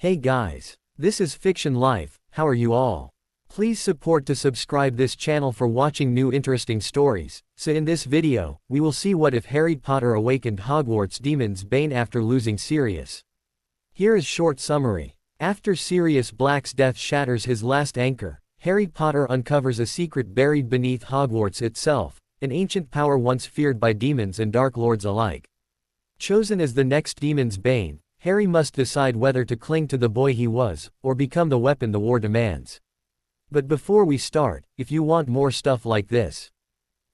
Hey guys. This is Fiction Life, how are you all? Please support to subscribe this channel for watching new interesting stories. So in this video, we will see what if Harry Potter awakened Hogwarts demon's Bane after losing Sirius. Here is short summary. After Sirius Black's death shatters his last anchor, Harry Potter uncovers a secret buried beneath Hogwarts itself, an ancient power once feared by demons and Dark Lords alike. Chosen as the next demon's Bane, Harry must decide whether to cling to the boy he was, or become the weapon the war demands. But before we start, if you want more stuff like this,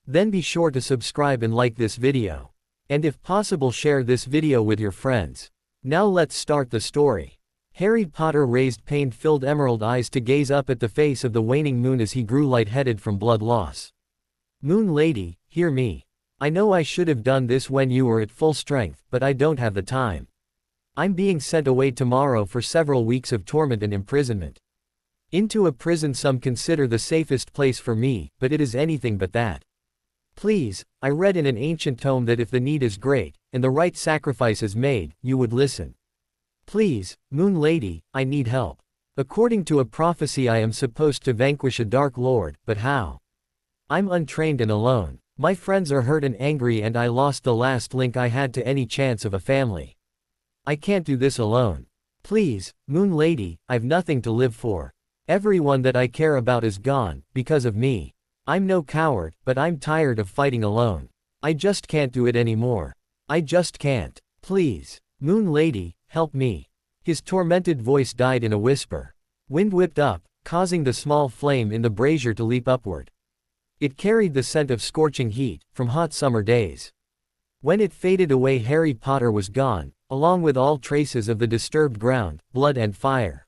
then be sure to subscribe and like this video. And if possible share this video with your friends. Now let's start the story. Harry Potter raised pain-filled emerald eyes to gaze up at the face of the waning moon as he grew lightheaded from blood loss. Moon Lady, hear me. I know I should have done this when you were at full strength, but I don't have the time. I'm being sent away tomorrow for several weeks of torment and imprisonment. Into a prison some consider the safest place for me, but it is anything but that. Please, I read in an ancient tome that if the need is great, and the right sacrifice is made, you would listen. Please, Moon Lady, I need help. According to a prophecy I am supposed to vanquish a Dark Lord, but how? I'm untrained and alone. My friends are hurt and angry and I lost the last link I had to any chance of a family. I can't do this alone. Please, Moon Lady, I've nothing to live for. Everyone that I care about is gone, because of me. I'm no coward, but I'm tired of fighting alone. I just can't do it anymore. I just can't. Please, Moon Lady, help me. His tormented voice died in a whisper. Wind whipped up, causing the small flame in the brazier to leap upward. It carried the scent of scorching heat, from hot summer days. When it faded away, Harry Potter was gone, along with all traces of the disturbed ground, blood and fire.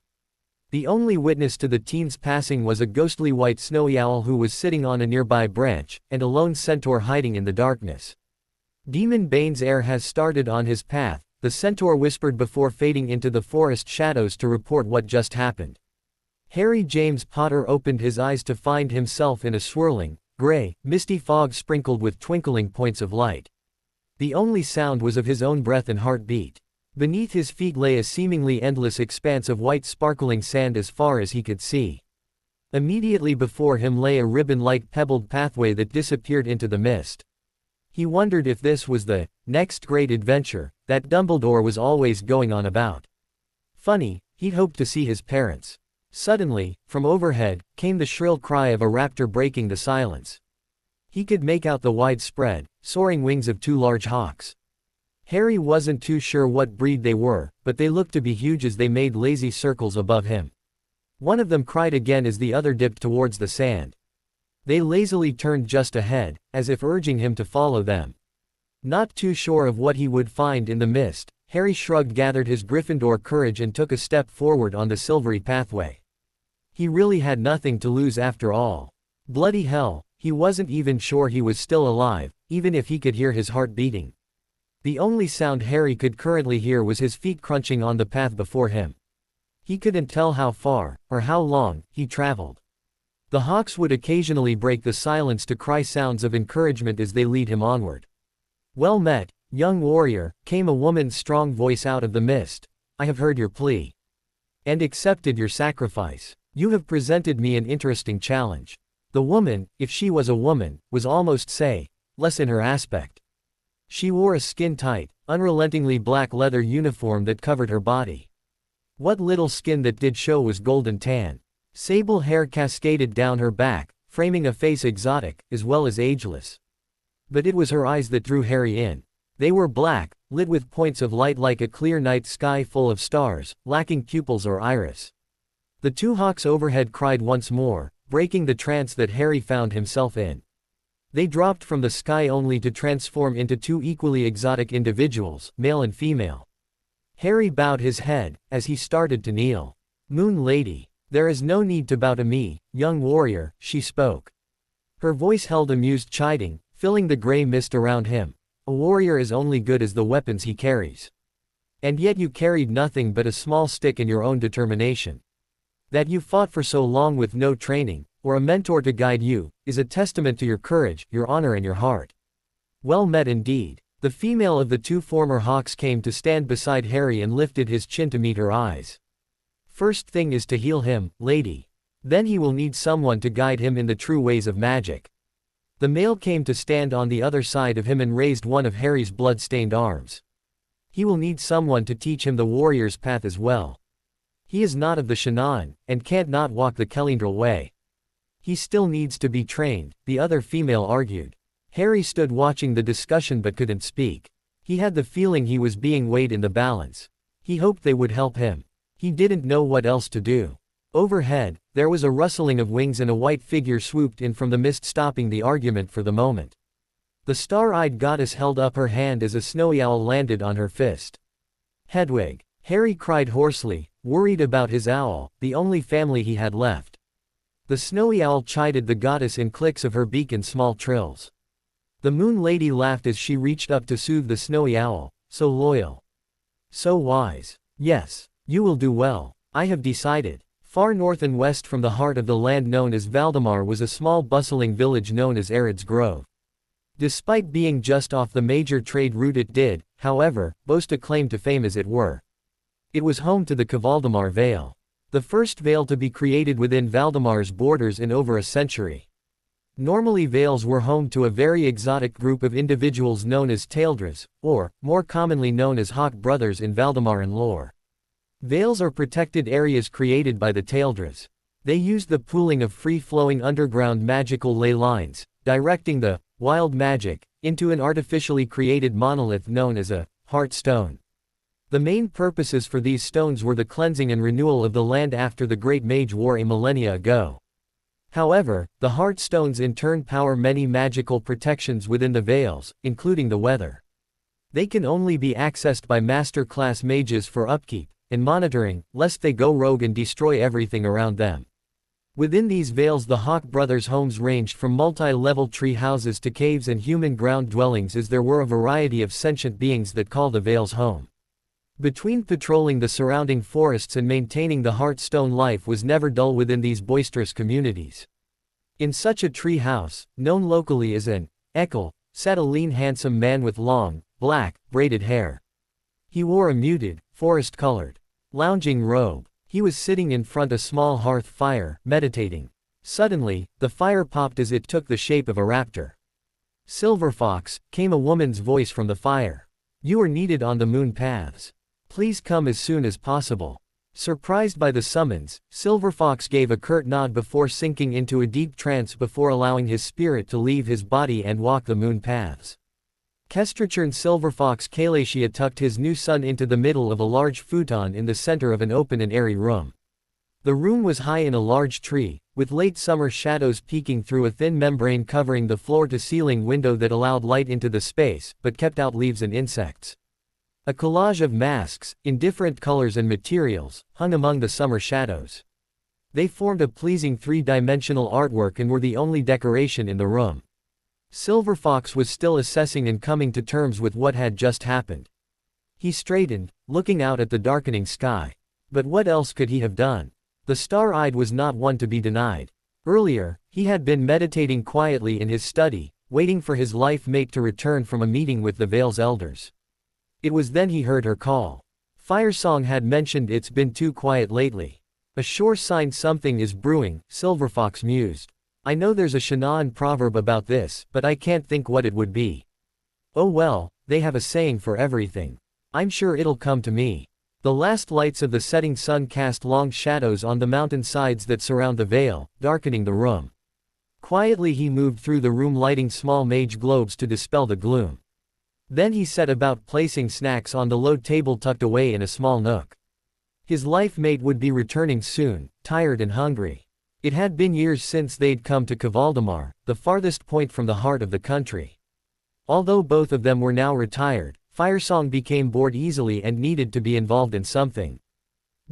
The only witness to the teen's passing was a ghostly white snowy owl who was sitting on a nearby branch, and a lone centaur hiding in the darkness. Demon Bane's heir has started on his path, the centaur whispered before fading into the forest shadows to report what just happened. Harry James Potter opened his eyes to find himself in a swirling, gray, misty fog sprinkled with twinkling points of light. The only sound was of his own breath and heartbeat. Beneath his feet lay a seemingly endless expanse of white sparkling sand as far as he could see. Immediately before him lay a ribbon-like pebbled pathway that disappeared into the mist. He wondered if this was the next great adventure that Dumbledore was always going on about. Funny, he'd hoped to see his parents. Suddenly, from overhead, came the shrill cry of a raptor breaking the silence. He could make out the widespread, soaring wings of two large hawks. Harry wasn't too sure what breed they were, but they looked to be huge as they made lazy circles above him. One of them cried again as the other dipped towards the sand. They lazily turned just ahead, as if urging him to follow them. Not too sure of what he would find in the mist, Harry shrugged, gathered his Gryffindor courage and took a step forward on the silvery pathway. He really had nothing to lose after all. Bloody hell, he wasn't even sure he was still alive, even if he could hear his heart beating. The only sound Harry could currently hear was his feet crunching on the path before him. He couldn't tell how far, or how long, he traveled. The hawks would occasionally break the silence to cry sounds of encouragement as they lead him onward. "Well met, young warrior," came a woman's strong voice out of the mist. "I have heard your plea. And accepted your sacrifice. You have presented me an interesting challenge." The woman, if she was a woman, was almost less in her aspect. She wore a skin-tight, unrelentingly black leather uniform that covered her body. What little skin that did show was golden tan. Sable hair cascaded down her back, framing a face exotic, as well as ageless. But it was her eyes that drew Harry in. They were black, lit with points of light like a clear night sky full of stars, lacking pupils or iris. The two hawks overhead cried once more, breaking the trance that Harry found himself in. They dropped from the sky only to transform into two equally exotic individuals, male and female. Harry bowed his head, as he started to kneel. "Moon Lady, there is no need to bow to me, young warrior," she spoke. Her voice held amused chiding, filling the gray mist around him. "A warrior is only good as the weapons he carries. And yet you carried nothing but a small stick and your own determination. That you fought for so long with no training, or a mentor to guide you, is a testament to your courage, your honor and your heart. Well met indeed." The female of the two former hawks came to stand beside Harry and lifted his chin to meet her eyes. First thing is to heal him, lady. Then he will need someone to guide him in the true ways of magic. The male came to stand on the other side of him and raised one of Harry's blood-stained arms. He will need someone to teach him the warrior's path as well. He is not of the Shannon, and can't not walk the Kellindral way. He still needs to be trained, the other female argued. Harry stood watching the discussion but couldn't speak. He had the feeling he was being weighed in the balance. He hoped they would help him. He didn't know what else to do. Overhead, there was a rustling of wings and a white figure swooped in from the mist, stopping the argument for the moment. The star-eyed goddess held up her hand as a snowy owl landed on her fist. Hedwig. Harry cried hoarsely, worried about his owl, the only family he had left. The snowy owl chided the goddess in clicks of her beak and small trills. The moon lady laughed as she reached up to soothe the snowy owl. So loyal. So wise. Yes, you will do well. I have decided. Far north and west from the heart of the land known as Valdemar was a small bustling village known as Arid's Grove. Despite being just off the major trade route, it did, however, boast a claim to fame, as it were. It was home to the Kavaldemar Vale. The first vale to be created within Valdemar's borders in over a century. Normally vales were home to a very exotic group of individuals known as Taildras, or, more commonly known as Hawk Brothers in Valdemoran lore. Vales are protected areas created by the Taildras. They used the pooling of free-flowing underground magical ley lines, directing the wild magic into an artificially created monolith known as a heart stone. The main purposes for these stones were the cleansing and renewal of the land after the Great Mage War a millennia ago. However, the heart stones in turn power many magical protections within the Vales, including the weather. They can only be accessed by master-class mages for upkeep and monitoring, lest they go rogue and destroy everything around them. Within these vales the Hawk brothers' homes ranged from multi-level tree houses to caves and human ground dwellings, as there were a variety of sentient beings that call the vales home. Between patrolling the surrounding forests and maintaining the Heartstone, life was never dull within these boisterous communities. In such a tree house, known locally as an Ekel, sat a lean handsome man with long, black, braided hair. He wore a muted, forest-colored, lounging robe. He was sitting in front a small hearth fire, meditating. Suddenly, the fire popped as it took the shape of a raptor. Silverfox, came a woman's voice from the fire. You are needed on the moon paths. Please come as soon as possible. Surprised by the summons, Silverfox gave a curt nod before sinking into a deep trance before allowing his spirit to leave his body and walk the moon paths. Kestrachern Silverfox Kalacia tucked his new son into the middle of a large futon in the center of an open and airy room. The room was high in a large tree, with late summer shadows peeking through a thin membrane covering the floor-to-ceiling window that allowed light into the space, but kept out leaves and insects. A collage of masks, in different colors and materials, hung among the summer shadows. They formed a pleasing three-dimensional artwork and were the only decoration in the room. Silverfox was still assessing and coming to terms with what had just happened. He straightened, looking out at the darkening sky. But what else could he have done? The star-eyed was not one to be denied. Earlier, he had been meditating quietly in his study, waiting for his life mate to return from a meeting with the Vale's elders. It was then he heard her call. Firesong had mentioned it's been too quiet lately. A sure sign something is brewing, Silverfox mused. I know there's a Shannon proverb about this, but I can't think what it would be. Oh well, they have a saying for everything. I'm sure it'll come to me. The last lights of the setting sun cast long shadows on the mountain sides that surround the vale, darkening the room. Quietly he moved through the room, lighting small mage globes to dispel the gloom. Then he set about placing snacks on the low table tucked away in a small nook. His life mate would be returning soon, tired and hungry. It had been years since they'd come to Kavaldemar, the farthest point from the heart of the country. Although both of them were now retired, Firesong became bored easily and needed to be involved in something.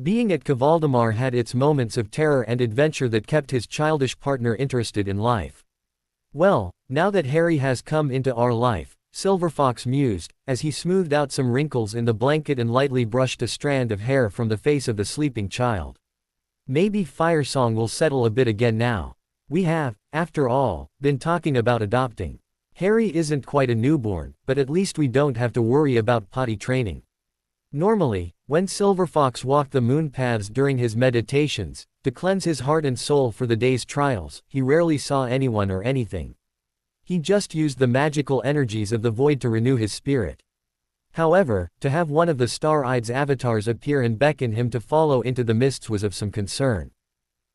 Being at Kavaldemar had its moments of terror and adventure that kept his childish partner interested in life. Well, now that Harry has come into our life, Silverfox mused, as he smoothed out some wrinkles in the blanket and lightly brushed a strand of hair from the face of the sleeping child. Maybe Firesong will settle a bit again now. We have, after all, been talking about adopting. Harry isn't quite a newborn, but at least we don't have to worry about potty training. Normally, when Silver Fox walked the moon paths during his meditations, to cleanse his heart and soul for the day's trials, he rarely saw anyone or anything. He just used the magical energies of the void to renew his spirit. However, to have one of the Star-Eyed's avatars appear and beckon him to follow into the mists was of some concern.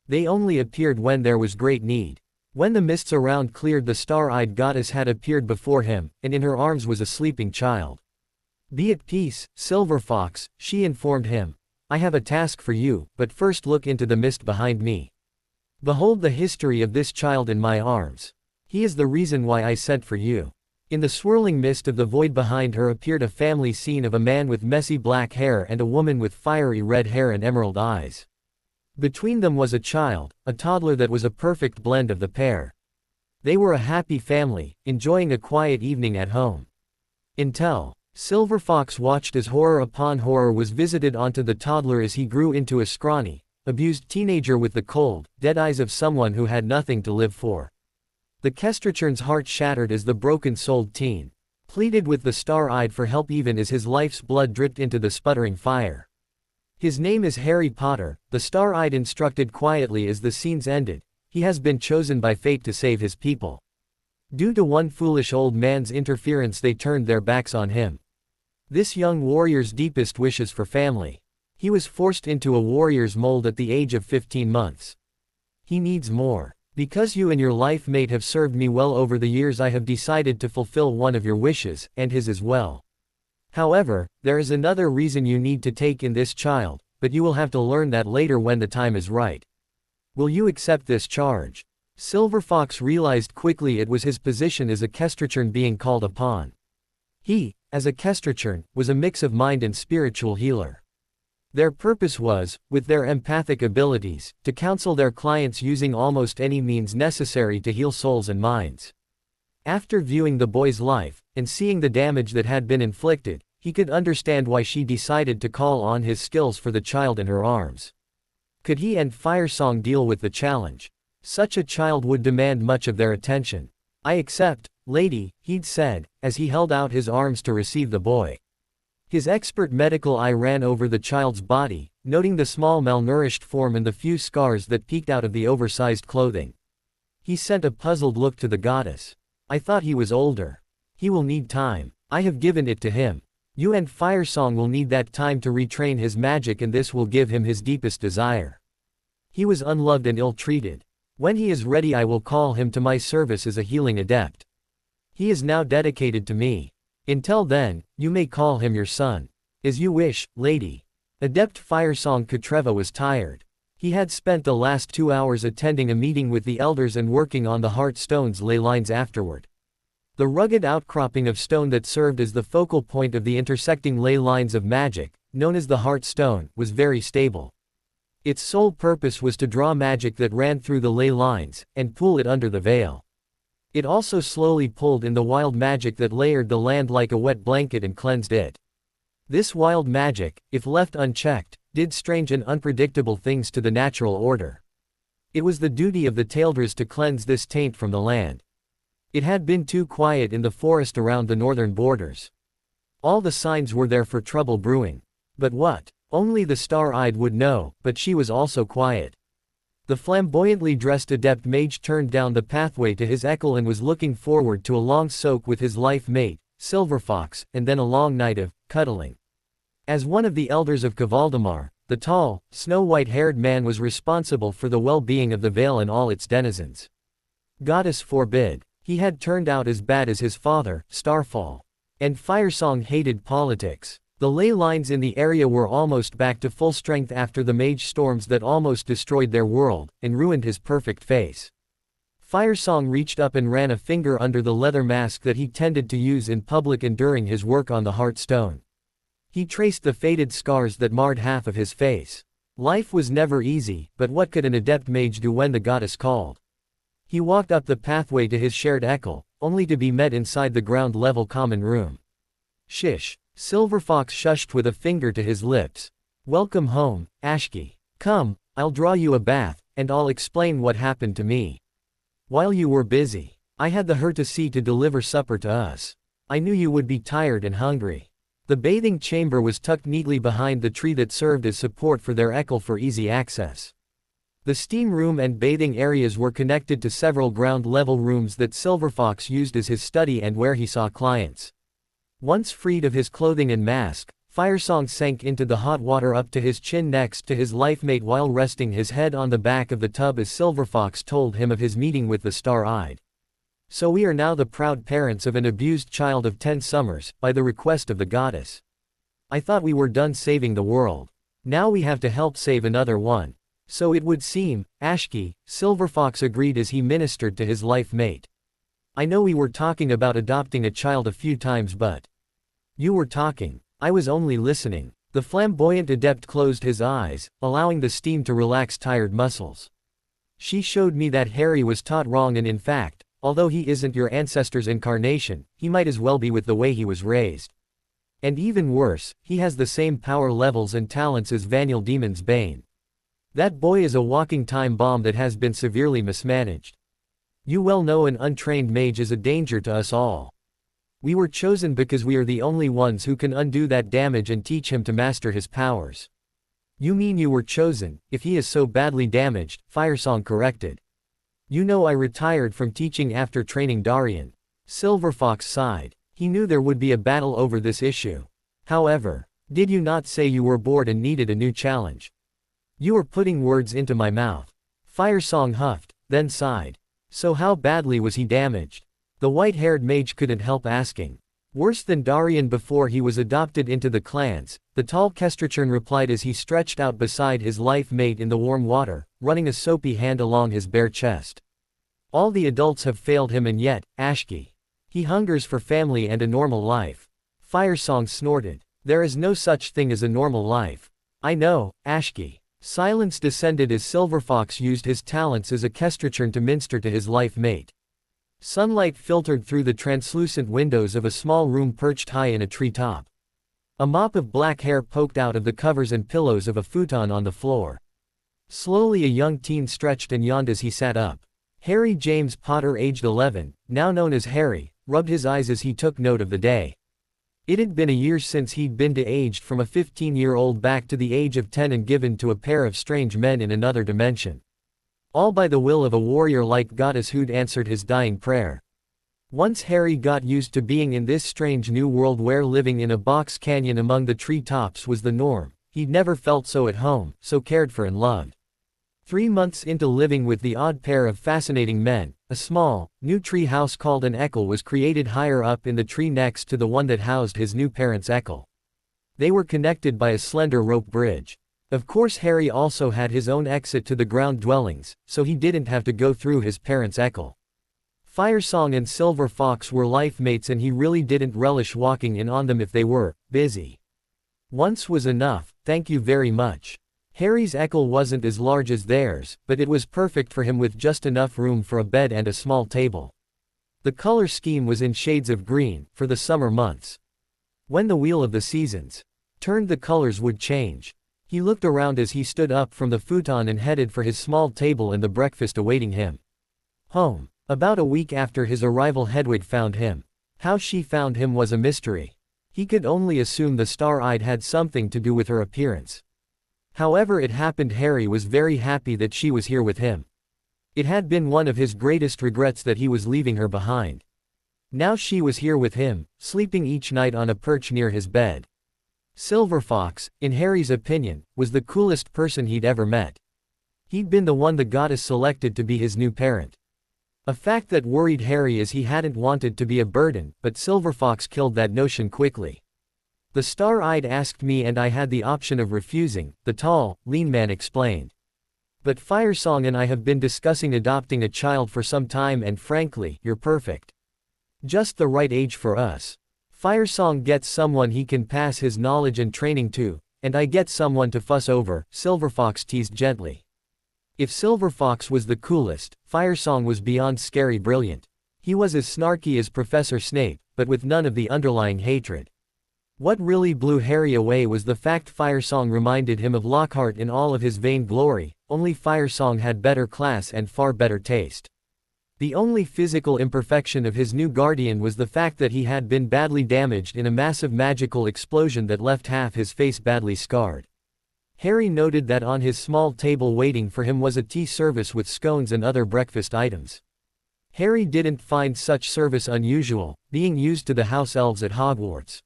They only appeared when there was great need. When the mists around cleared, the Star-Eyed goddess had appeared before him, and in her arms was a sleeping child. "Be at peace, Silver Fox," she informed him. "I have a task for you, but first look into the mist behind me. Behold the history of this child in my arms. He is the reason why I sent for you." In the swirling mist of the void behind her appeared a family scene of a man with messy black hair and a woman with fiery red hair and emerald eyes. Between them was a child, a toddler that was a perfect blend of the pair. They were a happy family, enjoying a quiet evening at home. Until Silver Fox watched as horror upon horror was visited onto the toddler as he grew into a scrawny, abused teenager with the cold, dead eyes of someone who had nothing to live for. The Kestrachurn's heart shattered as the broken-souled teen pleaded with the Star-Eyed for help even as his life's blood dripped into the sputtering fire. "His name is Harry Potter," the Star-Eyed instructed quietly as the scenes ended. "He has been chosen by fate to save his people. Due to one foolish old man's interference they turned their backs on him. This young warrior's deepest wishes for family. He was forced into a warrior's mold at the age of 15 months. He needs more. Because you and your life mate have served me well over the years, I have decided to fulfill one of your wishes, and his as well. However, there is another reason you need to take in this child, but you will have to learn that later when the time is right. Will you accept this charge?" Silver Fox realized quickly it was his position as a Kestrachurn being called upon. He, as a Kestrachurn, was a mix of mind and spiritual healer. Their purpose was, with their empathic abilities, to counsel their clients using almost any means necessary to heal souls and minds. After viewing the boy's life, and seeing the damage that had been inflicted, he could understand why she decided to call on his skills for the child in her arms. Could he and Firesong deal with the challenge? Such a child would demand much of their attention. "I accept, lady," he'd said, as he held out his arms to receive the boy. His expert medical eye ran over the child's body, noting the small malnourished form and the few scars that peeked out of the oversized clothing. He sent a puzzled look to the goddess. "I thought he was older. He will need time. I have given it to him. You and Firesong will need that time to retrain his magic, and this will give him his deepest desire. He was unloved and ill-treated. When he is ready I will call him to my service as a healing adept. He is now dedicated to me. Until then, you may call him your son. As you wish, lady." Adept Firesong Katreva was tired. He had spent the last 2 hours attending a meeting with the elders and working on the heart stone's ley lines afterward. The rugged outcropping of stone that served as the focal point of the intersecting ley lines of magic, known as the heart stone, was very stable. Its sole purpose was to draw magic that ran through the ley lines, and pull it under the veil. It also slowly pulled in the wild magic that layered the land like a wet blanket and cleansed it. This wild magic, if left unchecked, did strange and unpredictable things to the natural order. It was the duty of the Taildras to cleanse this taint from the land. It had been too quiet in the forest around the northern borders. All the signs were there for trouble brewing. But what? Only the Star-Eyed would know, but she was also quiet. The flamboyantly dressed adept mage turned down the pathway to his Ekel and was looking forward to a long soak with his life mate, Silver Fox, and then a long night of cuddling. As one of the elders of Kavaldamar, the tall, snow-white-haired man was responsible for the well-being of the Vale and all its denizens. Goddess forbid. He had turned out as bad as his father, Starfall. And Firesong hated politics. The ley lines in the area were almost back to full strength after the mage storms that almost destroyed their world, and ruined his perfect face. Firesong reached up and ran a finger under the leather mask that he tended to use in public and during his work on the heart stone. He traced the faded scars that marred half of his face. Life was never easy, but what could an adept mage do when the goddess called? He walked up the pathway to his shared Ekel, only to be met inside the ground-level common room. "Shish." Silver Fox shushed with a finger to his lips. "Welcome home, Ashki. Come, I'll draw you a bath, and I'll explain what happened to me. While you were busy, I had the courtesy to deliver supper to us. I knew you would be tired and hungry." The bathing chamber was tucked neatly behind the tree that served as support for their echo for easy access. The steam room and bathing areas were connected to several ground-level rooms that Silverfox used as his study and where he saw clients. Once freed of his clothing and mask, Firesong sank into the hot water up to his chin next to his lifemate while resting his head on the back of the tub as Silverfox told him of his meeting with the Star-Eyed. So we are now the proud parents of an abused child of 10 summers, by the request of the goddess. I thought we were done saving the world. Now we have to help save another one. So it would seem, Ashki, Silverfox agreed as he ministered to his life mate. I know we were talking about adopting a child a few times, but you were talking. I was only listening. The flamboyant adept closed his eyes, allowing the steam to relax tired muscles. She showed me that Harry was taught wrong, and in fact, although he isn't your ancestor's incarnation, he might as well be with the way he was raised. And even worse, he has the same power levels and talents as Vanille Demon's Bane. That boy is a walking time bomb that has been severely mismanaged. You well know an untrained mage is a danger to us all. We were chosen because we are the only ones who can undo that damage and teach him to master his powers. You mean you were chosen, if he is so badly damaged, Firesong corrected. You know I retired from teaching after training Darian. Silverfox sighed. He knew there would be a battle over this issue. However, did you not say you were bored and needed a new challenge? You are putting words into my mouth. Firesong huffed, then sighed. So how badly was he damaged? The white-haired mage couldn't help asking. Worse than Darian before he was adopted into the clans, the tall Kestrachurn replied as he stretched out beside his life mate in the warm water, running a soapy hand along his bare chest. All the adults have failed him, and yet, Ashki. He hungers for family and a normal life. Firesong snorted. There is no such thing as a normal life. I know, Ashki. Silence descended as Silverfox used his talents as a Kestrachurn to minister to his life mate. Sunlight filtered through the translucent windows of a small room perched high in a treetop. A mop of black hair poked out of the covers and pillows of a futon on the floor. Slowly a young teen stretched and yawned as he sat up. Harry James Potter, aged 11, now known as Harry, rubbed his eyes as he took note of the day. It had been a year since he'd been de-aged from a 15-year-old back to the age of 10 and given to a pair of strange men in another dimension. All by the will of a warrior-like goddess who'd answered his dying prayer. Once Harry got used to being in this strange new world where living in a box canyon among the treetops was the norm, he'd never felt so at home, so cared for and loved. 3 months into living with the odd pair of fascinating men, a small, new tree house called an eckle was created higher up in the tree next to the one that housed his new parents' eckle. They were connected by a slender rope bridge. Of course Harry also had his own exit to the ground dwellings, so he didn't have to go through his parents' eckle. Firesong and Silverfox were life mates, and he really didn't relish walking in on them if they were busy. Once was enough, thank you very much. Harry's eckle wasn't as large as theirs, but it was perfect for him with just enough room for a bed and a small table. The color scheme was in shades of green, for the summer months. When the wheel of the seasons turned, the colors would change. He looked around as he stood up from the futon and headed for his small table and the breakfast awaiting him. Home. About a week after his arrival, Hedwig found him. How she found him was a mystery. He could only assume the Star-Eyed had something to do with her appearance. However it happened, Harry was very happy that she was here with him. It had been one of his greatest regrets that he was leaving her behind. Now she was here with him, sleeping each night on a perch near his bed. Silverfox, in Harry's opinion, was the coolest person he'd ever met. He'd been the one the goddess selected to be his new parent. A fact that worried Harry as he hadn't wanted to be a burden, but Silverfox killed that notion quickly. The Star-Eyed asked me and I had the option of refusing, the tall, lean man explained. But Firesong and I have been discussing adopting a child for some time, and frankly, you're perfect. Just the right age for us. Firesong gets someone he can pass his knowledge and training to, and I get someone to fuss over, Silverfox teased gently. If Silverfox was the coolest, Firesong was beyond scary brilliant. He was as snarky as Professor Snape, but with none of the underlying hatred. What really blew Harry away was the fact Firesong reminded him of Lockhart in all of his vain glory, only Firesong had better class and far better taste. The only physical imperfection of his new guardian was the fact that he had been badly damaged in a massive magical explosion that left half his face badly scarred. Harry noted that on his small table waiting for him was a tea service with scones and other breakfast items. Harry didn't find such service unusual, being used to the house elves at Hogwarts.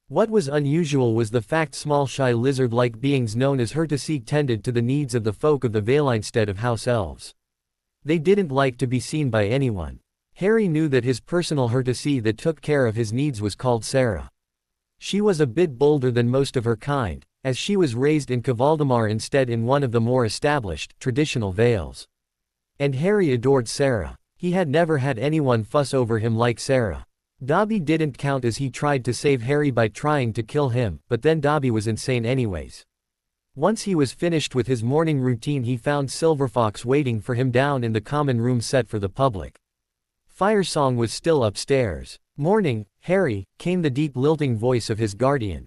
What was unusual was the fact small shy lizard-like beings known as Hurtasee tended to the needs of the folk of the Vale instead of house elves. They didn't like to be seen by anyone. Harry knew that his personal Hurtasee that took care of his needs was called Sarah. She was a bit bolder than most of her kind, as she was raised in Kavaldemar instead in one of the more established, traditional Vales. And Harry adored Sarah. He had never had anyone fuss over him like Sarah. Dobby didn't count as he tried to save Harry by trying to kill him, but then Dobby was insane anyways. Once he was finished with his morning routine he found Silverfox waiting for him down in the common room set for the public. Firesong was still upstairs. "Morning, Harry," came the deep lilting voice of his guardian.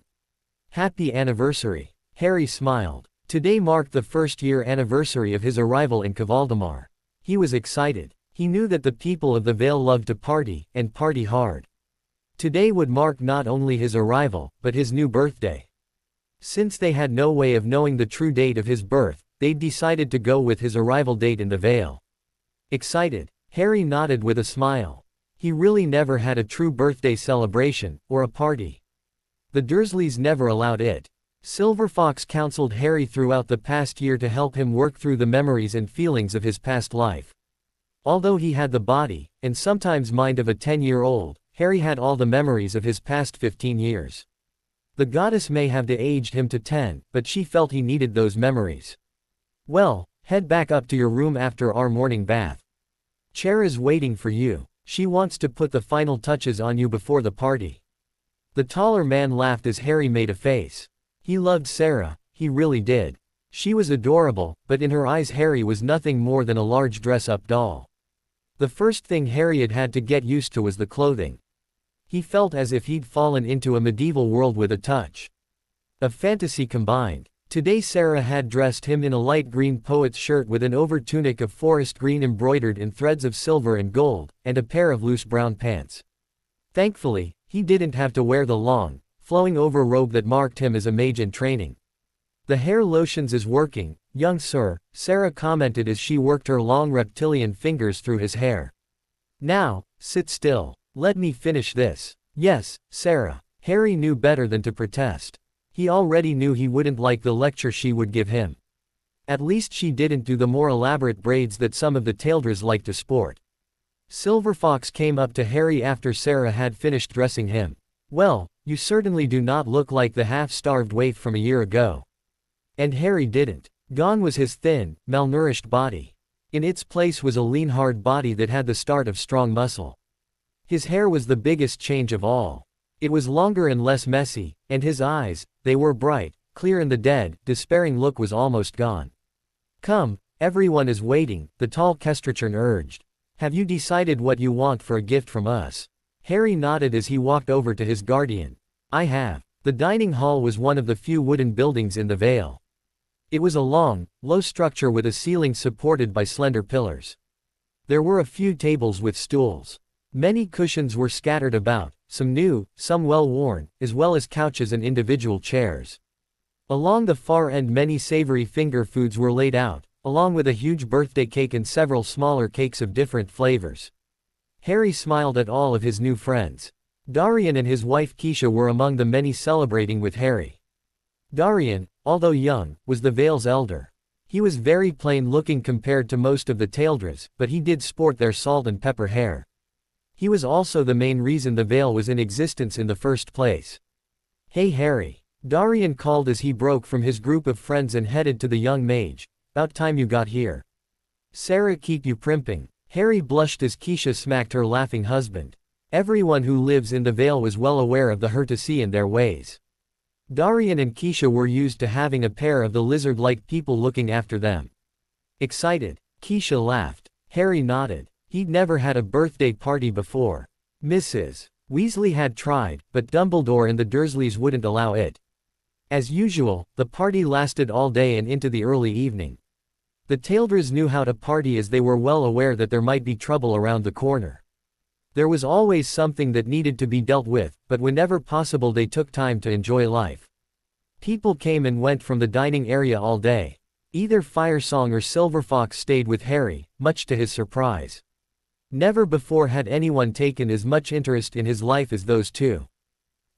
"Happy anniversary." Harry smiled. Today marked the first-year anniversary of his arrival in Kavaldemar. He was excited. He knew that the people of the Vale loved to party, and party hard. Today would mark not only his arrival, but his new birthday. Since they had no way of knowing the true date of his birth, they'd decided to go with his arrival date in the Vale. Excited, Harry nodded with a smile. He really never had a true birthday celebration, or a party. The Dursleys never allowed it. Silverfox counseled Harry throughout the past year to help him work through the memories and feelings of his past life. Although he had the body, and sometimes mind of a 10-year-old, Harry had all the memories of his past 15 years. The goddess may have de-aged him to 10, but she felt he needed those memories. "Well, head back up to your room after our morning bath. Chera's waiting for you. She wants to put the final touches on you before the party." The taller man laughed as Harry made a face. He loved Sarah, he really did. She was adorable, but in her eyes Harry was nothing more than a large dress-up doll. The first thing Harry had to get used to was the clothing. He felt as if he'd fallen into a medieval world with a touch of fantasy combined. Today Sarah had dressed him in a light green poet's shirt with an over-tunic of forest green embroidered in threads of silver and gold, and a pair of loose brown pants. Thankfully, he didn't have to wear the long, flowing over robe that marked him as a mage in training. "The hair lotions is working, young sir," Sarah commented as she worked her long reptilian fingers through his hair. "Now, sit still. Let me finish this." "Yes, Sarah." Harry knew better than to protest. He already knew he wouldn't like the lecture she would give him. At least she didn't do the more elaborate braids that some of the Taildres liked to sport. Silverfox came up to Harry after Sarah had finished dressing him. "Well, you certainly do not look like the half-starved waif from a year ago." And Harry didn't. Gone was his thin, malnourished body. In its place was a lean hard body that had the start of strong muscle. His hair was the biggest change of all. It was longer and less messy, and his eyes, they were bright, clear and the dead, despairing look was almost gone. "Come, everyone is waiting," the tall Kestrachern urged. "Have you decided what you want for a gift from us?" Harry nodded as he walked over to his guardian. "I have." The dining hall was one of the few wooden buildings in the Vale. It was a long, low structure with a ceiling supported by slender pillars. There were a few tables with stools. Many cushions were scattered about, some new, some well-worn, as well as couches and individual chairs. Along the far end many savory finger foods were laid out, along with a huge birthday cake and several smaller cakes of different flavors. Harry smiled at all of his new friends. Darian and his wife Keisha were among the many celebrating with Harry. Darian, although young, was the Vale's elder. He was very plain-looking compared to most of the Taildres, but he did sport their salt and pepper hair. He was also the main reason the Vale was in existence in the first place. "Hey Harry," Darian called as he broke from his group of friends and headed to the young mage. "About time you got here. Sarah keep you primping." Harry blushed as Keisha smacked her laughing husband. Everyone who lives in the Vale was well aware of the Hurtasee and their ways. Darian and Keisha were used to having a pair of the lizard-like people looking after them. Excited, Keisha laughed. Harry nodded. He'd never had a birthday party before. Mrs. Weasley had tried, but Dumbledore and the Dursleys wouldn't allow it. As usual, the party lasted all day and into the early evening. The Taildras knew how to party, as they were well aware that there might be trouble around the corner. There was always something that needed to be dealt with, but whenever possible they took time to enjoy life. People came and went from the dining area all day. Either Firesong or Silverfox stayed with Harry, much to his surprise. Never before had anyone taken as much interest in his life as those two.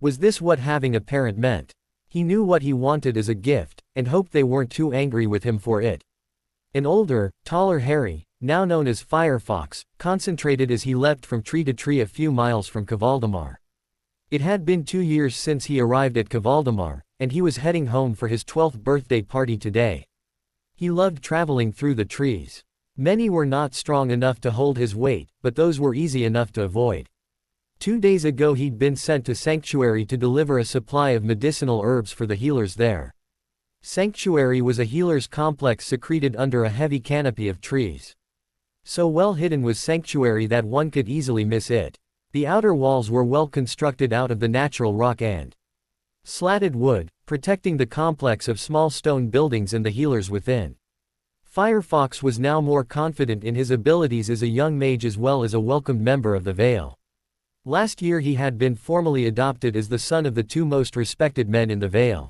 Was this what having a parent meant? He knew what he wanted as a gift, and hoped they weren't too angry with him for it. An older, taller Harry, now known as Firefox, concentrated as he leapt from tree to tree a few miles from Kavaldemar. It had been 2 years since he arrived at Kavaldemar, and he was heading home for his 12th birthday party today. He loved traveling through the trees. Many were not strong enough to hold his weight, but those were easy enough to avoid. 2 days ago he'd been sent to Sanctuary to deliver a supply of medicinal herbs for the healers there. Sanctuary was a healer's complex secreted under a heavy canopy of trees. So well hidden was Sanctuary that one could easily miss it. The outer walls were well constructed out of the natural rock and slatted wood, protecting the complex of small stone buildings and the healers within. Firefox was now more confident in his abilities as a young mage as well as a welcomed member of the Vale. Last year he had been formally adopted as the son of the 2 most respected men in the Vale.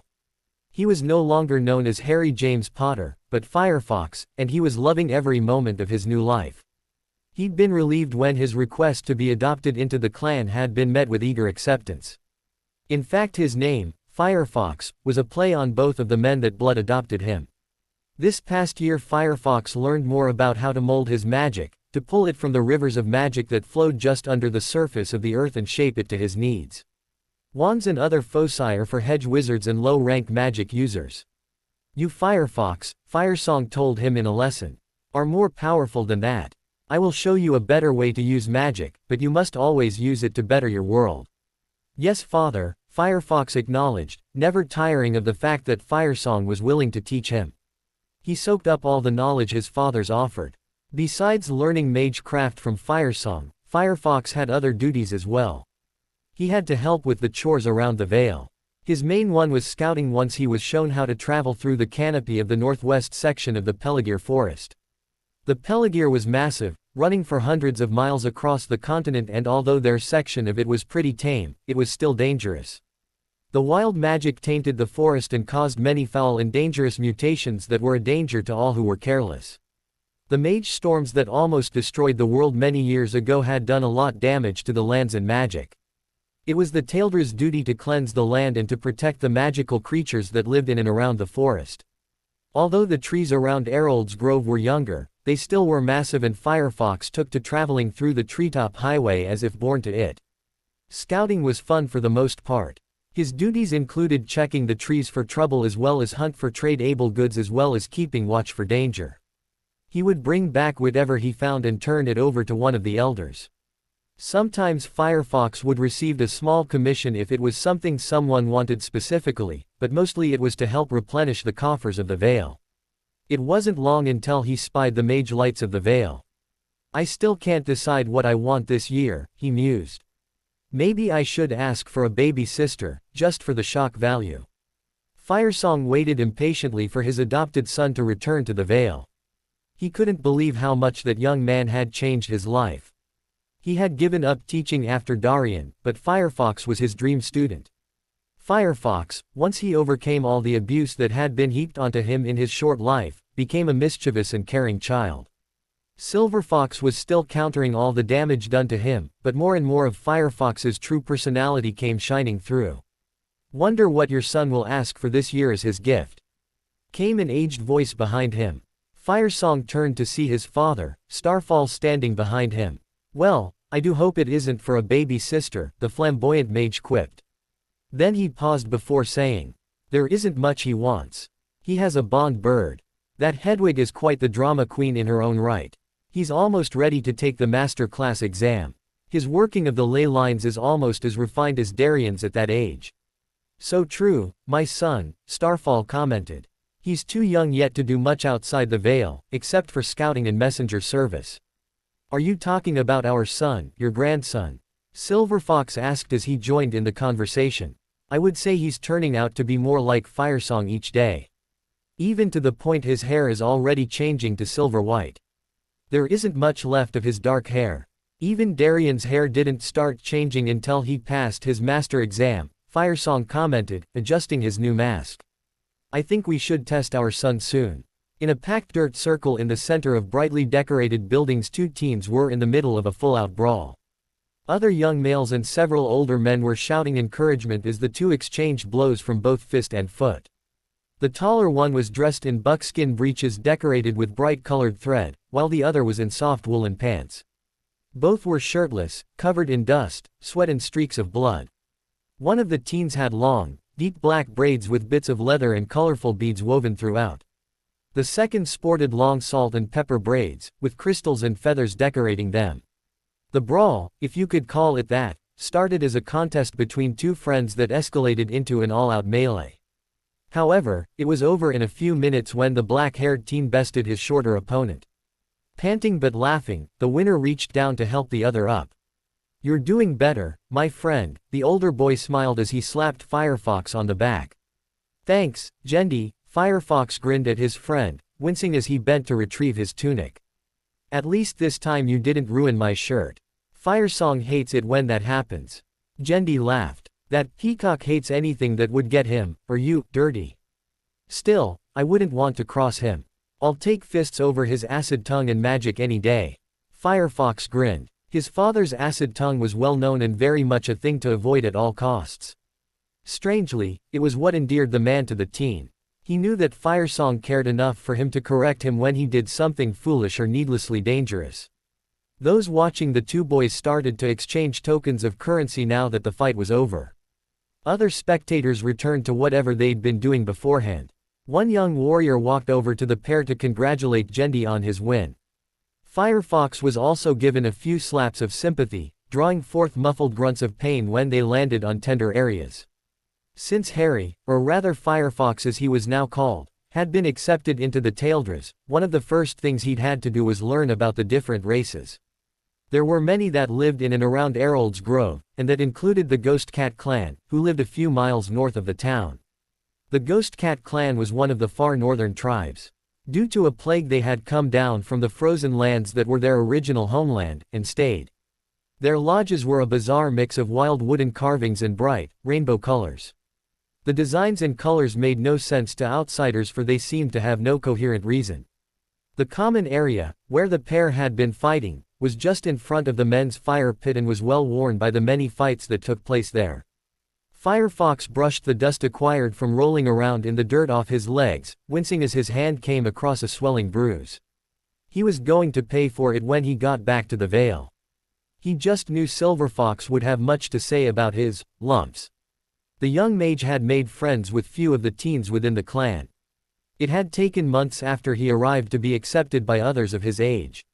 He was no longer known as Harry James Potter, but Firefox, and he was loving every moment of his new life. He'd been relieved when his request to be adopted into the clan had been met with eager acceptance. In fact, his name, Firefox, was a play on both of the men that blood adopted him. This past year Firefox learned more about how to mold his magic, to pull it from the rivers of magic that flowed just under the surface of the earth and shape it to his needs. Wands and other foci are for hedge wizards and low-rank magic users. You Firefox, Firesong told him in a lesson, are more powerful than that. I will show you a better way to use magic, but you must always use it to better your world. Yes, father, Firefox acknowledged, never tiring of the fact that Firesong was willing to teach him. He soaked up all the knowledge his fathers offered. Besides learning magecraft from Firesong, Firefox had other duties as well. He had to help with the chores around the Vale. His main one was scouting once he was shown how to travel through the canopy of the northwest section of the Peligir forest. The Peligir was massive, running for hundreds of miles across the continent, and although their section of it was pretty tame, it was still dangerous. The wild magic tainted the forest and caused many foul and dangerous mutations that were a danger to all who were careless. The mage storms that almost destroyed the world many years ago had done a lot damage to the lands and magic. It was the Taildra's duty to cleanse the land and to protect the magical creatures that lived in and around the forest. Although the trees around Erold's Grove were younger, they still were massive, and Firefox took to traveling through the treetop highway as if born to it. Scouting was fun for the most part. His duties included checking the trees for trouble as well as hunt for trade-able goods as well as keeping watch for danger. He would bring back whatever he found and turn it over to one of the elders. Sometimes Firefox would receive a small commission if it was something someone wanted specifically, but mostly it was to help replenish the coffers of the Vale. It wasn't long until he spied the mage lights of the Vale. I still can't decide what I want this year, he mused. Maybe I should ask for a baby sister, just for the shock value. Firesong waited impatiently for his adopted son to return to the Vale. He couldn't believe how much that young man had changed his life. He had given up teaching after Darien, but Firefox was his dream student. Firefox, once he overcame all the abuse that had been heaped onto him in his short life, became a mischievous and caring child. Silverfox was still countering all the damage done to him, but more and more of Firefox's true personality came shining through. Wonder what your son will ask for this year as his gift? Came an aged voice behind him. Firesong turned to see his father, Starfall, standing behind him. Well, I do hope it isn't for a baby sister, the flamboyant mage quipped. Then he paused before saying, there isn't much he wants. He has a bond bird. That Hedwig is quite the drama queen in her own right. He's almost ready to take the master class exam. His working of the ley lines is almost as refined as Darian's at that age. So true, my son, Starfall commented. He's too young yet to do much outside the Vale, except for scouting and messenger service. Are you talking about our son, your grandson? Silverfox asked as he joined in the conversation. I would say he's turning out to be more like Firesong each day. even to the point his hair is already changing to silver white. There isn't much left of his dark hair. Even Darian's hair didn't start changing until he passed his master exam, Firesong commented, adjusting his new mask. I think we should test our son soon. In a packed dirt circle in the center of brightly decorated buildings, two teams were in the middle of a full-out brawl. Other young males and several older men were shouting encouragement as the two exchanged blows from both fist and foot. The taller one was dressed in buckskin breeches decorated with bright-colored thread, while the other was in soft woolen pants. Both were shirtless, covered in dust, sweat and streaks of blood. One of the teens had long, deep black braids with bits of leather and colorful beads woven throughout. The second sported long salt and pepper braids, with crystals and feathers decorating them. The brawl, if you could call it that, started as a contest between two friends that escalated into an all-out melee. However, it was over in a few minutes when the black-haired teen bested his shorter opponent. Panting but laughing, the winner reached down to help the other up. You're doing better, my friend, the older boy smiled as he slapped Firefox on the back. Thanks, Jendi, Firefox grinned at his friend, wincing as he bent to retrieve his tunic. At least this time you didn't ruin my shirt. Firesong hates it when that happens. Jendi laughed. That peacock hates anything that would get him, or you, dirty. Still, I wouldn't want to cross him. I'll take fists over his acid tongue and magic any day. Firefox grinned. His father's acid tongue was well known and very much a thing to avoid at all costs. Strangely, it was what endeared the man to the teen. He knew that Firesong cared enough for him to correct him when he did something foolish or needlessly dangerous. Those watching the two boys started to exchange tokens of currency now that the fight was over. Other spectators returned to whatever they'd been doing beforehand. One young warrior walked over to the pair to congratulate Jendi on his win. Firefox was also given a few slaps of sympathy, drawing forth muffled grunts of pain when they landed on tender areas. Since Harry, or rather Firefox as he was now called, had been accepted into the Taildras, one of the first things he'd had to do was learn about the different races. There were many that lived in and around Erold's Grove, and that included the Ghost Cat clan, who lived a few miles north of the town. The Ghost Cat clan was one of the far northern tribes. Due to a plague they had come down from the frozen lands that were their original homeland, and stayed. Their lodges were a bizarre mix of wild wooden carvings and bright, rainbow colors. The designs and colors made no sense to outsiders for they seemed to have no coherent reason. The common area, where the pair had been fighting, was just in front of the men's fire pit and was well worn by the many fights that took place there. Firefox brushed the dust acquired from rolling around in the dirt off his legs, wincing as his hand came across a swelling bruise. He was going to pay for it when he got back to the Vale. He just knew Silverfox would have much to say about his lumps. The young mage had made friends with few of the teens within the clan. It had taken months after he arrived to be accepted by others of his age.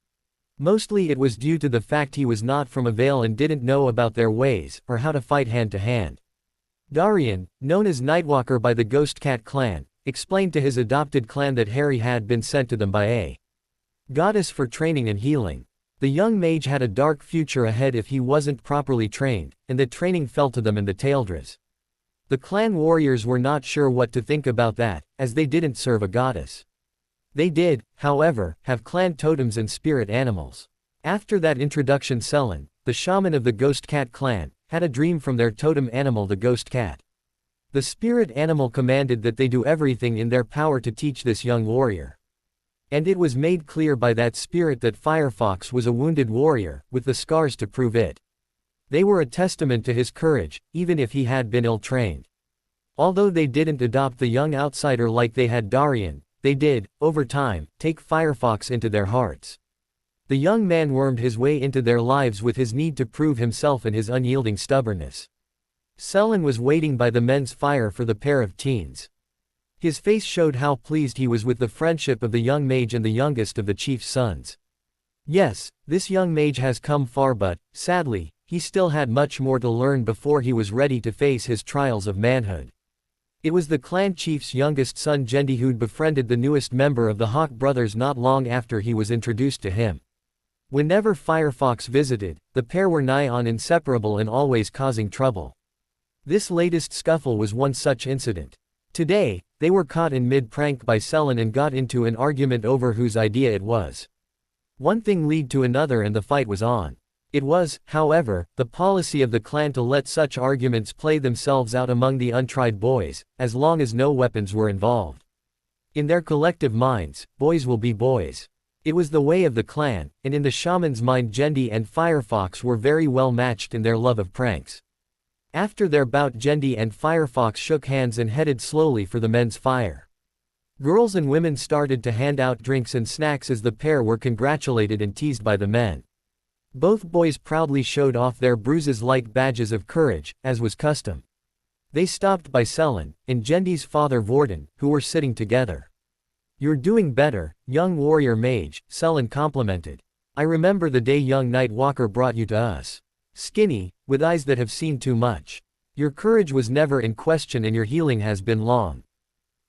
Mostly it was due to the fact he was not from a Vale and didn't know about their ways, or how to fight hand to hand. Darian, known as Nightwalker by the Ghost Cat clan, explained to his adopted clan that Harry had been sent to them by a goddess for training and healing. The young mage had a dark future ahead if he wasn't properly trained, and that training fell to them in the Taildras. The clan warriors were not sure what to think about that, as they didn't serve a goddess. They did, however, have clan totems and spirit animals. After that introduction, Selen, the shaman of the Ghost Cat clan, had a dream from their totem animal, the Ghost Cat. The spirit animal commanded that they do everything in their power to teach this young warrior. And it was made clear by that spirit that Firefox was a wounded warrior, with the scars to prove it. They were a testament to his courage, even if he had been ill-trained. Although they didn't adopt the young outsider like they had Darian, they did, over time, take Firefox into their hearts. The young man wormed his way into their lives with his need to prove himself and his unyielding stubbornness. Selen was waiting by the men's fire for the pair of teens. His face showed how pleased he was with the friendship of the young mage and the youngest of the chief's sons. Yes, this young mage has come far, but, sadly, he still had much more to learn before he was ready to face his trials of manhood. It was the clan chief's youngest son Jendi who'd befriended the newest member of the Hawk brothers not long after he was introduced to him. Whenever Firefox visited, the pair were nigh on inseparable and always causing trouble. This latest scuffle was one such incident. Today, They were caught in mid-prank by Selen and got into an argument over whose idea it was. One thing led to another and the fight was on. It was, however, the policy of the clan to let such arguments play themselves out among the untried boys, as long as no weapons were involved. In their collective minds, boys will be boys. It was the way of the clan, and in the shaman's mind Jendi and Firefox were very well matched in their love of pranks. After their bout Jendi and Firefox shook hands and headed slowly for the men's fire. Girls and women started to hand out drinks and snacks as the pair were congratulated and teased by the men. Both boys proudly showed off their bruises like badges of courage, as was custom. They stopped by Selen, and Jendi's father Vorden, who were sitting together. "You're doing better, young warrior mage," Selen complimented. "I remember the day young Night Walker brought you to us. Skinny, with eyes that have seen too much. Your courage was never in question and your healing has been long."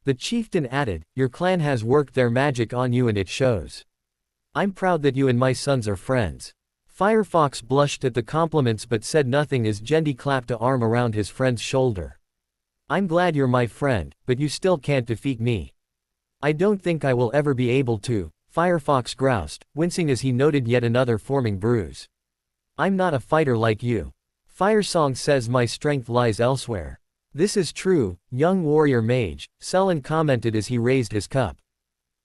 The chieftain added, "Your clan has worked their magic on you and it shows. I'm proud that you and my sons are friends." Firefox blushed at the compliments but said nothing as Jendi clapped an arm around his friend's shoulder. "I'm glad you're my friend, but you still can't defeat me." "I don't think I will ever be able to," Firefox groused, wincing as he noted yet another forming bruise. "I'm not a fighter like you. Firesong says my strength lies elsewhere." "This is true, young warrior mage," Selen commented as he raised his cup.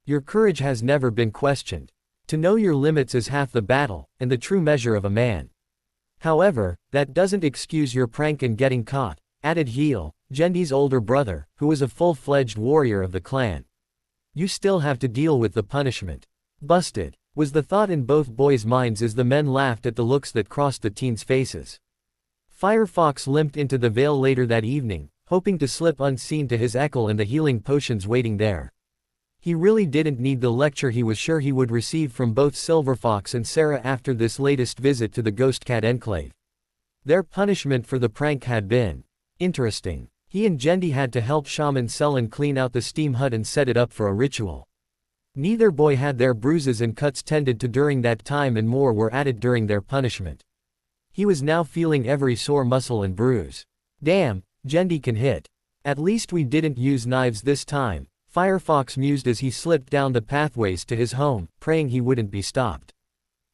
"Your courage has never been questioned. To know your limits is half the battle, and the true measure of a man. However, that doesn't excuse your prank and getting caught," added Heel, Jendi's older brother, who was a full-fledged warrior of the clan. "You still have to deal with the punishment." "Busted," was the thought in both boys' minds as the men laughed at the looks that crossed the teens' faces. Firefox limped into the Vale later that evening, hoping to slip unseen to his Ekel and the healing potions waiting there. He really didn't need the lecture he was sure he would receive from both Silverfox and Sarah after this latest visit to the Ghost Cat Enclave. Their punishment for the prank had been interesting. He and Jendi had to help Shaman Selen clean out the steam hut and set it up for a ritual. Neither boy had their bruises and cuts tended to during that time and more were added during their punishment. He was now feeling every sore muscle and bruise. "Damn, Jendi can hit. At least we didn't use knives this time," Firefox mused as he slipped down the pathways to his home, praying he wouldn't be stopped.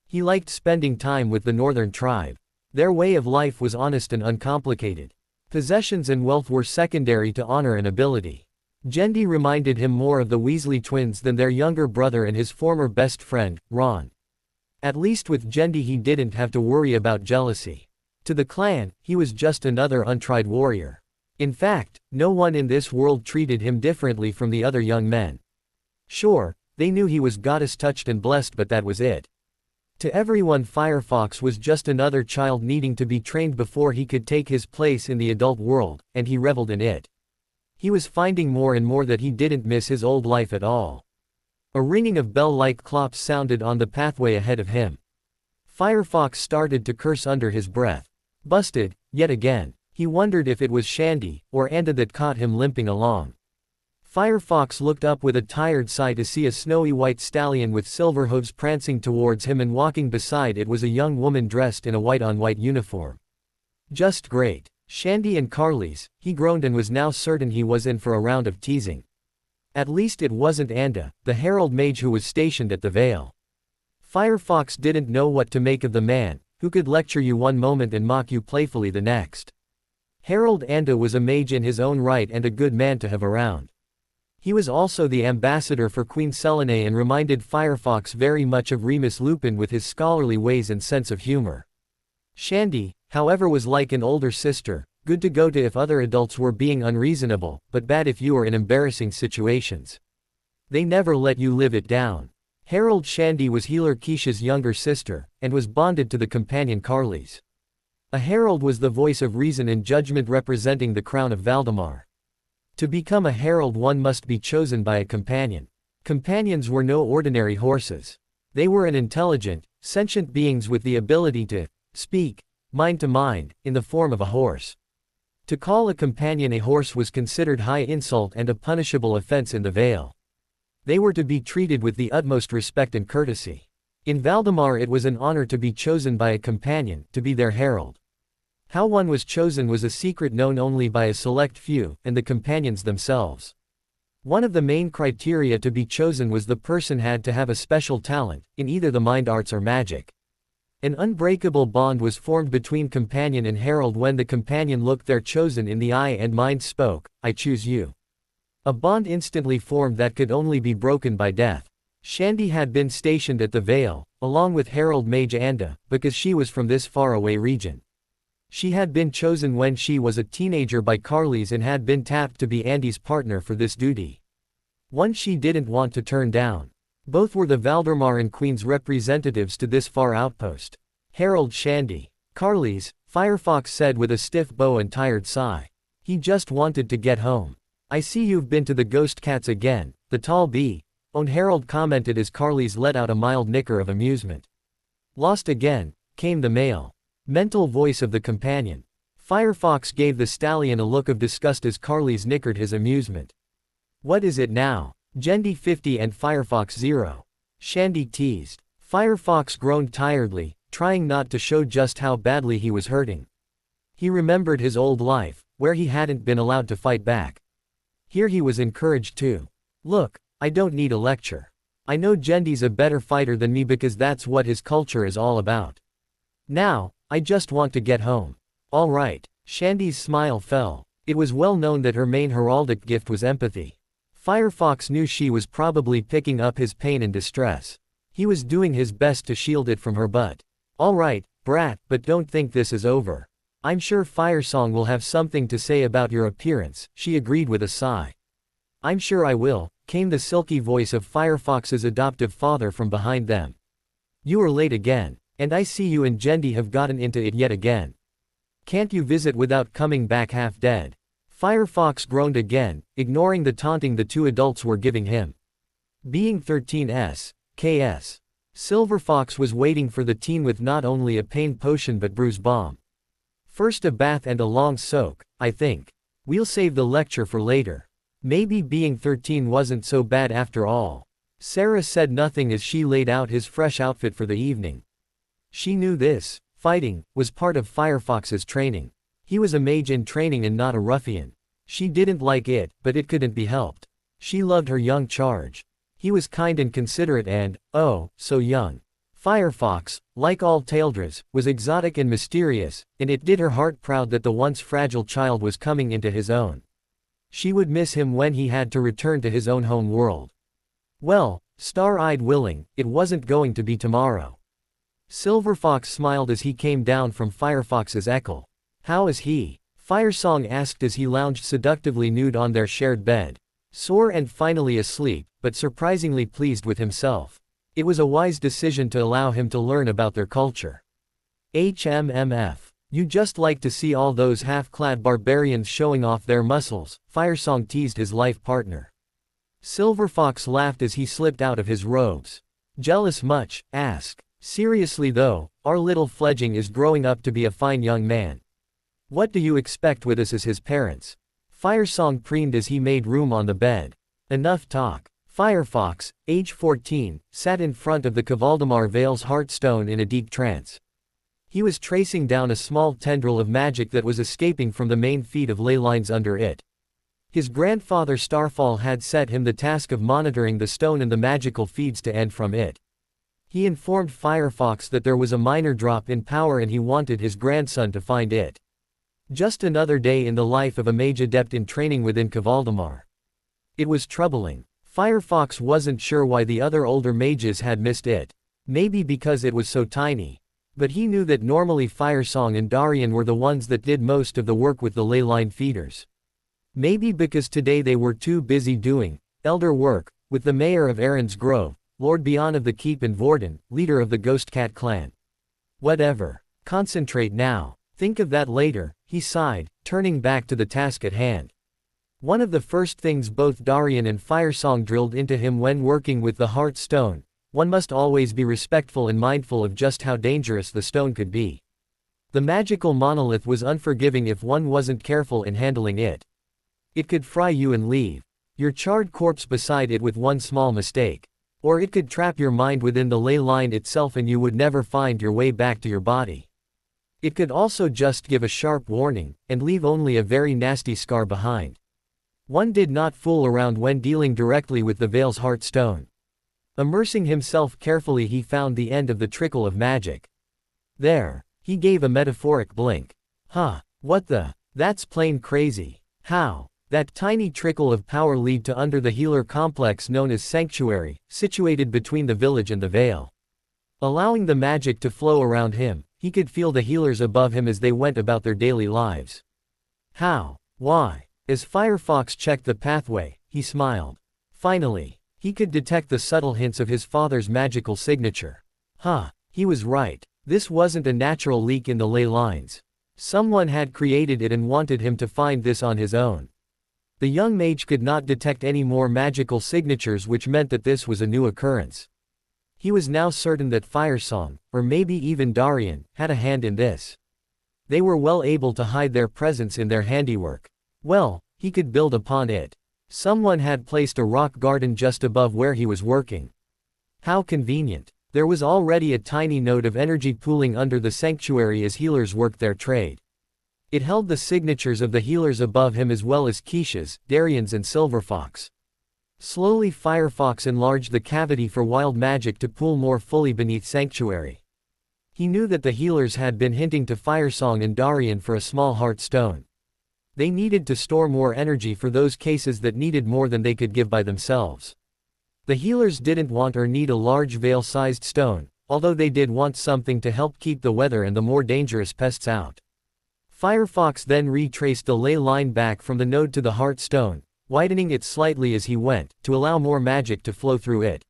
He liked spending time with the northern tribe. Their way of life was honest and uncomplicated. Possessions and wealth were secondary to honor and ability. Jendi reminded him more of the Weasley twins than their younger brother and his former best friend, Ron. At least with Jendi he didn't have to worry about jealousy. To the clan, he was just another untried warrior. In fact, no one in this world treated him differently from the other young men. Sure, they knew he was goddess-touched and blessed, but that was it. To everyone, Firefox was just another child needing to be trained before he could take his place in the adult world, and he reveled in it. He was finding more and more that he didn't miss his old life at all. A ringing of bell-like clops sounded on the pathway ahead of him. Firefox started to curse under his breath. Busted, yet again. He wondered if it was Shandy, or Anda that caught him limping along. Firefox looked up with a tired sigh to see a snowy white stallion with silver hooves prancing towards him, and walking beside it was a young woman dressed in a white-on-white uniform. Just great. Shandy and Carly's, he groaned and was now certain he was in for a round of teasing. At least it wasn't Anda, the herald mage who was stationed at the Vale. Firefox didn't know what to make of the man, who could lecture you one moment and mock you playfully the next. Herald Anda was a mage in his own right and a good man to have around. He was also the ambassador for Queen Selene and reminded Firefox very much of Remus Lupin with his scholarly ways and sense of humor. Shandy, however, was like an older sister, good to go to if other adults were being unreasonable, but bad if you were in embarrassing situations. They never let you live it down. Herald Shandy was healer Keisha's younger sister, and was bonded to the companion Carly's. A herald was the voice of reason and judgment representing the crown of Valdemar. To become a herald one must be chosen by a companion. Companions were no ordinary horses. They were an intelligent, sentient beings with the ability to speak, mind to mind, in the form of a horse. To call a companion a horse was considered high insult and a punishable offense in the Vale. They were to be treated with the utmost respect and courtesy. In Valdemar it was an honor to be chosen by a companion, to be their herald. How one was chosen was a secret known only by a select few, and the companions themselves. One of the main criteria to be chosen was the person had to have a special talent, in either the mind arts or magic. An unbreakable bond was formed between companion and herald when the companion looked their chosen in the eye and mind spoke, "I choose you." A bond instantly formed that could only be broken by death. Shandy had been stationed at the Vale, along with Herald Mage Anda, because she was from this faraway region. She had been chosen when she was a teenager by Carlys and had been tapped to be Andy's partner for this duty. One she didn't want to turn down. Both were the Valdermarin Queen's representatives to this far outpost. Herald Shandy. Carlys, Firefox said with a stiff bow and tired sigh. He just wanted to get home. "I see you've been to the Ghost Cats again, the tall bee," Herald commented as Carlys let out a mild nicker of amusement. "Lost again," came the male, mental voice of the companion. Firefox gave the stallion a look of disgust as Carlys nickered his amusement. "What is it now? Gendy 50 and Firefox 0. Shandy teased. Firefox groaned tiredly, trying not to show just how badly he was hurting. He remembered his old life, where he hadn't been allowed to fight back. Here he was encouraged to. "Look, I don't need a lecture. I know Gendy's a better fighter than me because that's what his culture is all about. Now, I just want to get home." "All right." Shandy's smile fell. It was well known that her main heraldic gift was empathy. Firefox knew she was probably picking up his pain and distress. He was doing his best to shield it from her but. "All right, brat, but don't think this is over. I'm sure Firesong will have something to say about your appearance," she agreed with a sigh. "I'm sure I will," came the silky voice of Firefox's adoptive father from behind them. "You are late again, and I see you and Gendy have gotten into it yet again. Can't you visit without coming back half dead?" Firefox groaned again, ignoring the taunting the two adults were giving him. Being 13s, KS. Silverfox was waiting for the teen with not only a pain potion but bruise balm. "First a bath and a long soak, I think. We'll save the lecture for later. Maybe being 13 wasn't so bad after all." Sarah said nothing as she laid out his fresh outfit for the evening. She knew this, fighting, was part of Firefox's training. He was a mage in training and not a ruffian. She didn't like it, but it couldn't be helped. She loved her young charge. He was kind and considerate and, oh, so young. Firefox, like all Taildras, was exotic and mysterious, and it did her heart proud that the once fragile child was coming into his own. She would miss him when he had to return to his own home world. Well, star-eyed willing, it wasn't going to be tomorrow. Silverfox smiled as he came down from Firefox's echo. "How is he?" Firesong asked as he lounged seductively nude on their shared bed. Sore and finally asleep, but surprisingly pleased with himself. It was a wise decision to allow him to learn about their culture. "HMMF. You just like to see all those half-clad barbarians showing off their muscles," Firesong teased his life partner. Silverfox laughed as he slipped out of his robes. "Jealous much, ask. Seriously though, our little fledgling is growing up to be a fine young man. What do you expect with us as his parents?" Firesong preened as he made room on the bed. "Enough talk." Firefox, age 14, sat in front of the Kavaldemar Vale's heartstone in a deep trance. He was tracing down a small tendril of magic that was escaping from the main feed of ley lines under it. His grandfather Starfall had set him the task of monitoring the stone and the magical feeds to end from it. He informed Firefox that there was a minor drop in power and he wanted his grandson to find it. Just another day in the life of a mage adept in training within Kavaldemar. It was troubling. Firefox wasn't sure why the other older mages had missed it. Maybe because it was so tiny. But he knew that normally Firesong and Darian were the ones that did most of the work with the ley line feeders. Maybe because today they were too busy doing elder work with the mayor of Aaron's Grove, Lord Bion of the Keep and Vorden, leader of the Ghost Cat clan. Whatever. Concentrate now. Think of that later, he sighed, turning back to the task at hand. One of the first things both Darian and Firesong drilled into him when working with the Heart Stone, one must always be respectful and mindful of just how dangerous the stone could be. The magical monolith was unforgiving if one wasn't careful in handling it. It could fry you and leave your charred corpse beside it with one small mistake. Or it could trap your mind within the ley line itself and you would never find your way back to your body. It could also just give a sharp warning, and leave only a very nasty scar behind. One did not fool around when dealing directly with the Veil's heart stone. Immersing himself carefully, he found the end of the trickle of magic. There. He gave a metaphoric blink. Huh, what the? That's plain crazy. How? That tiny trickle of power lead to under the healer complex known as Sanctuary, situated between the village and the Veil. Allowing the magic to flow around him, he could feel the healers above him as they went about their daily lives. How? Why? As Firefox checked the pathway, he smiled. Finally, he could detect the subtle hints of his father's magical signature. Huh, he was right. This wasn't a natural leak in the ley lines. Someone had created it and wanted him to find this on his own. The young mage could not detect any more magical signatures, which meant that this was a new occurrence. He was now certain that Firesong, or maybe even Darian, had a hand in this. They were well able to hide their presence in their handiwork. Well, he could build upon it. Someone had placed a rock garden just above where he was working. How convenient. There was already a tiny node of energy pooling under the sanctuary as healers worked their trade. It held the signatures of the healers above him as well as Keisha's, Darian's and Silverfox. Slowly Firefox enlarged the cavity for wild magic to pool more fully beneath sanctuary. He knew that the healers had been hinting to Firesong and Darian for a small heart stone. They needed to store more energy for those cases that needed more than they could give by themselves. The healers didn't want or need a large veil-sized stone, although they did want something to help keep the weather and the more dangerous pests out. Firefox then retraced the ley line back from the node to the heart stone, widening it slightly as he went, to allow more magic to flow through it.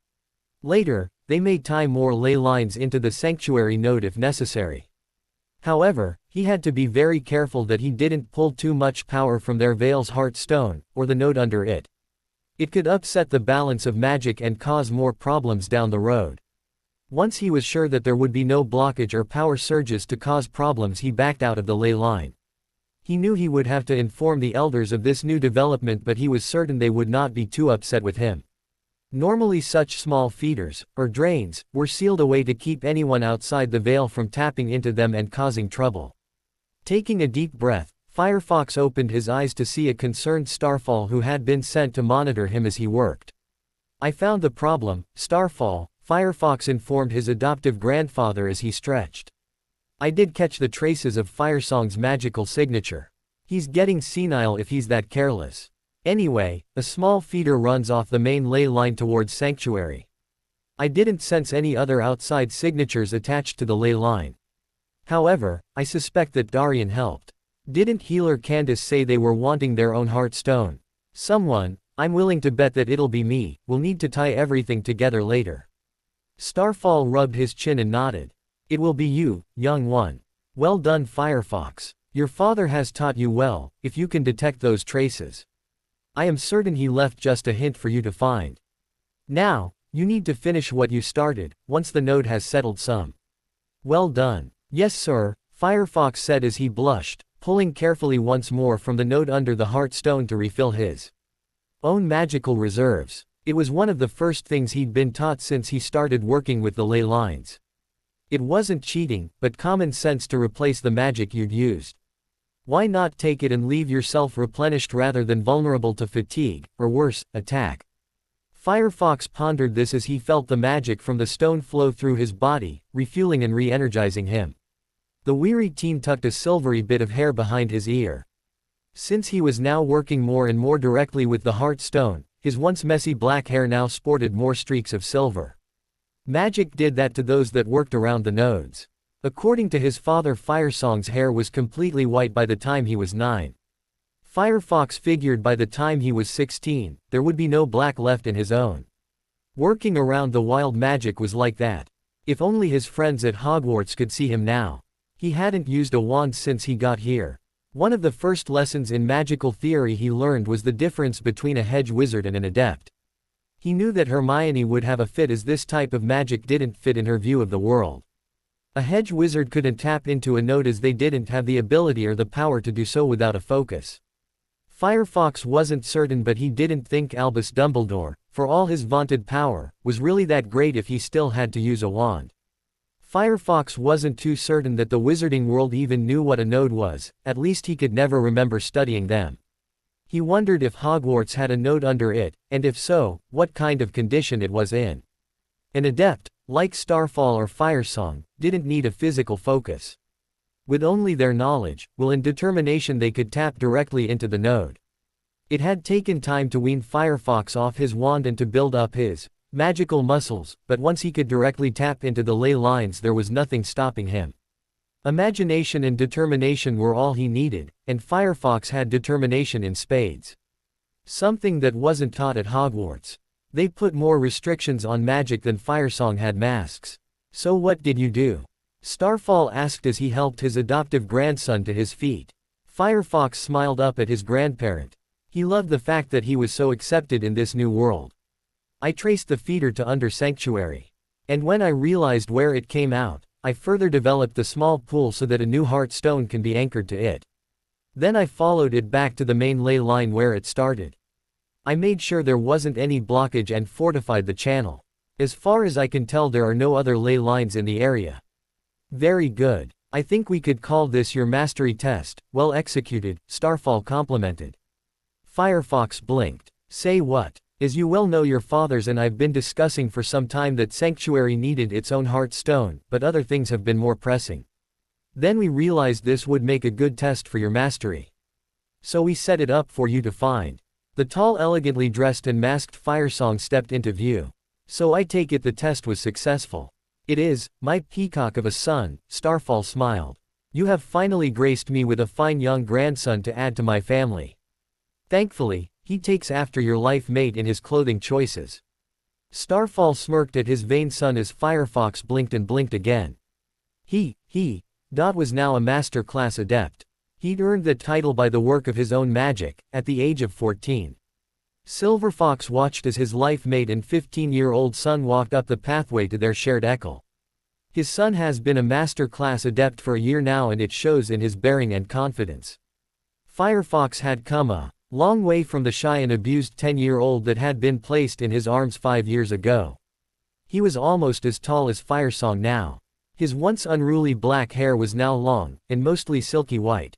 Later, they may tie more ley lines into the sanctuary node if necessary. However, he had to be very careful that he didn't pull too much power from their Veil's heart stone, or the node under it. It could upset the balance of magic and cause more problems down the road. Once he was sure that there would be no blockage or power surges to cause problems, he backed out of the ley line. He knew he would have to inform the elders of this new development, but he was certain they would not be too upset with him. Normally such small feeders, or drains, were sealed away to keep anyone outside the Veil from tapping into them and causing trouble. Taking a deep breath, Firefox opened his eyes to see a concerned Starfall who had been sent to monitor him as he worked. I found the problem, Starfall, Firefox informed his adoptive grandfather as he stretched. I did catch the traces of Firesong's magical signature. He's getting senile if he's that careless. Anyway, a small feeder runs off the main ley line towards Sanctuary. I didn't sense any other outside signatures attached to the ley line. However, I suspect that Darian helped. Didn't healer Candace say they were wanting their own heart stone? Someone, I'm willing to bet that it'll be me, will need to tie everything together later. Starfall rubbed his chin and nodded. It will be you, young one. Well done, Firefox. Your father has taught you well, if you can detect those traces. I am certain he left just a hint for you to find. Now, you need to finish what you started, once the node has settled some. Well done. Yes sir, Firefox said as he blushed, pulling carefully once more from the node under the heart stone to refill his own magical reserves. It was one of the first things he'd been taught since he started working with the ley lines. It wasn't cheating, but common sense to replace the magic you'd used. Why not take it and leave yourself replenished rather than vulnerable to fatigue, or worse, attack? Firefox pondered this as he felt the magic from the stone flow through his body, refueling and re-energizing him. The weary teen tucked a silvery bit of hair behind his ear. Since he was now working more and more directly with the heart stone, his once messy black hair now sported more streaks of silver. Magic did that to those that worked around the nodes. According to his father, Firesong's hair was completely white by the time he was 9. Firefox figured by the time he was 16, there would be no black left in his own. Working around the wild magic was like that. If only his friends at Hogwarts could see him now. He hadn't used a wand since he got here. One of the first lessons in magical theory he learned was the difference between a hedge wizard and an adept. He knew that Hermione would have a fit as this type of magic didn't fit in her view of the world. A hedge wizard couldn't tap into a node as they didn't have the ability or the power to do so without a focus. Firefox wasn't certain, but he didn't think Albus Dumbledore, for all his vaunted power, was really that great if he still had to use a wand. Firefox wasn't too certain that the wizarding world even knew what a node was, at least he could never remember studying them. He wondered if Hogwarts had a note under it, and if so, what kind of condition it was in. An adept, like Starfall or Firesong, didn't need a physical focus. With only their knowledge, will and determination they could tap directly into the node. It had taken time to wean Firefox off his wand and to build up his magical muscles, but once he could directly tap into the ley lines there was nothing stopping him. Imagination and determination were all he needed, and Firefox had determination in spades. Something that wasn't taught at Hogwarts. They put more restrictions on magic than Firesong had masks. So what did you do? Starfall asked as he helped his adoptive grandson to his feet. Firefox smiled up at his grandparent. He loved the fact that he was so accepted in this new world. I traced the feeder to Under Sanctuary. And when I realized where it came out, I further developed the small pool so that a new heart stone can be anchored to it. Then I followed it back to the main ley line where it started. I made sure there wasn't any blockage and fortified the channel. As far as I can tell there are no other ley lines in the area. Very good. I think we could call this your mastery test, well executed, Starfall complimented. Firefox blinked. Say what? As you well know, your fathers and I've been discussing for some time that Sanctuary needed its own heart stone, but other things have been more pressing. Then we realized this would make a good test for your mastery. So we set it up for you to find. The tall, elegantly dressed and masked Firesong stepped into view. So I take it the test was successful. It is, my peacock of a son, Starfall smiled. You have finally graced me with a fine young grandson to add to my family. Thankfully, he takes after your life mate in his clothing choices. Starfall smirked at his vain son as Firefox blinked and blinked again. Dot was now a master-class adept. He'd earned that title by the work of his own magic, at the age of 14. Silverfox watched as his life mate and 15-year-old son walked up the pathway to their shared Ekel. His son has been a master-class adept for a year now and it shows in his bearing and confidence. Firefox had come a long way from the shy and abused 10-year-old that had been placed in his arms 5 years ago. He was almost as tall as Firesong now. His once unruly black hair was now long, and mostly silky white.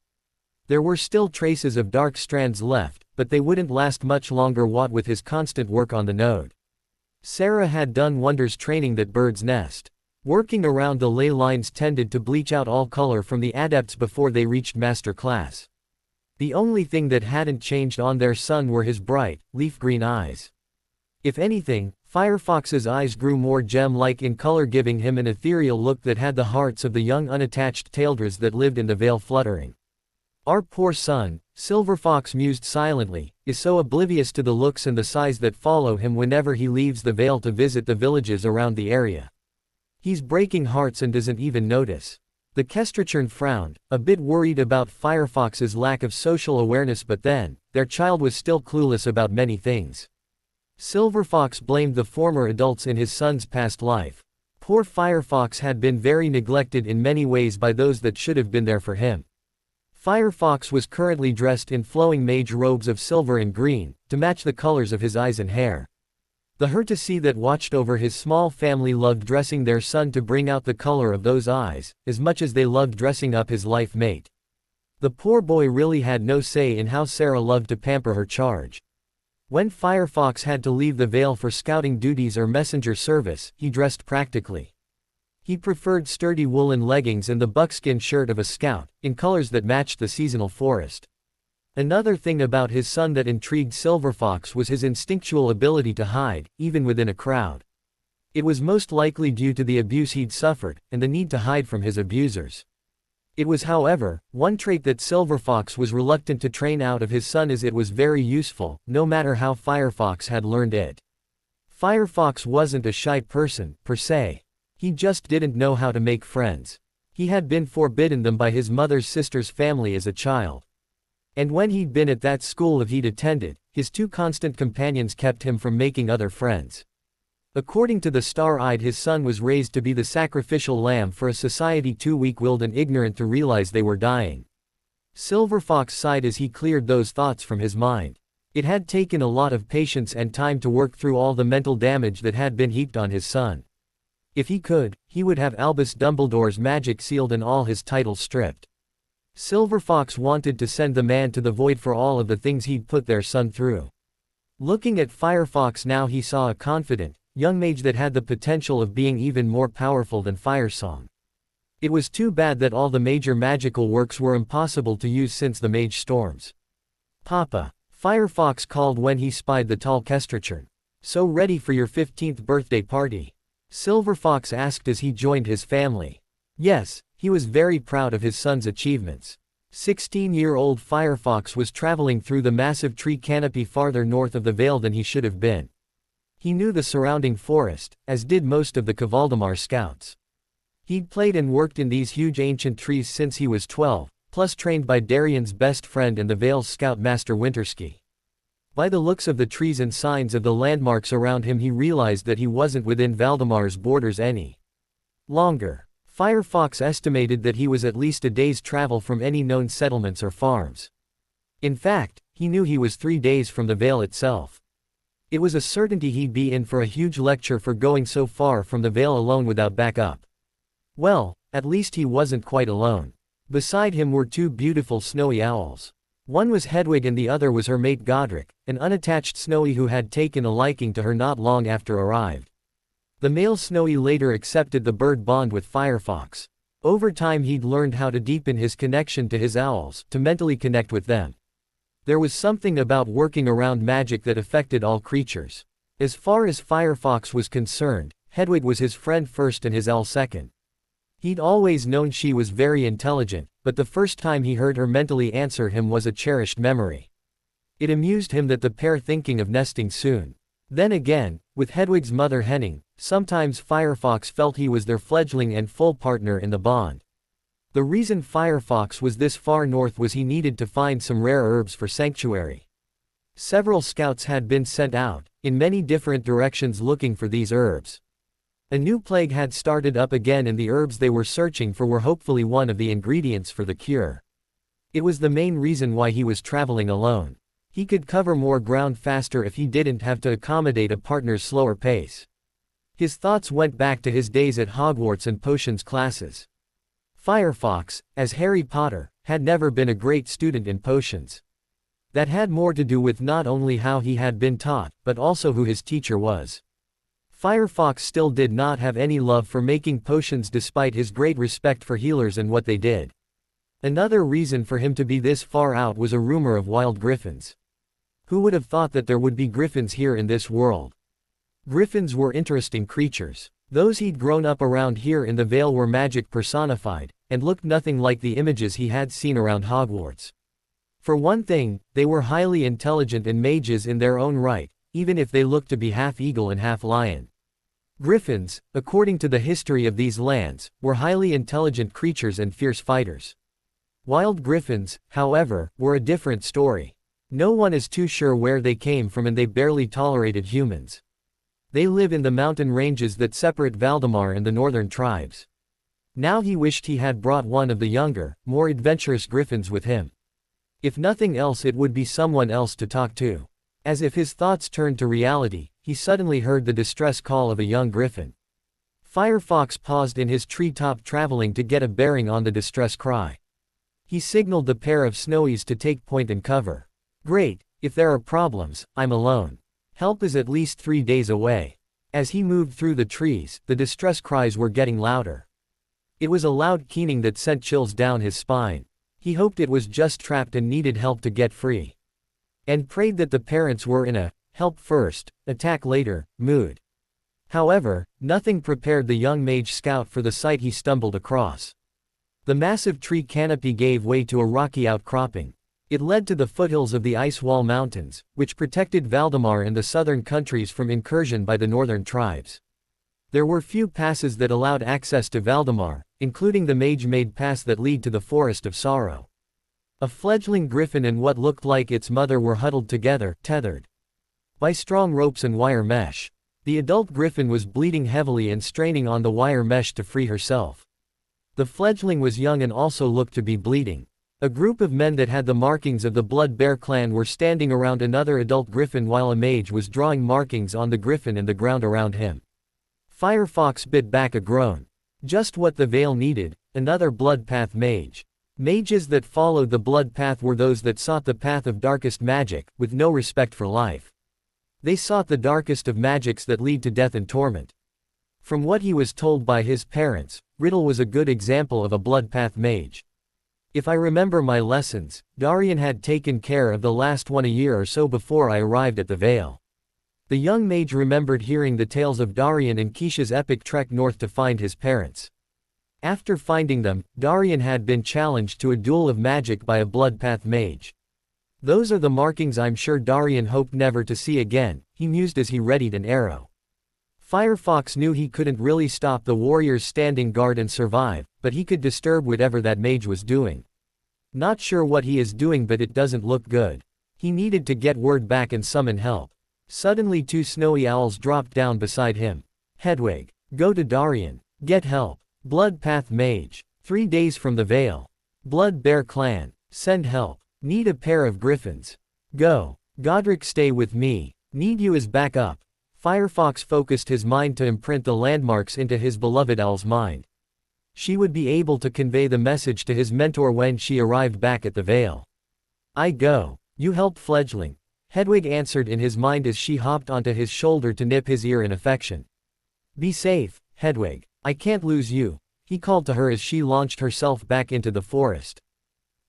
There were still traces of dark strands left, but they wouldn't last much longer what with his constant work on the node. Sarah had done wonders training that bird's nest. Working around the ley lines tended to bleach out all color from the adepts before they reached master class. The only thing that hadn't changed on their son were his bright, leaf-green eyes. If anything, Firefox's eyes grew more gem-like in color, giving him an ethereal look that had the hearts of the young unattached taildras that lived in the vale fluttering. Our poor son, Silverfox mused silently, is so oblivious to the looks and the sighs that follow him whenever he leaves the vale to visit the villages around the area. He's breaking hearts and doesn't even notice. The Kestrachern frowned, a bit worried about Firefox's lack of social awareness, but then, their child was still clueless about many things. Silverfox blamed the former adults in his son's past life. Poor Firefox had been very neglected in many ways by those that should have been there for him. Firefox was currently dressed in flowing mage robes of silver and green, to match the colors of his eyes and hair. The Hurtasy that watched over his small family loved dressing their son to bring out the color of those eyes, as much as they loved dressing up his life mate. The poor boy really had no say in how Sarah loved to pamper her charge. When Firefox had to leave the Vale for scouting duties or messenger service, he dressed practically. He preferred sturdy woolen leggings and the buckskin shirt of a scout, in colors that matched the seasonal forest. Another thing about his son that intrigued Silverfox was his instinctual ability to hide, even within a crowd. It was most likely due to the abuse he'd suffered, and the need to hide from his abusers. It was, however, one trait that Silverfox was reluctant to train out of his son, as it was very useful, no matter how Firefox had learned it. Firefox wasn't a shy person, per se. He just didn't know how to make friends. He had been forbidden them by his mother's sister's family as a child. And when he'd been at that school that he'd attended, his two constant companions kept him from making other friends. According to the Star-Eyed, his son was raised to be the sacrificial lamb for a society too weak-willed and ignorant to realize they were dying. Silverfox sighed as he cleared those thoughts from his mind. It had taken a lot of patience and time to work through all the mental damage that had been heaped on his son. If he could, he would have Albus Dumbledore's magic sealed and all his titles stripped. Silver Fox wanted to send the man to the void for all of the things he'd put their son through. Looking at Firefox now, he saw a confident, young mage that had the potential of being even more powerful than Firesong. It was too bad that all the major magical works were impossible to use since the mage storms. "Papa," Firefox called when he spied the tall Kestrachurn. "So ready for your 15th birthday party?" Silver Fox asked as he joined his family. Yes, he was very proud of his son's achievements. 16-year-old Firefox was traveling through the massive tree canopy farther north of the Vale than he should have been. He knew the surrounding forest, as did most of the Kavaldamar scouts. He'd played and worked in these huge ancient trees since he was 12, plus trained by Darian's best friend and the Vale's scoutmaster Wintersky. By the looks of the trees and signs of the landmarks around him, he realized that he wasn't within Valdamar's borders any longer. Firefox estimated that he was at least a day's travel from any known settlements or farms. In fact, he knew he was 3 days from the Vale itself. It was a certainty he'd be in for a huge lecture for going so far from the Vale alone without backup. Well, at least he wasn't quite alone. Beside him were 2 beautiful snowy owls. One was Hedwig and the other was her mate Godric, an unattached Snowy who had taken a liking to her not long after arrived. The male Snowy later accepted the bird bond with Firefox. Over time he'd learned how to deepen his connection to his owls, to mentally connect with them. There was something about working around magic that affected all creatures. As far as Firefox was concerned, Hedwig was his friend first and his owl second. He'd always known she was very intelligent, but the first time he heard her mentally answer him was a cherished memory. It amused him that the pair thinking of nesting soon. Then again, with Hedwig's mother Henning, sometimes Firefox felt he was their fledgling and full partner in the bond. The reason Firefox was this far north was he needed to find some rare herbs for sanctuary. Several scouts had been sent out, in many different directions looking for these herbs. A new plague had started up again and the herbs they were searching for were hopefully one of the ingredients for the cure. It was the main reason why he was traveling alone. He could cover more ground faster if he didn't have to accommodate a partner's slower pace. His thoughts went back to his days at Hogwarts and potions classes. Firefox, as Harry Potter, had never been a great student in potions. That had more to do with not only how he had been taught, but also who his teacher was. Firefox still did not have any love for making potions despite his great respect for healers and what they did. Another reason for him to be this far out was a rumor of wild griffins. Who would have thought that there would be griffins here in this world? Griffins were interesting creatures. Those he'd grown up around here in the Vale were magic personified, and looked nothing like the images he had seen around Hogwarts. For one thing, they were highly intelligent and mages in their own right, even if they looked to be half eagle and half lion. Griffins, according to the history of these lands, were highly intelligent creatures and fierce fighters. Wild griffins, however, were a different story. No one is too sure where they came from and they barely tolerated humans. They live in the mountain ranges that separate Valdemar and the northern tribes. Now he wished he had brought one of the younger, more adventurous griffins with him. If nothing else, it would be someone else to talk to. As if his thoughts turned to reality, he suddenly heard the distress call of a young griffin. Firefox paused in his treetop traveling to get a bearing on the distress cry. He signaled the pair of Snowies to take point and cover. "Great, if there are problems, I'm alone. Help is at least 3 days away." As he moved through the trees, the distress cries were getting louder. It was a loud keening that sent chills down his spine. He hoped it was just trapped and needed help to get free. And prayed that the parents were in a help first, attack later mood. However, nothing prepared the young mage scout for the sight he stumbled across. The massive tree canopy gave way to a rocky outcropping. It led to the foothills of the Ice Wall Mountains, which protected Valdemar and the southern countries from incursion by the northern tribes. There were few passes that allowed access to Valdemar, including the mage-made pass that lead to the Forest of Sorrow. A fledgling griffin and what looked like its mother were huddled together, tethered by strong ropes and wire mesh. The adult griffin was bleeding heavily and straining on the wire mesh to free herself. The fledgling was young and also looked to be bleeding. A group of men that had the markings of the Blood Bear clan were standing around another adult griffin while a mage was drawing markings on the griffin and the ground around him. Firefox bit back a groan. Just what the Vale needed, another Bloodpath mage. Mages that followed the blood path were those that sought the path of darkest magic, with no respect for life. They sought the darkest of magics that lead to death and torment. From what he was told by his parents, Riddle was a good example of a blood path mage. If I remember my lessons, Darian had taken care of the last one a year or so before I arrived at the Vale. The young mage remembered hearing the tales of Darian and Keisha's epic trek north to find his parents. After finding them, Darian had been challenged to a duel of magic by a blood path mage. Those are the markings I'm sure Darian hoped never to see again, he mused as he readied an arrow. Firefox knew he couldn't really stop the warriors standing guard and survive, but he could disturb whatever that mage was doing. Not sure what he is doing, but it doesn't look good. He needed to get word back and summon help. Suddenly 2 snowy owls dropped down beside him. Hedwig, go to Darian. Get help. Blood Path Mage. 3 days from the Vale. Blood Bear Clan. Send help. Need a pair of griffins. Go. Godric, stay with me. Need you as backup. Firefox focused his mind to imprint the landmarks into his beloved owl's mind. She would be able to convey the message to his mentor when she arrived back at the Vale. I go. You help fledgling. Hedwig answered in his mind as she hopped onto his shoulder to nip his ear in affection. Be safe, Hedwig. I can't lose you, he called to her as she launched herself back into the forest.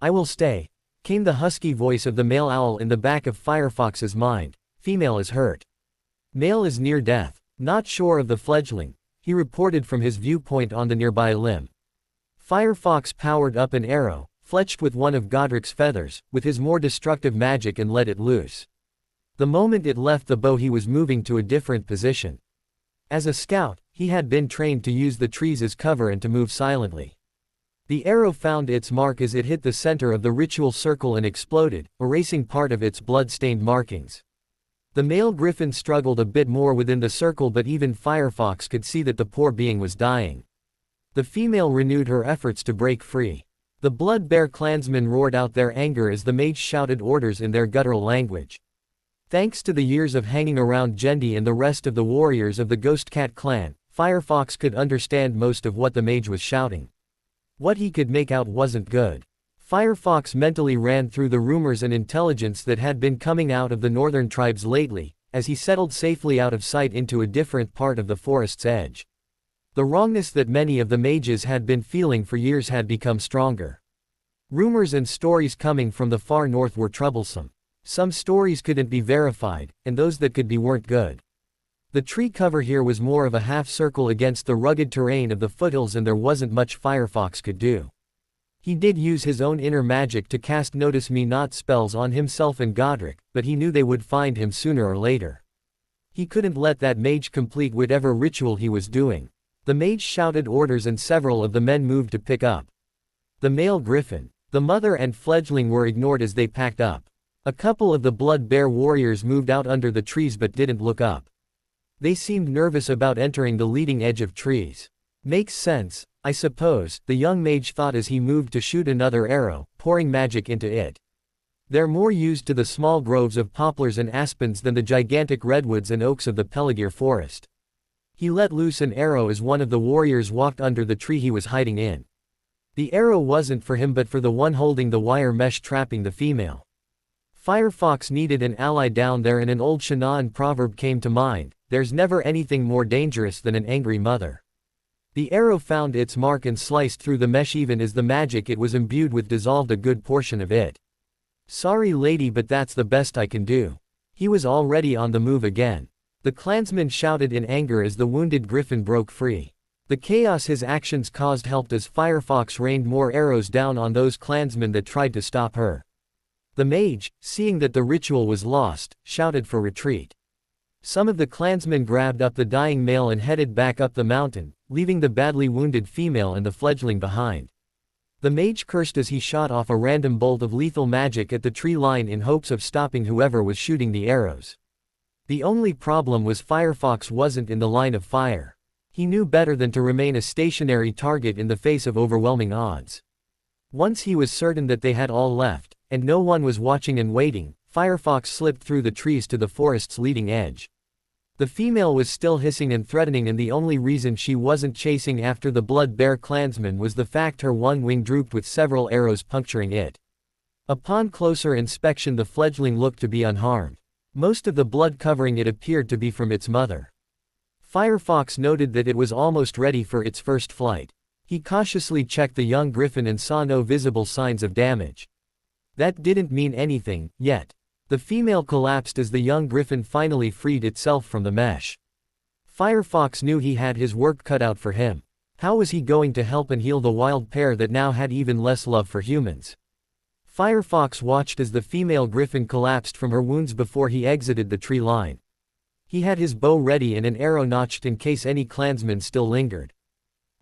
I will stay, came the husky voice of the male owl in the back of Firefox's mind. Female is hurt. Male is near death. Not sure of the fledgling, he reported from his viewpoint on the nearby limb. Firefox powered up an arrow, fletched with one of Godric's feathers, with his more destructive magic, and let it loose. The moment it left the bow, he was moving to a different position. As a scout, he had been trained to use the trees as cover and to move silently. The arrow found its mark as it hit the center of the ritual circle and exploded, erasing part of its blood-stained markings. The male griffin struggled a bit more within the circle, but even Firefox could see that the poor being was dying. The female renewed her efforts to break free. The Blood Bear clansmen roared out their anger as the mage shouted orders in their guttural language. Thanks to the years of hanging around Jendi and the rest of the warriors of the Ghost Cat clan, Firefox could understand most of what the mage was shouting. What he could make out wasn't good. Firefox mentally ran through the rumors and intelligence that had been coming out of the northern tribes lately, as he settled safely out of sight into a different part of the forest's edge. The wrongness that many of the mages had been feeling for years had become stronger. Rumors and stories coming from the far north were troublesome. Some stories couldn't be verified, and those that could be weren't good. The tree cover here was more of a half circle against the rugged terrain of the foothills, and there wasn't much Firefox could do. He did use his own inner magic to cast Notice Me Not spells on himself and Godric, but he knew they would find him sooner or later. He couldn't let that mage complete whatever ritual he was doing. The mage shouted orders and several of the men moved to pick up the male griffin. The mother and fledgling were ignored as they packed up. A couple of the Blood Bear warriors moved out under the trees but didn't look up. They seemed nervous about entering the leading edge of trees. Makes sense, I suppose, the young mage thought as he moved to shoot another arrow, pouring magic into it. They're more used to the small groves of poplars and aspens than the gigantic redwoods and oaks of the Peligir forest. He let loose an arrow as one of the warriors walked under the tree he was hiding in. The arrow wasn't for him but for the one holding the wire mesh trapping the female. Firefox needed an ally down there, and an old Shanaan proverb came to mind: there's never anything more dangerous than an angry mother. The arrow found its mark and sliced through the mesh even as the magic it was imbued with dissolved a good portion of it. Sorry lady, but that's the best I can do. He was already on the move again. The clansman shouted in anger as the wounded griffin broke free. The chaos his actions caused helped as Firefox rained more arrows down on those clansmen that tried to stop her. The mage, seeing that the ritual was lost, shouted for retreat. Some of the clansmen grabbed up the dying male and headed back up the mountain, leaving the badly wounded female and the fledgling behind. The mage cursed as he shot off a random bolt of lethal magic at the tree line in hopes of stopping whoever was shooting the arrows. The only problem was Firefox wasn't in the line of fire. He knew better than to remain a stationary target in the face of overwhelming odds. Once he was certain that they had all left, and no one was watching and waiting, Firefox slipped through the trees to the forest's leading edge. The female was still hissing and threatening, and the only reason she wasn't chasing after the Blood Bear clansman was the fact her one wing drooped with several arrows puncturing it. Upon closer inspection, the fledgling looked to be unharmed. Most of the blood covering it appeared to be from its mother. Firefox noted that it was almost ready for its first flight. He cautiously checked the young griffin and saw no visible signs of damage. That didn't mean anything, yet. The female collapsed as the young griffin finally freed itself from the mesh. Firefox knew he had his work cut out for him. How was he going to help and heal the wild pair that now had even less love for humans? Firefox watched as the female griffin collapsed from her wounds before he exited the tree line. He had his bow ready and an arrow notched in case any clansmen still lingered.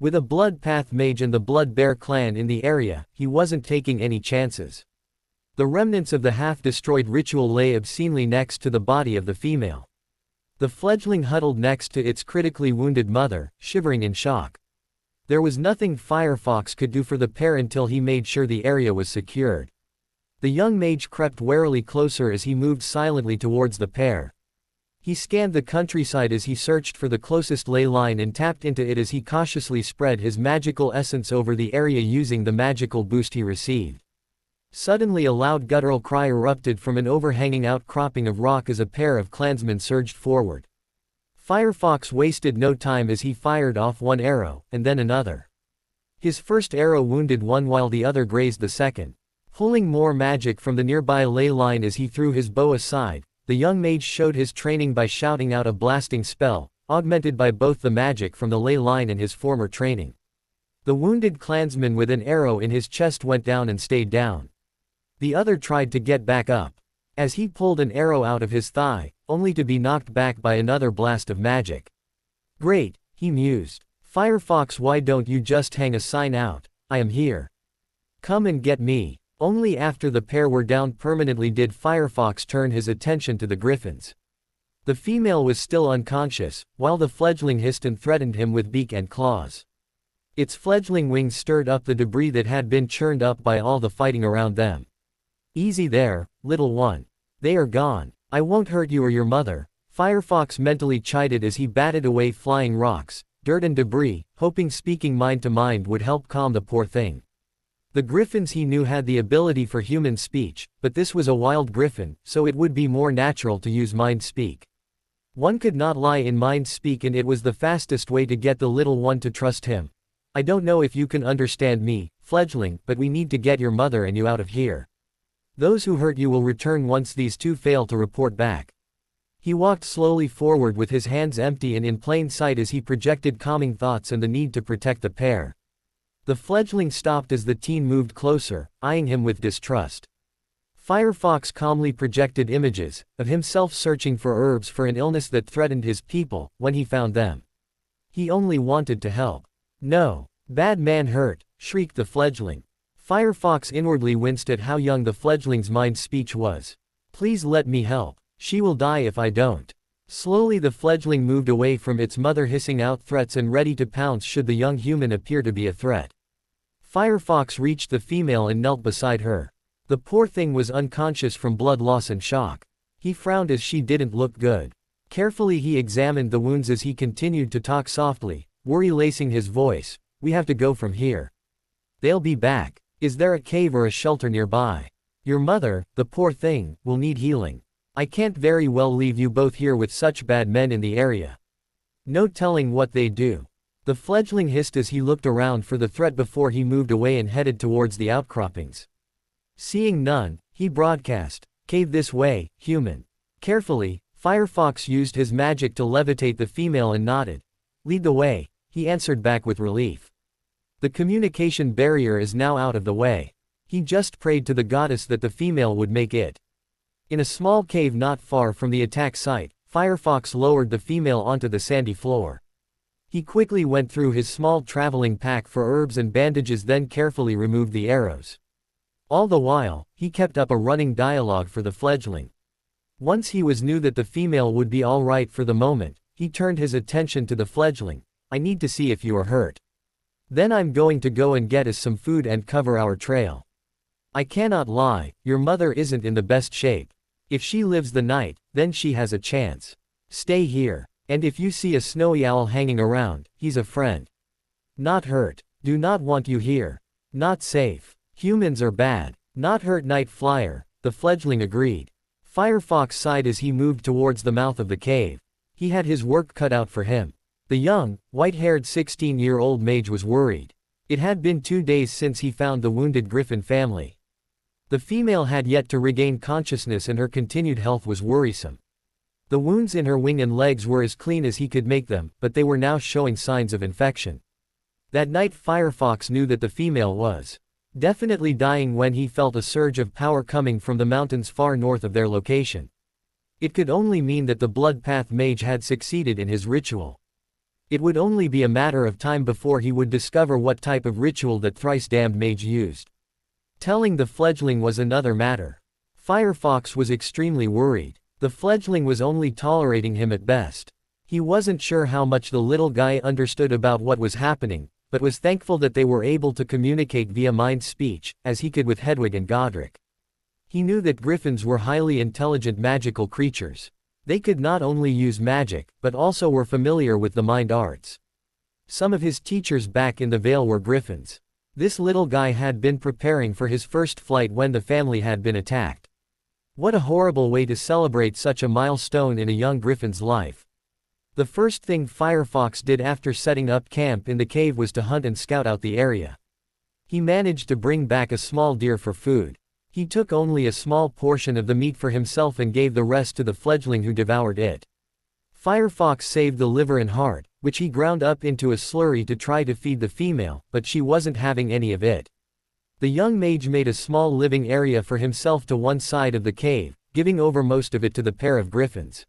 With a Blood Path mage and the Blood Bear clan in the area, he wasn't taking any chances. The remnants of the half-destroyed ritual lay obscenely next to the body of the female. The fledgling huddled next to its critically wounded mother, shivering in shock. There was nothing Firefox could do for the pair until he made sure the area was secured. The young mage crept warily closer as he moved silently towards the pair. He scanned the countryside as he searched for the closest ley line and tapped into it as he cautiously spread his magical essence over the area using the magical boost he received. Suddenly a loud guttural cry erupted from an overhanging outcropping of rock as a pair of clansmen surged forward. Firefox wasted no time as he fired off one arrow, and then another. His first arrow wounded one while the other grazed the second. Pulling more magic from the nearby ley line as he threw his bow aside, the young mage showed his training by shouting out a blasting spell, augmented by both the magic from the ley line and his former training. The wounded clansman with an arrow in his chest went down and stayed down. The other tried to get back up. As he pulled an arrow out of his thigh, only to be knocked back by another blast of magic. Great, he mused. Firefox, why don't you just hang a sign out, "I am here. Come and get me." Only after the pair were down permanently did Firefox turn his attention to the griffins. The female was still unconscious, while the fledgling hissed and threatened him with beak and claws. Its fledgling wings stirred up the debris that had been churned up by all the fighting around them. "Easy there, little one. They are gone. I won't hurt you or your mother," Firefox mentally chided as he batted away flying rocks, dirt and debris, hoping speaking mind to mind would help calm the poor thing. The griffins he knew had the ability for human speech, but this was a wild griffin, so it would be more natural to use mind speak. One could not lie in mind speak, and it was the fastest way to get the little one to trust him. "I don't know if you can understand me, fledgling, but we need to get your mother and you out of here. Those who hurt you will return once these two fail to report back." He walked slowly forward with his hands empty and in plain sight as he projected calming thoughts and the need to protect the pair. The fledgling stopped as the teen moved closer, eyeing him with distrust. Firefox calmly projected images of himself searching for herbs for an illness that threatened his people when he found them. He only wanted to help. "No, bad man hurt," shrieked the fledgling. Firefox inwardly winced at how young the fledgling's mind speech was. "Please let me help. She will die if I don't." Slowly the fledgling moved away from its mother, hissing out threats and ready to pounce should the young human appear to be a threat. Firefox reached the female and knelt beside her. The poor thing was unconscious from blood loss and shock. He frowned as she didn't look good. Carefully he examined the wounds as he continued to talk softly, worry lacing his voice. "We have to go from here. They'll be back. Is there a cave or a shelter nearby? Your mother, the poor thing, will need healing. I can't very well leave you both here with such bad men in the area. No telling what they do." The fledgling hissed as he looked around for the threat before he moved away and headed towards the outcroppings. Seeing none, he broadcast, "Cave this way, human." Carefully, Firefox used his magic to levitate the female and nodded. "Lead the way," he answered back with relief. The communication barrier is now out of the way. He just prayed to the goddess that the female would make it. In a small cave not far from the attack site, Firefox lowered the female onto the sandy floor. He quickly went through his small traveling pack for herbs and bandages, then carefully removed the arrows. All the while, he kept up a running dialogue for the fledgling. Once he was knew that the female would be all right for the moment, he turned his attention to the fledgling. "I need to see if you are hurt. Then I'm going to go and get us some food and cover our trail. I cannot lie, your mother isn't in the best shape. If she lives the night, then she has a chance. Stay here. And if you see a snowy owl hanging around, he's a friend. Not hurt. Do not want you here. Not safe. Humans are bad. Not hurt, Night Flyer, the fledgling agreed. Firefox sighed as he moved towards the mouth of the cave. He had his work cut out for him. The young, white-haired 16-year-old mage was worried. It had been 2 days since he found the wounded griffin family. The female had yet to regain consciousness and her continued health was worrisome. The wounds in her wing and legs were as clean as he could make them, but they were now showing signs of infection. That night Firefox knew that the female was definitely dying when he felt a surge of power coming from the mountains far north of their location. It could only mean that the Blood Path mage had succeeded in his ritual. It would only be a matter of time before he would discover what type of ritual that thrice-damned mage used. Telling the fledgling was another matter. Firefox was extremely worried. The fledgling was only tolerating him at best. He wasn't sure how much the little guy understood about what was happening, but was thankful that they were able to communicate via mind speech, as he could with Hedwig and Godric. He knew that griffins were highly intelligent magical creatures. They could not only use magic, but also were familiar with the mind arts. Some of his teachers back in the Vale were griffins. This little guy had been preparing for his first flight when the family had been attacked. What a horrible way to celebrate such a milestone in a young griffin's life. The first thing Firefox did after setting up camp in the cave was to hunt and scout out the area. He managed to bring back a small deer for food. He took only a small portion of the meat for himself and gave the rest to the fledgling who devoured it. Firefox saved the liver and heart, which he ground up into a slurry to try to feed the female, but she wasn't having any of it. The young mage made a small living area for himself to one side of the cave, giving over most of it to the pair of griffins.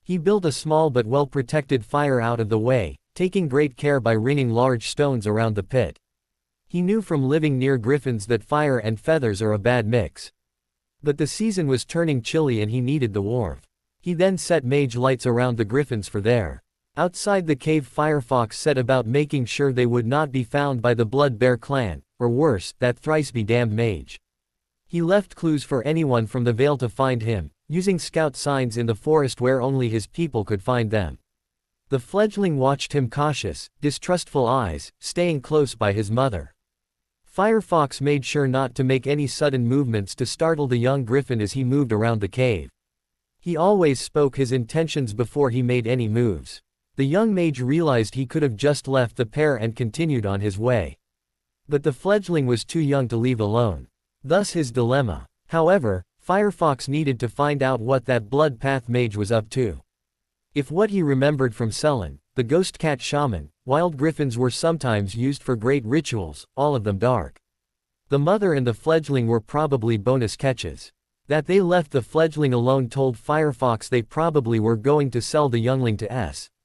He built a small but well-protected fire out of the way, taking great care by ringing large stones around the pit. He knew from living near griffins that fire and feathers are a bad mix. But the season was turning chilly and he needed the warmth. He then set mage lights around the griffins for there. Outside the cave Firefox set about making sure they would not be found by the Blood Bear clan, or worse, that thrice-be-damned mage. He left clues for anyone from the Vale to find him, using scout signs in the forest where only his people could find them. The fledgling watched him cautious, distrustful eyes, staying close by his mother. Firefox made sure not to make any sudden movements to startle the young griffin as he moved around the cave. He always spoke his intentions before he made any moves. The young mage realized he could have just left the pair and continued on his way. But the fledgling was too young to leave alone. Thus his dilemma. However, Firefox needed to find out what that Blood Path mage was up to. If what he remembered from Selen, the ghost cat shaman, wild griffins were sometimes used for great rituals, all of them dark. The mother and the fledgling were probably bonus catches. That they left the fledgling alone told Firefox they probably were going to sell the youngling to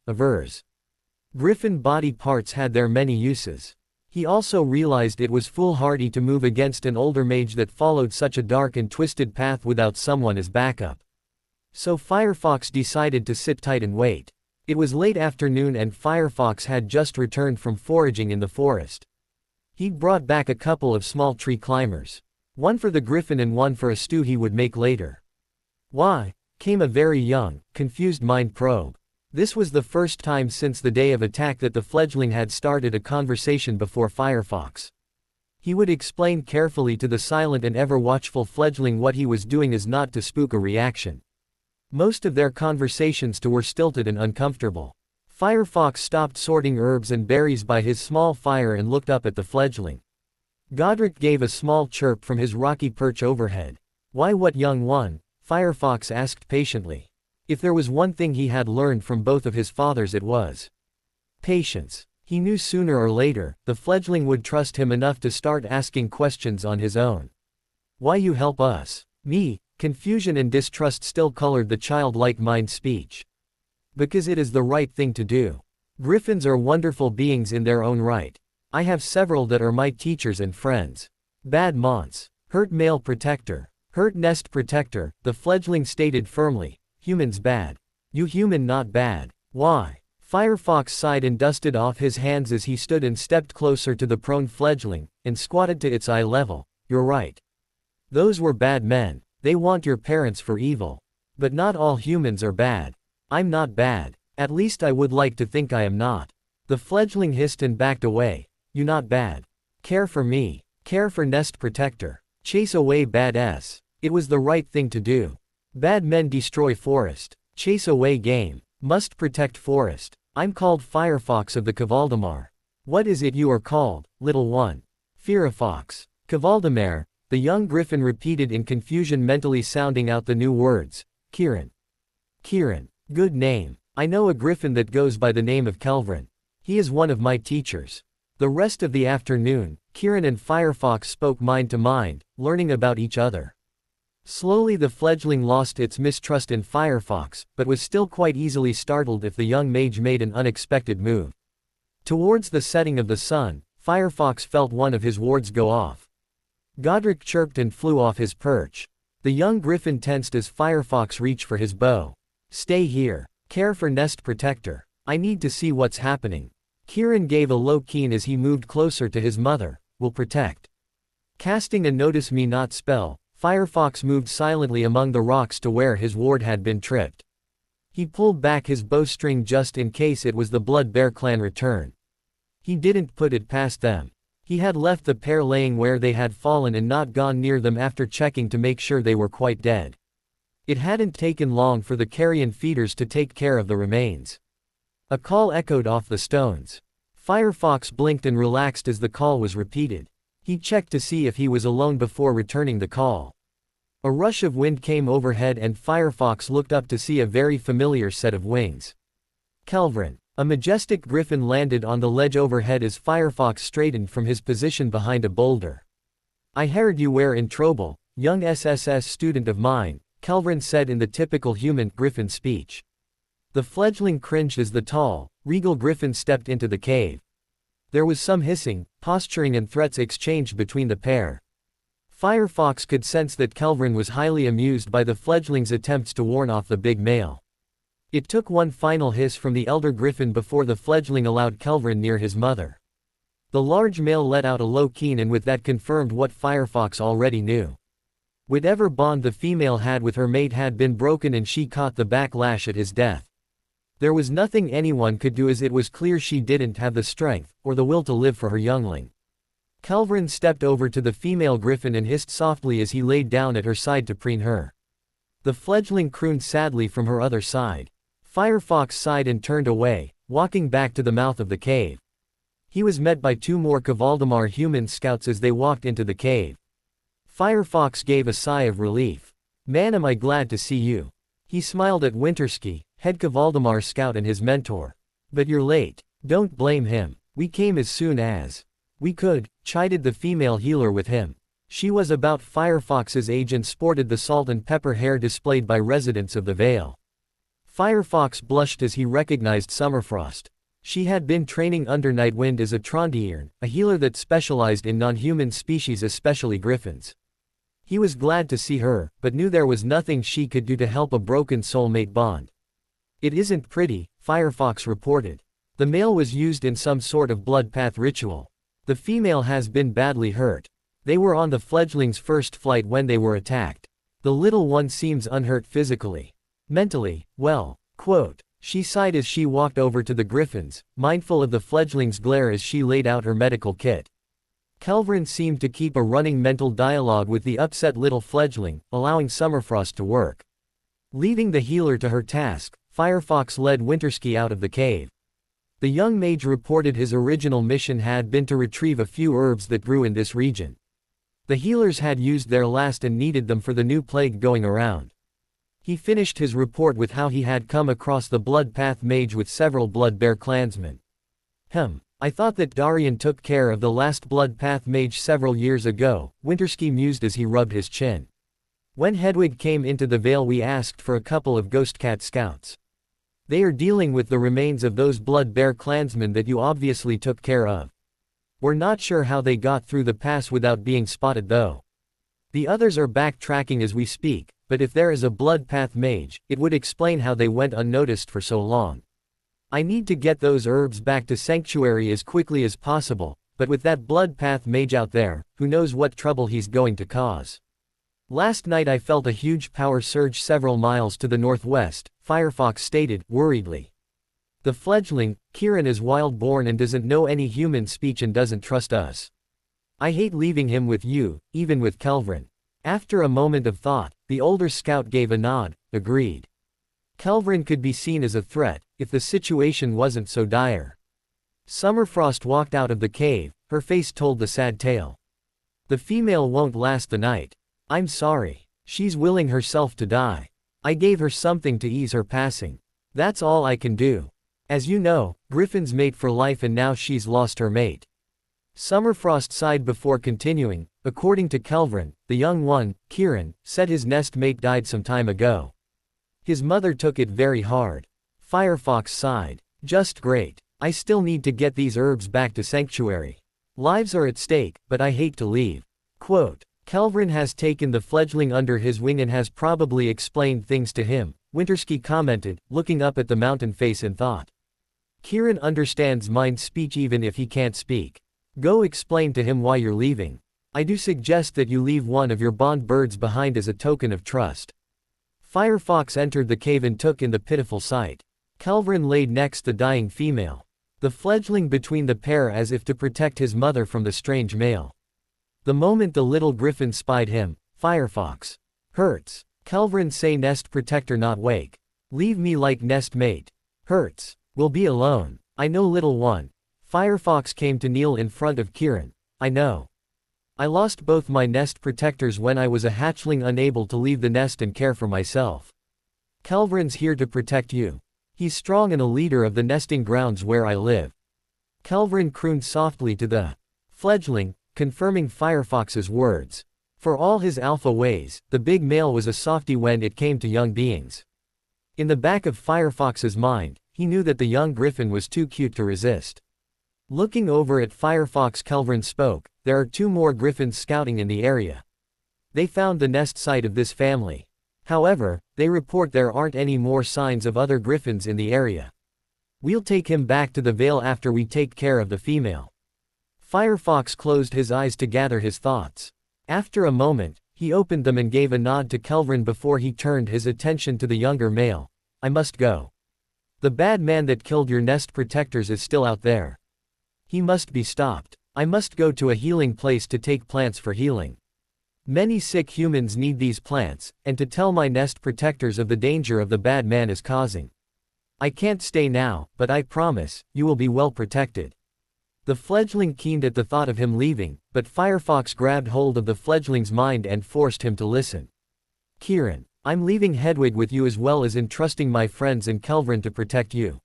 Avers. Griffin body parts had their many uses. He also realized it was foolhardy to move against an older mage that followed such a dark and twisted path without someone as backup. So Firefox decided to sit tight and wait. It was late afternoon and Firefox had just returned from foraging in the forest. He'd brought back a couple of small tree climbers. One for the griffin and one for a stew he would make later. Why? Came a very young, confused mind probe. This was the first time since the day of attack that the fledgling had started a conversation before Firefox. He would explain carefully to the silent and ever-watchful fledgling what he was doing as not to spook a reaction. Most of their conversations too were stilted and uncomfortable. Firefox stopped sorting herbs and berries by his small fire and looked up at the fledgling. Godric gave a small chirp from his rocky perch overhead. "Why, what, young one?" Firefox asked patiently. If there was one thing he had learned from both of his fathers, it was patience. He knew sooner or later, the fledgling would trust him enough to start asking questions on his own. "Why you help us?" "Me?" Confusion and distrust still colored the childlike mind speech. "Because it is the right thing to do. Griffins are wonderful beings in their own right. I have several that are my teachers and friends. Bad Mons. Hurt male protector. Hurt nest protector," the fledgling stated firmly. "Humans bad. You human not bad. Why?" Firefox sighed and dusted off his hands as he stood and stepped closer to the prone fledgling, and squatted to its eye level. "You're right. Those were bad men. They want your parents for evil. But not all humans are bad. I'm not bad. At least I would like to think I am not. The fledgling hissed and backed away. You not bad. Care for me. Care for nest protector. Chase away bad s. It was the right thing to do. Bad men destroy forest. Chase away game. Must protect forest. I'm called Firefox of the Kavaldamar. What is it you are called, little one? Firefox. Kavaldamar, the young griffin repeated in confusion, mentally sounding out the new words. Kieran. Kieran. Good name. I know a griffin that goes by the name of Kelvin. He is one of my teachers. The rest of the afternoon, Kieran and Firefox spoke mind to mind, learning about each other. Slowly the fledgling lost its mistrust in Firefox, but was still quite easily startled if the young mage made an unexpected move. Towards the setting of the sun, Firefox felt one of his wards go off. Godric chirped and flew off his perch. The young griffin tensed as Firefox reached for his bow. Stay here. Care for nest protector. I need to see what's happening. Kieran gave a low keen as he moved closer to his mother. Will protect. Casting a notice me not spell, Firefox moved silently among the rocks to where his ward had been tripped. He pulled back his bowstring just in case it was the Blood Bear clan return. He didn't put it past them. He had left the pair laying where they had fallen and not gone near them after checking to make sure they were quite dead. It hadn't taken long for the carrion feeders to take care of the remains. A call echoed off the stones. Firefox blinked and relaxed as the call was repeated. He checked to see if he was alone before returning the call. A rush of wind came overhead and Firefox looked up to see a very familiar set of wings. Kelvin. A majestic griffin landed on the ledge overhead as Firefox straightened from his position behind a boulder. I heard you were in trouble, young SSS student of mine, Kelvin said in the typical human griffin speech. The fledgling cringed as the tall, regal griffin stepped into the cave. There was some hissing, posturing and threats exchanged between the pair. Firefox could sense that Kelvin was highly amused by the fledgling's attempts to warn off the big male. It took one final hiss from the elder griffin before the fledgling allowed Kelvin near his mother. The large male let out a low keen and with that confirmed what Firefox already knew. Whatever bond the female had with her mate had been broken and she caught the backlash at his death. There was nothing anyone could do as it was clear she didn't have the strength, or the will to live for her youngling. Kelvin stepped over to the female griffin and hissed softly as he laid down at her side to preen her. The fledgling crooned sadly from her other side. Firefox sighed and turned away, walking back to the mouth of the cave. He was met by two more Kavaldamar human scouts as they walked into the cave. Firefox gave a sigh of relief. Man, am I glad to see you. He smiled at Wintersky, head Kavaldamar scout and his mentor. But you're late. Don't blame him. We came as soon as we could, chided the female healer with him. She was about Firefox's age and sported the salt and pepper hair displayed by residents of the Vale. Firefox blushed as he recognized Summerfrost. She had been training under Nightwind as a Trondiern, a healer that specialized in non-human species, especially griffins. He was glad to see her, but knew there was nothing she could do to help a broken soulmate bond. It isn't pretty, Firefox reported. The male was used in some sort of blood path ritual. The female has been badly hurt. They were on the fledgling's first flight when they were attacked. The little one seems unhurt physically. Mentally, well, quote. She sighed as she walked over to the griffins, mindful of the fledgling's glare as she laid out her medical kit. Kelvin seemed to keep a running mental dialogue with the upset little fledgling, allowing Summerfrost to work. Leaving the healer to her task, Firefox led Wintersky out of the cave. The young mage reported his original mission had been to retrieve a few herbs that grew in this region. The healers had used their last and needed them for the new plague going around. He finished his report with how he had come across the Blood Path mage with several Blood Bear clansmen. I thought that Darian took care of the last Blood Path mage several years ago, Wintersky mused as he rubbed his chin. When Hedwig came into the Vale we asked for a couple of Ghost Cat scouts. They are dealing with the remains of those Blood Bear clansmen that you obviously took care of. We're not sure how they got through the pass without being spotted though. The others are backtracking as we speak, but if there is a Blood Path mage, it would explain how they went unnoticed for so long. I need to get those herbs back to Sanctuary as quickly as possible, but with that Blood Path mage out there, who knows what trouble he's going to cause. Last night I felt a huge power surge several miles to the northwest, Firefox stated, worriedly. The fledgling, Kieran, is wild-born and doesn't know any human speech and doesn't trust us. I hate leaving him with you, even with Kelvin. After a moment of thought, the older scout gave a nod, agreed. Kelvin could be seen as a threat, if the situation wasn't so dire. Summerfrost walked out of the cave, her face told the sad tale. The female won't last the night. I'm sorry. She's willing herself to die. I gave her something to ease her passing. That's all I can do. As you know, Griffin's mate for life and now she's lost her mate. Summerfrost sighed before continuing. According to Kelvin, the young one, Kieran, said his nest mate died some time ago. His mother took it very hard. Firefox sighed. Just great. I still need to get these herbs back to Sanctuary. Lives are at stake, but I hate to leave. Quote, Kelvin has taken the fledgling under his wing and has probably explained things to him, Wintersky commented, looking up at the mountain face in thought. Kieran understands mind speech even if he can't speak. Go explain to him why you're leaving. I do suggest that you leave one of your bond birds behind as a token of trust. Firefox entered the cave and took in the pitiful sight. Kelvin laid next the dying female. The fledgling between the pair as if to protect his mother from the strange male. The moment the little griffin spied him, Firefox. Hurts. Kelvin say nest protector not wake. Leave me like nest mate. Hurts. We'll be alone. I know little one. Firefox came to kneel in front of Kieran. I know. I lost both my nest protectors when I was a hatchling unable to leave the nest and care for myself. Kelvin's here to protect you. He's strong and a leader of the nesting grounds where I live. Kelvin crooned softly to the fledgling, confirming Firefox's words. For all his alpha ways, the big male was a softy when it came to young beings. In the back of Firefox's mind, he knew that the young griffin was too cute to resist. Looking over at Firefox, Kelvin spoke, there are 2 more griffins scouting in the area. They found the nest site of this family. However, they report there aren't any more signs of other griffins in the area. We'll take him back to the Vale after we take care of the female. Firefox closed his eyes to gather his thoughts. After a moment, he opened them and gave a nod to Kelvin before he turned his attention to the younger male. I must go. The bad man that killed your nest protectors is still out there. He must be stopped. I must go to a healing place to take plants for healing. Many sick humans need these plants, and to tell my nest protectors of the danger of the bad man is causing. I can't stay now, but I promise, you will be well protected. The fledgling keened at the thought of him leaving, but Firefox grabbed hold of the fledgling's mind and forced him to listen. Kieran, I'm leaving Hedwig with you as well as entrusting my friends and Kelvin to protect you.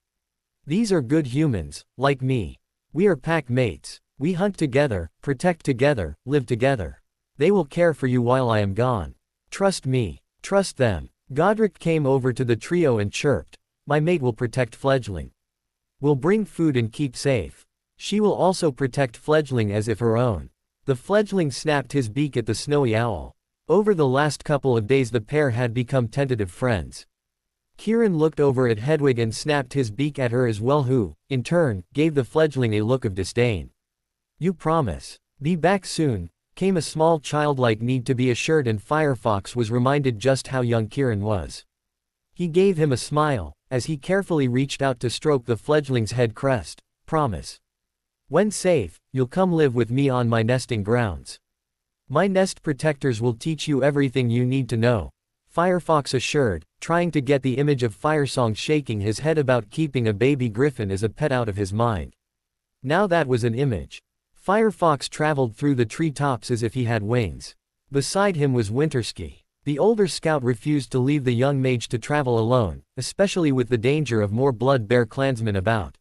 These are good humans, like me. We are pack mates. We hunt together, protect together, live together. They will care for you while I am gone. Trust me. Trust them. Godric came over to the trio and chirped. My mate will protect fledgling. Will bring food and keep safe. She will also protect fledgling as if her own. The fledgling snapped his beak at the snowy owl. Over the last couple of days the pair had become tentative friends. Kieran looked over at Hedwig and snapped his beak at her as well, who, in turn, gave the fledgling a look of disdain. You promise. Be back soon, came a small childlike need to be assured, and Firefox was reminded just how young Kieran was. He gave him a smile, as he carefully reached out to stroke the fledgling's head crest. Promise. When safe, you'll come live with me on my nesting grounds. My nest protectors will teach you everything you need to know, Firefox assured, trying to get the image of Firesong shaking his head about keeping a baby griffin as a pet out of his mind. Now that was an image. Firefox traveled through the treetops as if he had wings. Beside him was Wintersky. The older scout refused to leave the young mage to travel alone, especially with the danger of more blood-bear clansmen about.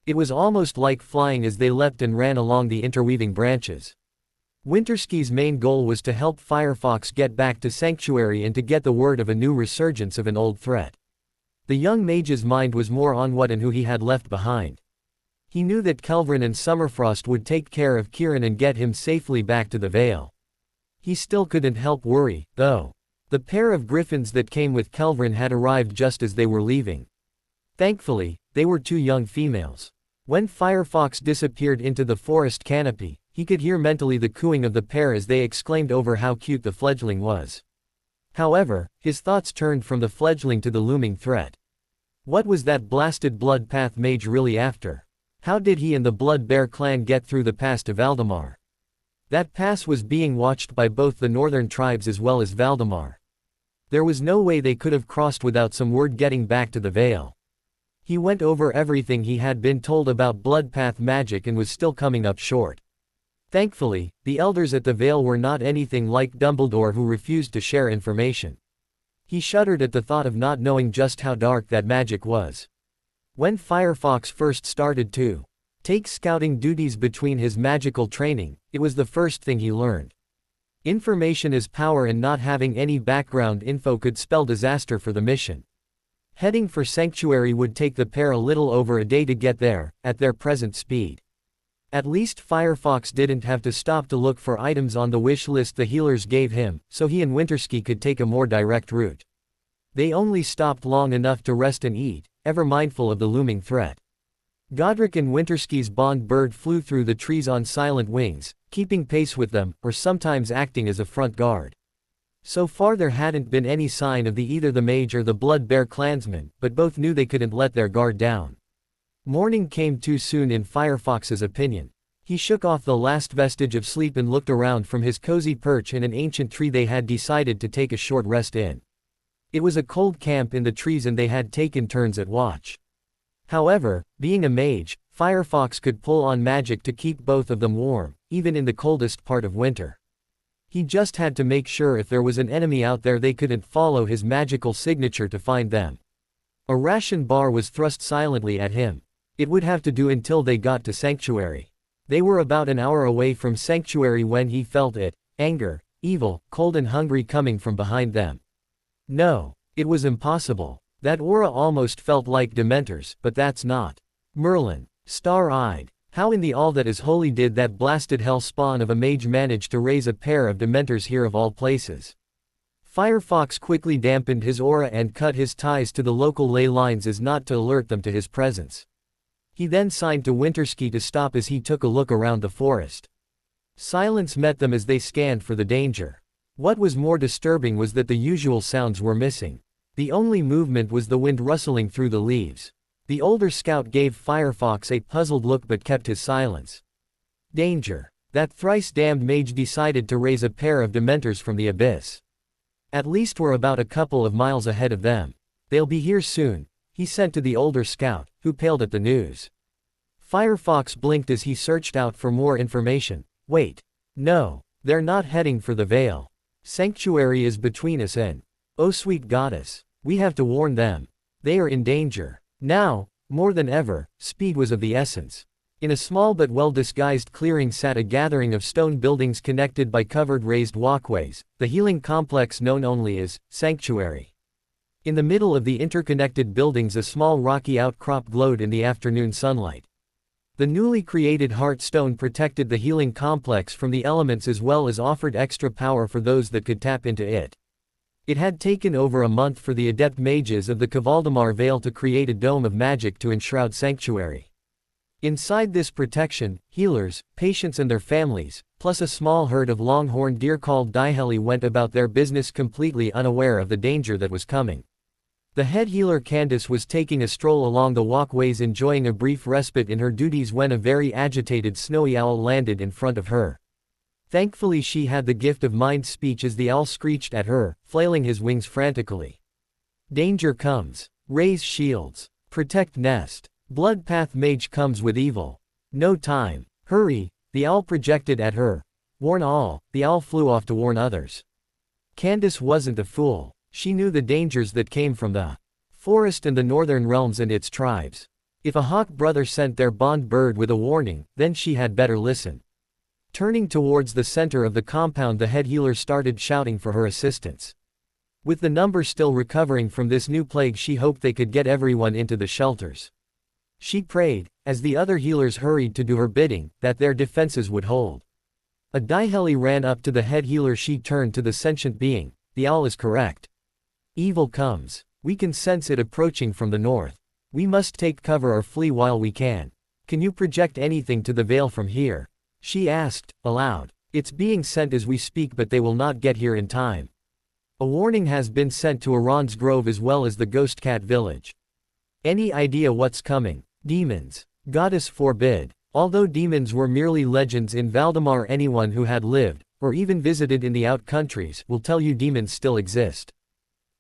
It was almost like flying as they leapt and ran along the interweaving branches. Wintersky's main goal was to help Firefox get back to Sanctuary and to get the word of a new resurgence of an old threat. The young mage's mind was more on what and who he had left behind. He knew that Kelvin and Summerfrost would take care of Kieran and get him safely back to the Vale. He still couldn't help worry, though. The pair of griffins that came with Kelvin had arrived just as they were leaving. Thankfully, they were 2 young females. When Firefox disappeared into the forest canopy, He could hear mentally the cooing of the pair as they exclaimed over how cute the fledgling was. However, his thoughts turned from the fledgling to the looming threat. What was that blasted Blood Path mage really after? How did he and the Blood Bear clan get through the pass to Valdemar? That pass was being watched by both the northern tribes as well as Valdemar. There was no way they could have crossed without some word getting back to the Vale. He went over everything he had been told about Blood Path magic and was still coming up short. Thankfully, the elders at the Vale were not anything like Dumbledore, who refused to share information. He shuddered at the thought of not knowing just how dark that magic was. When Firefox first started to take scouting duties between his magical training, it was the first thing he learned. Information is power, and not having any background info could spell disaster for the mission. Heading for Sanctuary would take the pair a little over a day to get there, at their present speed. At least Firefox didn't have to stop to look for items on the wish list the healers gave him, so he and Winterski could take a more direct route. They only stopped long enough to rest and eat, ever mindful of the looming threat. Godric and Winterski's bond bird flew through the trees on silent wings, keeping pace with them, or sometimes acting as a front guard. So far there hadn't been any sign of either the mage or the Blood Bear clansmen, but both knew they couldn't let their guard down. Morning came too soon in Firefox's opinion. He shook off the last vestige of sleep and looked around from his cozy perch in an ancient tree they had decided to take a short rest in. It was a cold camp in the trees and they had taken turns at watch. However, being a mage, Firefox could pull on magic to keep both of them warm, even in the coldest part of winter. He just had to make sure if there was an enemy out there they couldn't follow his magical signature to find them. A ration bar was thrust silently at him. It would have to do until they got to Sanctuary. They were about an hour away from Sanctuary when he felt it, anger, evil, cold and hungry coming from behind them. No, it was impossible. That aura almost felt like Dementors, but that's not. Merlin, star-eyed. How in the all that is holy did that blasted hell spawn of a mage manage to raise a pair of Dementors here of all places? Firefox quickly dampened his aura and cut his ties to the local ley lines as not to alert them to his presence. He then signed to Winterski to stop as he took a look around the forest. Silence met them as they scanned for the danger. What was more disturbing was that the usual sounds were missing. The only movement was the wind rustling through the leaves. The older scout gave Firefox a puzzled look but kept his silence. Danger. That thrice-damned mage decided to raise a pair of Dementors from the abyss. At least we're about a couple of miles ahead of them. They'll be here soon, he said to the older scout, who paled at the news. Firefox blinked as he searched out for more information. Wait. No. They're not heading for the Vale. Sanctuary is between us and... Oh sweet goddess. We have to warn them. They are in danger. Now, more than ever, speed was of the essence. In a small but well-disguised clearing sat a gathering of stone buildings connected by covered raised walkways, the healing complex known only as Sanctuary. In the middle of the interconnected buildings a small rocky outcrop glowed in the afternoon sunlight. The newly created heart stone protected the healing complex from the elements as well as offered extra power for those that could tap into it. It had taken over a month for the adept mages of the Valdemar Vale to create a dome of magic to enshroud Sanctuary. Inside this protection, healers, patients and their families, plus a small herd of longhorn deer called Diheli went about their business completely unaware of the danger that was coming. The head healer Candace was taking a stroll along the walkways enjoying a brief respite in her duties when a very agitated snowy owl landed in front of her. Thankfully she had the gift of mind speech as the owl screeched at her, flailing his wings frantically. Danger comes. Raise shields. Protect nest. Blood Path mage comes with evil. No time. Hurry. The owl projected at her. Warn all. The owl flew off to warn others. Candace wasn't a fool. She knew the dangers that came from the forest and the northern realms and its tribes. If a hawk brother sent their bond bird with a warning, then she had better listen. Turning towards the center of the compound, the head healer started shouting for her assistance. With the number still recovering from this new plague, she hoped they could get everyone into the shelters. She prayed, as the other healers hurried to do her bidding, that their defenses would hold. A Diheli ran up to the head healer. She turned to the sentient being. The owl is correct. Evil comes. We can sense it approaching from the north. We must take cover or flee while we can. Can you project anything to the Vale from here? She asked, aloud. It's being sent as we speak, but they will not get here in time. A warning has been sent to Aran's Grove as well as the Ghost Cat Village. Any idea what's coming? Demons. Goddess forbid. Although demons were merely legends in Valdemar, anyone who had lived, or even visited in the out countries, will tell you demons still exist.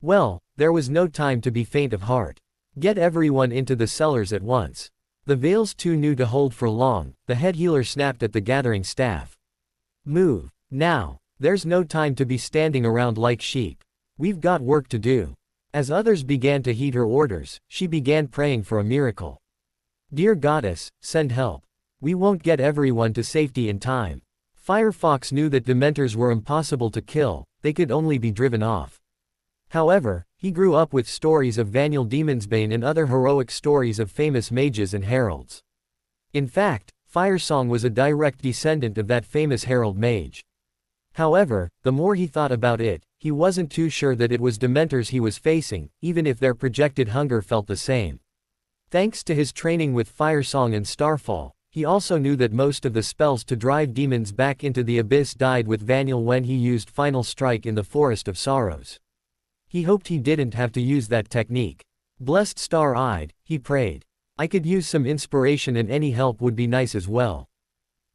Well, there was no time to be faint of heart. Get everyone into the cellars at once. The veil's too new to hold for long, the head healer snapped at the gathering staff. Move. Now. There's no time to be standing around like sheep. We've got work to do. As others began to heed her orders, she began praying for a miracle. Dear Goddess, send help. We won't get everyone to safety in time. Firefox knew that Dementors were impossible to kill, they could only be driven off. However, he grew up with stories of Vaniel Demonsbane and other heroic stories of famous mages and heralds. In fact, Firesong was a direct descendant of that famous herald mage. However, the more he thought about it, he wasn't too sure that it was Dementors he was facing, even if their projected hunger felt the same. Thanks to his training with Firesong and Starfall, he also knew that most of the spells to drive demons back into the abyss died with Vaniel when he used Final Strike in the Forest of Sorrows. He hoped he didn't have to use that technique. Blessed star-eyed, he prayed. I could use some inspiration and any help would be nice as well.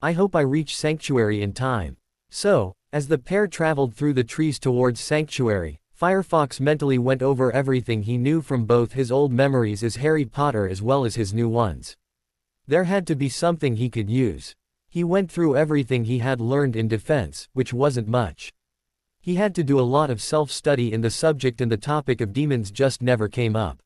I hope I reach Sanctuary in time. So, as the pair traveled through the trees towards Sanctuary, Firefox mentally went over everything he knew from both his old memories as Harry Potter as well as his new ones. There had to be something he could use. He went through everything he had learned in defense, which wasn't much. He had to do a lot of self-study in the subject and the topic of demons just never came up.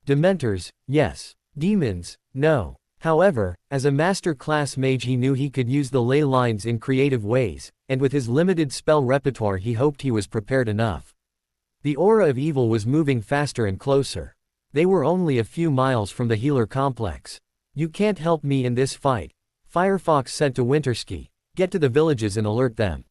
Dementors, yes. Demons, no. However, as a master class mage he knew he could use the ley lines in creative ways, and with his limited spell repertoire he hoped he was prepared enough. The aura of evil was moving faster and closer. They were only a few miles from the healer complex. You can't help me in this fight. Firefox sent to Winterski. Get to the villages and alert them.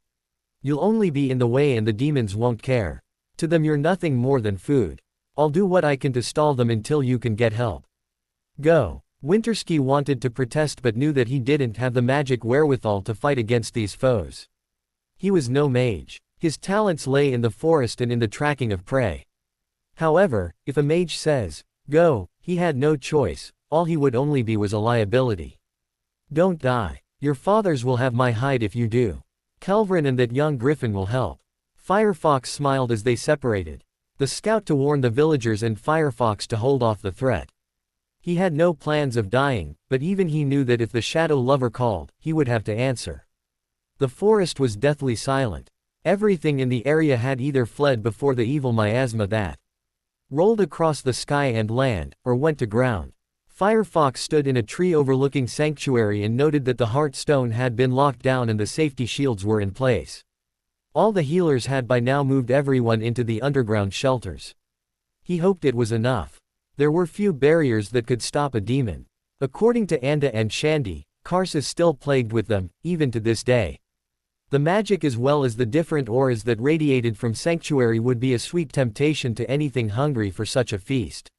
You'll only be in the way and the demons won't care. To them you're nothing more than food. I'll do what I can to stall them until you can get help. Go. Winterski wanted to protest but knew that he didn't have the magic wherewithal to fight against these foes. He was no mage. His talents lay in the forest and in the tracking of prey. However, if a mage says, go, he had no choice, all he would only be was a liability. Don't die. Your fathers will have my hide if you do. Kelvin and that young griffin will help. Firefox smiled as they separated. The scout to warn the villagers and Firefox to hold off the threat. He had no plans of dying, but even he knew that if the Shadow Lover called, he would have to answer. The forest was deathly silent. Everything in the area had either fled before the evil miasma that rolled across the sky and land, or went to ground. Firefox stood in a tree overlooking Sanctuary and noted that the Heart Stone had been locked down and the safety shields were in place. All the healers had by now moved everyone into the underground shelters. He hoped it was enough. There were few barriers that could stop a demon. According to Anda and Shandy, Kars is still plagued with them, even to this day. The magic as well as the different auras that radiated from Sanctuary would be a sweet temptation to anything hungry for such a feast.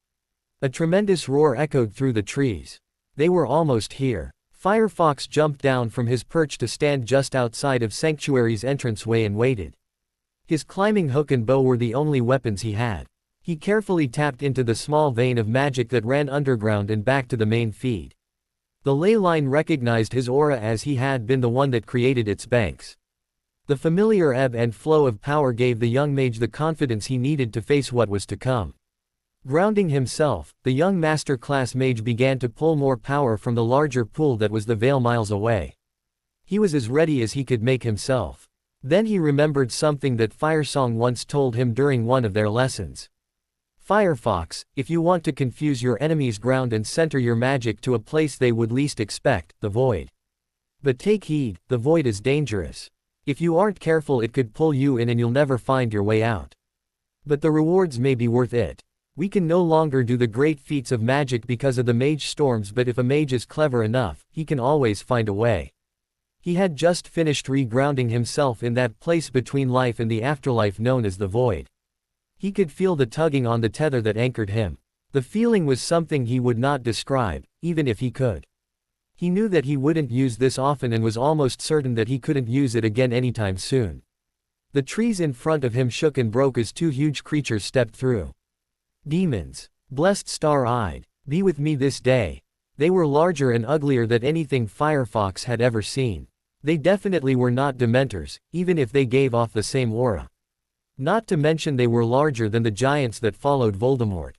A tremendous roar echoed through the trees. They were almost here. Firefox jumped down from his perch to stand just outside of Sanctuary's entranceway and waited. His climbing hook and bow were the only weapons he had. He carefully tapped into the small vein of magic that ran underground and back to the main feed. The ley line recognized his aura as he had been the one that created its banks. The familiar ebb and flow of power gave the young mage the confidence he needed to face what was to come. Grounding himself, the young master-class mage began to pull more power from the larger pool that was the veil miles away. He was as ready as he could make himself. Then he remembered something that Firesong once told him during one of their lessons. Firefox, if you want to confuse your enemy's ground and center your magic to a place they would least expect, the void. But take heed, the void is dangerous. If you aren't careful it could pull you in and you'll never find your way out. But the rewards may be worth it. We can no longer do the great feats of magic because of the mage storms, but if a mage is clever enough, he can always find a way. He had just finished regrounding himself in that place between life and the afterlife known as the void. He could feel the tugging on the tether that anchored him. The feeling was something he would not describe, even if he could. He knew that he wouldn't use this often and was almost certain that he couldn't use it again anytime soon. The trees in front of him shook and broke as two huge creatures stepped through. Demons. Blessed star-eyed, be with me this day. They were larger and uglier than anything Firefox had ever seen. They definitely were not Dementors, even if they gave off the same aura. Not to mention they were larger than the giants that followed Voldemort.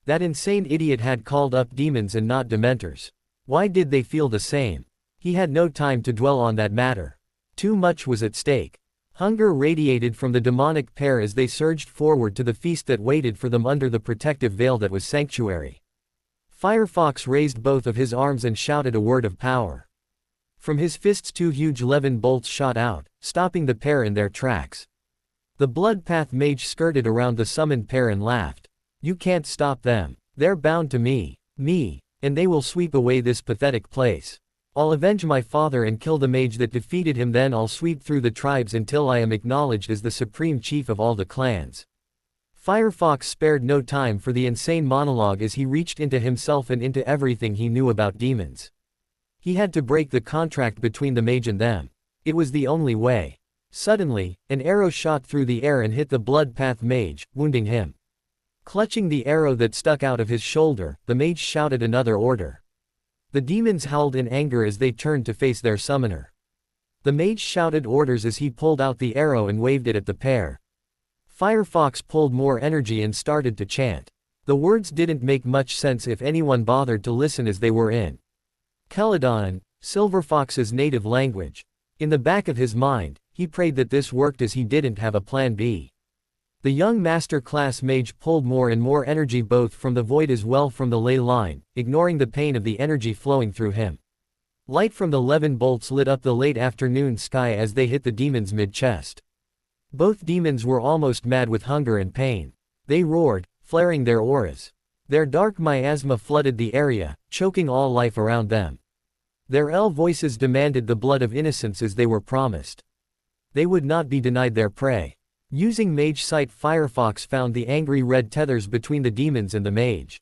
That insane idiot had called up demons and not Dementors. Why did they feel the same? He had no time to dwell on that matter. Too much was at stake. Hunger radiated from the demonic pair as they surged forward to the feast that waited for them under the protective veil that was sanctuary. Firefox raised both of his arms and shouted a word of power. From his fists 2 huge levin bolts shot out, stopping the pair in their tracks. The Bloodpath mage skirted around the summoned pair and laughed. You can't stop them. They're bound to me, and they will sweep away this pathetic place. I'll avenge my father and kill the mage that defeated him, then I'll sweep through the tribes until I am acknowledged as the supreme chief of all the clans. Firefox spared no time for the insane monologue as he reached into himself and into everything he knew about demons. He had to break the contract between the mage and them. It was the only way. Suddenly, an arrow shot through the air and hit the Bloodpath mage, wounding him. Clutching the arrow that stuck out of his shoulder, the mage shouted another order. The demons howled in anger as they turned to face their summoner. The mage shouted orders as he pulled out the arrow and waved it at the pair. Firefox pulled more energy and started to chant. The words didn't make much sense if anyone bothered to listen, as they were in Celadon, Silverfox's native language. In the back of his mind, he prayed that this worked as he didn't have a plan B. The young master class mage pulled more and more energy both from the void as well from the ley line, ignoring the pain of the energy flowing through him. Light from the levin bolts lit up the late afternoon sky as they hit the demon's mid-chest. Both demons were almost mad with hunger and pain. They roared, flaring their auras. Their dark miasma flooded the area, choking all life around them. Their L voices demanded the blood of innocents as they were promised. They would not be denied their prey. Using mage sight, Firefox found the angry red tethers between the demons and the mage.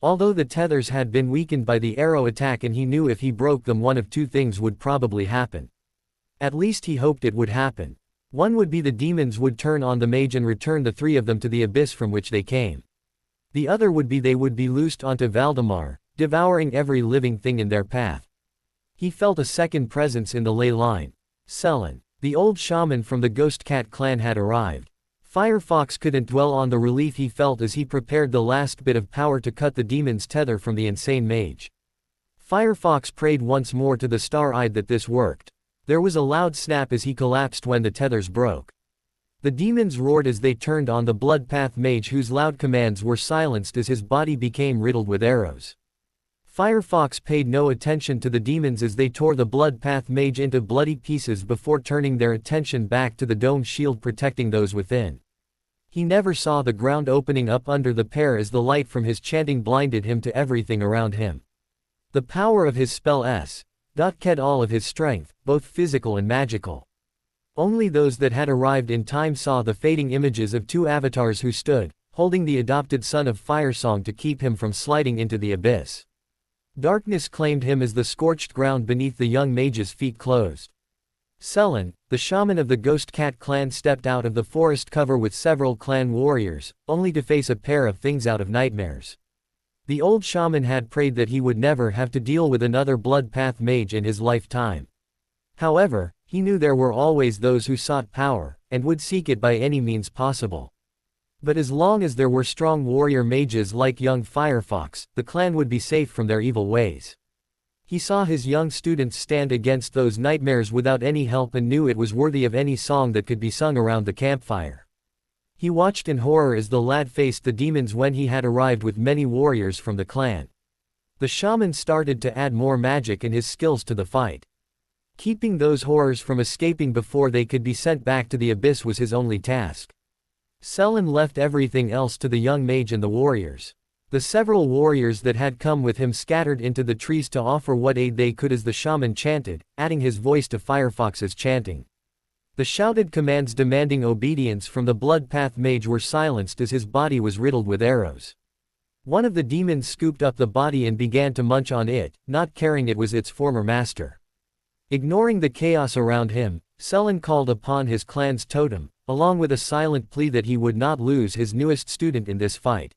Although the tethers had been weakened by the arrow attack and he knew if he broke them one of two things would probably happen. At least he hoped it would happen. One would be the demons would turn on the mage and return the 3 of them to the abyss from which they came. The other would be they would be loosed onto Valdemar, devouring every living thing in their path. He felt a second presence in the ley line. Selen. The old shaman from the Ghost Cat clan had arrived. Firefox couldn't dwell on the relief he felt as he prepared the last bit of power to cut the demon's tether from the insane mage. Firefox prayed once more to the star-eyed that this worked. There was a loud snap as he collapsed when the tethers broke. The demons roared as they turned on the Bloodpath mage, whose loud commands were silenced as his body became riddled with arrows. Firefox paid no attention to the demons as they tore the Bloodpath mage into bloody pieces before turning their attention back to the dome shield protecting those within. He never saw the ground opening up under the pair as the light from his chanting blinded him to everything around him. The power of his spell ked all of his strength, both physical and magical. Only those that had arrived in time saw the fading images of 2 avatars who stood, holding the adopted son of Firesong to keep him from sliding into the abyss. Darkness claimed him as the scorched ground beneath the young mage's feet closed. Selen, the shaman of the Ghost Cat clan, stepped out of the forest cover with several clan warriors, only to face a pair of things out of nightmares. The old shaman had prayed that he would never have to deal with another Bloodpath mage in his lifetime. However, he knew there were always those who sought power, and would seek it by any means possible. But as long as there were strong warrior mages like young Firefox, the clan would be safe from their evil ways. He saw his young students stand against those nightmares without any help and knew it was worthy of any song that could be sung around the campfire. He watched in horror as the lad faced the demons when he had arrived with many warriors from the clan. The shaman started to add more magic and his skills to the fight. Keeping those horrors from escaping before they could be sent back to the abyss was his only task. Selen left everything else to the young mage and the warriors. The several warriors that had come with him scattered into the trees to offer what aid they could as the shaman chanted, adding his voice to Firefox's chanting. The shouted commands demanding obedience from the Bloodpath mage were silenced as his body was riddled with arrows. One of the demons scooped up the body and began to munch on it, not caring it was its former master. Ignoring the chaos around him, Selen called upon his clan's totem, along with a silent plea that he would not lose his newest student in this fight.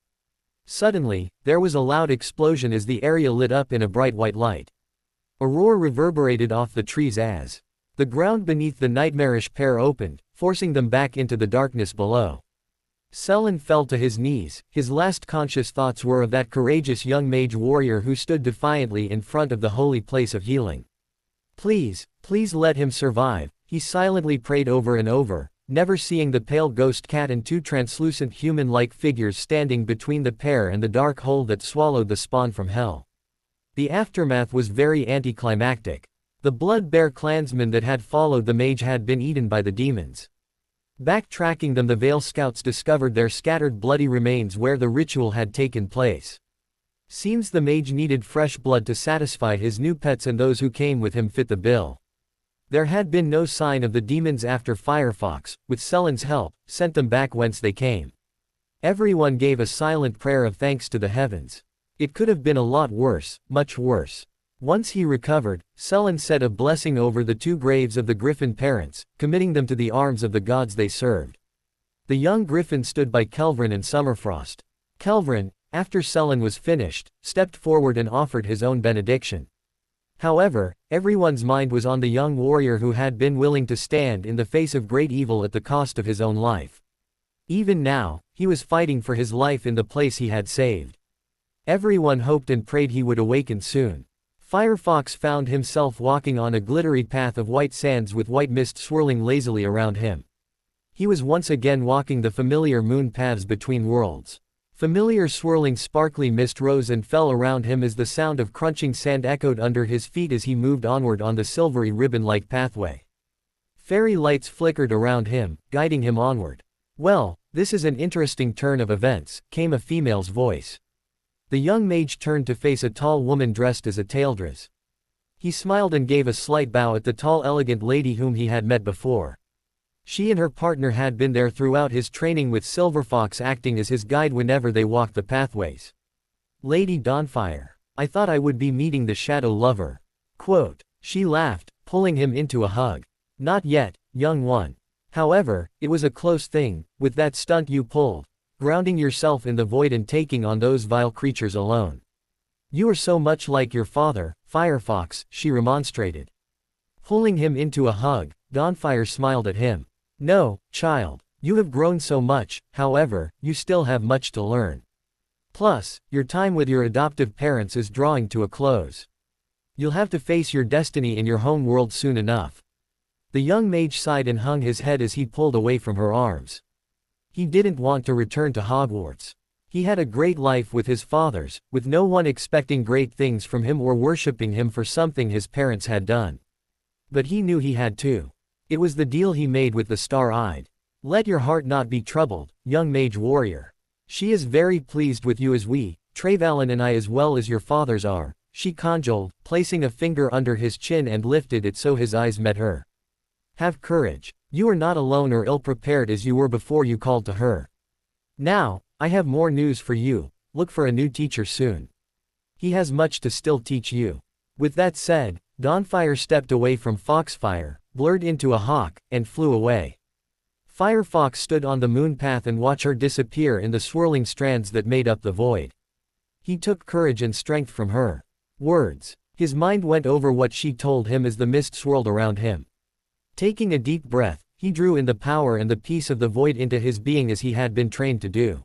Suddenly, there was a loud explosion as the area lit up in a bright white light. A roar reverberated off the trees as the ground beneath the nightmarish pair opened, forcing them back into the darkness below. Selen fell to his knees. His last conscious thoughts were of that courageous young mage warrior who stood defiantly in front of the holy place of healing. Please, please let him survive, he silently prayed over and over, never seeing the pale ghost cat and two translucent human-like figures standing between the pair and the dark hole that swallowed the spawn from hell. The aftermath was very anticlimactic. The blood-bear clansmen that had followed the mage had been eaten by the demons. Backtracking them, the Vale scouts discovered their scattered bloody remains where the ritual had taken place. Seems the mage needed fresh blood to satisfy his new pets, and those who came with him fit the bill. There had been no sign of the demons after Firefox, with Selen's help, sent them back whence they came. Everyone gave a silent prayer of thanks to the heavens. It could have been a lot worse, much worse. Once he recovered, Selen said a blessing over the two graves of the griffin parents, committing them to the arms of the gods they served. The young griffin stood by Kelvrin and Summerfrost. Kelvrin, after Selen was finished, stepped forward and offered his own benediction. However, everyone's mind was on the young warrior who had been willing to stand in the face of great evil at the cost of his own life. Even now, he was fighting for his life in the place he had saved. Everyone hoped and prayed he would awaken soon. Firefox found himself walking on a glittery path of white sands with white mist swirling lazily around him. He was once again walking the familiar moon paths between worlds. Familiar swirling sparkly mist rose and fell around him as the sound of crunching sand echoed under his feet as he moved onward on the silvery ribbon-like pathway. Fairy lights flickered around him, guiding him onward. "Well, this is an interesting turn of events," came a female's voice. The young mage turned to face a tall woman dressed as a taildress. He smiled and gave a slight bow at the tall elegant lady whom he had met before. She and her partner had been there throughout his training, with Silverfox acting as his guide whenever they walked the pathways. "Lady Dawnfire, I thought I would be meeting the shadow lover." Quote. She laughed, pulling him into a hug. "Not yet, young one. However, it was a close thing, with that stunt you pulled, grounding yourself in the void and taking on those vile creatures alone. You are so much like your father, Firefox," she remonstrated. Pulling him into a hug, Dawnfire smiled at him. "No, child. You have grown so much, however, you still have much to learn. Plus, your time with your adoptive parents is drawing to a close. You'll have to face your destiny in your home world soon enough." The young mage sighed and hung his head as he pulled away from her arms. He didn't want to return to Hogwarts. He had a great life with his fathers, with no one expecting great things from him or worshipping him for something his parents had done. But he knew he had to. It was the deal he made with the star-eyed. "Let your heart not be troubled, young mage warrior. She is very pleased with you, as we, Trevelyan and I, as well as your fathers are," she conjoled, placing a finger under his chin and lifted it so his eyes met her. "Have courage. You are not alone or ill-prepared as you were before you called to her. Now, I have more news for you. Look for a new teacher soon. He has much to still teach you." With that said, Dawnfire stepped away from Foxfire, blurred into a hawk, and flew away. Firefox stood on the moon path and watched her disappear in the swirling strands that made up the void. He took courage and strength from her words. His mind went over what she told him as the mist swirled around him. Taking a deep breath, he drew in the power and the peace of the void into his being as he had been trained to do.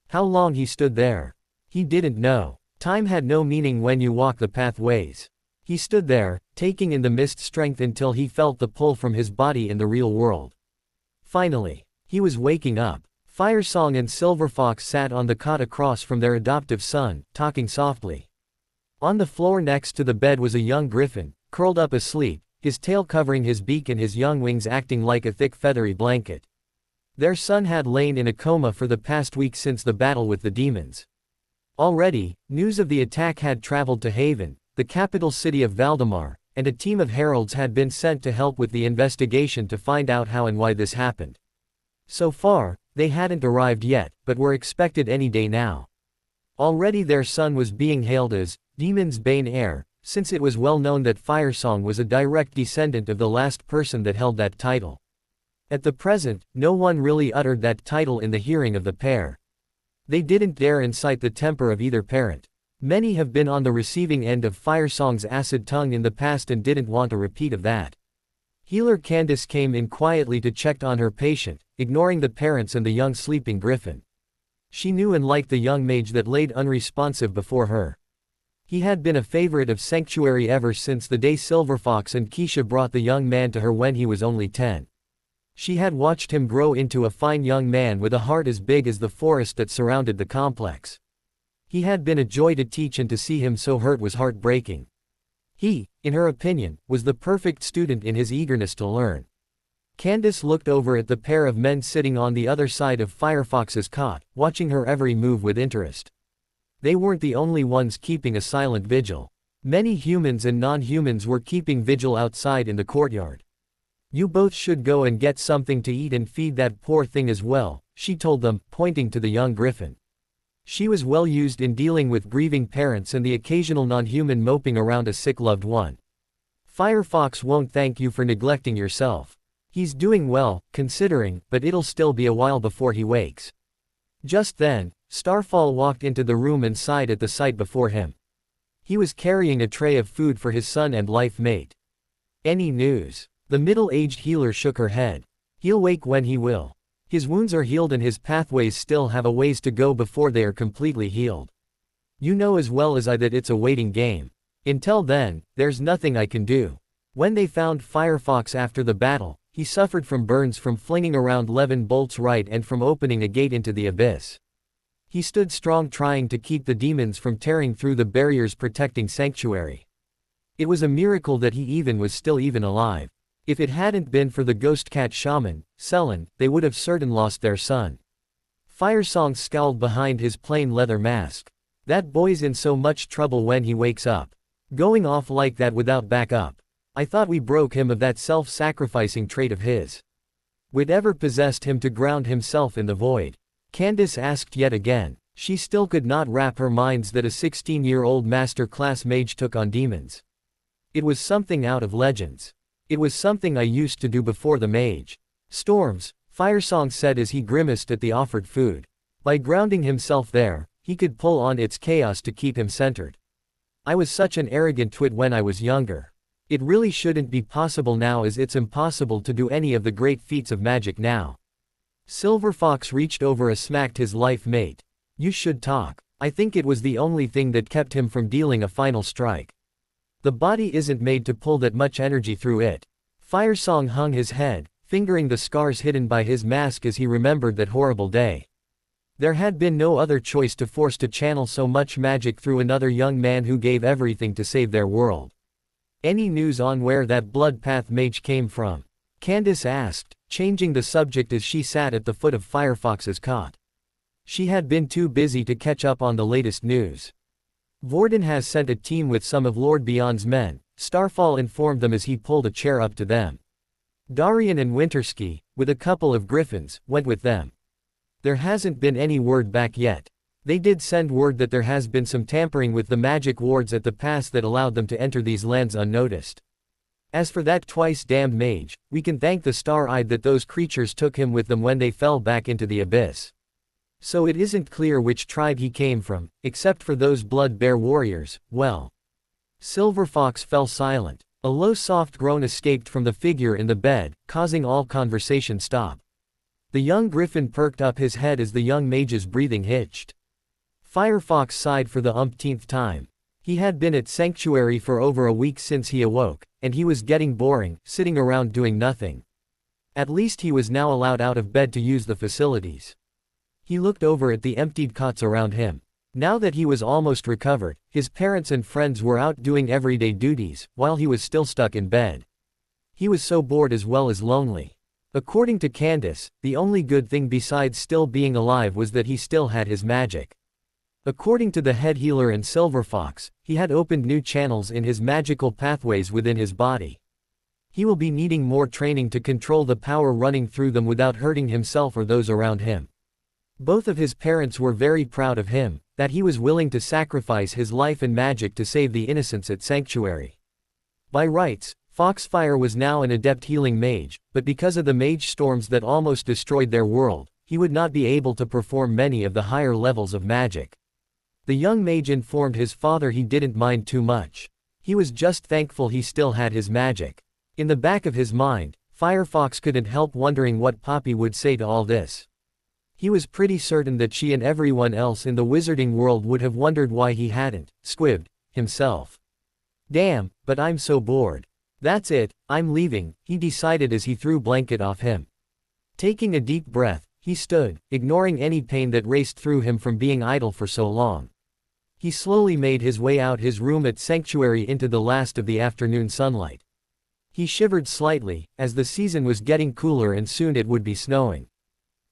How long he stood there? He didn't know. Time had no meaning when you walk the pathways. He stood there, taking in the mist strength until he felt the pull from his body in the real world. Finally, he was waking up. Firesong and Silverfox sat on the cot across from their adoptive son, talking softly. On the floor next to the bed was a young griffin, curled up asleep, his tail covering his beak and his young wings acting like a thick feathery blanket. Their son had lain in a coma for the past week since the battle with the demons. Already, news of the attack had traveled to Haven, the capital city of Valdemar, and a team of heralds had been sent to help with the investigation to find out how and why this happened. So far, they hadn't arrived yet, but were expected any day now. Already their son was being hailed as Demon's Bane heir, since it was well known that Firesong was a direct descendant of the last person that held that title. At the present, no one really uttered that title in the hearing of the pair. They didn't dare incite the temper of either parent. Many have been on the receiving end of Firesong's acid tongue in the past and didn't want a repeat of that. Healer Candace came in quietly to check on her patient, ignoring the parents and the young sleeping griffin. She knew and liked the young mage that laid unresponsive before her. He had been a favorite of Sanctuary ever since the day Silverfox and Keisha brought the young man to her when he was only 10. She had watched him grow into a fine young man with a heart as big as the forest that surrounded the complex. He had been a joy to teach, and to see him so hurt was heartbreaking. He, in her opinion, was the perfect student in his eagerness to learn. Candace looked over at the pair of men sitting on the other side of Firefox's cot, watching her every move with interest. They weren't the only ones keeping a silent vigil. Many humans and non-humans were keeping vigil outside in the courtyard. "You both should go and get something to eat and feed that poor thing as well," she told them, pointing to the young griffin. She was well used in dealing with grieving parents and the occasional non-human moping around a sick loved one. "Firefox won't thank you for neglecting yourself. He's doing well, considering, but it'll still be a while before he wakes." Just then, Starfall walked into the room and sighed at the sight before him. He was carrying a tray of food for his son and life mate. "Any news?" The middle-aged healer shook her head. "He'll wake when he will. His wounds are healed and his pathways still have a ways to go before they are completely healed. You know as well as I that it's a waiting game. Until then, there's nothing I can do." When they found Firefox after the battle, he suffered from burns from flinging around 11 bolts right and from opening a gate into the abyss. He stood strong, trying to keep the demons from tearing through the barriers protecting Sanctuary. It was a miracle that he was still alive. If it hadn't been for the ghost cat shaman, Selen, they would have certain lost their son. Firesong scowled behind his plain leather mask. "That boy's in so much trouble when he wakes up. Going off like that without backup. I thought we broke him of that self-sacrificing trait of his. Whatever possessed him to ground himself in the void?" Candace asked yet again. She still could not wrap her minds that a 16-year-old master-class mage took on demons. "It was something out of Legends. It was something I used to do before the mage." "Storms," Firesong said as he grimaced at the offered food. By grounding himself there, he could pull on its chaos to keep him centered. "I was such an arrogant twit when I was younger. It really shouldn't be possible now, as it's impossible to do any of the great feats of magic now." Silverfox reached over and smacked his life mate. "You should talk. I think it was the only thing that kept him from dealing a final strike. The body isn't made to pull that much energy through it." Firesong hung his head, fingering the scars hidden by his mask as he remembered that horrible day. There had been no other choice to force to channel so much magic through another young man who gave everything to save their world. "Any news on where that blood path mage came from?" Candace asked, changing the subject as she sat at the foot of Firefox's cot. She had been too busy to catch up on the latest news. "Vorden has sent a team with some of Lord Beyond's men," Starfall informed them as he pulled a chair up to them. "Darian and Winterski, with a couple of griffins, went with them. There hasn't been any word back yet. They did send word that there has been some tampering with the magic wards at the pass that allowed them to enter these lands unnoticed. As for that twice-damned mage, we can thank the Star-Eyed that those creatures took him with them when they fell back into the abyss. So it isn't clear which tribe he came from, except for those blood bear warriors. Well." Silverfox fell silent. A low soft groan escaped from the figure in the bed, causing all conversation stop. The young griffin perked up his head as the young mage's breathing hitched. Firefox sighed for the umpteenth time. He had been at Sanctuary for over a week since he awoke, and he was getting boring, sitting around doing nothing. At least he was now allowed out of bed to use the facilities. He looked over at the emptied cots around him. Now that he was almost recovered, his parents and friends were out doing everyday duties, while he was still stuck in bed. He was so bored as well as lonely. According to Candace, the only good thing besides still being alive was that he still had his magic. According to the head healer and Silverfox, he had opened new channels in his magical pathways within his body. He will be needing more training to control the power running through them without hurting himself or those around him. Both of his parents were very proud of him, that he was willing to sacrifice his life and magic to save the innocents at Sanctuary. By rights, Foxfire was now an adept healing mage, but because of the mage storms that almost destroyed their world, he would not be able to perform many of the higher levels of magic. The young mage informed his father he didn't mind too much. He was just thankful he still had his magic. In the back of his mind, Firefox couldn't help wondering what Poppy would say to all this. He was pretty certain that she and everyone else in the wizarding world would have wondered why he hadn't squibbed himself. Damn, but I'm so bored. That's it, I'm leaving, he decided as he threw blanket off him. Taking a deep breath, he stood, ignoring any pain that raced through him from being idle for so long. He slowly made his way out his room at Sanctuary into the last of the afternoon sunlight. He shivered slightly, as the season was getting cooler and soon it would be snowing.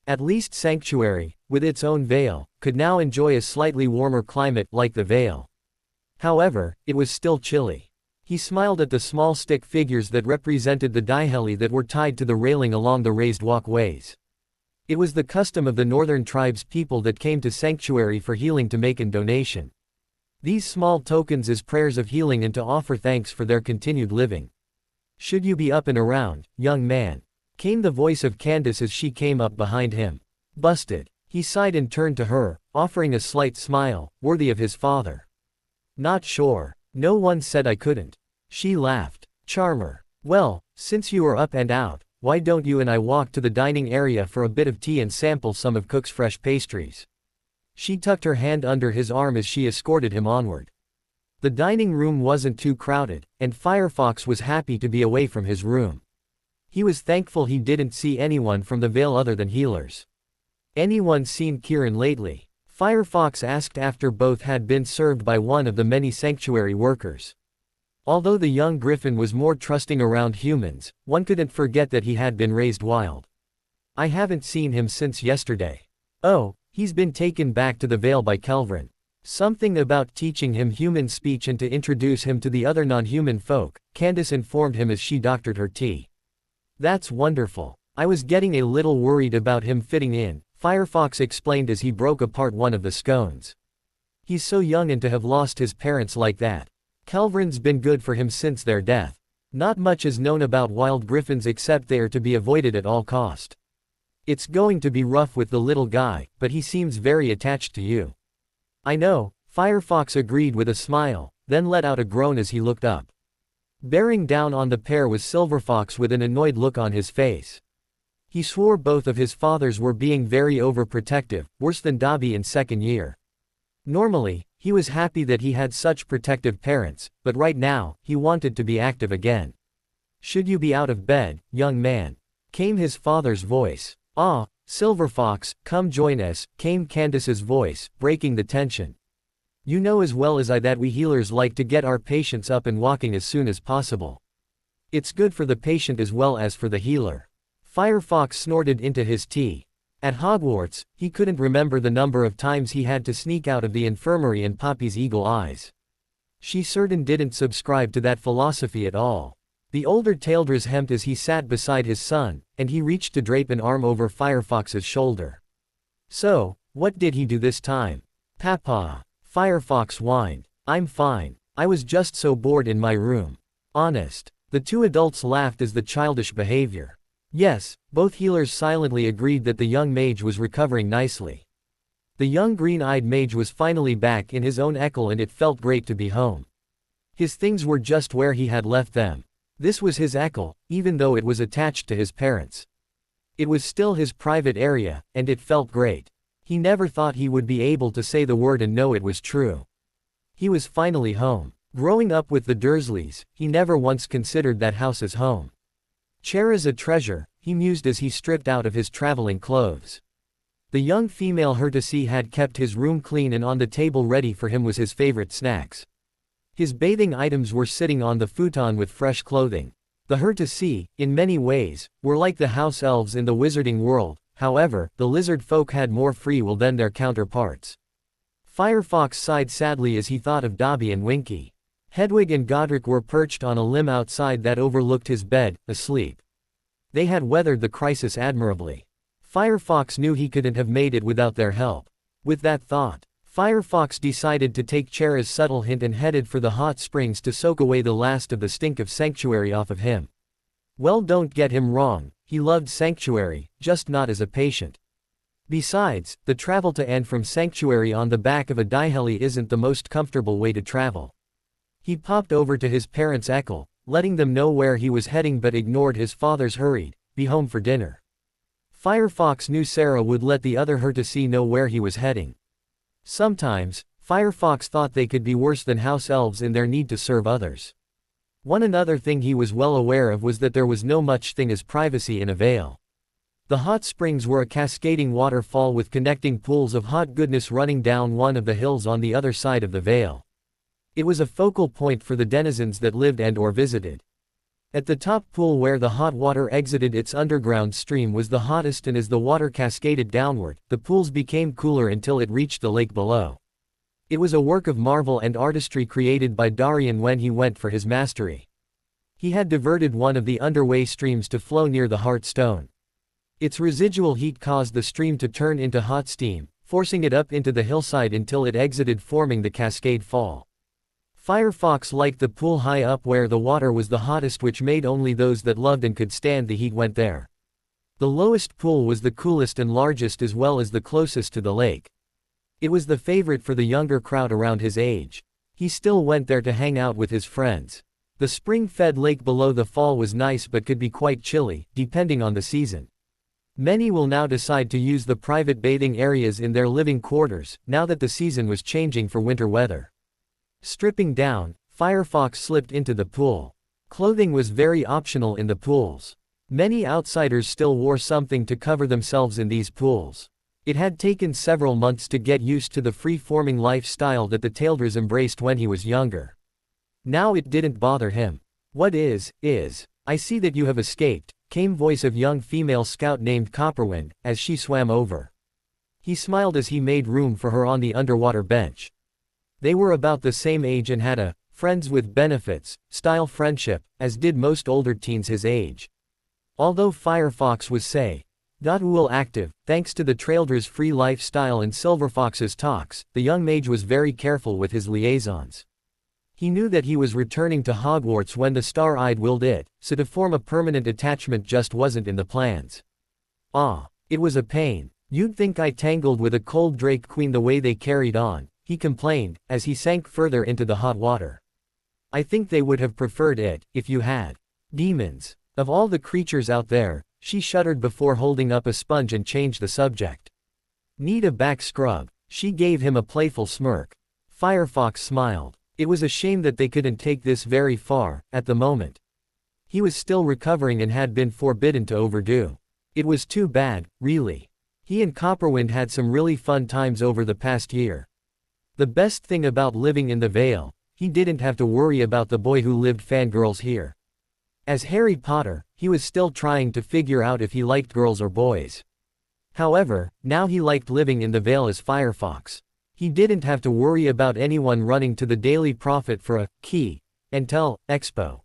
At least Sanctuary, with its own Vale, could now enjoy a slightly warmer climate like the Vale. However, it was still chilly. He smiled at the small stick figures that represented the Diheli that were tied to the railing along the raised walkways. It was the custom of the northern tribes people that came to Sanctuary for healing to make a donation. These small tokens as prayers of healing and to offer thanks for their continued living. Should you be up and around, young man? Came the voice of Candace as she came up behind him. Busted. He sighed and turned to her, offering a slight smile, worthy of his father. Not sure. No one said I couldn't. She laughed. Charmer. Well, since you are up and out, why don't you and I walk to the dining area for a bit of tea and sample some of Cook's fresh pastries? She tucked her hand under his arm as she escorted him onward. The dining room wasn't too crowded, and Firefox was happy to be away from his room. He was thankful he didn't see anyone from the Vale other than healers. Anyone seen Kieran lately? Firefox asked after both had been served by one of the many Sanctuary workers. Although the young griffin was more trusting around humans, one couldn't forget that he had been raised wild. I haven't seen him since yesterday. Oh, he's been taken back to the Vale by Kelvin. Something about teaching him human speech and to introduce him to the other non-human folk, Candace informed him as she doctored her tea. That's wonderful. I was getting a little worried about him fitting in, Firefox explained as he broke apart one of the scones. He's so young and to have lost his parents like that. Kelvrin's been good for him since their death. Not much is known about wild griffins except they are to be avoided at all cost. It's going to be rough with the little guy, but he seems very attached to you. I know, Firefox agreed with a smile, then let out a groan as he looked up. Bearing down on the pair was Silverfox with an annoyed look on his face. He swore both of his fathers were being very overprotective, worse than Dobby in second year. Normally, he was happy that he had such protective parents, but right now, he wanted to be active again. Should you be out of bed, young man? Came his father's voice. Ah, Silverfox, come join us, came Candace's voice, breaking the tension. You know as well as I that we healers like to get our patients up and walking as soon as possible. It's good for the patient as well as for the healer. Firefox snorted into his tea. At Hogwarts, he couldn't remember the number of times he had to sneak out of the infirmary in Poppy's eagle eyes. She certain didn't subscribe to that philosophy at all. The older Taildras hemped as he sat beside his son, and he reached to drape an arm over Firefox's shoulder. So, what did he do this time? Papa. Firefox whined. I'm fine. I was just so bored in my room. Honest. The two adults laughed as the childish behavior. Yes, both healers silently agreed that the young mage was recovering nicely. The young green-eyed mage was finally back in his own Ekel and it felt great to be home. His things were just where he had left them. This was his Ekel, even though it was attached to his parents. It was still his private area, and it felt great. He never thought he would be able to say the word and know it was true. He was finally home. Growing up with the Dursleys, he never once considered that house as home. Chera's a treasure, he mused as he stripped out of his traveling clothes. The young female Hertesy had kept his room clean and on the table ready for him was his favorite snacks. His bathing items were sitting on the futon with fresh clothing. The Hertesy, in many ways, were like the house elves in the wizarding world, however, the lizard folk had more free will than their counterparts. Firefox sighed sadly as he thought of Dobby and Winky. Hedwig and Godric were perched on a limb outside that overlooked his bed, asleep. They had weathered the crisis admirably. Firefox knew he couldn't have made it without their help. With that thought, Firefox decided to take Chera's subtle hint and headed for the hot springs to soak away the last of the stink of Sanctuary off of him. Well, don't get him wrong, he loved Sanctuary, just not as a patient. Besides, the travel to and from Sanctuary on the back of a diheli isn't the most comfortable way to travel. He popped over to his parents' Eccles, letting them know where he was heading but ignored his father's hurried, "Be home for dinner." Firefox knew Sarah would let the other Hurtasea know where he was heading. Sometimes, Firefox thought they could be worse than house elves in their need to serve others. Another thing he was well aware of was that there was no much thing as privacy in a vale. The hot springs were a cascading waterfall with connecting pools of hot goodness running down one of the hills on the other side of the vale. It was a focal point for the denizens that lived and/or visited. At the top pool where the hot water exited its underground stream was the hottest, and as the water cascaded downward, the pools became cooler until it reached the lake below. It was a work of marvel and artistry created by Darian when he went for his mastery. He had diverted one of the underway streams to flow near the heart stone. Its residual heat caused the stream to turn into hot steam, forcing it up into the hillside until it exited, forming the cascade fall. Firefox liked the pool high up where the water was the hottest, which made only those that loved and could stand the heat went there. The lowest pool was the coolest and largest as well as the closest to the lake. It was the favorite for the younger crowd around his age. He still went there to hang out with his friends. The spring-fed lake below the fall was nice but could be quite chilly, depending on the season. Many will now decide to use the private bathing areas in their living quarters, now that the season was changing for winter weather. Stripping down, Firefox slipped into the pool. Clothing was very optional in the pools. Many outsiders still wore something to cover themselves in these pools. It had taken several months to get used to the free-forming lifestyle that the Taildras embraced when he was younger. Now it didn't bother him. "What is. I see that you have escaped," came voice of young female scout named Copperwind, as she swam over. He smiled as he made room for her on the underwater bench. They were about the same age and had a friends with benefits style friendship, as did most older teens his age. Although Firefox was active, thanks to the Taildra's free lifestyle and Silverfox's talks, the young mage was very careful with his liaisons. He knew that he was returning to Hogwarts when the Star-Eyed willed it, so to form a permanent attachment just wasn't in the plans. It was a pain. You'd think I tangled with a cold Drake Queen the way they carried on, he complained, as he sank further into the hot water. I think they would have preferred it, if you had. Demons. Of all the creatures out there, she shuddered before holding up a sponge and changed the subject. Need a back scrub? She gave him a playful smirk. Firefox smiled. It was a shame that they couldn't take this very far, at the moment. He was still recovering and had been forbidden to overdo. It was too bad, really. He and Copperwind had some really fun times over the past year. The best thing about living in the Vale, he didn't have to worry about the boy who lived fangirls here. As Harry Potter, he was still trying to figure out if he liked girls or boys. However, now he liked living in the Vale as Firefox. He didn't have to worry about anyone running to the Daily Prophet for a key and tell expo.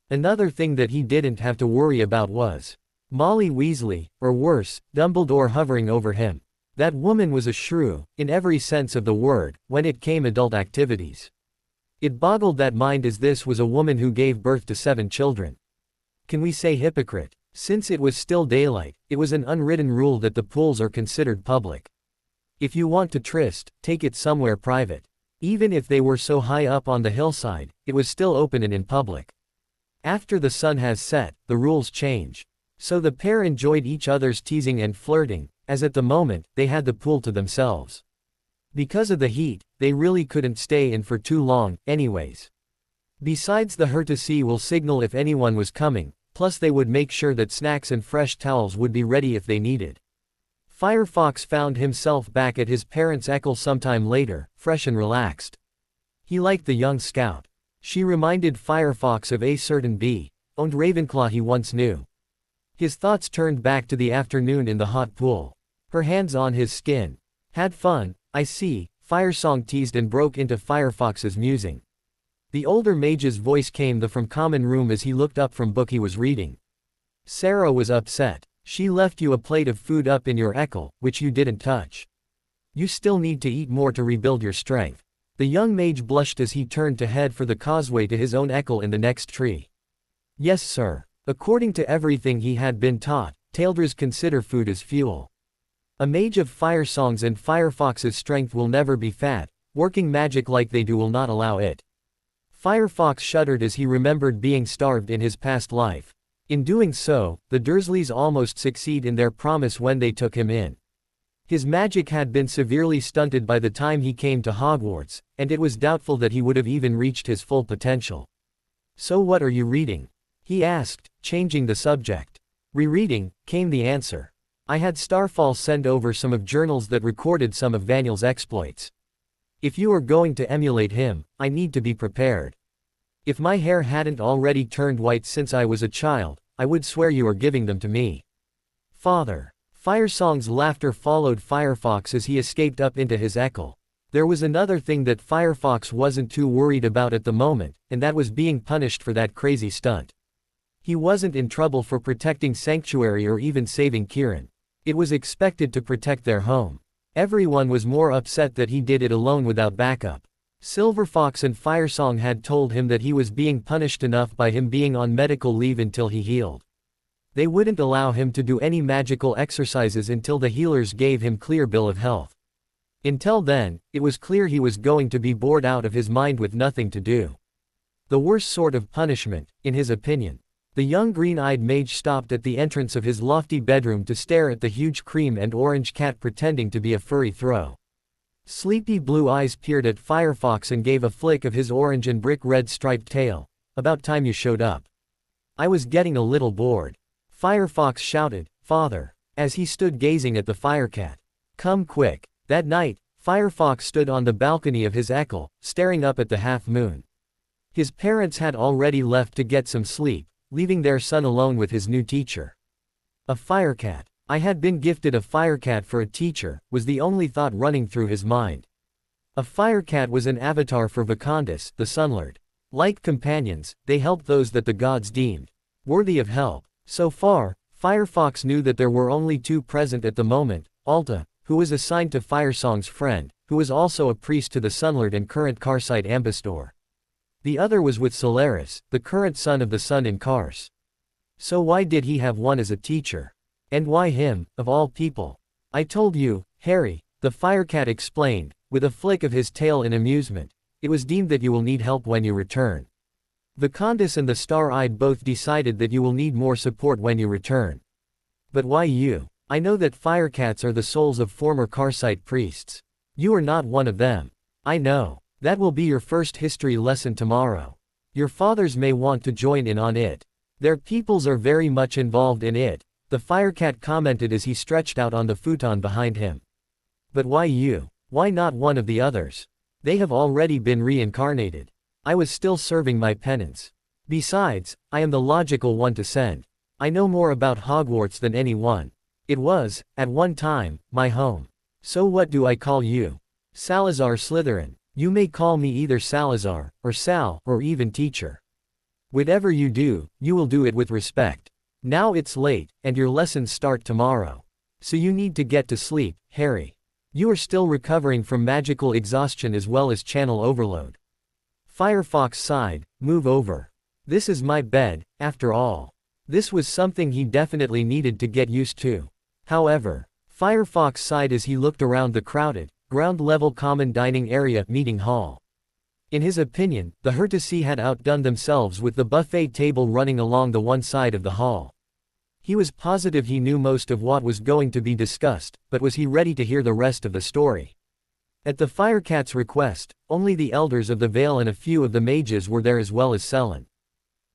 Another thing that he didn't have to worry about was Molly Weasley, or worse, Dumbledore hovering over him. That woman was a shrew, in every sense of the word, when it came adult activities. It boggled that mind, as this was a woman who gave birth to 7 children. Can we say hypocrite? Since it was still daylight, it was an unwritten rule that the pools are considered public. If you want to tryst, take it somewhere private. Even if they were so high up on the hillside, it was still open and in public. After the sun has set, the rules change. So the pair enjoyed each other's teasing and flirting, as at the moment, they had the pool to themselves. Because of the heat, they really couldn't stay in for too long, anyways. Besides, the Hurtasea will signal if anyone was coming, plus they would make sure that snacks and fresh towels would be ready if they needed. Firefox found himself back at his parents' Eccles sometime later, fresh and relaxed. He liked the young scout. She reminded Firefox of a certain bee-owned Ravenclaw he once knew. His thoughts turned back to the afternoon in the hot pool. Her hands on his skin. Had fun, I see, Firesong teased and broke into Firefox's musing. The older mage's voice came from common room as he looked up from book he was reading. Sarah was upset. She left you a plate of food up in your Eccles, which you didn't touch. You still need to eat more to rebuild your strength. The young mage blushed as he turned to head for the causeway to his own echo in the next tree. Yes, sir. According to everything he had been taught, Taildras consider food as fuel. A mage of fire songs and Firefox's strength will never be fat. Working magic like they do will not allow it. Firefox shuddered as he remembered being starved in his past life. In doing so, the Dursleys almost succeed in their promise when they took him in. His magic had been severely stunted by the time he came to Hogwarts, and it was doubtful that he would have even reached his full potential. So what are you reading? He asked, changing the subject. Rereading, came the answer. I had Starfall send over some of journals that recorded some of Vaniel's exploits. If you are going to emulate him, I need to be prepared. If my hair hadn't already turned white since I was a child, I would swear you are giving them to me. Father. Firesong's laughter followed Firefox as he escaped up into his echo. There was another thing that Firefox wasn't too worried about at the moment, and that was being punished for that crazy stunt. He wasn't in trouble for protecting Sanctuary or even saving Kieran. It was expected to protect their home. Everyone was more upset that he did it alone without backup. Silverfox and Firesong had told him that he was being punished enough by him being on medical leave until he healed. They wouldn't allow him to do any magical exercises until the healers gave him clear bill of health. Until then, it was clear he was going to be bored out of his mind with nothing to do. The worst sort of punishment, in his opinion. The young green-eyed mage stopped at the entrance of his lofty bedroom to stare at the huge cream and orange cat pretending to be a furry throw. Sleepy blue eyes peered at Firefox and gave a flick of his orange and brick-red striped tail. About time you showed up. I was getting a little bored. Firefox shouted, Father, as he stood gazing at the firecat. Come quick. That night, Firefox stood on the balcony of his echo, staring up at the half-moon. His parents had already left to get some sleep, leaving their son alone with his new teacher. A firecat. I had been gifted a firecat for a teacher, was the only thought running through his mind. A firecat was an avatar for Vicandus, the Sunlord. Like companions, they helped those that the gods deemed worthy of help. So far, Firefox knew that there were only two present at the moment, Alta, who was assigned to Firesong's friend, who was also a priest to the Sunlord and current Carsite ambassador. The other was with Solaris, the current son of the sun in Kars. So why did he have one as a teacher? And why him, of all people? I told you, Harry, the firecat explained, with a flick of his tail in amusement. It was deemed that you will need help when you return. Vicandus and the Star-Eyed both decided that you will need more support when you return. But why you? I know that firecats are the souls of former Carsite priests. You are not one of them. I know. That will be your first history lesson tomorrow. Your fathers may want to join in on it. Their peoples are very much involved in it, the firecat commented as he stretched out on the futon behind him. But why you? Why not one of the others? They have already been reincarnated. I was still serving my penance. Besides, I am the logical one to send. I know more about Hogwarts than anyone. It was, at one time, my home. So what do I call you? Salazar Slytherin. You may call me either Salazar, or Sal, or even teacher. Whatever you do, you will do it with respect. Now it's late, and your lessons start tomorrow. So you need to get to sleep, Harry. You are still recovering from magical exhaustion as well as channel overload. Firefox sighed, move over. This is my bed, after all. This was something he definitely needed to get used to. However, Firefox sighed as he looked around the crowded, ground-level common dining area meeting hall. In his opinion, the Hurtesi had outdone themselves with the buffet table running along the one side of the hall. He was positive he knew most of what was going to be discussed, but was he ready to hear the rest of the story? At the Firecat's request, only the elders of the Vale and a few of the mages were there as well as Selene.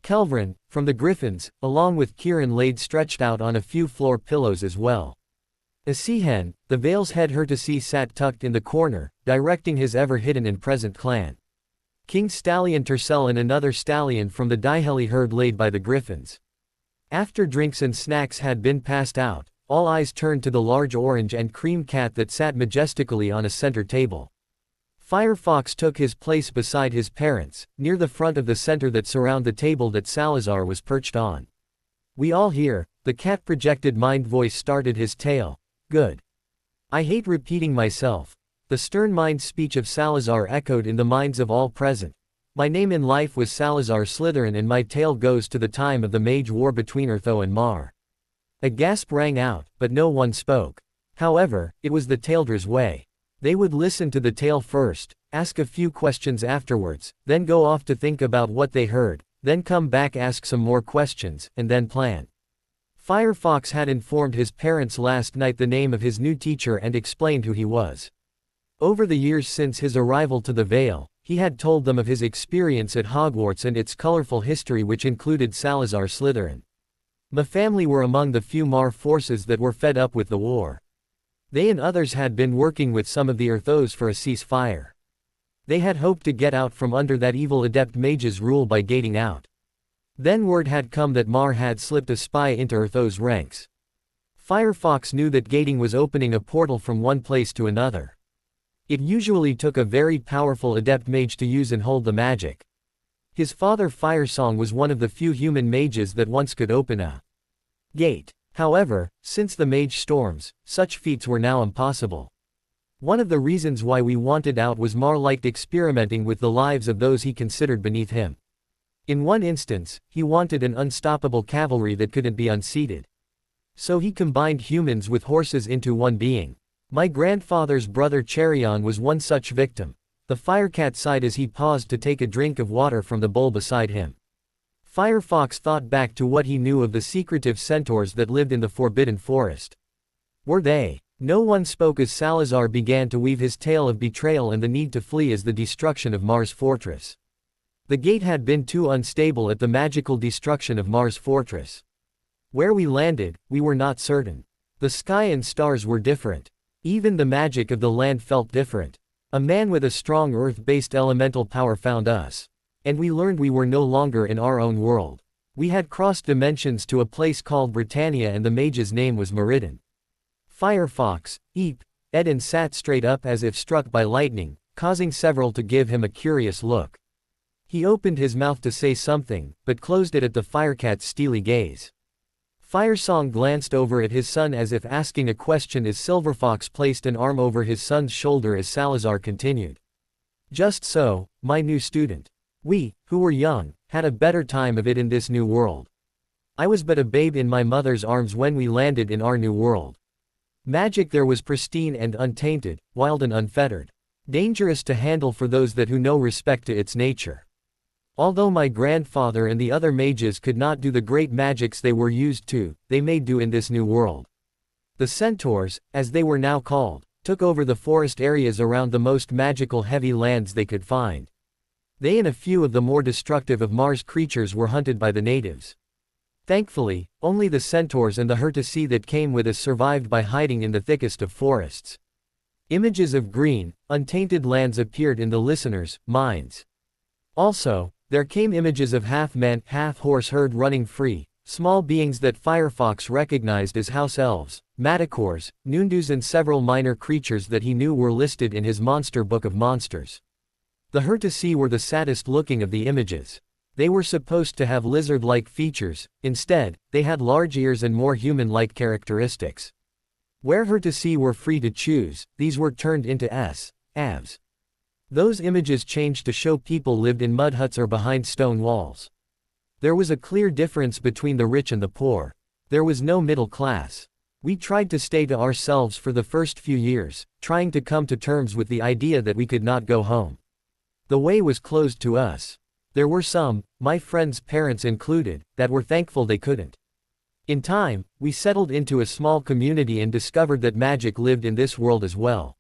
Kelvin, from the Griffins, along with Kieran laid stretched out on a few floor pillows as well. Asihen, the Vale's head Hurtesi sat tucked in the corner, directing his ever-hidden and present clan. King Stallion Tercel and another stallion from the Diheli herd laid by the Griffins. After drinks and snacks had been passed out, all eyes turned to the large orange and cream cat that sat majestically on a center table. Firefox took his place beside his parents, near the front of the center that surround the table that Salazar was perched on. We all hear, the cat projected mind voice started his tale. Good. I hate repeating myself. The stern mind speech of Salazar echoed in the minds of all present. My name in life was Salazar Slytherin, and my tale goes to the time of the mage war between Urtho and Mar. A gasp rang out, but no one spoke. However, it was the Taildra's way. They would listen to the tale first, ask a few questions afterwards, then go off to think about what they heard, then come back, ask some more questions, and then plan. Firefox had informed his parents last night the name of his new teacher and explained who he was. Over the years since his arrival to the Vale, he had told them of his experience at Hogwarts and its colorful history, which included Salazar Slytherin. My family were among the few Mar forces that were fed up with the war. They and others had been working with some of the Urthos for a ceasefire. They had hoped to get out from under that evil adept mage's rule by gating out. Then word had come that Mar had slipped a spy into Urtho's ranks. Firefox knew that gating was opening a portal from one place to another. It usually took a very powerful adept mage to use and hold the magic. His father Firesong was one of the few human mages that once could open a gate. However, since the mage storms, such feats were now impossible. One of the reasons why we wanted out was Mar liked experimenting with the lives of those he considered beneath him. In one instance, he wanted an unstoppable cavalry that couldn't be unseated. So he combined humans with horses into one being. My grandfather's brother Cherion was one such victim. The Firecat sighed as he paused to take a drink of water from the bowl beside him. Firefox thought back to what he knew of the secretive centaurs that lived in the Forbidden Forest. Were they? No one spoke as Salazar began to weave his tale of betrayal and the need to flee as the destruction of Mars fortress. The gate had been too unstable at the magical destruction of Mars fortress. Where we landed, we were not certain. The sky and stars were different. Even the magic of the land felt different. A man with a strong earth-based elemental power found us. And we learned we were no longer in our own world. We had crossed dimensions to a place called Britannia, and the mage's name was Meriden. Firefox, Eden sat straight up as if struck by lightning, causing several to give him a curious look. He opened his mouth to say something, but closed it at the Firecat's steely gaze. Firesong glanced over at his son as if asking a question as Silverfox placed an arm over his son's shoulder as Salazar continued. Just so, my new student. We, who were young, had a better time of it in this new world. I was but a babe in my mother's arms when we landed in our new world. Magic there was pristine and untainted, wild and unfettered. Dangerous to handle for those that who know respect to its nature. Although my grandfather and the other mages could not do the great magics they were used to, they made do in this new world. The centaurs, as they were now called, took over the forest areas around the most magical heavy lands they could find. They and a few of the more destructive of Mars creatures were hunted by the natives. Thankfully, only the centaurs and the Hurtasi that came with us survived by hiding in the thickest of forests. Images of green, untainted lands appeared in the listeners' minds. Also, there came images of half-man, half-horse herd running free, small beings that Firefox recognized as house elves, manticores, noondus, and several minor creatures that he knew were listed in his monster book of monsters. The Hurtasi were the saddest looking of the images. They were supposed to have lizard-like features, instead, they had large ears and more human-like characteristics. Where Hurtasi were free to choose, these were turned into avs. Those images changed to show people lived in mud huts or behind stone walls. There was a clear difference between the rich and the poor. There was no middle class. We tried to stay to ourselves for the first few years, trying to come to terms with the idea that we could not go home. The way was closed to us. There were some, my friends' parents included, that were thankful they couldn't. In time, we settled into a small community and discovered that magic lived in this world as well.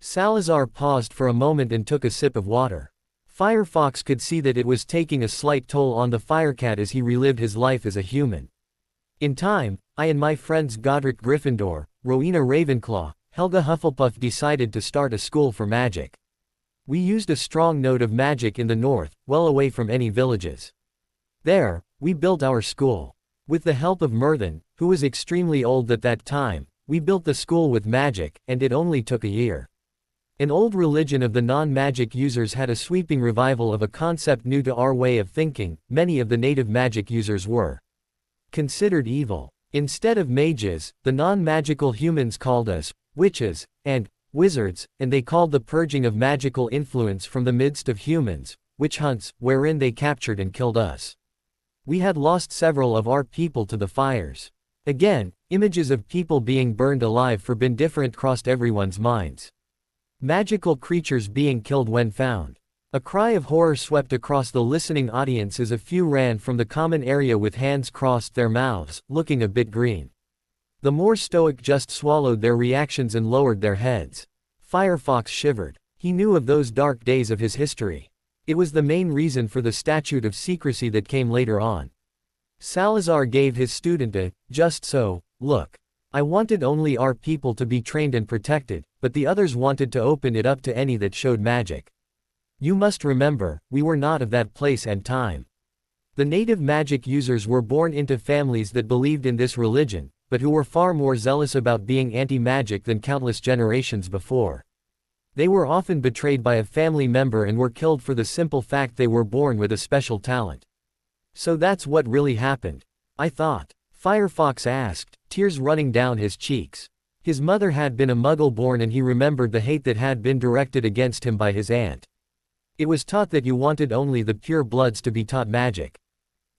Salazar paused for a moment and took a sip of water. Firefox could see that it was taking a slight toll on the Firecat as he relived his life as a human. In time, I and my friends Godric Gryffindor, Rowena Ravenclaw, Helga Hufflepuff decided to start a school for magic. We used a strong note of magic in the north, well away from any villages. There, we built our school. With the help of Merthin, who was extremely old at that time, we built the school with magic, and it only took a year. An old religion of the non-magic users had a sweeping revival of a concept new to our way of thinking. Many of the native magic users were considered evil. Instead of mages, the non-magical humans called us witches, and wizards, and they called the purging of magical influence from the midst of humans, witch hunts, wherein they captured and killed us. We had lost several of our people to the fires. Again, images of people being burned alive for been different crossed everyone's minds. Magical creatures being killed when found. A cry of horror swept across the listening audience as a few ran from the common area with hands crossed their mouths, looking a bit green. The more stoic just swallowed their reactions and lowered their heads. Firefox shivered. He knew of those dark days of his history. It was the main reason for the statute of secrecy that came later on. Salazar gave his student a, just so, look. I wanted only our people to be trained and protected, but the others wanted to open it up to any that showed magic. You must remember, we were not of that place and time. The native magic users were born into families that believed in this religion, but who were far more zealous about being anti-magic than countless generations before. They were often betrayed by a family member and were killed for the simple fact they were born with a special talent. So that's what really happened, I thought. Firefox asked, tears running down his cheeks. His mother had been a Muggle born and he remembered the hate that had been directed against him by his aunt. It was taught that you wanted only the pure bloods to be taught magic.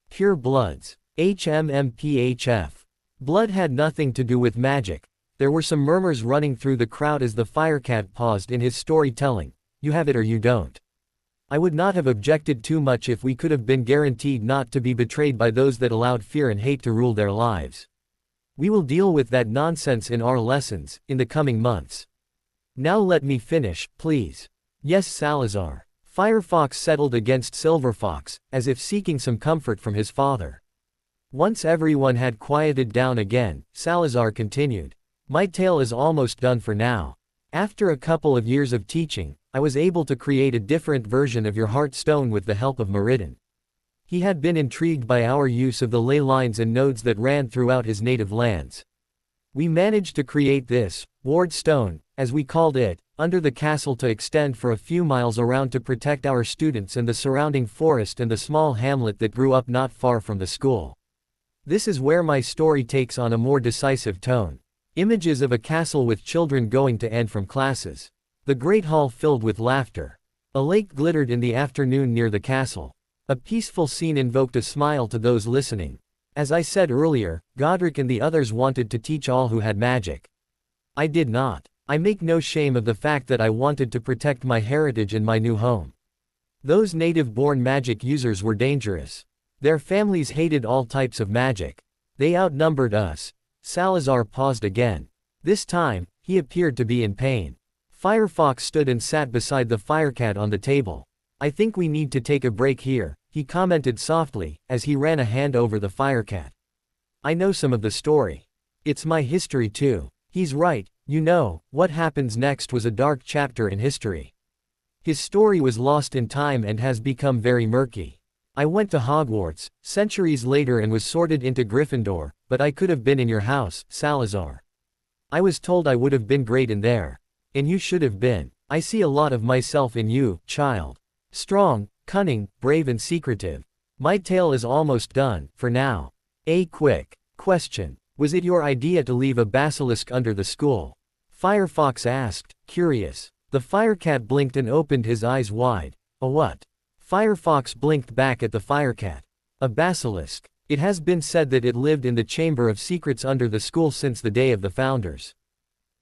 Pure bloods. HMMPHF. Blood had nothing to do with magic. There were some murmurs running through the crowd as the Firecat paused in his storytelling. You have it or you don't. I would not have objected too much if we could have been guaranteed not to be betrayed by those that allowed fear and hate to rule their lives. We will deal with that nonsense in our lessons, in the coming months. Now let me finish, please. Yes, Salazar. Firefox settled against Silverfox, as if seeking some comfort from his father. Once everyone had quieted down again, Salazar continued. My tale is almost done for now. After a couple of years of teaching, I was able to create a different version of your heart stone with the help of Meriden. He had been intrigued by our use of the ley lines and nodes that ran throughout his native lands. We managed to create this, ward stone, as we called it, under the castle to extend for a few miles around to protect our students and the surrounding forest and the small hamlet that grew up not far from the school. This is where my story takes on a more decisive tone. Images of a castle with children going to and from classes. The great hall filled with laughter. A lake glittered in the afternoon near the castle. A peaceful scene invoked a smile to those listening. As I said earlier, Godric and the others wanted to teach all who had magic. I did not. I make no shame of the fact that I wanted to protect my heritage and my new home. Those native-born magic users were dangerous. Their families hated all types of magic. They outnumbered us. Salazar paused again. This time, he appeared to be in pain. Firefox stood and sat beside the Firecat on the table. I think we need to take a break here, he commented softly, as he ran a hand over the Firecat. I know some of the story. It's my history too. He's right, you know, what happens next was a dark chapter in history. His story was lost in time and has become very murky. I went to Hogwarts, centuries later and was sorted into Gryffindor, but I could have been in your house, Salazar. I was told I would have been great in there. And you should have been. I see a lot of myself in you, child. Strong, cunning, brave and secretive. My tale is almost done, for now. A quick question. Was it your idea to leave a basilisk under the school? Firefox asked, curious. The Firecat blinked and opened his eyes wide. A what? Firefox blinked back at the Firecat. A basilisk. It has been said that it lived in the Chamber of Secrets under the school since the day of the founders.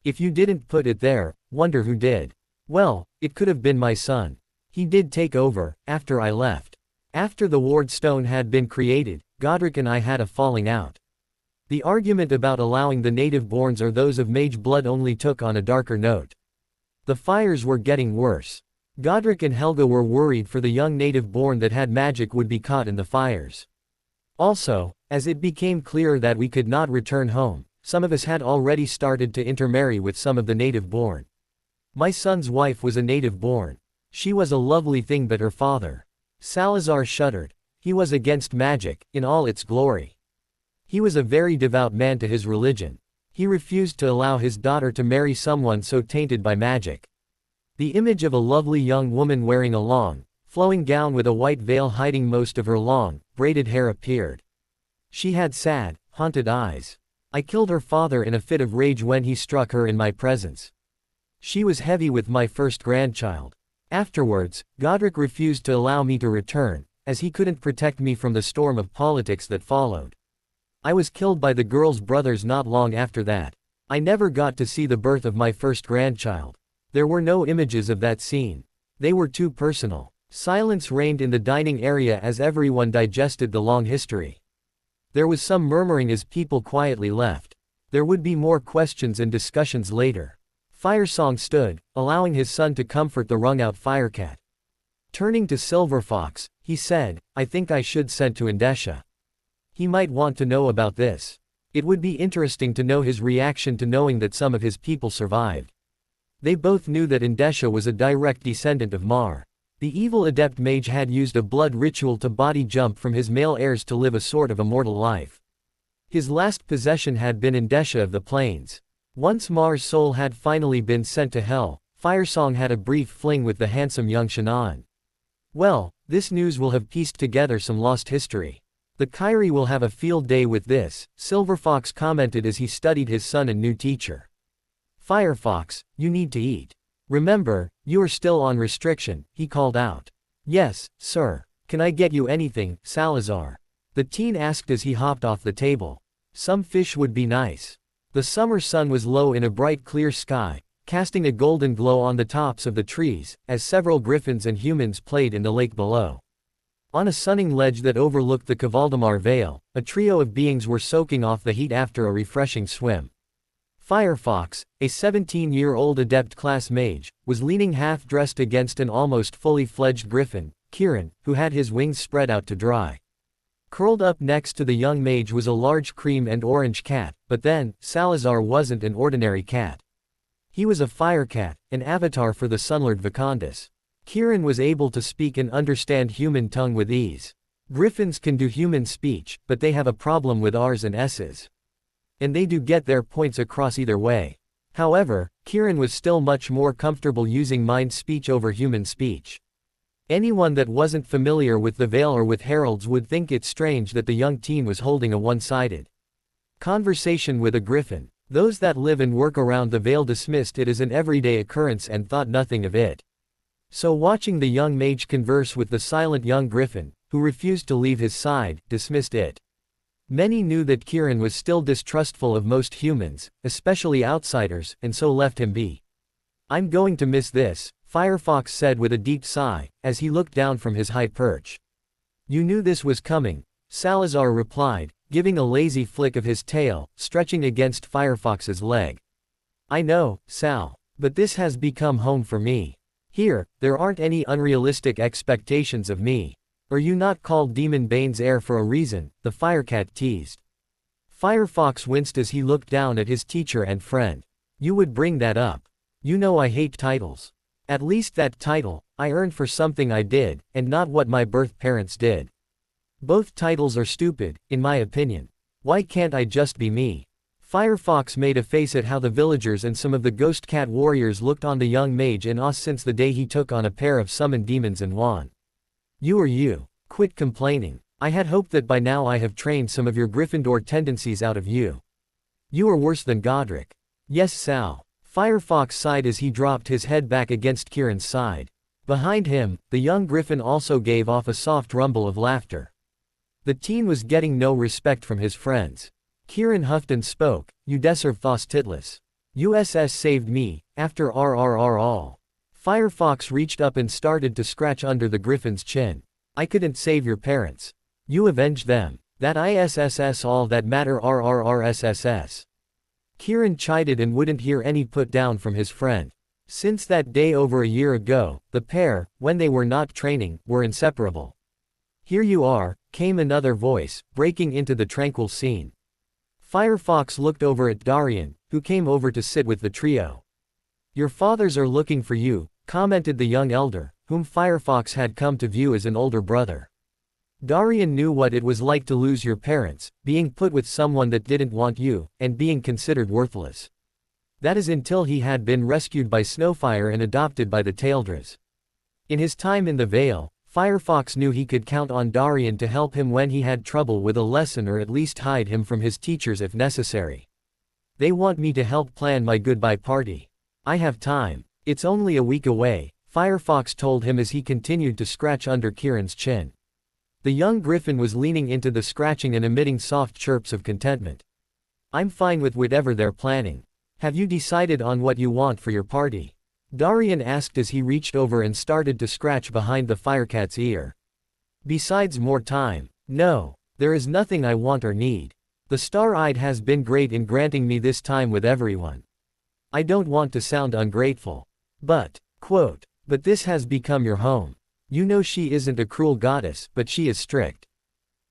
If you didn't put it there, wonder who did. Well, it could have been my son. He did take over, after I left. After the ward stone had been created, Godric and I had a falling out. The argument about allowing the native-borns or those of mage blood only took on a darker note. The fires were getting worse. Godric and Helga were worried for the young native-born that had magic would be caught in the fires. Also, as it became clearer that we could not return home, some of us had already started to intermarry with some of the native-born. My son's wife was a native-born. She was a lovely thing, but her father. Salazar shuddered. He was against magic, in all its glory. He was a very devout man to his religion. He refused to allow his daughter to marry someone so tainted by magic. The image of a lovely young woman wearing a long, flowing gown with a white veil hiding most of her long, braided hair appeared. She had sad, haunted eyes. I killed her father in a fit of rage when he struck her in my presence. She was heavy with my first grandchild. Afterwards, Godric refused to allow me to return, as he couldn't protect me from the storm of politics that followed. I was killed by the girl's brothers not long after that. I never got to see the birth of my first grandchild. There were no images of that scene. They were too personal. Silence reigned in the dining area as everyone digested the long history. There was some murmuring as people quietly left. There would be more questions and discussions later. Firesong stood, allowing his son to comfort the wrung-out Firecat. Turning to Silverfox, he said, "I think I should send to Indesha. He might want to know about this. It would be interesting to know his reaction to knowing that some of his people survived." They both knew that Indesha was a direct descendant of Mar. The evil adept mage had used a blood ritual to body jump from his male heirs to live a sort of immortal life. His last possession had been Indesha of the Plains. Once Mar's soul had finally been sent to hell, Firesong had a brief fling with the handsome young Shanaan. Well, this news will have pieced together some lost history. The Kyrie will have a field day with this, Silverfox commented as he studied his son and new teacher. Firefox, you need to eat. Remember, you are still on restriction, he called out. Yes, sir. Can I get you anything, Salazar? The teen asked as he hopped off the table. Some fish would be nice. The summer sun was low in a bright clear sky, casting a golden glow on the tops of the trees, as several griffins and humans played in the lake below. On a sunning ledge that overlooked the Kavaldamar Vale, a trio of beings were soaking off the heat after a refreshing swim. Firefox, a 17-year-old adept class mage, was leaning half-dressed against an almost fully fledged griffin, Kieran, who had his wings spread out to dry. Curled up next to the young mage was a large cream and orange cat, but then, Salazar wasn't an ordinary cat. He was a firecat, an avatar for the Sunlord Vicondis. Kieran was able to speak and understand human tongue with ease. Griffins can do human speech, but they have a problem with R's and S's. And they do get their points across either way. However, Kieran was still much more comfortable using mind speech over human speech. Anyone that wasn't familiar with the Vale or with heralds would think it strange that the young teen was holding a one-sided conversation with a griffin. Those that live and work around the Vale dismissed it as an everyday occurrence and thought nothing of it. So watching the young mage converse with the silent young griffin, who refused to leave his side, dismissed it. Many knew that Kieran was still distrustful of most humans, especially outsiders, and so left him be. "I'm going to miss this," Firefox said with a deep sigh, as he looked down from his high perch. "You knew this was coming," Salazar replied, giving a lazy flick of his tail, stretching against Firefox's leg. "I know, Sal. But this has become home for me. Here, there aren't any unrealistic expectations of me. Are you not called Demon Bane's heir for a reason?" the Firecat teased. Firefox winced as he looked down at his teacher and friend. "You would bring that up. You know I hate titles. At least that title, I earned for something I did, and not what my birth parents did. Both titles are stupid, in my opinion. Why can't I just be me?" Firefox made a face at how the villagers and some of the ghost cat warriors looked on the young mage in awe since the day he took on a pair of summoned demons and won. "You are you. Quit complaining. I had hoped that by now I have trained some of your Gryffindor tendencies out of you. You are worse than Godric." "Yes, Sal." Firefox sighed as he dropped his head back against Kieran's side. Behind him, the young griffin also gave off a soft rumble of laughter. The teen was getting no respect from his friends. Kieran huffed and spoke, "You deserve Thos Titlis. USS saved me, after RRR all." Firefox reached up and started to scratch under the griffin's chin. "I couldn't save your parents. You avenged them. That ISSS all that matter RRRSSS." Kieran chided and wouldn't hear any put down from his friend. Since that day over a year ago, the pair, when they were not training, were inseparable. "Here you are," came another voice, breaking into the tranquil scene. Firefox looked over at Darian, who came over to sit with the trio. "Your fathers are looking for you," commented the young elder, whom Firefox had come to view as an older brother. Darian knew what it was like to lose your parents, being put with someone that didn't want you, and being considered worthless. That is until he had been rescued by Snowfire and adopted by the Taildras. In his time in the Vale, Firefox knew he could count on Darian to help him when he had trouble with a lesson or at least hide him from his teachers if necessary. They want me to help plan my goodbye party. I have time. It's only a week away, Firefox told him as he continued to scratch under Kieran's chin. The young griffin was leaning into the scratching and emitting soft chirps of contentment. I'm fine with whatever they're planning. Have you decided on what you want for your party? Darian asked as he reached over and started to scratch behind the firecat's ear. Besides more time, no, there is nothing I want or need. The Star-Eyed has been great in granting me this time with everyone. I don't want to sound ungrateful. But this has become your home. You know she isn't a cruel goddess, but she is strict.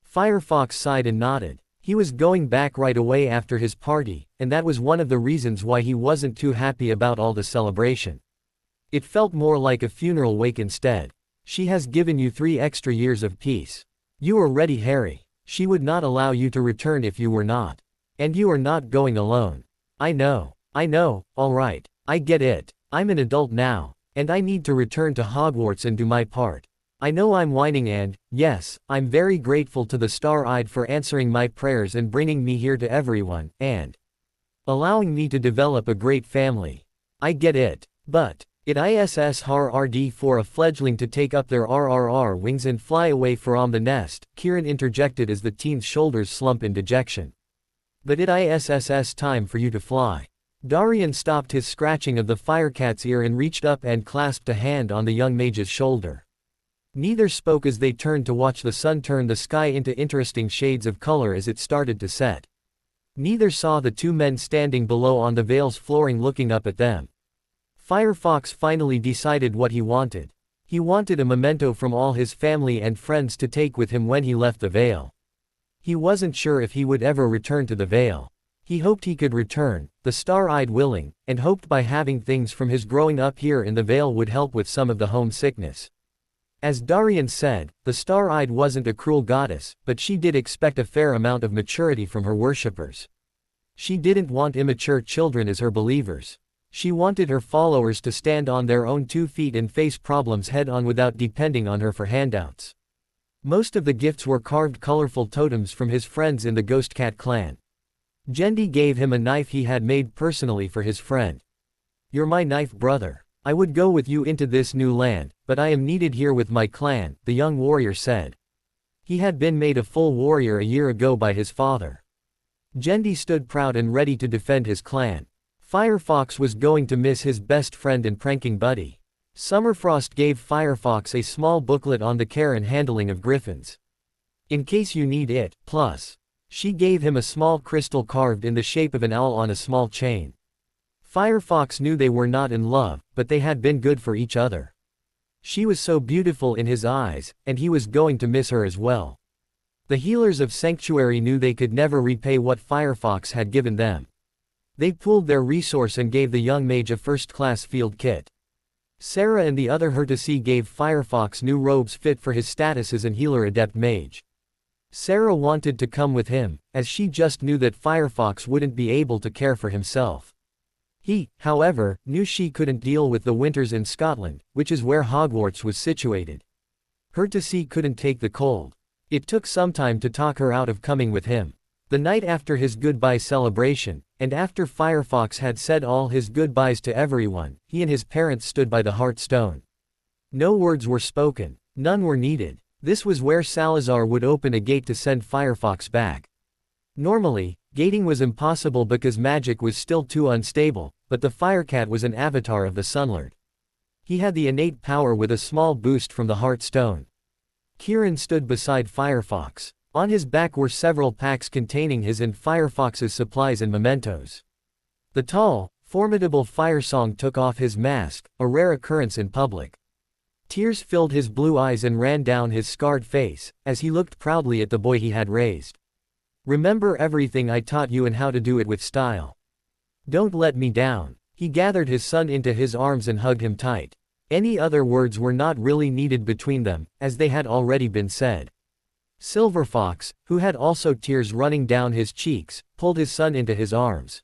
Firefox sighed and nodded. He was going back right away after his party, and that was one of the reasons why he wasn't too happy about all the celebration. It felt more like a funeral wake instead. She has given you 3 extra years of peace. You are ready, Harry. She would not allow you to return if you were not. And you are not going alone. I know, alright, I get it. I'm an adult now, and I need to return to Hogwarts and do my part. I know I'm whining and, yes, I'm very grateful to the Star-Eyed for answering my prayers and bringing me here to everyone, and allowing me to develop a great family. I get it, but it is hard for a fledgling to take up their RRR wings and fly away from the nest, Kieran interjected as the teen's shoulders slump in dejection. But it is time for you to fly. Darian stopped his scratching of the firecat's ear and reached up and clasped a hand on the young mage's shoulder. Neither spoke as they turned to watch the sun turn the sky into interesting shades of color as it started to set. Neither saw the 2 men standing below on the Vale's flooring looking up at them. Firefox finally decided what he wanted. He wanted a memento from all his family and friends to take with him when he left the Vale. He wasn't sure if he would ever return to the Vale. He hoped he could return, the Star-Eyed willing, and hoped by having things from his growing up here in the Vale would help with some of the homesickness. As Darian said, the Star-Eyed wasn't a cruel goddess, but she did expect a fair amount of maturity from her worshippers. She didn't want immature children as her believers. She wanted her followers to stand on their own 2 feet and face problems head-on without depending on her for handouts. Most of the gifts were carved colorful totems from his friends in the Ghost Cat clan. Jendi gave him a knife he had made personally for his friend. You're my knife brother. I would go with you into this new land, but I am needed here with my clan, the young warrior said. He had been made a full warrior a year ago by his father. Jendi stood proud and ready to defend his clan. Firefox was going to miss his best friend and pranking buddy. Summerfrost gave Firefox a small booklet on the care and handling of griffins. In case you need it, plus. She gave him a small crystal carved in the shape of an owl on a small chain. Firefox knew they were not in love, but they had been good for each other. She was so beautiful in his eyes, and he was going to miss her as well. The healers of Sanctuary knew they could never repay what Firefox had given them. They pooled their resource and gave the young mage a first-class field kit. Sarah and the other Hertesy gave Firefox new robes fit for his status as an healer adept mage. Sarah wanted to come with him, as she just knew that Firefox wouldn't be able to care for himself. He, however, knew she couldn't deal with the winters in Scotland, which is where Hogwarts was situated. Hertesy couldn't take the cold. It took some time to talk her out of coming with him. The night after his goodbye celebration, and after Firefox had said all his goodbyes to everyone, he and his parents stood by the Heart Stone. No words were spoken. None were needed. This was where Salazar would open a gate to send Firefox back. Normally, gating was impossible because magic was still too unstable, but the Firecat was an avatar of the Sunlord. He had the innate power with a small boost from the Heart Stone. Kieran stood beside Firefox. On his back were several packs containing his and Firefox's supplies and mementos. The tall, formidable Firesong took off his mask, a rare occurrence in public. Tears filled his blue eyes and ran down his scarred face, as he looked proudly at the boy he had raised. Remember everything I taught you and how to do it with style. Don't let me down. He gathered his son into his arms and hugged him tight. Any other words were not really needed between them, as they had already been said. Silverfox, who had also tears running down his cheeks, pulled his son into his arms.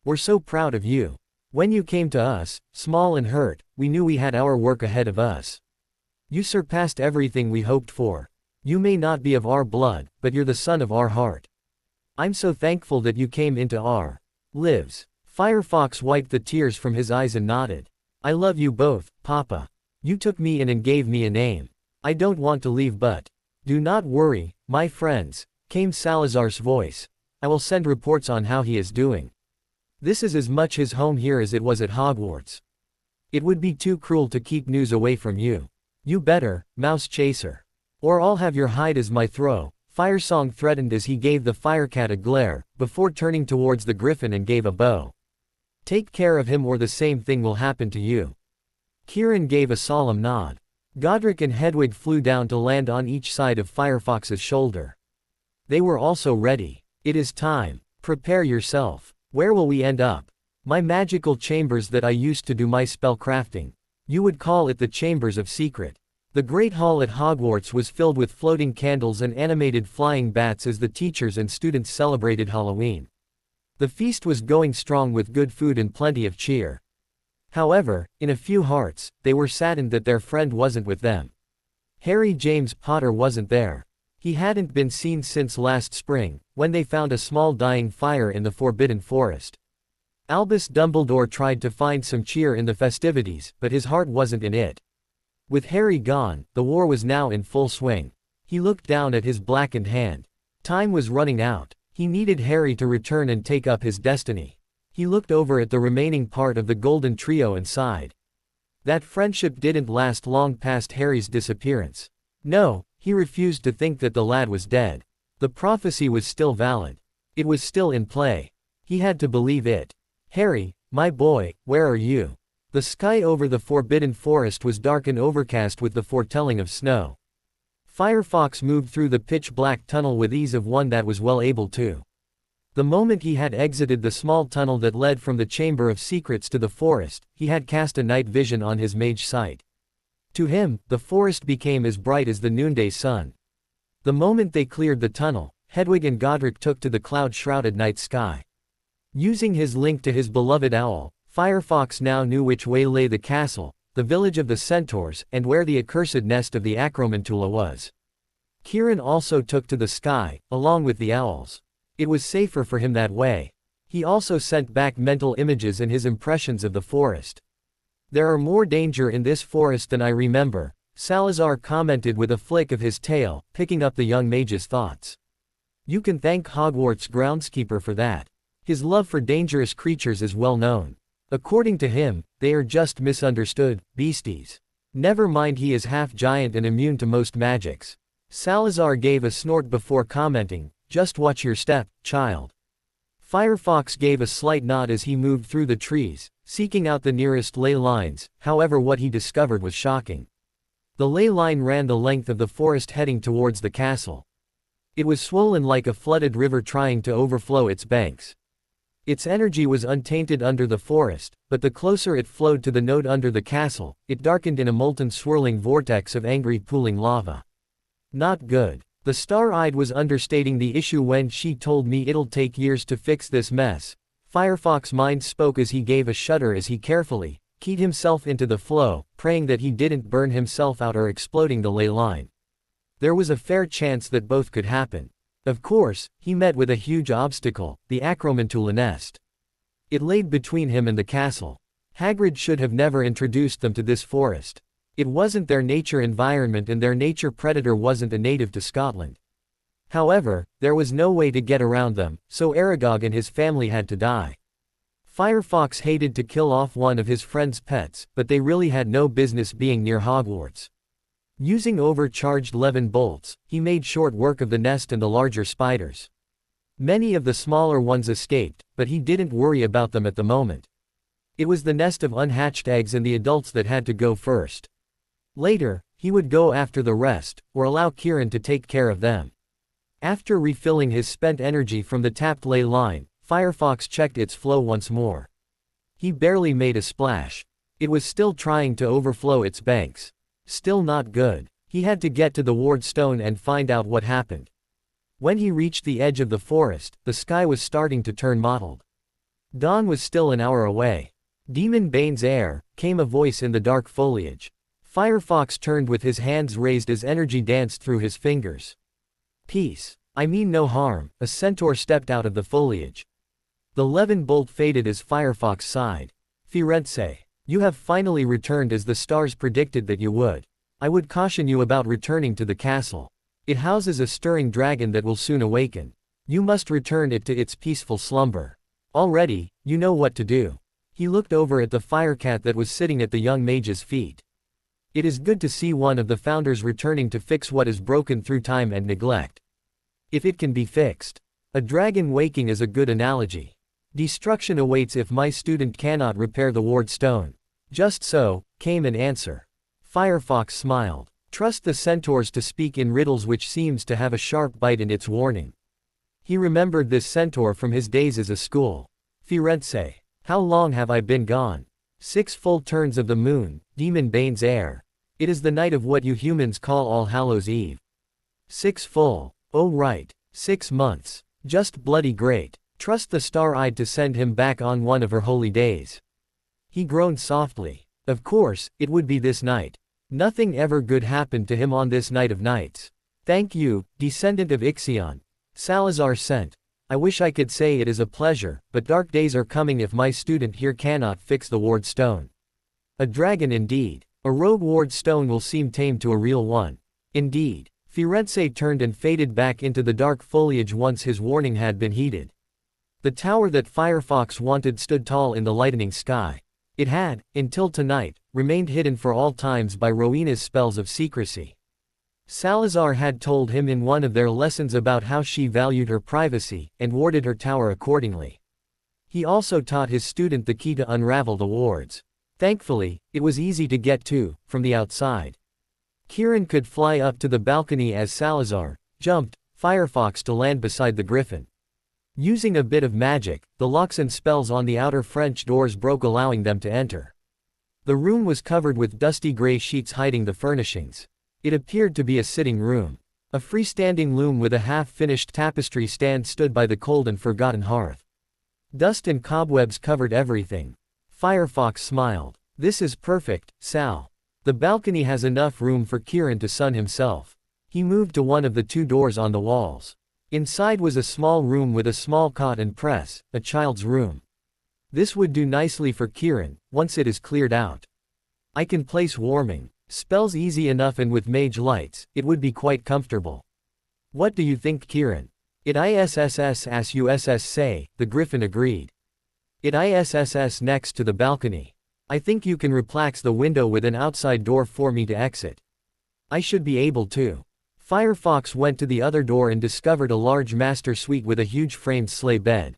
We're so proud of you. When you came to us, small and hurt, we knew we had our work ahead of us. You surpassed everything we hoped for. You may not be of our blood, but you're the son of our heart. I'm so thankful that you came into our lives. Firefox wiped the tears from his eyes and nodded. I love you both, Papa. You took me in and gave me a name. I don't want to leave, but do not worry, my friends, came Salazar's voice. I will send reports on how he is doing. This is as much his home here as it was at Hogwarts. It would be too cruel to keep news away from you. You better, Mouse Chaser. Or I'll have your hide as my throw, Firesong threatened as he gave the Firecat a glare, before turning towards the Griffin and gave a bow. Take care of him or the same thing will happen to you. Kieran gave a solemn nod. Godric and Hedwig flew down to land on each side of Firefox's shoulder. They were also ready. It is time. Prepare yourself. Where will we end up? My magical chambers that I used to do my spell crafting. You would call it the Chambers of Secret. The Great Hall at Hogwarts was filled with floating candles and animated flying bats as the teachers and students celebrated Halloween. The feast was going strong with good food and plenty of cheer. However, in a few hearts, they were saddened that their friend wasn't with them. Harry James Potter wasn't there. He hadn't been seen since last spring, when they found a small dying fire in the Forbidden Forest. Albus Dumbledore tried to find some cheer in the festivities, but his heart wasn't in it. With Harry gone, the war was now in full swing. He looked down at his blackened hand. Time was running out. He needed Harry to return and take up his destiny. He looked over at the remaining part of the Golden Trio and sighed. That friendship didn't last long past Harry's disappearance. No, he refused to think that the lad was dead. The prophecy was still valid. It was still in play. He had to believe it. Harry, my boy, where are you? The sky over the Forbidden Forest was dark and overcast with the foretelling of snow. Firefox moved through the pitch-black tunnel with ease of one that was well able to. The moment he had exited the small tunnel that led from the Chamber of Secrets to the forest, he had cast a night vision on his mage sight. To him, the forest became as bright as the noonday sun. The moment they cleared the tunnel, Hedwig and Godric took to the cloud-shrouded night sky. Using his link to his beloved owl, Firefox now knew which way lay the castle, the village of the centaurs, and where the accursed nest of the Acromantula was. Kieran also took to the sky, along with the owls. It was safer for him that way. He also sent back mental images and his impressions of the forest. There are more danger in this forest than I remember, Salazar commented with a flick of his tail, picking up the young mage's thoughts. You can thank Hogwarts groundskeeper for that. His love for dangerous creatures is well known. According to him, they are just misunderstood beasties. Never mind, he is half giant and immune to most magics. Salazar gave a snort before commenting, just watch your step, child. Firefox gave a slight nod as he moved through the trees, seeking out the nearest ley lines. However, what he discovered was shocking. The ley line ran the length of the forest heading towards the castle. It was swollen like a flooded river trying to overflow its banks. Its energy was untainted under the forest, but the closer it flowed to the node under the castle, it darkened in a molten swirling vortex of angry pooling lava. Not good. The Star-Eyed was understating the issue when she told me it'll take years to fix this mess. Firefox's mind spoke as he gave a shudder as he carefully keyed himself into the flow, praying that he didn't burn himself out or exploding the ley line. There was a fair chance that both could happen. Of course, he met with a huge obstacle, the Acromantula nest. It laid between him and the castle. Hagrid should have never introduced them to this forest. It wasn't their nature environment and their nature predator wasn't a native to Scotland. However, there was no way to get around them, so Aragog and his family had to die. Firefox hated to kill off one of his friend's pets, but they really had no business being near Hogwarts. Using overcharged Levin bolts, he made short work of the nest and the larger spiders. Many of the smaller ones escaped, but he didn't worry about them at the moment. It was the nest of unhatched eggs and the adults that had to go first. Later, he would go after the rest, or allow Kieran to take care of them. After refilling his spent energy from the tapped ley line, Firefox checked its flow once more. He barely made a splash. It was still trying to overflow its banks. Still not good. He had to get to the ward stone and find out what happened. When he reached the edge of the forest, the sky was starting to turn mottled. Dawn was still an hour away. Demon Bane's heir, came a voice in the dark foliage. Firefox turned with his hands raised as energy danced through his fingers. Peace. I mean no harm. A centaur stepped out of the foliage. The levin bolt faded as Firefox sighed. Firenze. You have finally returned as the stars predicted that you would. I would caution you about returning to the castle. It houses a stirring dragon that will soon awaken. You must return it to its peaceful slumber. Already, you know what to do. He looked over at the firecat that was sitting at the young mage's feet. It is good to see one of the founders returning to fix what is broken through time and neglect. If it can be fixed. A dragon waking is a good analogy. Destruction awaits if my student cannot repair the ward stone. Just so, came an answer. Firefox smiled. Trust the centaurs to speak in riddles, which seems to have a sharp bite in its warning. He remembered this centaur from his days as a school. Firenze. How long have I been gone? 6 full turns of the moon, Demon Bane's heir. It is the night of what you humans call All Hallows Eve. 6 full. Oh right. 6 months. Just bloody great. Trust the star-eyed to send him back on one of her holy days. He groaned softly. Of course, it would be this night. Nothing ever good happened to him on this night of nights. Thank you, descendant of Ixion. Salazar sent. I wish I could say it is a pleasure, but dark days are coming if my student here cannot fix the ward stone. A dragon indeed. A rogue ward stone will seem tame to a real one. Indeed. Firenze turned and faded back into the dark foliage once his warning had been heeded. The tower that Firefox wanted stood tall in the lightening sky. It had, until tonight, remained hidden for all times by Rowena's spells of secrecy. Salazar had told him in one of their lessons about how she valued her privacy, and warded her tower accordingly. He also taught his student the key to unravel the wards. Thankfully, it was easy to get to, from the outside. Kieran could fly up to the balcony as Salazar jumped Firefox to land beside the griffin. Using a bit of magic, the locks and spells on the outer French doors broke, allowing them to enter. The room was covered with dusty gray sheets hiding the furnishings. It appeared to be a sitting room. A freestanding loom with a half-finished tapestry stand stood by the cold and forgotten hearth. Dust and cobwebs covered everything. Firefox smiled. This is perfect, Sal. The balcony has enough room for Kieran to sun himself. He moved to one of the 2 doors on the walls. Inside was a small room with a small cot and press, a child's room. This would do nicely for Kieran, once it is cleared out. I can place warming spells easy enough, and with mage lights, it would be quite comfortable. What do you think, Kieran? It ISSS say, the griffin agreed. It ISSS next to the balcony. I think you can replace the window with an outside door for me to exit. I should be able to. Firefox went to the other door and discovered a large master suite with a huge framed sleigh bed.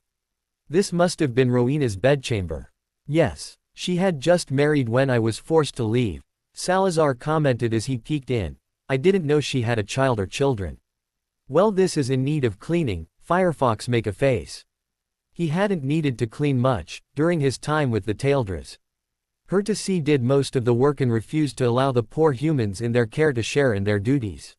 This must have been Rowena's bedchamber. Yes, she had just married when I was forced to leave, Salazar commented as he peeked in. I didn't know she had a child or children. Well, this is in need of cleaning, Firefox make a face. He hadn't needed to clean much during his time with the Taildras. Hertasi did most of the work and refused to allow the poor humans in their care to share in their duties.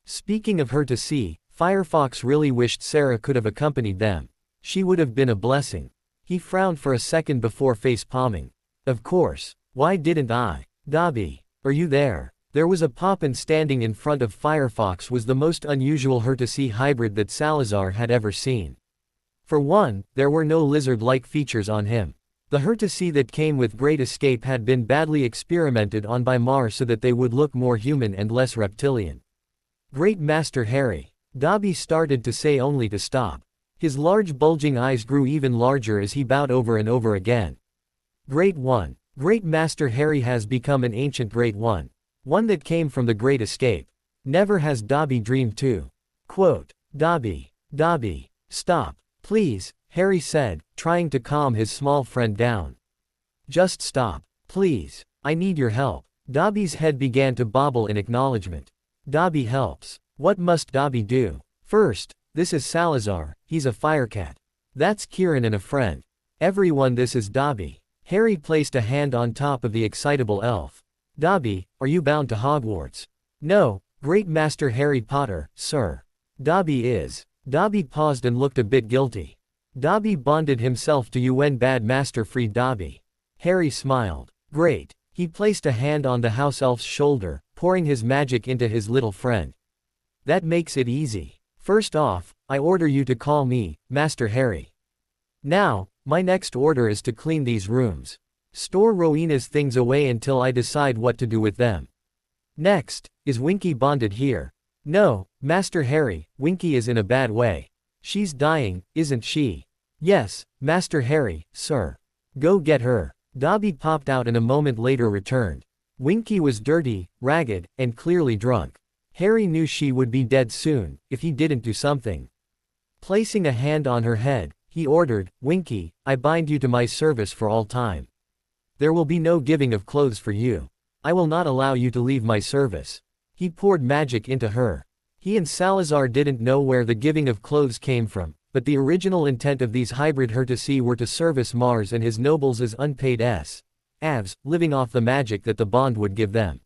Speaking of Hertasi, Firefox really wished Sarah could have accompanied them. She would have been a blessing. He frowned for a second before face-palming. Of course, why didn't I? Dobby, are you there? There was a pop, and standing in front of Firefox was the most unusual Hertasi hybrid that Salazar had ever seen. For one, there were no lizard-like features on him. The Hertasi that came with Great Escape had been badly experimented on by Mar so that they would look more human and less reptilian. Great Master Harry. Dobby started to say, only to stop. His large bulging eyes grew even larger as he bowed over and over again. Great One. Great Master Harry has become an ancient Great One. One that came from the Great Escape. Never has Dobby dreamed to. Quote, Dobby, stop, please, Harry said, trying to calm his small friend down. Just stop, please, I need your help. Dobby's head began to bobble in acknowledgement. Dobby helps. What must Dobby do? First, this is Salazar, he's a firecat. That's Kieran and a friend. Everyone, this is Dobby. Harry placed a hand on top of the excitable elf. Dobby, are you bound to Hogwarts? No, Great Master Harry Potter, sir. Dobby is. Dobby paused and looked a bit guilty. Dobby bonded himself to you when Bad Master freed Dobby. Harry smiled. Great. He placed a hand on the house elf's shoulder, pouring his magic into his little friend. That makes it easy. First off, I order you to call me Master Harry. Now, my next order is to clean these rooms. Store Rowena's things away until I decide what to do with them. Next, is Winky bonded here? No, Master Harry, Winky is in a bad way. She's dying, isn't she? Yes, Master Harry, sir. Go get her. Dobby popped out and a moment later returned. Winky was dirty, ragged, and clearly drunk. Harry knew she would be dead soon, if he didn't do something. Placing a hand on her head, he ordered, Winky, I bind you to my service for all time. There will be no giving of clothes for you. I will not allow you to leave my service. He poured magic into her. He and Salazar didn't know where the giving of clothes came from, but the original intent of these hybrid Hertasi were to service Mars and his nobles as unpaid avs, living off the magic that the bond would give them.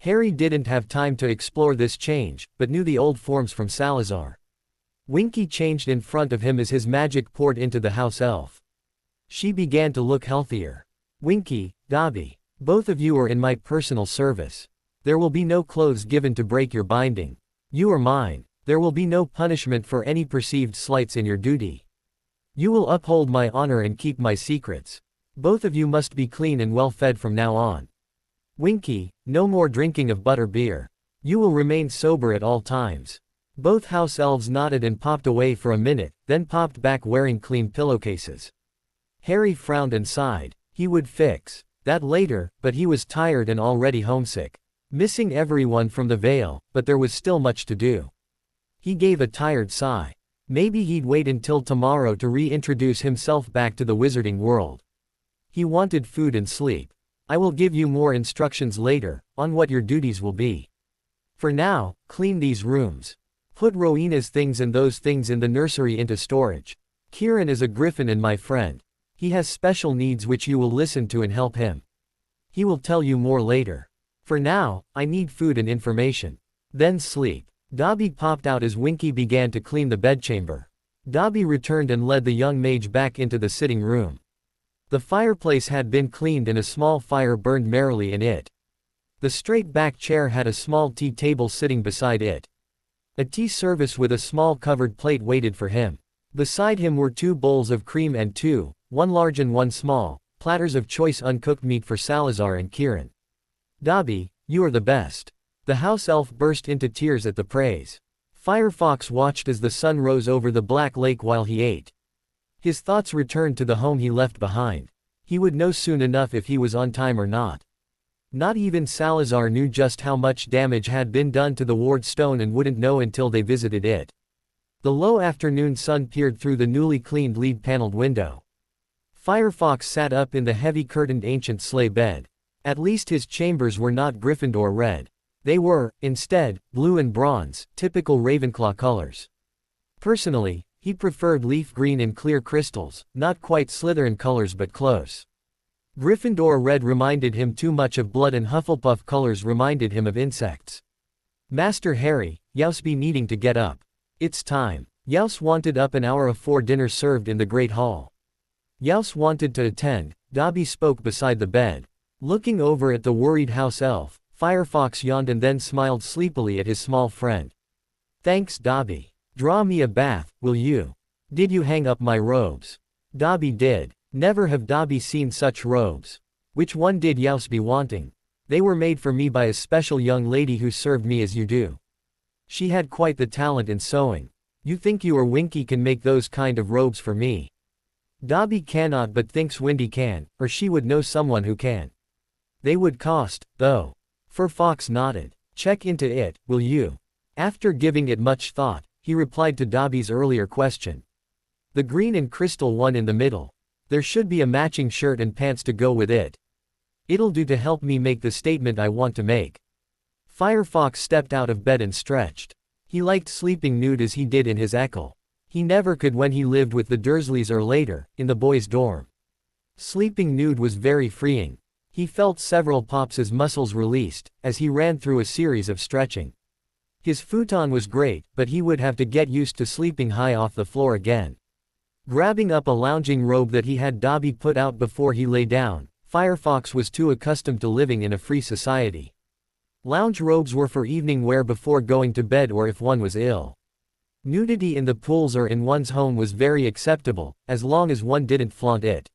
Harry didn't have time to explore this change, but knew the old forms from Salazar. Winky changed in front of him as his magic poured into the house elf. She began to look healthier. Winky, Dobby, both of you are in my personal service. There will be no clothes given to break your binding. You are mine. There will be no punishment for any perceived slights in your duty. You will uphold my honor and keep my secrets. Both of you must be clean and well fed from now on. Winky, no more drinking of butter beer. You will remain sober at all times. Both house elves nodded and popped away for a minute, then popped back wearing clean pillowcases. Harry frowned and sighed. He would fix that later, but he was tired and already homesick. Missing everyone from the Vale, but there was still much to do. He gave a tired sigh. Maybe he'd wait until tomorrow to reintroduce himself back to the wizarding world. He wanted food and sleep. I will give you more instructions later, on what your duties will be. For now, clean these rooms. Put Rowena's things and those things in the nursery into storage. Kieran is a griffin and my friend. He has special needs which you will listen to and help him. He will tell you more later. For now, I need food and information. Then sleep. Dobby popped out as Winky began to clean the bedchamber. Dobby returned and led the young mage back into the sitting room. The fireplace had been cleaned and a small fire burned merrily in it. The straight-back chair had a small tea table sitting beside it. A tea service with a small covered plate waited for him. Beside him were 2 bowls of cream and 2, one large and one small, platters of choice uncooked meat for Salazar and Kieran. Dobby, you are the best. The house elf burst into tears at the praise. Firefox watched as the sun rose over the black lake while he ate. His thoughts returned to the home he left behind. He would know soon enough if he was on time or not. Not even Salazar knew just how much damage had been done to the ward stone and wouldn't know until they visited it. The low afternoon sun peered through the newly cleaned lead-paneled window. Firefox sat up in the heavy curtained ancient sleigh bed. At least his chambers were not Gryffindor red. They were, instead, blue and bronze, typical Ravenclaw colors. Personally, he preferred leaf green and clear crystals, not quite Slytherin colors but close. Gryffindor red reminded him too much of blood and Hufflepuff colors reminded him of insects. Master Harry, Youse be needing to get up. It's time. Youse wanted up an hour afore dinner served in the Great Hall. Youse wanted to attend. Dobby spoke beside the bed. Looking over at the worried house elf, Firefox yawned and then smiled sleepily at his small friend. Thanks Dobby. Draw me a bath, will you? Did you hang up my robes? Dobby did. Never have Dobby seen such robes. Which one did Youse be wanting? They were made for me by a special young lady who served me as you do. She had quite the talent in sewing. You think you or Winky can make those kind of robes for me? Dobby cannot but thinks Windy can, or she would know someone who can. They would cost, though. Firefox nodded. Check into it, will you? After giving it much thought, he replied to Dobby's earlier question. The green and crystal one in the middle. There should be a matching shirt and pants to go with it. It'll do to help me make the statement I want to make. Firefox stepped out of bed and stretched. He liked sleeping nude as he did in his Eckle. He never could when he lived with the Dursleys or later, in the boys' dorm. Sleeping nude was very freeing. He felt several pops as muscles released, as he ran through a series of stretching. His futon was great, but he would have to get used to sleeping high off the floor again. Grabbing up a lounging robe that he had Dobby put out before he lay down, Firefox was too accustomed to living in a free society. Lounge robes were for evening wear before going to bed or if one was ill. Nudity in the pools or in one's home was very acceptable, as long as one didn't flaunt it.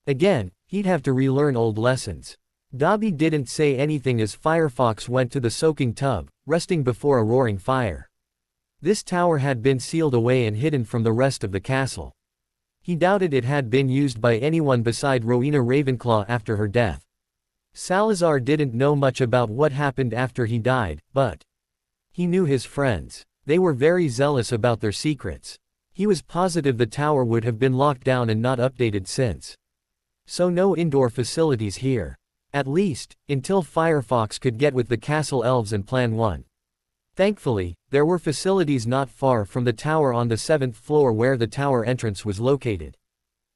Again, he'd have to relearn old lessons. Dobby didn't say anything as Firefox went to the soaking tub, resting before a roaring fire. This tower had been sealed away and hidden from the rest of the castle. He doubted it had been used by anyone beside Rowena Ravenclaw after her death. Salazar didn't know much about what happened after he died, but he knew his friends. They were very zealous about their secrets. He was positive the tower would have been locked down and not updated since. So no indoor facilities here. At least, until Firefox could get with the castle elves and plan one. Thankfully, there were facilities not far from the tower on the 7th floor where the tower entrance was located.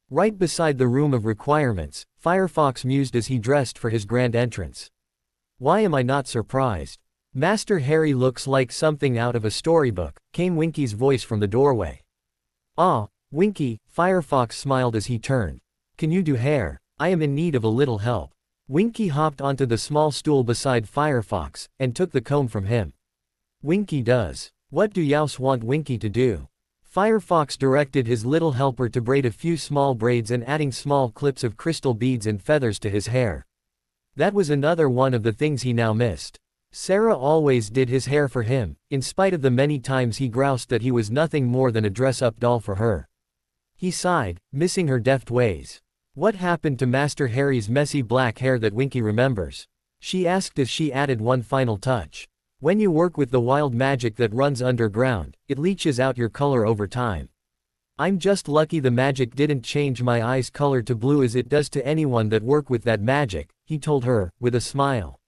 Right beside the room of requirements, Firefox mused as he dressed for his grand entrance. Why am I not surprised? Master Harry looks like something out of a storybook, came Winky's voice from the doorway. Ah, Winky, Firefox smiled as he turned. Can you do hair? I am in need of a little help. Winky hopped onto the small stool beside Firefox, and took the comb from him. Winky does. What do Youse want Winky to do? Firefox directed his little helper to braid a few small braids and adding small clips of crystal beads and feathers to his hair. That was another one of the things he now missed. Sarah always did his hair for him, in spite of the many times he groused that he was nothing more than a dress-up doll for her. He sighed, missing her deft ways. What happened to Master Harry's messy black hair that Winky remembers? She asked as she added one final touch. When you work with the wild magic that runs underground, it leaches out your color over time. I'm just lucky the magic didn't change my eyes' color to blue as it does to anyone that work with that magic, he told her, with a smile.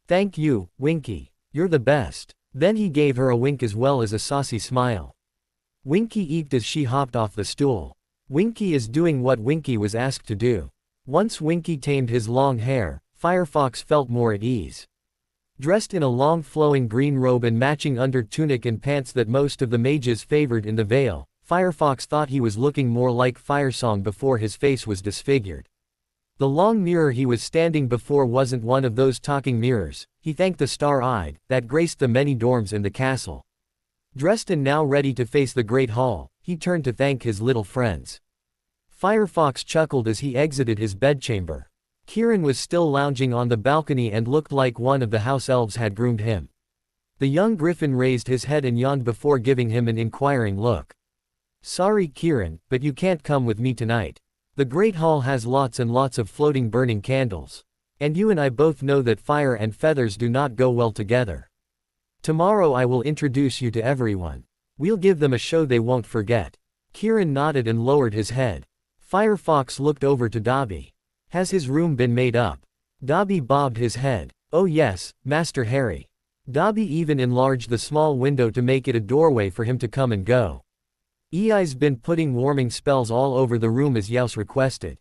Thank you, Winky. You're the best. Then he gave her a wink as well as a saucy smile. Winky eeked as she hopped off the stool. Winky is doing what Winky was asked to do. Once Winky tamed his long hair, Firefox felt more at ease. Dressed in a long flowing green robe and matching under tunic and pants that most of the mages favored in the Vale, Firefox thought he was looking more like Firesong before his face was disfigured. The long mirror he was standing before wasn't one of those talking mirrors, he thanked the star-eyed, that graced the many dorms in the castle. Dressed and now ready to face the Great Hall, he turned to thank his little friends. Firefox chuckled as he exited his bedchamber. Kieran was still lounging on the balcony and looked like one of the house elves had groomed him. The young griffin raised his head and yawned before giving him an inquiring look. Sorry Kieran, but you can't come with me tonight. The Great Hall has lots and lots of floating burning candles. And you and I both know that fire and feathers do not go well together. Tomorrow I will introduce you to everyone. We'll give them a show they won't forget. Kieran nodded and lowered his head. Firefox looked over to Dobby. Has his room been made up? Dobby bobbed his head. Oh yes, Master Harry. Dobby even enlarged the small window to make it a doorway for him to come and go. Ei's been putting warming spells all over the room as Youse requested.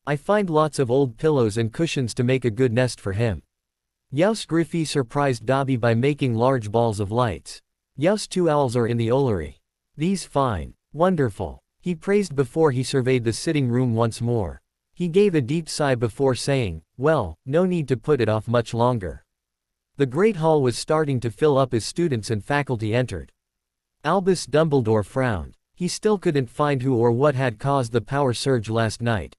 I find lots of old pillows and cushions to make a good nest for him. Youse Griffey surprised Dobby by making large balls of lights. Youse 2 owls are in the Ollery. These fine. Wonderful. He praised before he surveyed the sitting room once more. He gave a deep sigh before saying, well, no need to put it off much longer. The Great Hall was starting to fill up as students and faculty entered. Albus Dumbledore frowned. He still couldn't find who or what had caused the power surge last night.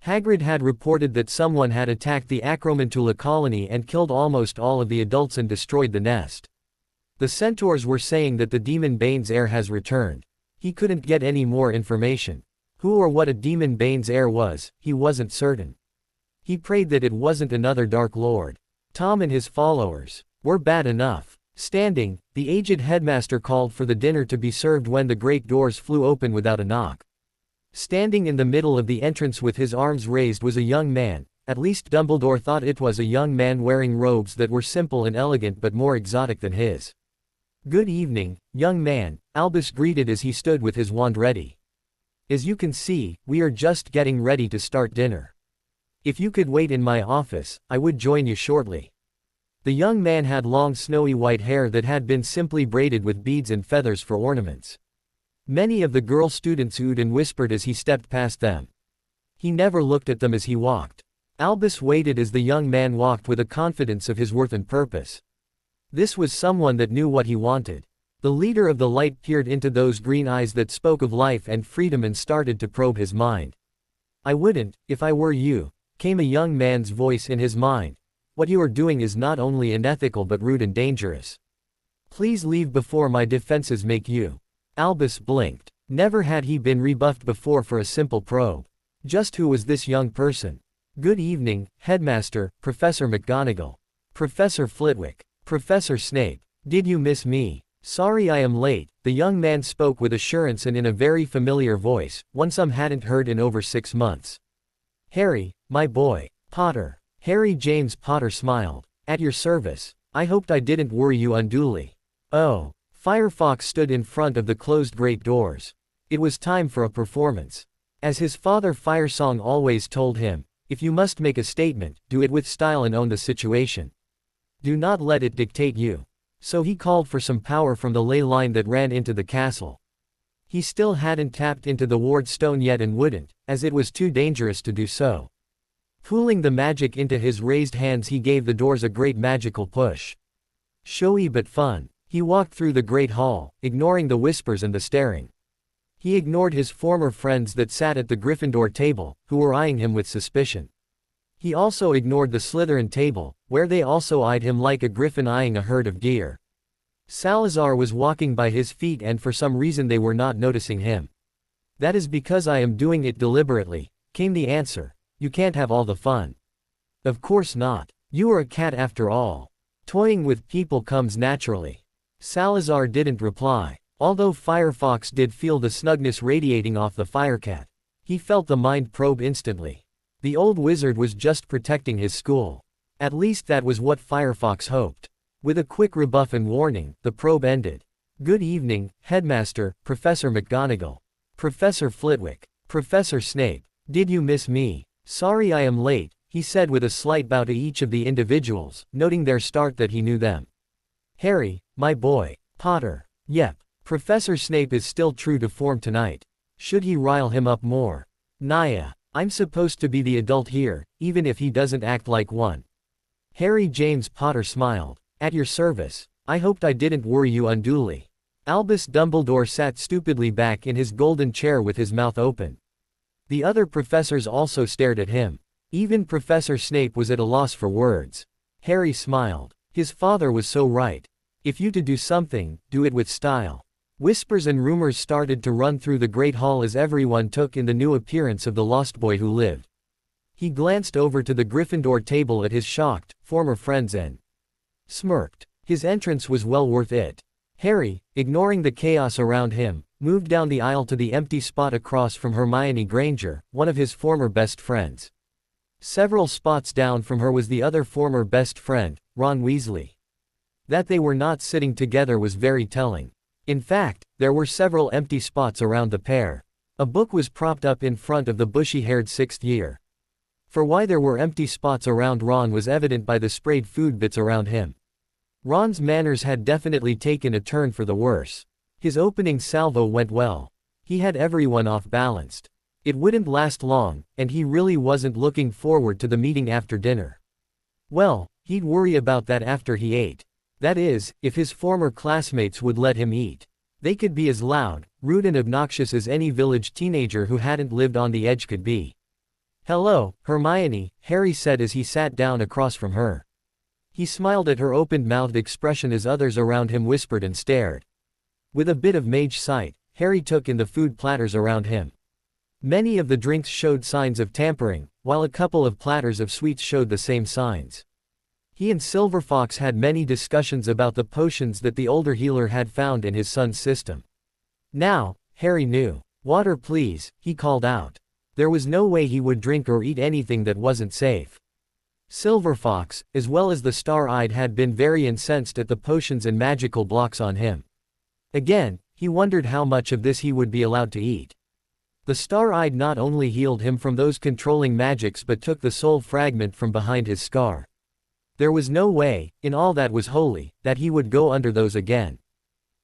Hagrid had reported that someone had attacked the Acromantula colony and killed almost all of the adults and destroyed the nest. The centaurs were saying that the demon Bane's heir has returned. He couldn't get any more information. Who or what a demon Bane's heir was, he wasn't certain. He prayed that it wasn't another Dark Lord. Tom and his followers were bad enough. Standing, the aged headmaster called for the dinner to be served when the great doors flew open without a knock. Standing in the middle of the entrance with his arms raised was a young man, at least Dumbledore thought it was a young man wearing robes that were simple and elegant but more exotic than his. Good evening, young man, Albus greeted as he stood with his wand ready. As you can see, we are just getting ready to start dinner. If you could wait in my office, I would join you shortly. The young man had long snowy white hair that had been simply braided with beads and feathers for ornaments. Many of the girl students oohed and whispered as he stepped past them. He never looked at them as he walked. Albus waited as the young man walked with a confidence of his worth and purpose. This was someone that knew what he wanted. The leader of the light peered into those green eyes that spoke of life and freedom and started to probe his mind. "I wouldn't, if I were you," came a young man's voice in his mind. "What you are doing is not only unethical but rude and dangerous. Please leave before my defenses make you." Albus blinked. Never had he been rebuffed before for a simple probe. Just who was this young person? "Good evening, Headmaster, Professor McGonagall. Professor Flitwick. Professor Snape. Did you miss me? Sorry I am late," the young man spoke with assurance and in a very familiar voice, one some hadn't heard in over 6 months. "Harry, my boy. Potter." Harry James Potter smiled. "At your service. I hoped I didn't worry you unduly." Oh. Firefox stood in front of the closed great doors. It was time for a performance. As his father Firesong always told him, if you must make a statement, do it with style and own the situation. Do not let it dictate you. So he called for some power from the ley line that ran into the castle. He still hadn't tapped into the ward stone yet and wouldn't, as it was too dangerous to do so. Pulling the magic into his raised hands, he gave the doors a great magical push. Showy but fun. He walked through the great hall, ignoring the whispers and the staring. He ignored his former friends that sat at the Gryffindor table, who were eyeing him with suspicion. He also ignored the Slytherin table, where they also eyed him like a griffin eyeing a herd of deer. Salazar was walking by his feet and for some reason they were not noticing him. "That is because I am doing it deliberately," came the answer. "You can't have all the fun." "Of course not. You are a cat after all. Toying with people comes naturally." Salazar didn't reply, although Firefox did feel the snugness radiating off the firecat. He felt the mind probe instantly. The old wizard was just protecting his school. At least that was what Firefox hoped. With a quick rebuff and warning, the probe ended. "Good evening, Headmaster, Professor McGonagall. Professor Flitwick. Professor Snape. Did you miss me? Sorry I am late," he said with a slight bow to each of the individuals, noting their start that he knew them. "Harry, my boy. Potter. Yep. Professor Snape is still true to form tonight. Should he rile him up more? Naya. I'm supposed to be the adult here, even if he doesn't act like one." Harry James Potter smiled. "At your service. I hoped I didn't worry you unduly." Albus Dumbledore sat stupidly back in his golden chair with his mouth open. The other professors also stared at him. Even Professor Snape was at a loss for words. Harry smiled. His father was so right. If you to do something, do it with style. Whispers and rumors started to run through the great hall as everyone took in the new appearance of the lost boy who lived. He glanced over to the Gryffindor table at his shocked, former friends and smirked. His entrance was well worth it. Harry, ignoring the chaos around him, moved down the aisle to the empty spot across from Hermione Granger, one of his former best friends. Several spots down from her was the other former best friend, Ron Weasley. That they were not sitting together was very telling. In fact, there were several empty spots around the pair. A book was propped up in front of the bushy-haired sixth year. For why there were empty spots around Ron was evident by the sprayed food bits around him. Ron's manners had definitely taken a turn for the worse. His opening salvo went well. He had everyone off-balanced. It wouldn't last long, and he really wasn't looking forward to the meeting after dinner. Well, he'd worry about that after he ate. That is, if his former classmates would let him eat. They could be as loud, rude and obnoxious as any village teenager who hadn't lived on the edge could be. "Hello, Hermione," Harry said as he sat down across from her. He smiled at her open-mouthed expression as others around him whispered and stared. With a bit of mage sight, Harry took in the food platters around him. Many of the drinks showed signs of tampering, while a couple of platters of sweets showed the same signs. He and Silverfox had many discussions about the potions that the older healer had found in his son's system. Now, Harry knew. "Water please," he called out. There was no way he would drink or eat anything that wasn't safe. Silverfox, as well as the Star-Eyed, had been very incensed at the potions and magical blocks on him. Again, he wondered how much of this he would be allowed to eat. The Star-Eyed not only healed him from those controlling magics but took the soul fragment from behind his scar. There was no way, in all that was holy, that he would go under those again.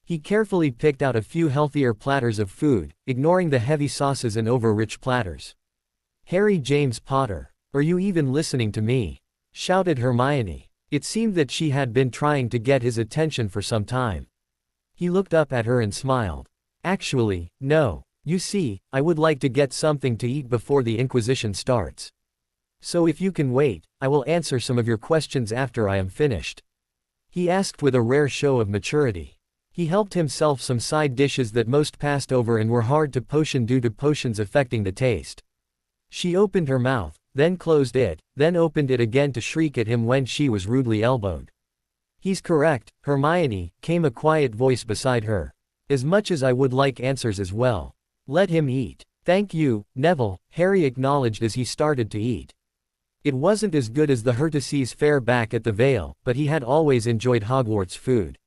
He carefully picked out a few healthier platters of food, ignoring the heavy sauces and over-rich platters. Harry James Potter. Are you even listening to me?" shouted Hermione. It seemed that she had been trying to get his attention for some time. He looked up at her and smiled. "Actually, no. You see, I would like to get something to eat before the Inquisition starts. So if you can wait, I will answer some of your questions after I am finished," he asked with a rare show of maturity. He helped himself some side dishes that most passed over and were hard to potion due to potions affecting the taste. She opened her mouth, then closed it, then opened it again to shriek at him when she was rudely elbowed. "He's correct, Hermione," came a quiet voice beside her. "As much as I would like answers as well. Let him eat." "Thank you, Neville," Harry acknowledged as he started to eat. It wasn't as good as the Hertices fare back at the Vale, but he had always enjoyed Hogwarts food.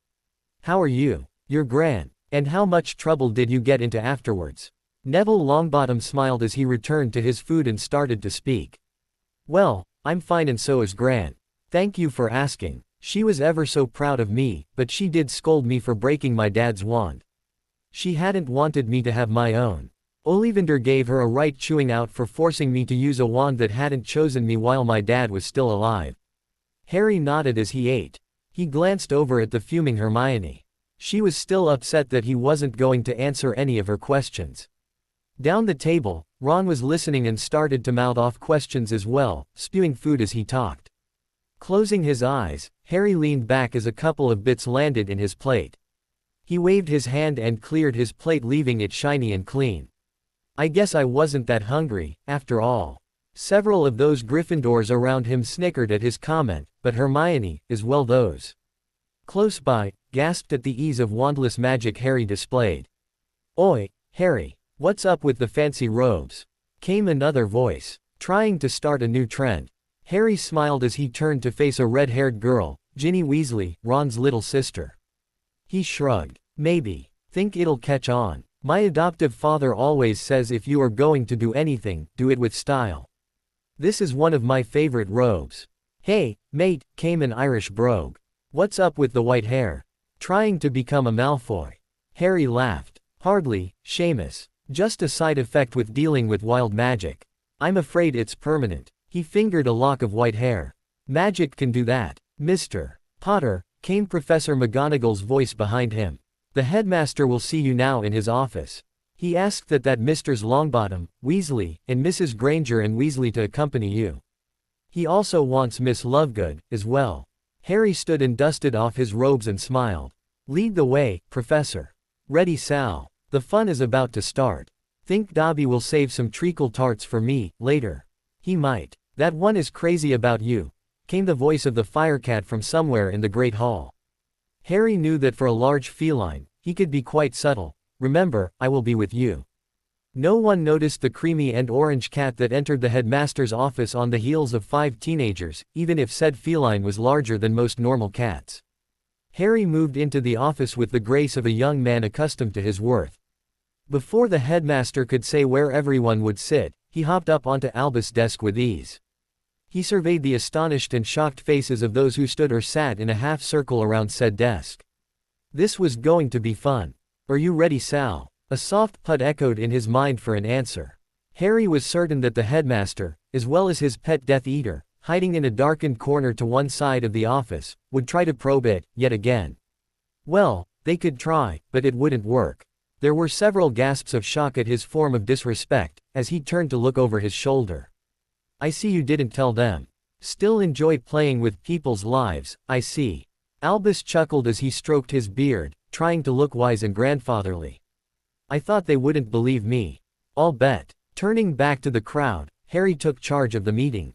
"How are you? You're grand. And how much trouble did you get into afterwards?" Neville Longbottom smiled as he returned to his food and started to speak. "Well, I'm fine and so is Gran. Thank you for asking. She was ever so proud of me, but she did scold me for breaking my dad's wand. She hadn't wanted me to have my own. Ollivander gave her a right chewing out for forcing me to use a wand that hadn't chosen me while my dad was still alive." Harry nodded as he ate. He glanced over at the fuming Hermione. She was still upset that he wasn't going to answer any of her questions. Down the table, Ron was listening and started to mouth off questions as well, spewing food as he talked. Closing his eyes, Harry leaned back as a couple of bits landed in his plate. He waved his hand and cleared his plate, leaving it shiny and clean. "I guess I wasn't that hungry, after all." Several of those Gryffindors around him snickered at his comment, but Hermione, as well those close by, gasped at the ease of wandless magic Harry displayed. "Oi, Harry, what's up with the fancy robes?" came another voice, trying to start a new trend. Harry smiled as he turned to face a red-haired girl, Ginny Weasley, Ron's little sister. He shrugged. "Maybe. Think it'll catch on. My adoptive father always says if you are going to do anything, do it with style. This is one of my favorite robes." "Hey, mate," came an Irish brogue. "What's up with the white hair? Trying to become a Malfoy?" Harry laughed. "Hardly, Seamus. Just a side effect with dealing with wild magic. I'm afraid it's permanent." He fingered a lock of white hair. "Magic can do that. Mr. Potter," came Professor McGonagall's voice behind him. "The headmaster will see you now in his office. He asked that Mrs. Longbottom, Weasley, and Mrs. Granger and Weasley to accompany you. He also wants Miss Lovegood, as well." Harry stood and dusted off his robes and smiled. "Lead the way, Professor." "Ready, Sal. The fun is about to start. Think Dobby will save some treacle tarts for me, later?" "He might. That one is crazy about you," came the voice of the Firecat from somewhere in the Great Hall. Harry knew that for a large feline, he could be quite subtle. "Remember, I will be with you." No one noticed the creamy and orange cat that entered the headmaster's office on the heels of 5 teenagers, even if said feline was larger than most normal cats. Harry moved into the office with the grace of a young man accustomed to his worth. Before the headmaster could say where everyone would sit, he hopped up onto Albus' desk with ease. He surveyed the astonished and shocked faces of those who stood or sat in a half-circle around said desk. This was going to be fun. "Are you ready, Sal?" A soft put echoed in his mind for an answer. Harry was certain that the headmaster, as well as his pet Death Eater, hiding in a darkened corner to one side of the office, would try to probe it, yet again. Well, they could try, but it wouldn't work. There were several gasps of shock at his form of disrespect, as he turned to look over his shoulder. "I see you didn't tell them. Still enjoy playing with people's lives, I see." Albus chuckled as he stroked his beard, trying to look wise and grandfatherly. "I thought they wouldn't believe me. I'll bet." Turning back to the crowd, Harry took charge of the meeting.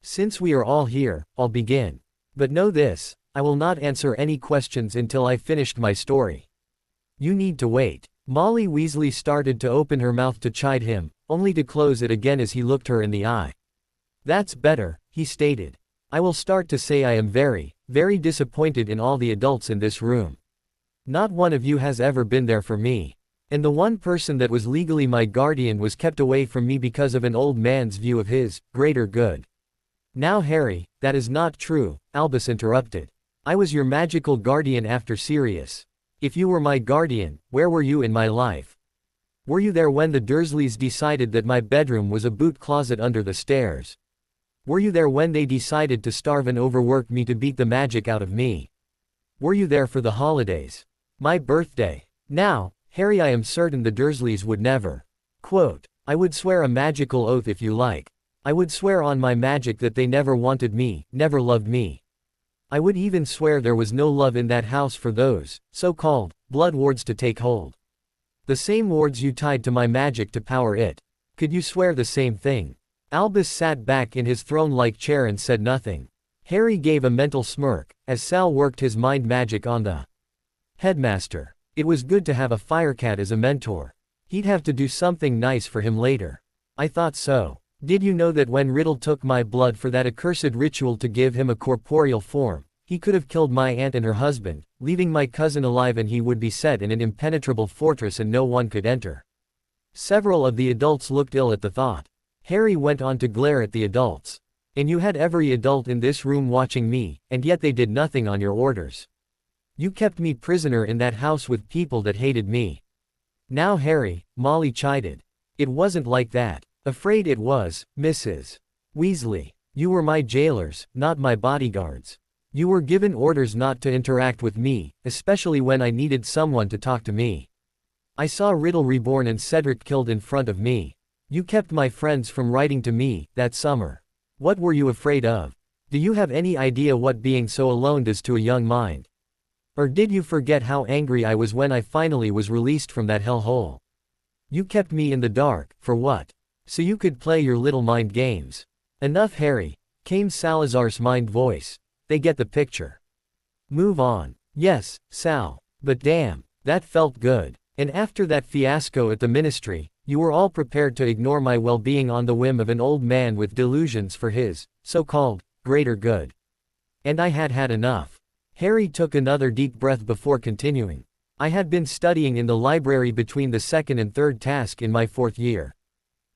"Since we are all here, I'll begin. But know this, I will not answer any questions until I've finished my story. You need to wait." Molly Weasley started to open her mouth to chide him, only to close it again as he looked her in the eye. "That's better," he stated. "I will start to say I am very, very disappointed in all the adults in this room. Not one of you has ever been there for me. And the one person that was legally my guardian was kept away from me because of an old man's view of his greater good." "Now Harry, that is not true," Albus interrupted. "I was your magical guardian after Sirius. If you were my guardian, where were you in my life? Were you there when the Dursleys decided that my bedroom was a boot closet under the stairs? Were you there when they decided to starve and overwork me to beat the magic out of me? Were you there for the holidays? My birthday? Now, Harry, I am certain the Dursleys would never. Quote, I would swear a magical oath if you like. I would swear on my magic that they never wanted me, never loved me. I would even swear there was no love in that house for those, so-called, blood wards to take hold. The same wards you tied to my magic to power it. Could you swear the same thing? Albus sat back in his throne-like chair and said nothing. Harry gave a mental smirk, as Sal worked his mind magic on the headmaster. It was good to have a firecat as a mentor. He'd have to do something nice for him later. I thought so. Did you know that when Riddle took my blood for that accursed ritual to give him a corporeal form, he could have killed my aunt and her husband, leaving my cousin alive, and he would be set in an impenetrable fortress and no one could enter? Several of the adults looked ill at the thought. Harry went on to glare at the adults. And you had every adult in this room watching me, and yet they did nothing on your orders. You kept me prisoner in that house with people that hated me. Now Harry, Molly chided. It wasn't like that. Afraid it was, Mrs. Weasley. You were my jailers, not my bodyguards. You were given orders not to interact with me, especially when I needed someone to talk to me. I saw Riddle reborn and Cedric killed in front of me. You kept my friends from writing to me, that summer. What were you afraid of? Do you have any idea what being so alone does to a young mind? Or did you forget how angry I was when I finally was released from that hellhole? You kept me in the dark, for what? So you could play your little mind games. Enough, Harry, came Salazar's mind voice. They get the picture. Move on. Yes, Sal. But damn, that felt good. And after that fiasco at the ministry, you were all prepared to ignore my well-being on the whim of an old man with delusions for his, so-called, greater good. And I had had enough. Harry took another deep breath before continuing. I had been studying in the library between the second and third task in my 4th year.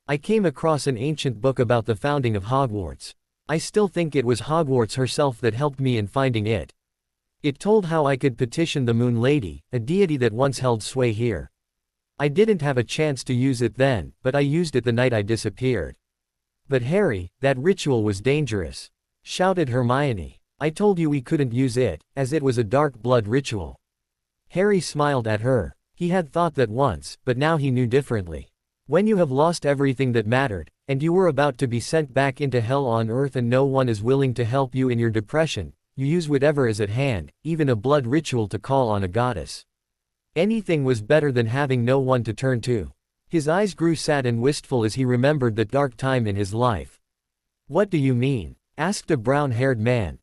I came across an ancient book about the founding of Hogwarts. I still think it was Hogwarts herself that helped me in finding it. It told how I could petition the Moon Lady, a deity that once held sway here. I didn't have a chance to use it then, but I used it the night I disappeared. But Harry, that ritual was dangerous, shouted Hermione. I told you we couldn't use it, as it was a dark blood ritual. Harry smiled at her. He had thought that once, but now he knew differently. When you have lost everything that mattered, and you were about to be sent back into hell on earth and no one is willing to help you in your depression, you use whatever is at hand, even a blood ritual to call on a goddess. Anything was better than having no one to turn to. His eyes grew sad and wistful as he remembered that dark time in his life. What do you mean? Asked a brown-haired man.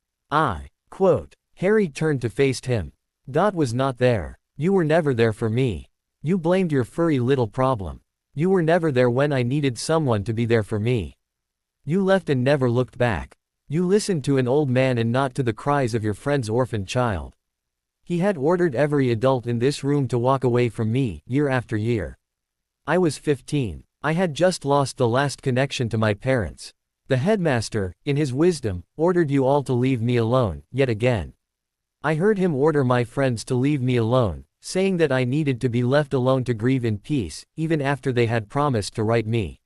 Quote. Harry turned to face him. Dot was not there. You were never there for me. You blamed your furry little problem. You were never there when I needed someone to be there for me. You left and never looked back. You listened to an old man and not to the cries of your friend's orphaned child. He had ordered every adult in this room to walk away from me, year after year. I was 15. I had just lost the last connection to my parents. The headmaster, in his wisdom, ordered you all to leave me alone, yet again. I heard him order my friends to leave me alone, saying that I needed to be left alone to grieve in peace, even after they had promised to write me.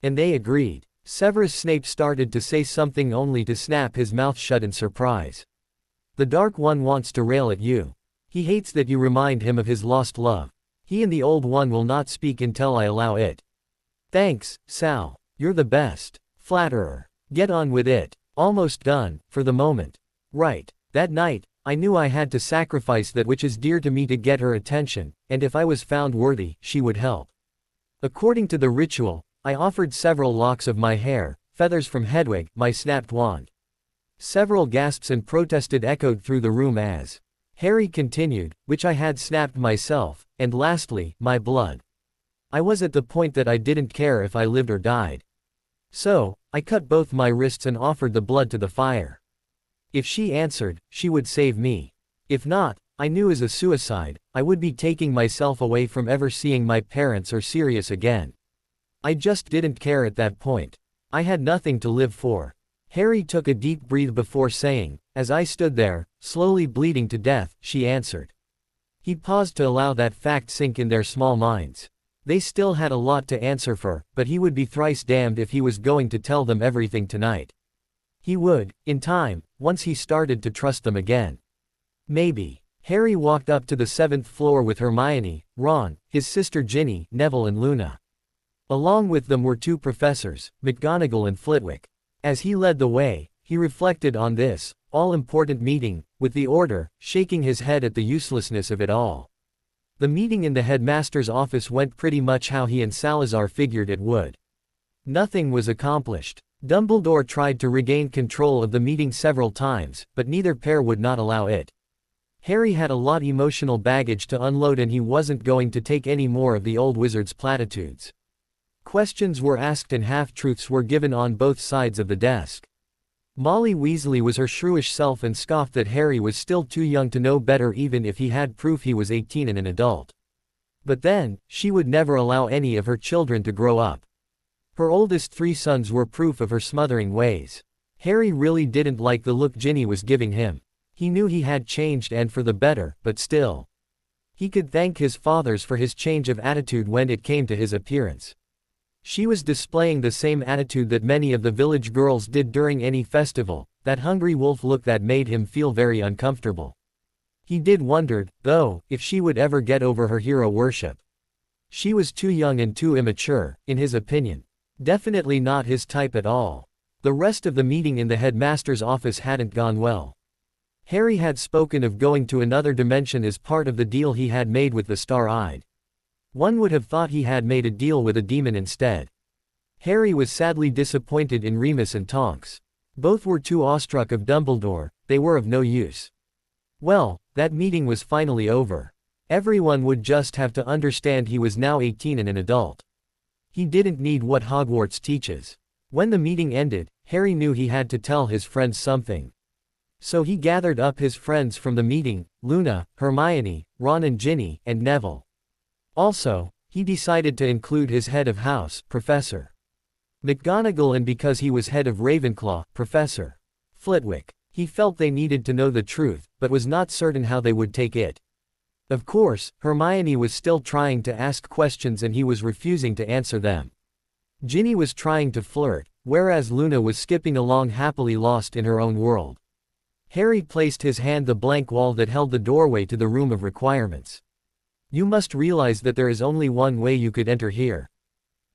And they agreed. Severus Snape started to say something only to snap his mouth shut in surprise. The Dark One wants to rail at you. He hates that you remind him of his lost love. He and the Old One will not speak until I allow it. Thanks, Sal. You're the best. Flatterer. Get on with it. Almost done, for the moment. Right. That night, I knew I had to sacrifice that which is dear to me to get her attention, and if I was found worthy, she would help. According to the ritual, I offered several locks of my hair, feathers from Hedwig, my snapped wand. Several gasps and protested echoed through the room as Harry continued, which I had snapped myself, and lastly, my blood. I was at the point that I didn't care if I lived or died. So, I cut both my wrists and offered the blood to the fire. If she answered, she would save me. If not, I knew as a suicide, I would be taking myself away from ever seeing my parents or Sirius again. I just didn't care at that point. I had nothing to live for. Harry took a deep breath before saying, as I stood there, slowly bleeding to death, she answered. He paused to allow that fact sink in their small minds. They still had a lot to answer for, but he would be thrice damned if he was going to tell them everything tonight. He would, in time, once he started to trust them again. Maybe. Harry walked up to the 7th floor with Hermione, Ron, his sister Ginny, Neville and Luna. Along with them were 2 professors, McGonagall and Flitwick. As he led the way, he reflected on this, all-important meeting, with the Order, shaking his head at the uselessness of it all. The meeting in the headmaster's office went pretty much how he and Salazar figured it would. Nothing was accomplished. Dumbledore tried to regain control of the meeting several times, but neither pair would not allow it. Harry had a lot emotional baggage to unload and he wasn't going to take any more of the old wizard's platitudes. Questions were asked and half-truths were given on both sides of the desk. Molly Weasley was her shrewish self and scoffed that Harry was still too young to know better even if he had proof he was 18 and an adult. But then, she would never allow any of her children to grow up. Her oldest 3 sons were proof of her smothering ways. Harry really didn't like the look Ginny was giving him. He knew he had changed and for the better, but still. He could thank his fathers for his change of attitude when it came to his appearance. She was displaying the same attitude that many of the village girls did during any festival, that hungry wolf look that made him feel very uncomfortable. He did wondered, though, if she would ever get over her hero worship. She was too young and too immature, in his opinion. Definitely not his type at all. The rest of the meeting in the headmaster's office hadn't gone well. Harry had spoken of going to another dimension as part of the deal he had made with the Star-Eyed. One would have thought he had made a deal with a demon instead. Harry was sadly disappointed in Remus and Tonks. Both were too awestruck of Dumbledore, they were of no use. Well, that meeting was finally over. Everyone would just have to understand he was now 18 and an adult. He didn't need what Hogwarts teaches. When the meeting ended, Harry knew he had to tell his friends something. So he gathered up his friends from the meeting, Luna, Hermione, Ron and Ginny, and Neville. Also, he decided to include his head of house, Professor McGonagall, and because he was head of Ravenclaw, Professor Flitwick. He felt they needed to know the truth, but was not certain how they would take it. Of course, Hermione was still trying to ask questions and he was refusing to answer them. Ginny was trying to flirt, whereas Luna was skipping along happily lost in her own world. Harry placed his hand the blank wall that held the doorway to the room of requirements. You must realize that there is only one way you could enter here.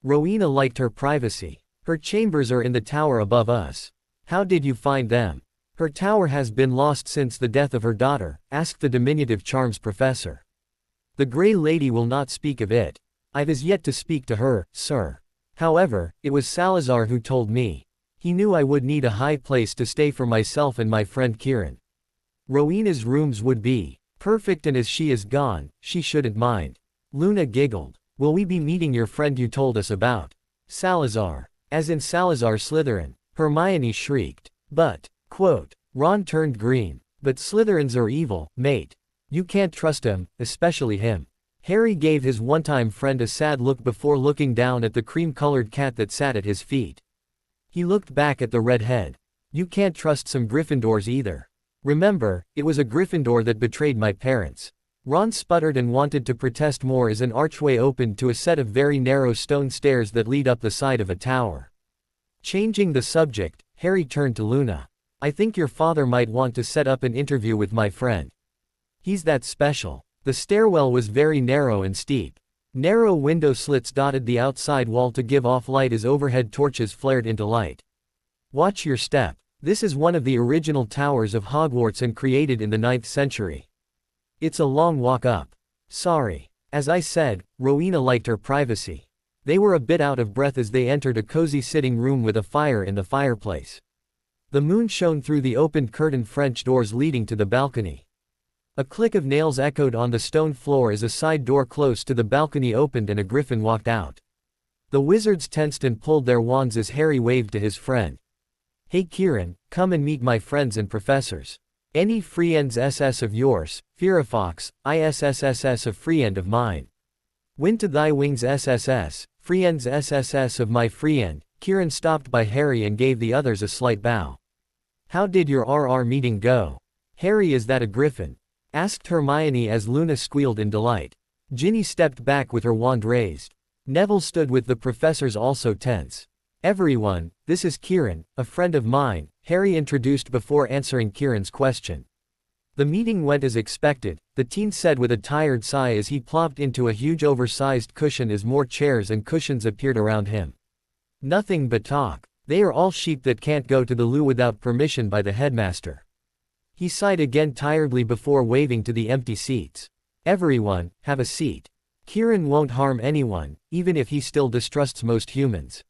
Rowena liked her privacy. Her chambers are in the tower above us. How did you find them? Her tower has been lost since the death of her daughter, asked the diminutive charms professor. The Grey Lady will not speak of it. I've as yet to speak to her, sir. However, it was Salazar who told me. He knew I would need a high place to stay for myself and my friend Kieran. Rowena's rooms would be perfect, and as she is gone, she shouldn't mind. Luna giggled. Will we be meeting your friend you told us about? Salazar. As in Salazar Slytherin. Hermione shrieked. But, quote, Ron turned green. But Slytherins are evil, mate. You can't trust him, especially him. Harry gave his one-time friend a sad look before looking down at the cream-colored cat that sat at his feet. He looked back at the redhead. You can't trust some Gryffindors either. Remember, it was a Gryffindor that betrayed my parents. Ron sputtered and wanted to protest more as an archway opened to a set of very narrow stone stairs that lead up the side of a tower. Changing the subject, Harry turned to Luna. I think your father might want to set up an interview with my friend. He's that special. The stairwell was very narrow and steep. Narrow window slits dotted the outside wall to give off light as overhead torches flared into light. Watch your step. This is one of the original towers of Hogwarts and created in the 9th century. It's a long walk up. Sorry. As I said, Rowena liked her privacy. They were a bit out of breath as they entered a cozy sitting room with a fire in the fireplace. The moon shone through the opened curtained French doors leading to the balcony. A click of nails echoed on the stone floor as a side door close to the balcony opened and a griffin walked out. The wizards tensed and pulled their wands as Harry waved to his friend. Hey Kieran, come and meet my friends and professors. Any friends SS of yours, Fearafox, ISSSS of friend of mine. Win to thy wings SSS, friends SSS of my friend. Kieran stopped by Harry and gave the others a slight bow. How did your RR meeting go? Harry, is that a griffin? Asked Hermione as Luna squealed in delight. Ginny stepped back with her wand raised. Neville stood with the professors also tense. Everyone, this is Kieran, a friend of mine, Harry introduced before answering Kieran's question. The meeting went as expected, the teen said with a tired sigh as he plopped into a huge oversized cushion as more chairs and cushions appeared around him. Nothing but talk. They are all sheep that can't go to the loo without permission by the headmaster. He sighed again tiredly before waving to the empty seats. Everyone, have a seat. Kieran won't harm anyone, even if he still distrusts most humans.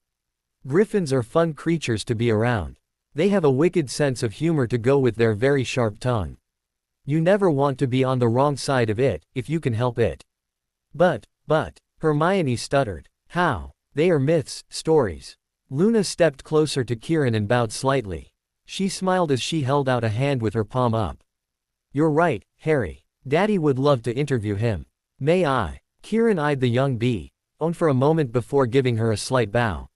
Griffins are fun creatures to be around. They have a wicked sense of humor to go with their very sharp tongue. You never want to be on the wrong side of it, if you can help it. But, Hermione stuttered. How? They are myths, stories. Luna stepped closer to Kieran and bowed slightly. She smiled as she held out a hand with her palm up. You're right, Harry. Daddy would love to interview him. May I? Kieran eyed the young bee, owned for a moment before giving her a slight bow.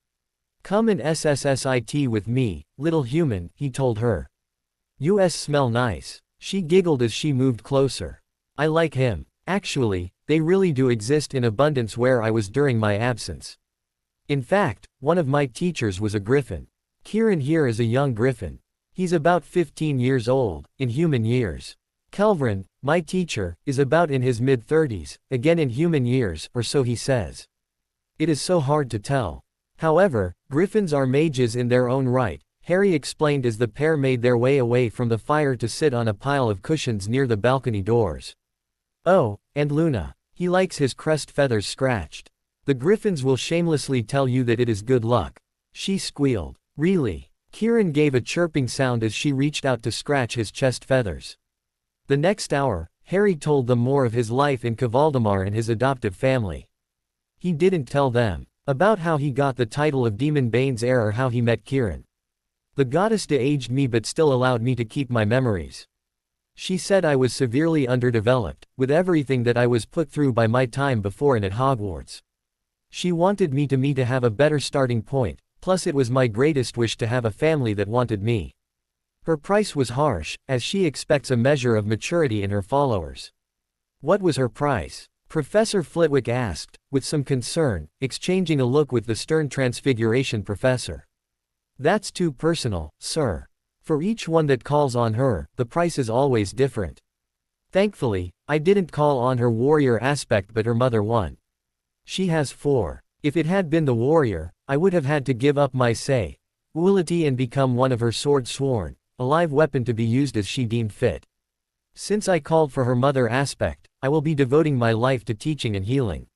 Come and SSSIT with me, little human, he told her. You smell nice. She giggled as she moved closer. I like him. Actually, they really do exist in abundance where I was during my absence. In fact, one of my teachers was a griffin. Kieran here is a young griffin. He's about 15 years old, in human years. Kelvin, my teacher, is about in his mid-30s, again in human years, or so he says. It is so hard to tell. However, griffins are mages in their own right, Harry explained as the pair made their way away from the fire to sit on a pile of cushions near the balcony doors. Oh, and Luna. He likes his crest feathers scratched. The griffins will shamelessly tell you that it is good luck. She squealed. Really? Kieran gave a chirping sound as she reached out to scratch his chest feathers. The next hour, Harry told them more of his life in Kavaldemar and his adoptive family. He didn't tell them about how he got the title of Demon Bane's heir or how he met Kieran. The goddess de-aged me but still allowed me to keep my memories. She said I was severely underdeveloped, with everything that I was put through by my time before and at Hogwarts. She wanted me to have a better starting point, plus it was my greatest wish to have a family that wanted me. Her price was harsh, as she expects a measure of maturity in her followers. What was her price? Professor Flitwick asked, with some concern, exchanging a look with the stern Transfiguration professor. That's too personal, sir. For each one that calls on her, the price is always different. Thankfully, I didn't call on her warrior aspect but her mother one. She has 4. If it had been the warrior, I would have had to give up my ability and become one of her sword sworn, a live weapon to be used as she deemed fit. Since I called for her mother aspect, I will be devoting my life to teaching and healing.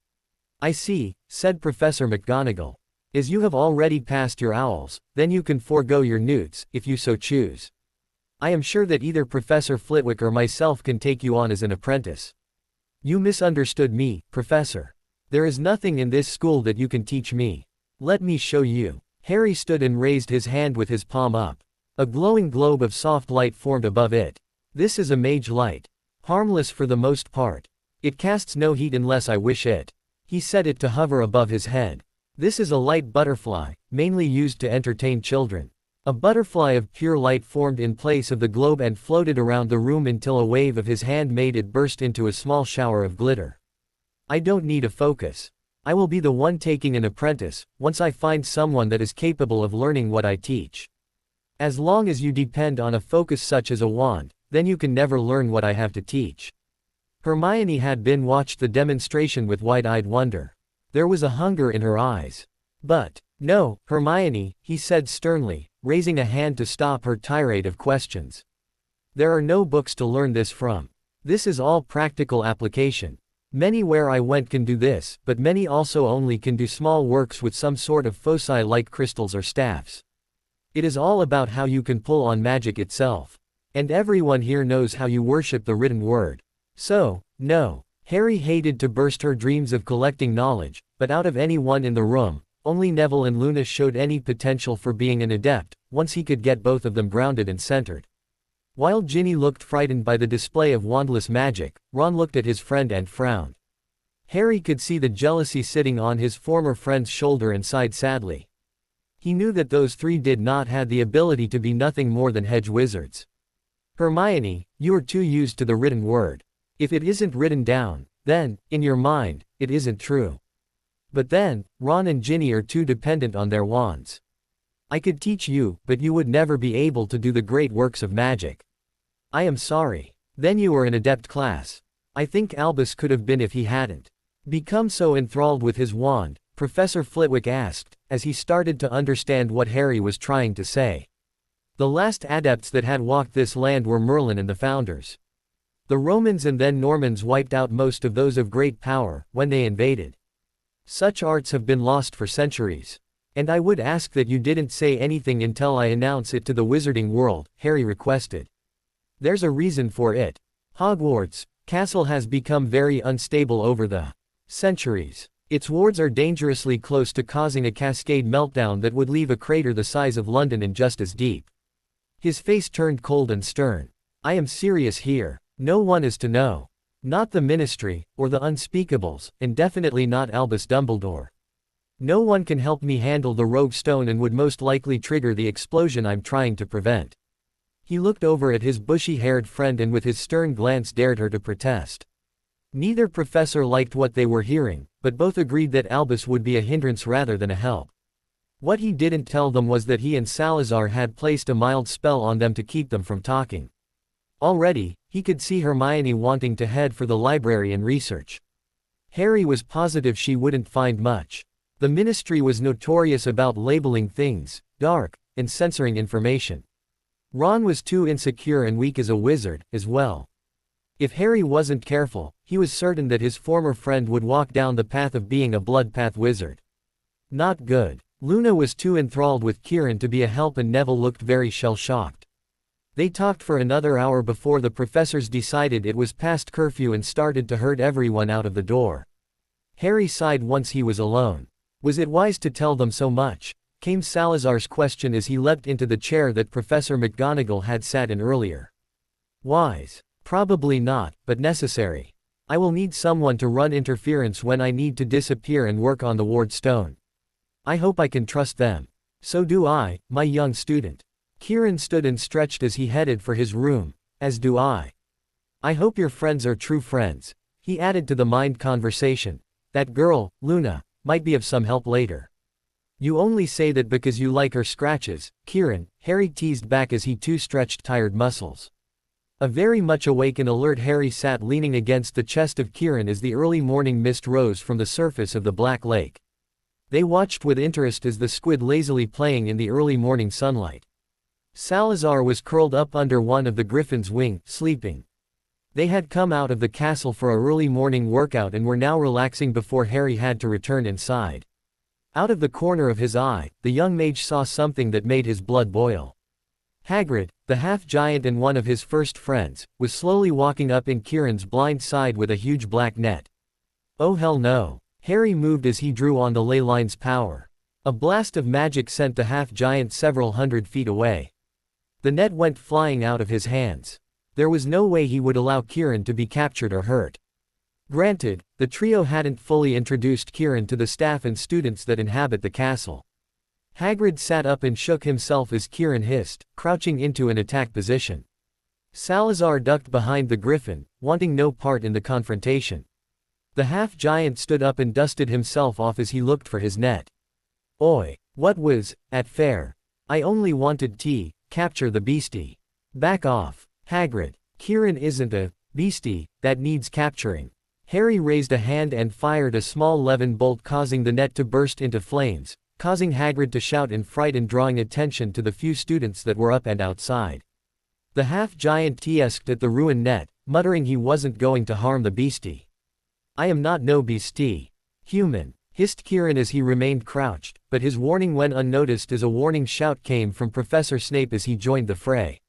I see, said Professor McGonagall. As you have already passed your owls, then you can forego your newts, if you so choose. I am sure that either Professor Flitwick or myself can take you on as an apprentice. You misunderstood me, Professor. There is nothing in this school that you can teach me. Let me show you. Harry stood and raised his hand with his palm up. A glowing globe of soft light formed above it. This is a mage light. Harmless for the most part. It casts no heat unless I wish it. He set it to hover above his head. This is a light butterfly, mainly used to entertain children. A butterfly of pure light formed in place of the globe and floated around the room until a wave of his hand made it burst into a small shower of glitter. I don't need a focus. I will be the one taking an apprentice, once I find someone that is capable of learning what I teach. As long as you depend on a focus such as a wand, then you can never learn what I have to teach. Hermione had been watched the demonstration with wide-eyed wonder. There was a hunger in her eyes. But, no, Hermione, he said sternly, raising a hand to stop her tirade of questions. There are no books to learn this from. This is all practical application. Many where I went can do this, but many also only can do small works with some sort of foci like crystals or staffs. It is all about how you can pull on magic itself. And everyone here knows how you worship the written word. So, no. Harry hated to burst her dreams of collecting knowledge, but out of anyone in the room, only Neville and Luna showed any potential for being an adept, once he could get both of them grounded and centered. While Ginny looked frightened by the display of wandless magic, Ron looked at his friend and frowned. Harry could see the jealousy sitting on his former friend's shoulder and sighed sadly. He knew that those three did not have the ability to be nothing more than hedge wizards. Hermione, you are too used to the written word. If it isn't written down, then, in your mind, it isn't true. But then, Ron and Ginny are too dependent on their wands. I could teach you, but you would never be able to do the great works of magic. I am sorry. Then you were an adept class. I think Albus could have been if he hadn't become so enthralled with his wand, Professor Flitwick asked, as he started to understand what Harry was trying to say. The last adepts that had walked this land were Merlin and the Founders. The Romans and then Normans wiped out most of those of great power, when they invaded. Such arts have been lost for centuries. And I would ask that you didn't say anything until I announce it to the wizarding world, Harry requested. There's a reason for it. Hogwarts castle has become very unstable over the centuries. Its wards are dangerously close to causing a cascade meltdown that would leave a crater the size of London and just as deep. His face turned cold and stern. I am serious here. No one is to know. Not the Ministry, or the Unspeakables, and definitely not Albus Dumbledore. No one can help me handle the rogue stone and would most likely trigger the explosion I'm trying to prevent. He looked over at his bushy-haired friend and with his stern glance dared her to protest. Neither professor liked what they were hearing, but both agreed that Albus would be a hindrance rather than a help. What he didn't tell them was that he and Salazar had placed a mild spell on them to keep them from talking. Already, he could see Hermione wanting to head for the library and research. Harry was positive she wouldn't find much. The Ministry was notorious about labeling things dark and censoring information. Ron was too insecure and weak as a wizard, as well. If Harry wasn't careful, he was certain that his former friend would walk down the path of being a blood path wizard. Not good. Luna was too enthralled with Kieran to be a help and Neville looked very shell-shocked. They talked for another hour before the professors decided it was past curfew and started to herd everyone out of the door. Harry sighed once he was alone. Was it wise to tell them so much? Came Salazar's question as he leapt into the chair that Professor McGonagall had sat in earlier. Wise? Probably not, but necessary. I will need someone to run interference when I need to disappear and work on the ward stone. I hope I can trust them. So do I, my young student. Kieran stood and stretched as he headed for his room, as do I. I hope your friends are true friends, he added to the mind conversation. That girl, Luna, might be of some help later. You only say that because you like her scratches, Kieran, Harry teased back as he too stretched tired muscles. A very much awake and alert Harry sat leaning against the chest of Kieran as the early morning mist rose from the surface of the Black Lake. They watched with interest as the squid lazily playing in the early morning sunlight. Salazar was curled up under one of the griffin's wing, sleeping. They had come out of the castle for a early morning workout and were now relaxing before Harry had to return inside. Out of the corner of his eye, the young mage saw something that made his blood boil. Hagrid, the half-giant and one of his first friends, was slowly walking up in Kieran's blind side with a huge black net. Oh hell no. Harry moved as he drew on the ley line's power. A blast of magic sent the half-giant several hundred feet away. The net went flying out of his hands. There was no way he would allow Kieran to be captured or hurt. Granted, the trio hadn't fully introduced Kieran to the staff and students that inhabit the castle. Hagrid sat up and shook himself as Kieran hissed, crouching into an attack position. Salazar ducked behind the griffin, wanting no part in the confrontation. The half-giant stood up and dusted himself off as he looked for his net. Oi, what was, at fair? I only wanted tea, capture the beastie. Back off. Hagrid, Kieran isn't a beastie that needs capturing. Harry raised a hand and fired a small levin bolt causing the net to burst into flames, causing Hagrid to shout in fright and drawing attention to the few students that were up and outside. The half-giant teasked at the ruined net, muttering he wasn't going to harm the beastie. I am not no beastie. Human, hissed Kieran as he remained crouched, but his warning went unnoticed as a warning shout came from Professor Snape as he joined the fray.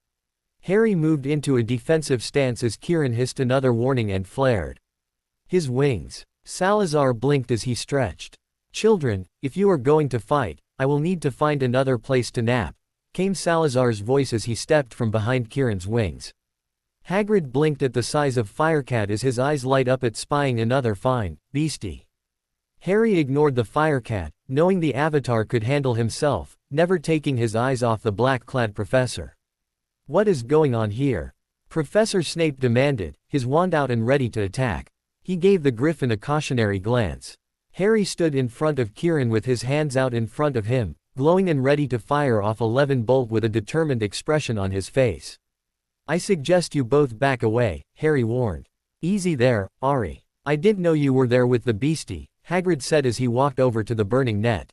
Harry moved into a defensive stance as Kieran hissed another warning and flared his wings. Salazar blinked as he stretched. Children, if you are going to fight, I will need to find another place to nap, came Salazar's voice as he stepped from behind Kieran's wings. Hagrid blinked at the size of Firecat as his eyes light up at spying another fine beastie. Harry ignored the Firecat, knowing the Avatar could handle himself, never taking his eyes off the black-clad professor. What is going on here? Professor Snape demanded, his wand out and ready to attack. He gave the griffin a cautionary glance. Harry stood in front of Kieran with his hands out in front of him, glowing and ready to fire off 11 bolt with a determined expression on his face. I suggest you both back away, Harry warned. Easy there, Ari. I didn't know you were there with the beastie, Hagrid said as he walked over to the burning net.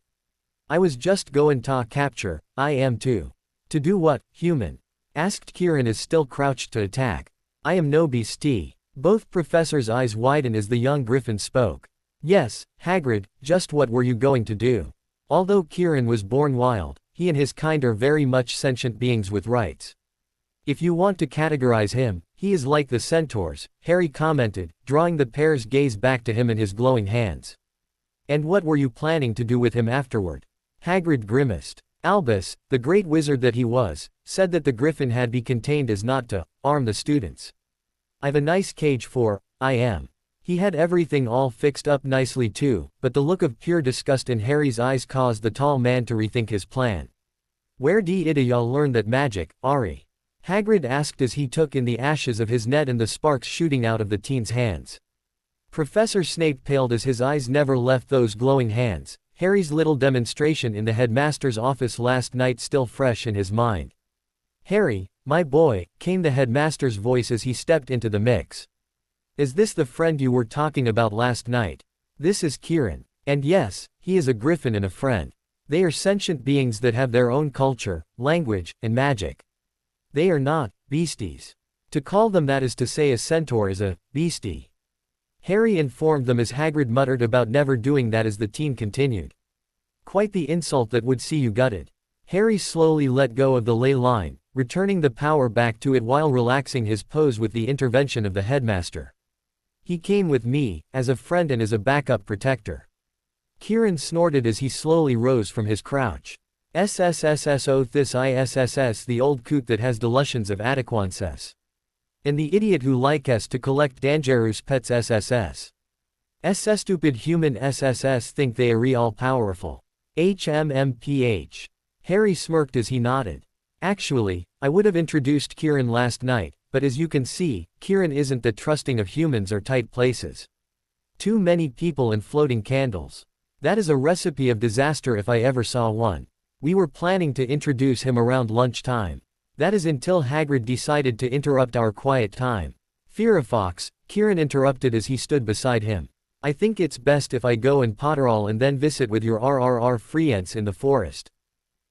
I was just going to capture, I am too. To do what, human? Asked Kieran as still crouched to attack. I am no beastie. Both professors' eyes widened as the young griffin spoke. Yes, Hagrid, just what were you going to do? Although Kieran was born wild, he and his kind are very much sentient beings with rights. If you want to categorize him, he is like the centaurs, Harry commented, drawing the pair's gaze back to him and his glowing hands. And what were you planning to do with him afterward? Hagrid grimaced. Albus, the great wizard that he was, said that the griffin had be contained as not to harm the students. I've a nice cage for, I am. He had everything all fixed up nicely too, but the look of pure disgust in Harry's eyes caused the tall man to rethink his plan. Where did y'all learn that magic, Ari? Hagrid asked as he took in the ashes of his net and the sparks shooting out of the teen's hands. Professor Snape paled as his eyes never left those glowing hands, Harry's little demonstration in the headmaster's office last night still fresh in his mind. Harry, my boy, came the headmaster's voice as he stepped into the mix. Is this the friend you were talking about last night? This is Kieran. And yes, he is a griffin and a friend. They are sentient beings that have their own culture, language, and magic. They are not beasties. To call them that is to say a centaur is a beastie. Harry informed them as Hagrid muttered about never doing that as the teen continued. Quite the insult that would see you gutted. Harry slowly let go of the ley line, returning the power back to it while relaxing his pose with the intervention of the headmaster. He came with me, as a friend and as a backup protector. Kieran snorted as he slowly rose from his crouch. SSSSO this ISSS the old coot that has delusions of adequances. And the idiot who likes to collect dangerous pets SSS. SS stupid human SSS think they are all powerful. HMMPH. Harry smirked as he nodded. Actually, I would have introduced Kieran last night, but as you can see, Kieran isn't that trusting of humans or tight places. Too many people and floating candles. That is a recipe of disaster if I ever saw one. We were planning to introduce him around lunchtime. That is until Hagrid decided to interrupt our quiet time. Fearafox, Kieran interrupted as he stood beside him. I think it's best if I go and Potterall and then visit with your RRR friends in the forest.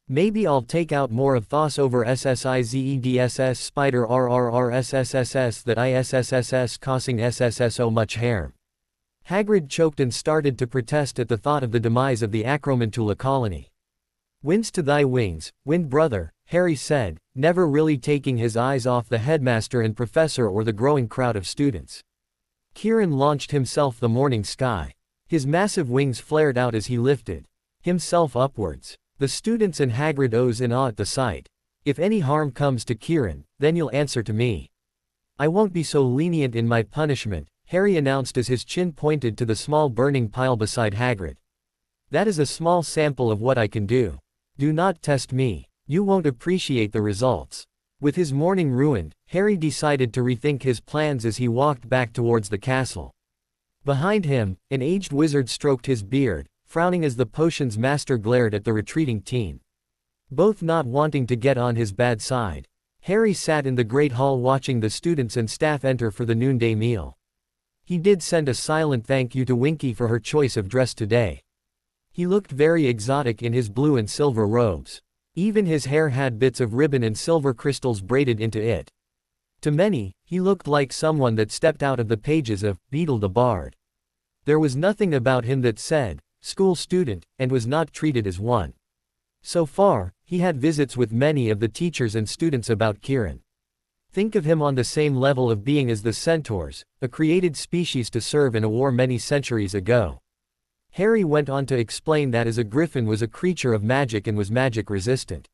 Maybe I'll take out more of Thos over SSIZEDSS Spider RRRSSSS that ISSSS causing SSSO much harm. Hagrid choked and started to protest at the thought of the demise of the Acromantula colony. Winds to thy wings, wind brother, Harry said, never really taking his eyes off the headmaster and professor or the growing crowd of students. Kieran launched himself the morning sky. His massive wings flared out as he lifted himself upwards. The students and Hagrid ohs in awe at the sight. If any harm comes to Kieran, then you'll answer to me. I won't be so lenient in my punishment, Harry announced as his chin pointed to the small burning pile beside Hagrid. That is a small sample of what I can do. Do not test me. You won't appreciate the results. With his morning ruined, Harry decided to rethink his plans as he walked back towards the castle. Behind him, an aged wizard stroked his beard, frowning as the potion's master glared at the retreating teen. Both not wanting to get on his bad side. Harry sat in the great hall watching the students and staff enter for the noonday meal. He did send a silent thank you to Winky for her choice of dress today. He looked very exotic in his blue and silver robes. Even his hair had bits of ribbon and silver crystals braided into it. To many, he looked like someone that stepped out of the pages of Beedle the Bard. There was nothing about him that said, school student, and was not treated as one. So far, he had visits with many of the teachers and students about Kieran. Think of him on the same level of being as the centaurs, a created species to serve in a war many centuries ago. Harry went on to explain that as a griffin was a creature of magic and was magic resistant.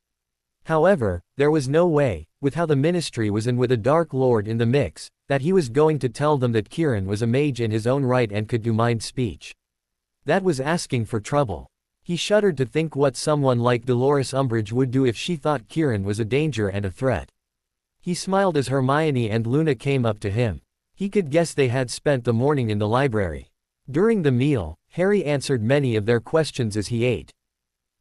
However, there was no way, with how the ministry was and with a Dark Lord in the mix, that he was going to tell them that Kieran was a mage in his own right and could do mind speech. That was asking for trouble. He shuddered to think what someone like Dolores Umbridge would do if she thought Kieran was a danger and a threat. He smiled as Hermione and Luna came up to him. He could guess they had spent the morning in the library. During the meal, Harry answered many of their questions as he ate.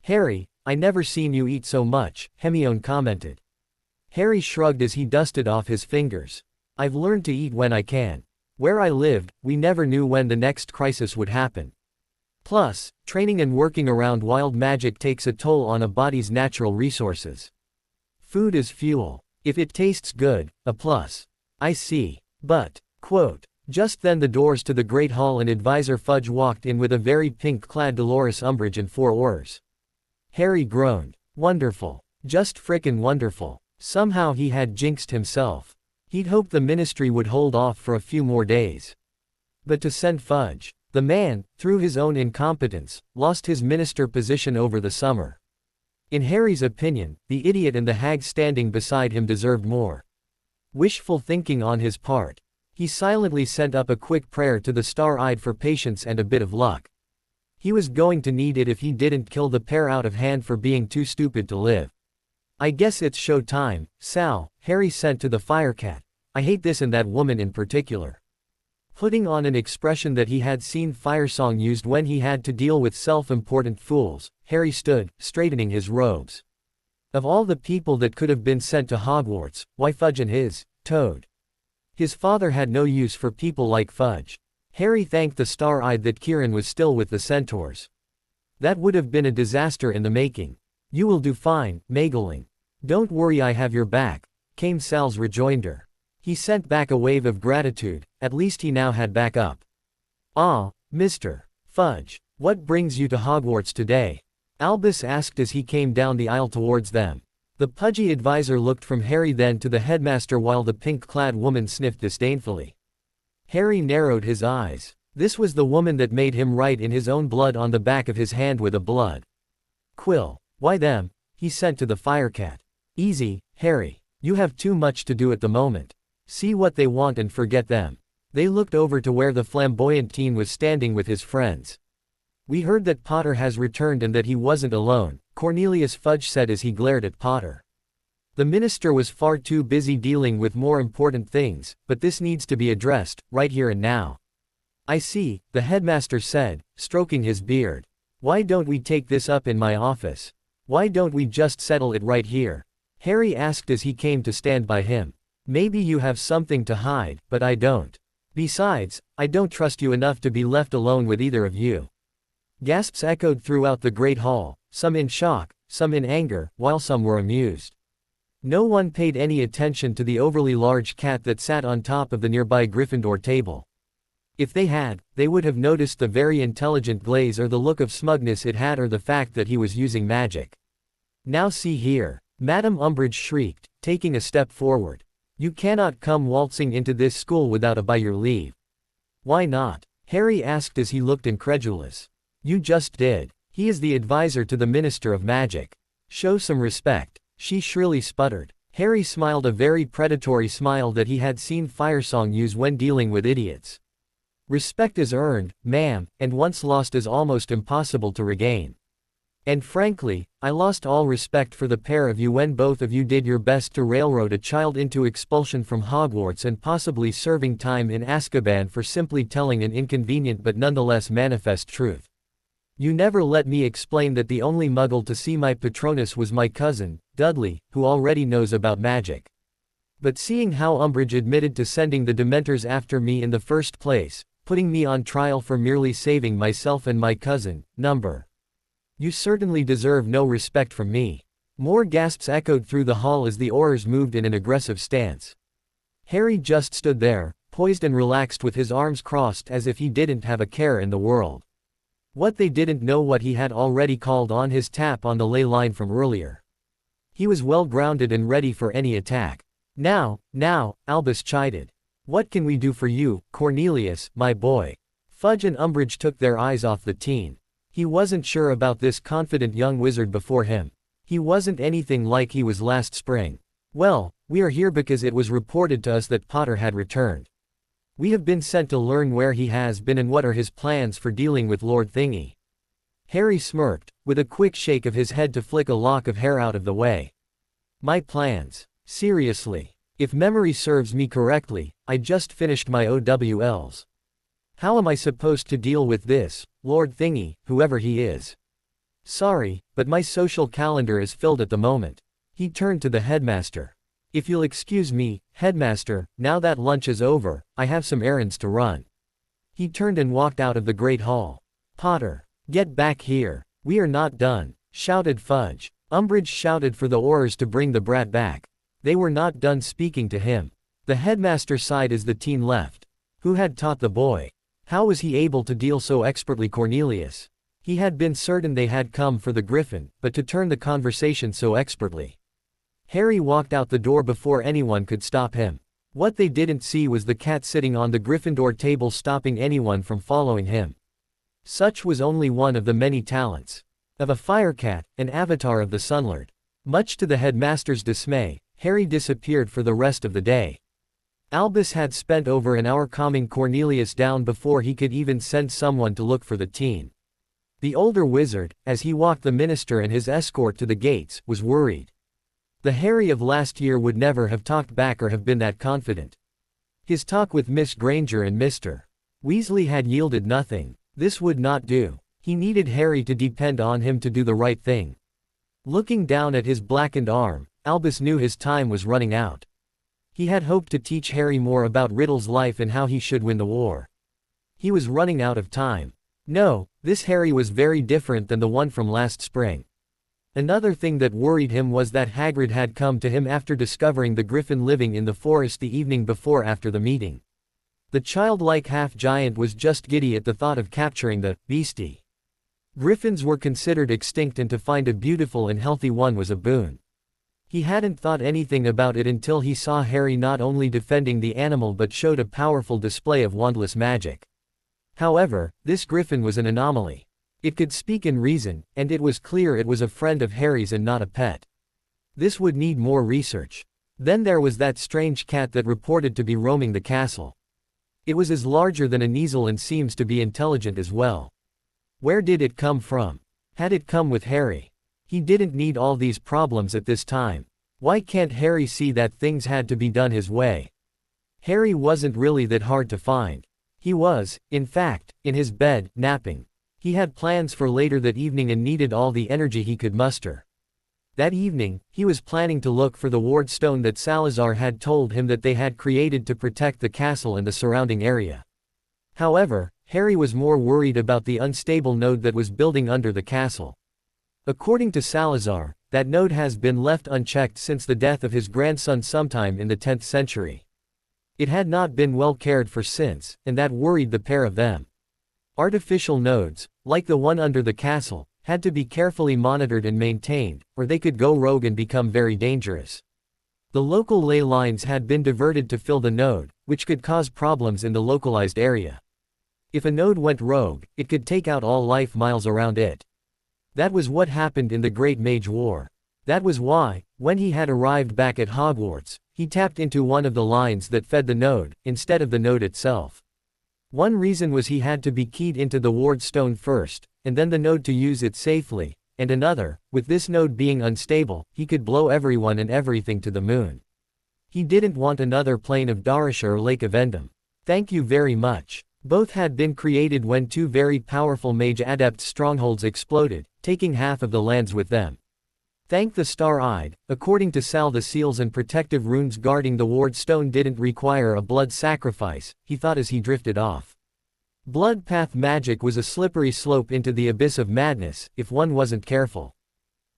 Harry, I never seen you eat so much, Hermione commented. Harry shrugged as he dusted off his fingers. I've learned to eat when I can. Where I lived, we never knew when the next crisis would happen. Plus, training and working around wild magic takes a toll on a body's natural resources. Food is fuel. If it tastes good, a plus. I see. But, quote. Just then the doors to the Great Hall and Advisor Fudge walked in with a very pink-clad Dolores Umbridge and 4 Aurors. Harry groaned. Wonderful. Just frickin' wonderful. Somehow he had jinxed himself. He'd hoped the ministry would hold off for a few more days. But to send Fudge, the man, through his own incompetence, lost his minister position over the summer. In Harry's opinion, the idiot and the hag standing beside him deserved more. Wishful thinking on his part. He silently sent up a quick prayer to the Star-Eyed for patience and a bit of luck. He was going to need it if he didn't kill the pair out of hand for being too stupid to live. I guess it's show time, Sal, Harry sent to the Firecat. I hate this and that woman in particular. Putting on an expression that he had seen Firesong used when he had to deal with self-important fools, Harry stood, straightening his robes. Of all the people that could have been sent to Hogwarts, why Fudge and his Toad? His father had no use for people like Fudge. Harry thanked the Star-Eyed that Kieran was still with the Centaurs. That would have been a disaster in the making. You will do fine, Mageling. Don't worry, I have your back, came Sal's rejoinder. He sent back a wave of gratitude, at least he now had backup. Ah, Mr. Fudge, what brings you to Hogwarts today? Albus asked as he came down the aisle towards them. The pudgy advisor looked from Harry then to the headmaster while the pink-clad woman sniffed disdainfully. Harry narrowed his eyes. This was the woman that made him write in his own blood on the back of his hand with a blood quill. Why them? He sent to the Firecat. Easy, Harry. You have too much to do at the moment. See what they want and forget them. They looked over to where the flamboyant teen was standing with his friends. We heard that Potter has returned and that he wasn't alone, Cornelius Fudge said as he glared at Potter. The minister was far too busy dealing with more important things, but this needs to be addressed, right here and now. I see, the headmaster said, stroking his beard. Why don't we take this up in my office? Why don't we just settle it right here? Harry asked as he came to stand by him. Maybe you have something to hide, but I don't. Besides, I don't trust you enough to be left alone with either of you. Gasps echoed throughout the Great Hall, some in shock, some in anger, while some were amused. No one paid any attention to the overly large cat that sat on top of the nearby Gryffindor table. If they had, they would have noticed the very intelligent glaze or the look of smugness it had or the fact that he was using magic. Now see here, Madame Umbridge shrieked, taking a step forward. You cannot come waltzing into this school without by your leave. Why not? Harry asked as he looked incredulous. You just did. He is the advisor to the Minister of Magic. Show some respect, she shrilly sputtered. Harry smiled a very predatory smile that he had seen Firesong use when dealing with idiots. Respect is earned, ma'am, and once lost is almost impossible to regain. And frankly, I lost all respect for the pair of you when both of you did your best to railroad a child into expulsion from Hogwarts and possibly serving time in Azkaban for simply telling an inconvenient but nonetheless manifest truth. You never let me explain that the only muggle to see my Patronus was my cousin, Dudley, who already knows about magic. But seeing how Umbridge admitted to sending the Dementors after me in the first place, putting me on trial for merely saving myself and my cousin, you certainly deserve no respect from me. More gasps echoed through the hall as the Aurors moved in an aggressive stance. Harry just stood there, poised and relaxed with his arms crossed as if he didn't have a care in the world. What they didn't know what he had already called on his tap on the ley line from earlier. He was well grounded and ready for any attack. Now, Albus chided. What can we do for you, Cornelius, my boy? Fudge and Umbridge took their eyes off the teen. He wasn't sure about this confident young wizard before him. He wasn't anything like he was last spring. Well, we are here because it was reported to us that Potter had returned. We have been sent to learn where he has been and what are his plans for dealing with Lord Thingy. Harry smirked, with a quick shake of his head to flick a lock of hair out of the way. My plans? Seriously. If memory serves me correctly, I just finished my OWLs. How am I supposed to deal with this, Lord Thingy, whoever he is? Sorry, but my social calendar is filled at the moment. He turned to the headmaster. If you'll excuse me, headmaster, now that lunch is over, I have some errands to run. He turned and walked out of the great hall. Potter, get back here. We are not done, shouted Fudge. Umbridge shouted for the Aurors to bring the brat back. They were not done speaking to him. The headmaster sighed as the teen left. Who had taught the boy? How was he able to deal so expertly Cornelius? He had been certain they had come for the griffin, but to turn the conversation so expertly. Harry walked out the door before anyone could stop him. What they didn't see was the cat sitting on the Gryffindor table stopping anyone from following him. Such was only one of the many talents of a firecat, an avatar of the Sunlord. Much to the headmaster's dismay, Harry disappeared for the rest of the day. Albus had spent over an hour calming Cornelius down before he could even send someone to look for the teen. The older wizard, as he walked the minister and his escort to the gates, was worried. The Harry of last year would never have talked back or have been that confident. His talk with Miss Granger and Mr. Weasley had yielded nothing. This would not do. He needed Harry to depend on him to do the right thing. Looking down at his blackened arm, Albus knew his time was running out. He had hoped to teach Harry more about Riddle's life and how he should win the war. He was running out of time. No, this Harry was very different than the one from last spring. Another thing that worried him was that Hagrid had come to him after discovering the griffin living in the forest the evening before after the meeting. The childlike half-giant was just giddy at the thought of capturing the beastie. Griffins were considered extinct, and to find a beautiful and healthy one was a boon. He hadn't thought anything about it until he saw Harry not only defending the animal but showed a powerful display of wandless magic. However, this griffin was an anomaly. It could speak and reason, and it was clear it was a friend of Harry's and not a pet. This would need more research. Then there was that strange cat that reported to be roaming the castle. It was as larger than an easel and seems to be intelligent as well. Where did it come from? Had it come with Harry? He didn't need all these problems at this time. Why can't Harry see that things had to be done his way? Harry wasn't really that hard to find. He was, in fact, in his bed, napping. He had plans for later that evening and needed all the energy he could muster. That evening, he was planning to look for the ward stone that Salazar had told him that they had created to protect the castle and the surrounding area. However, Harry was more worried about the unstable node that was building under the castle. According to Salazar, that node has been left unchecked since the death of his grandson sometime in the 10th century. It had not been well cared for since, and that worried the pair of them. Artificial nodes, like the one under the castle, had to be carefully monitored and maintained, or they could go rogue and become very dangerous. The local ley lines had been diverted to fill the node, which could cause problems in the localized area. If a node went rogue, it could take out all life miles around it. That was what happened in the Great Mage War. That was why, when he had arrived back at Hogwarts, he tapped into one of the lines that fed the node, instead of the node itself. One reason was he had to be keyed into the ward stone first, and then the node to use it safely, and another, with this node being unstable, he could blow everyone and everything to the moon. He didn't want another plane of Darasha or Lake of Endem. Thank you very much. Both had been created when two very powerful mage adept strongholds exploded, taking half of the lands with them. Thank the Star-Eyed. According to Sal, the seals and protective runes guarding the ward stone didn't require a blood sacrifice, he thought as he drifted off. Blood path magic was a slippery slope into the abyss of madness, if one wasn't careful.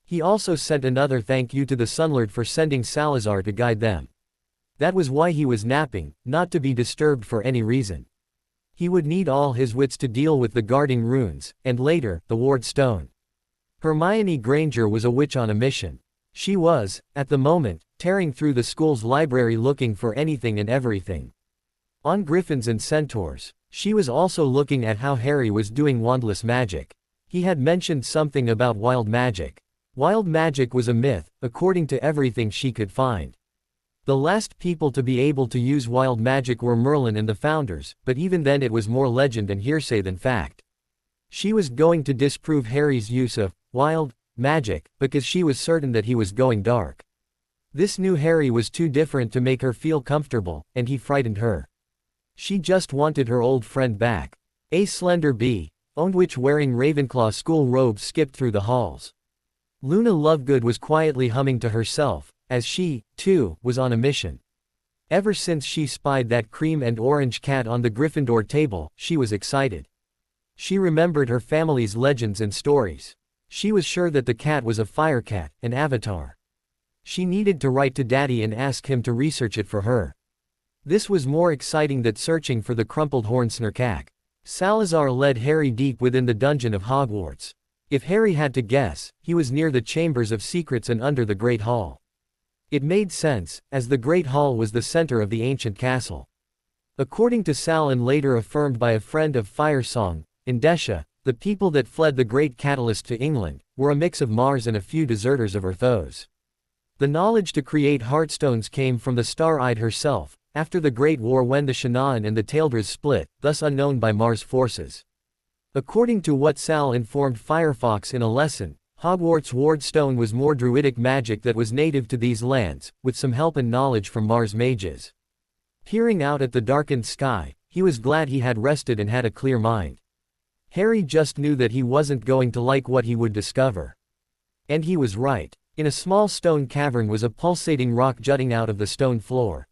He also sent another thank you to the Sunlord for sending Salazar to guide them. That was why he was napping, not to be disturbed for any reason. He would need all his wits to deal with the guarding runes, and later, the ward stone. Hermione Granger was a witch on a mission. She was, at the moment, tearing through the school's library looking for anything and everything. On griffins and centaurs. She was also looking at how Harry was doing wandless magic. He had mentioned something about wild magic. Wild magic was a myth, according to everything she could find. The last people to be able to use wild magic were Merlin and the Founders, but even then it was more legend and hearsay than fact. She was going to disprove Harry's use of wild magic, because she was certain that he was going dark. This new Harry was too different to make her feel comfortable, and he frightened her. She just wanted her old friend back. A slender bee. owned which wearing Ravenclaw school robes skipped through the halls. Luna Lovegood was quietly humming to herself, as she, too, was on a mission. Ever since she spied that cream and orange cat on the Gryffindor table, she was excited. She remembered her family's legends and stories. She was sure that the cat was a fire cat, an avatar. She needed to write to Daddy and ask him to research it for her. This was more exciting than searching for the crumpled Hornsnurkak. Salazar led Harry deep within the dungeon of Hogwarts. If Harry had to guess, he was near the Chambers of Secrets and under the Great Hall. It made sense, as the Great Hall was the center of the ancient castle. According to Sal and later affirmed by a friend of Firesong, Indesha, the people that fled the Great Catalyst to England, were a mix of Mars and a few deserters of Earthos. The knowledge to create Heartstones came from the Star-Eyed herself, after the Great War when the Shanaan and the Taildras split, thus unknown by Mars forces. According to what Sal informed Firefox in a lesson, Hogwarts' Ward Stone was more druidic magic that was native to these lands, with some help and knowledge from Mars mages. Peering out at the darkened sky, he was glad he had rested and had a clear mind. Harry just knew that he wasn't going to like what he would discover. And he was right. In a small stone cavern was a pulsating rock jutting out of the stone floor.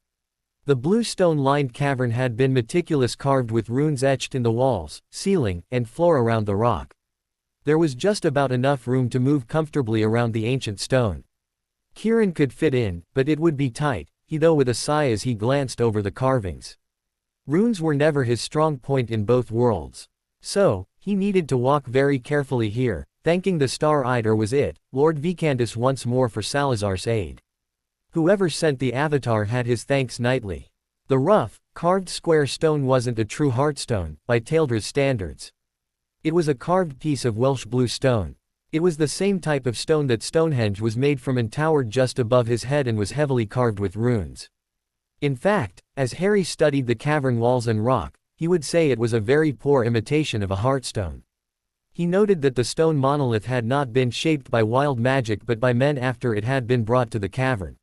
The blue stone-lined cavern had been meticulously carved with runes etched in the walls, ceiling, and floor around the rock. There was just about enough room to move comfortably around the ancient stone. Kieran could fit in, but it would be tight, he though with a sigh as he glanced over the carvings. Runes were never his strong point in both worlds. So, he needed to walk very carefully here, thanking the Star-Eyed, or was it, Lord Vicandus once more for Salazar's aid. Whoever sent the Avatar had his thanks nightly. The rough, carved square stone wasn't a true Heartstone, by Taildra's standards. It was a carved piece of Welsh blue stone. It was the same type of stone that Stonehenge was made from and towered just above his head and was heavily carved with runes. In fact, as Harry studied the cavern walls and rock, he would say it was a very poor imitation of a Heartstone. He noted that the stone monolith had not been shaped by wild magic but by men after it had been brought to the cavern.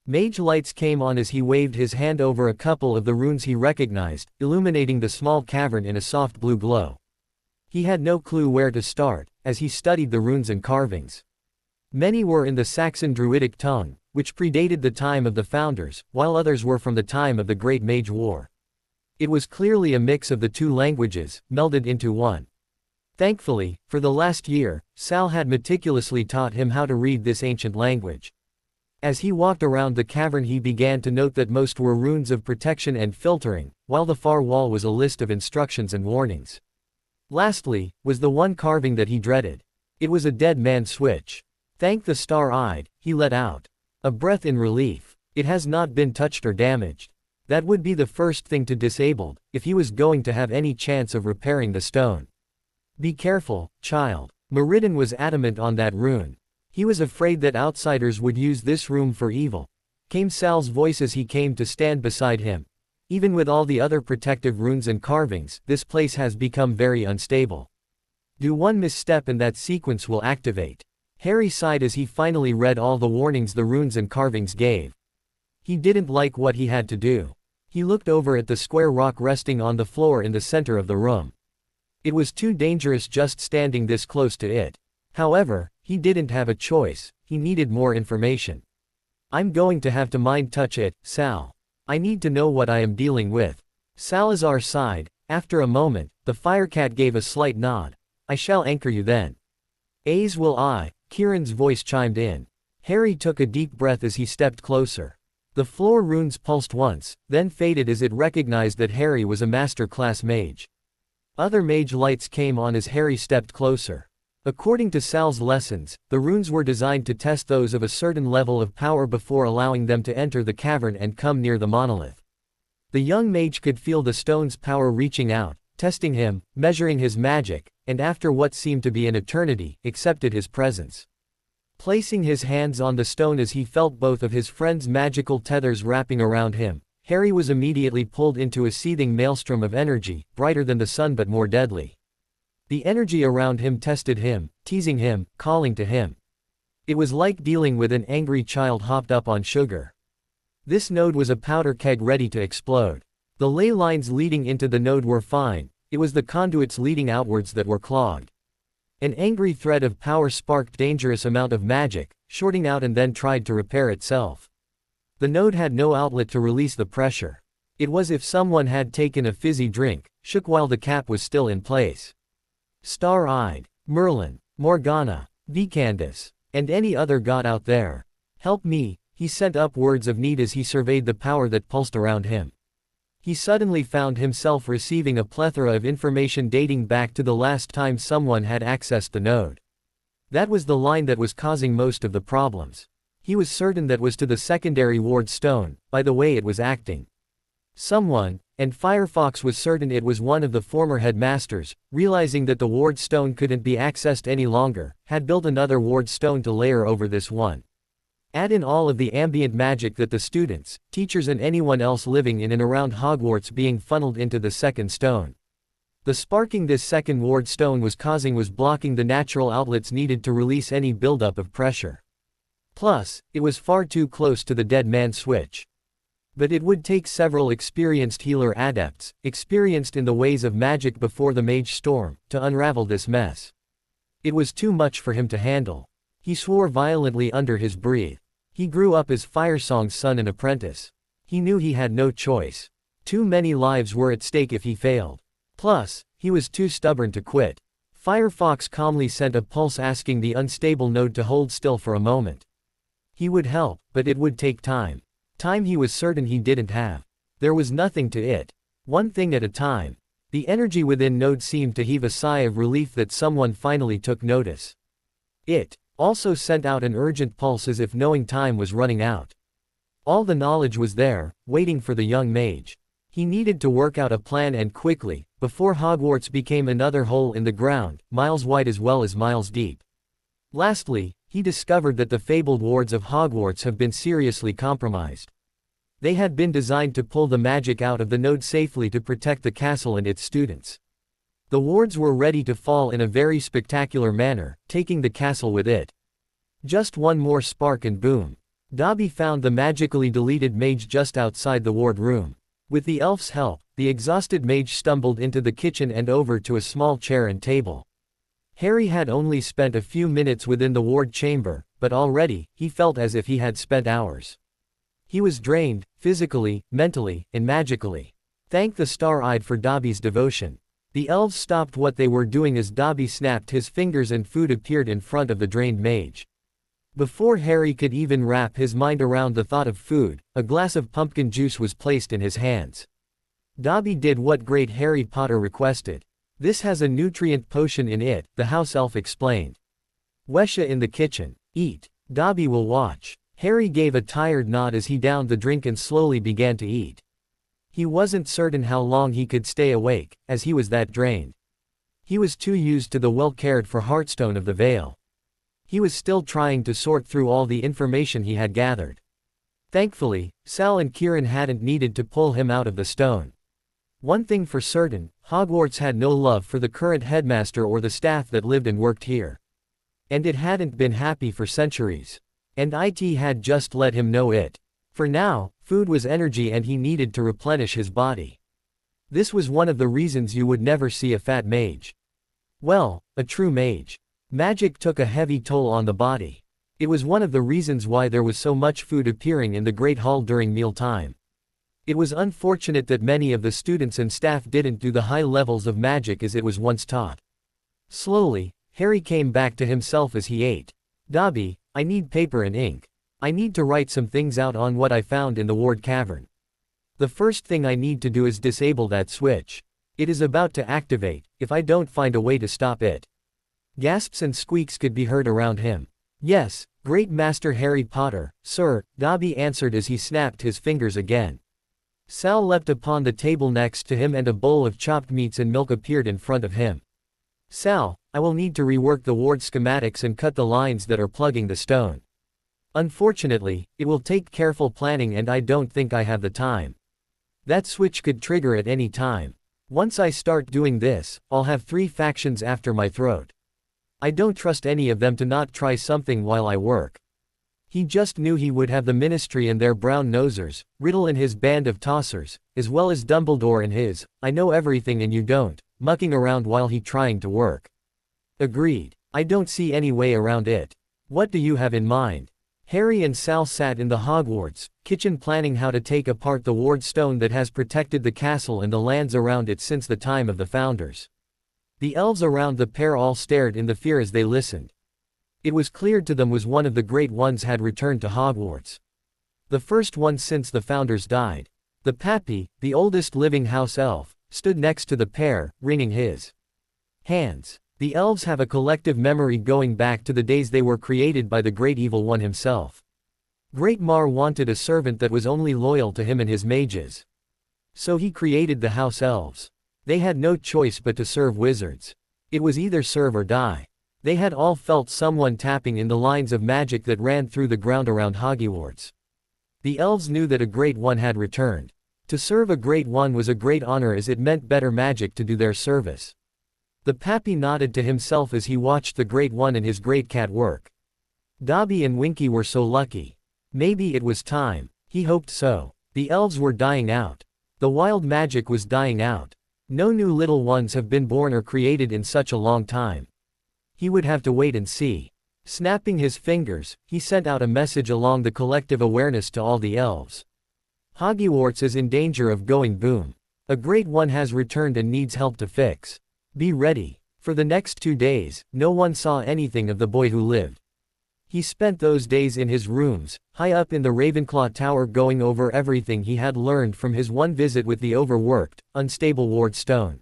Mage lights came on as he waved his hand over a couple of the runes he recognized, illuminating the small cavern in a soft blue glow. He had no clue where to start, as he studied the runes and carvings. Many were in the Saxon Druidic tongue, which predated the time of the founders, while others were from the time of the Great Mage War. It was clearly a mix of the two languages, melded into one. Thankfully, for the last year, Sal had meticulously taught him how to read this ancient language. As he walked around the cavern he began to note that most were runes of protection and filtering, while the far wall was a list of instructions and warnings. Lastly, was the one carving that he dreaded. It was a dead man's switch. Thank the Star-Eyed, he let out a breath in relief. It has not been touched or damaged. That would be the first thing to disable, if he was going to have any chance of repairing the stone. Be careful, child. Meriden was adamant on that rune. He was afraid that outsiders would use this room for evil. Came Sal's voice as he came to stand beside him. Even with all the other protective runes and carvings, this place has become very unstable. Do one misstep and that sequence will activate. Harry sighed as he finally read all the warnings the runes and carvings gave. He didn't like what he had to do. He looked over at the square rock resting on the floor in the center of the room. It was too dangerous just standing this close to it. However, he didn't have a choice, he needed more information. I'm going to have to mind touch it, Sal. I need to know what I am dealing with. Salazar sighed. After a moment, the firecat gave a slight nod. I shall anchor you then. As will I, Kieran's voice chimed in. Harry took a deep breath as he stepped closer. The floor runes pulsed once, then faded as it recognized that Harry was a master-class mage. Other mage lights came on as Harry stepped closer. According to Sal's lessons, the runes were designed to test those of a certain level of power before allowing them to enter the cavern and come near the monolith. The young mage could feel the stone's power reaching out, testing him, measuring his magic, and after what seemed to be an eternity, accepted his presence. Placing his hands on the stone as he felt both of his friend's magical tethers wrapping around him, Harry was immediately pulled into a seething maelstrom of energy, brighter than the sun but more deadly. The energy around him tested him, teasing him, calling to him. It was like dealing with an angry child hopped up on sugar. This node was a powder keg ready to explode. The ley lines leading into the node were fine, It was the conduits leading outwards that were clogged. An angry thread of power sparked dangerous amount of magic, shorting out and then tried to repair itself. The node had no outlet to release the pressure. It was as if someone had taken a fizzy drink, shook while the cap was still in place. Star-eyed, Merlin, Morgana, Candace, and any other god out there. Help me, he sent up words of need as he surveyed the power that pulsed around him. He suddenly found himself receiving a plethora of information dating back to the last time someone had accessed the node. That was the line that was causing most of the problems. He was certain that was to the secondary ward stone, by the way it was acting. Someone, and Firefox was certain it was one of the former headmasters, realizing that the ward stone couldn't be accessed any longer, had built another ward stone to layer over this one. Add in all of the ambient magic that the students, teachers and anyone else living in and around Hogwarts being funneled into the second stone. The sparking this second ward stone was causing was blocking the natural outlets needed to release any buildup of pressure. Plus, it was far too close to the dead man switch. But it would take several experienced healer adepts, experienced in the ways of magic before the mage storm, to unravel this mess. It was too much for him to handle. He swore violently under his breath. He grew up as Firesong's son and apprentice. He knew he had no choice. Too many lives were at stake if he failed. Plus, he was too stubborn to quit. Firefox calmly sent a pulse asking the unstable node to hold still for a moment. He would help, but it would take time. Time he was certain he didn't have. There was nothing to it. One thing at a time. The energy within Node seemed to heave a sigh of relief that someone finally took notice. It also sent out an urgent pulse as if knowing time was running out. All the knowledge was there, waiting for the young mage. He needed to work out a plan and quickly, before Hogwarts became another hole in the ground, miles wide as well as miles deep. Lastly, he discovered that the fabled wards of Hogwarts have been seriously compromised. They had been designed to pull the magic out of the node safely to protect the castle and its students. The wards were ready to fall in a very spectacular manner, taking the castle with it. Just one more spark and boom. Dobby found the magically deleted mage just outside the ward room. With the elf's help, the exhausted mage stumbled into the kitchen and over to a small chair and table. Harry had only spent a few minutes within the ward chamber, but already, he felt as if he had spent hours. He was drained, physically, mentally, and magically. Thank the Star-Eyed for Dobby's devotion. The elves stopped what they were doing as Dobby snapped his fingers and food appeared in front of the drained mage. Before Harry could even wrap his mind around the thought of food, a glass of pumpkin juice was placed in his hands. Dobby did what great Harry Potter requested. This has a nutrient potion in it, the house elf explained. Wesha in the kitchen. Eat. Dobby will watch. Harry gave a tired nod as he downed the drink and slowly began to eat. He wasn't certain how long he could stay awake, as he was that drained. He was too used to the well-cared-for Heartstone of the Vale. He was still trying to sort through all the information he had gathered. Thankfully, Sal and Kieran hadn't needed to pull him out of the stone. One thing for certain, Hogwarts had no love for the current headmaster or the staff that lived and worked here. And it hadn't been happy for centuries. And IT had just let him know it. For now, food was energy and he needed to replenish his body. This was one of the reasons you would never see a fat mage. Well, a true mage. Magic took a heavy toll on the body. It was one of the reasons why there was so much food appearing in the Great Hall during mealtime. It was unfortunate that many of the students and staff didn't do the high levels of magic as it was once taught. Slowly, Harry came back to himself as he ate. Dobby, I need paper and ink. I need to write some things out on what I found in the ward cavern. The first thing I need to do is disable that switch. It is about to activate, if I don't find a way to stop it. Gasps and squeaks could be heard around him. Yes, Great Master Harry Potter, sir, Dobby answered as he snapped his fingers again. Sal leapt upon the table next to him and a bowl of chopped meats and milk appeared in front of him. Sal, I will need to rework the ward schematics and cut the lines that are plugging the stone. Unfortunately, it will take careful planning and I don't think I have the time. That switch could trigger at any time. Once I start doing this, I'll have 3 factions after my throat. I don't trust any of them to not try something while I work. He just knew he would have the Ministry and their brown-nosers, Riddle and his band of tossers, as well as Dumbledore and his, I know everything and you don't, mucking around while he trying to work. Agreed. I don't see any way around it. What do you have in mind? Harry and Sal sat in the Hogwarts kitchen planning how to take apart the ward stone that has protected the castle and the lands around it since the time of the founders. The elves around the pair all stared in the fear as they listened. It was clear to them was one of the Great Ones had returned to Hogwarts. The first one since the founders died. The Pappy, the oldest living house elf, stood next to the pair, wringing his hands. The elves have a collective memory going back to the days they were created by the Great Evil One himself. Great Mar wanted a servant that was only loyal to him and his mages. So he created the house elves. They had no choice but to serve wizards. It was either serve or die. They had all felt someone tapping in the lines of magic that ran through the ground around Hogwarts. The elves knew that a Great One had returned. To serve a Great One was a great honor as it meant better magic to do their service. The Pappy nodded to himself as he watched the Great One and his great cat work. Dobby and Winky were so lucky. Maybe it was time. He hoped so. The elves were dying out. The wild magic was dying out. No new little ones have been born or created in such a long time. He would have to wait and see. Snapping his fingers, he sent out a message along the collective awareness to all the elves. Hogwarts is in danger of going boom. A Great One has returned and needs help to fix. Be ready. For the next 2 days, no one saw anything of the boy who lived. He spent those days in his rooms, high up in the Ravenclaw Tower going over everything he had learned from his one visit with the overworked, unstable ward stone.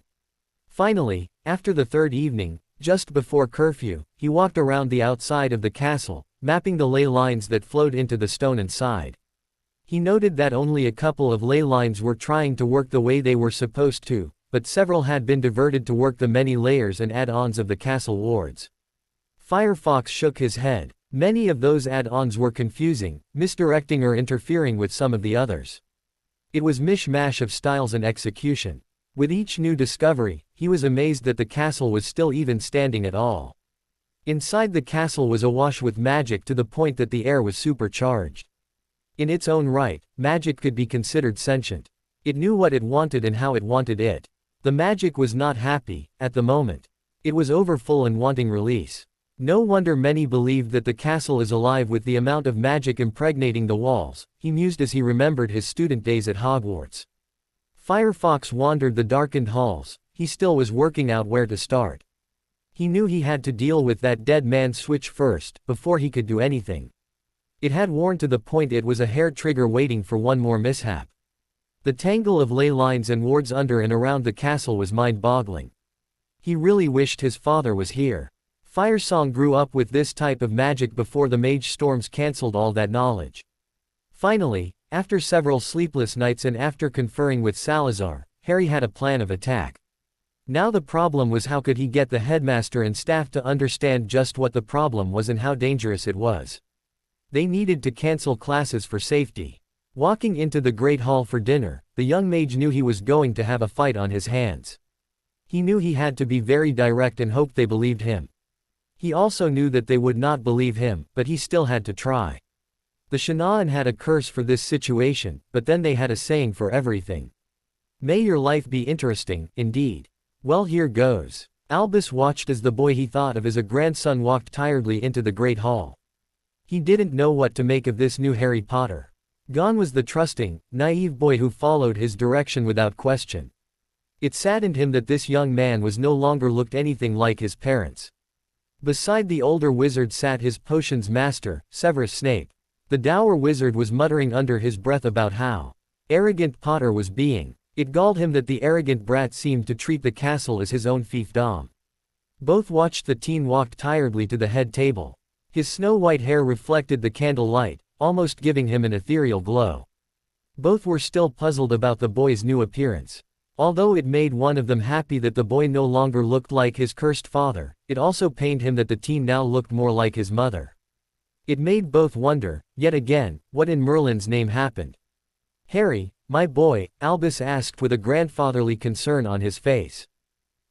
Finally, after the third evening, just before curfew, he walked around the outside of the castle, mapping the ley lines that flowed into the stone inside. He noted that only a couple of ley lines were trying to work the way they were supposed to, but several had been diverted to work the many layers and add-ons of the castle wards. Firefox shook his head. Many of those add-ons were confusing, misdirecting or interfering with some of the others. It was mishmash of styles and execution. With each new discovery, he was amazed that the castle was still even standing at all. Inside the castle was awash with magic to the point that the air was supercharged. In its own right, magic could be considered sentient. It knew what it wanted and how it wanted it. The magic was not happy, at the moment. It was overfull and wanting release. No wonder many believed that the castle is alive with the amount of magic impregnating the walls, he mused as he remembered his student days at Hogwarts. Firefox wandered the darkened halls, he still was working out where to start. He knew he had to deal with that dead man's switch first, before he could do anything. It had worn to the point it was a hair trigger waiting for one more mishap. The tangle of ley lines and wards under and around the castle was mind-boggling. He really wished his father was here. Firesong grew up with this type of magic before the mage storms cancelled all that knowledge. Finally, after several sleepless nights and after conferring with Salazar, Harry had a plan of attack. Now the problem was how could he get the headmaster and staff to understand just what the problem was and how dangerous it was. They needed to cancel classes for safety. Walking into the Great Hall for dinner, the young mage knew he was going to have a fight on his hands. He knew he had to be very direct and hoped they believed him. He also knew that they would not believe him, but he still had to try. The Shanaan had a curse for this situation, but then they had a saying for everything. May your life be interesting, indeed. Well, here goes. Albus watched as the boy he thought of as a grandson walked tiredly into the Great Hall. He didn't know what to make of this new Harry Potter. Gone was the trusting, naive boy who followed his direction without question. It saddened him that this young man was no longer looked anything like his parents. Beside the older wizard sat his potions master, Severus Snape. The dour wizard was muttering under his breath about how arrogant Potter was being. It galled him that the arrogant brat seemed to treat the castle as his own fiefdom. Both watched the teen walk tiredly to the head table. His snow-white hair reflected the candle light, almost giving him an ethereal glow. Both were still puzzled about the boy's new appearance. Although it made one of them happy that the boy no longer looked like his cursed father, it also pained him that the teen now looked more like his mother. It made both wonder, yet again, what in Merlin's name happened. "Harry, my boy," Albus asked with a grandfatherly concern on his face.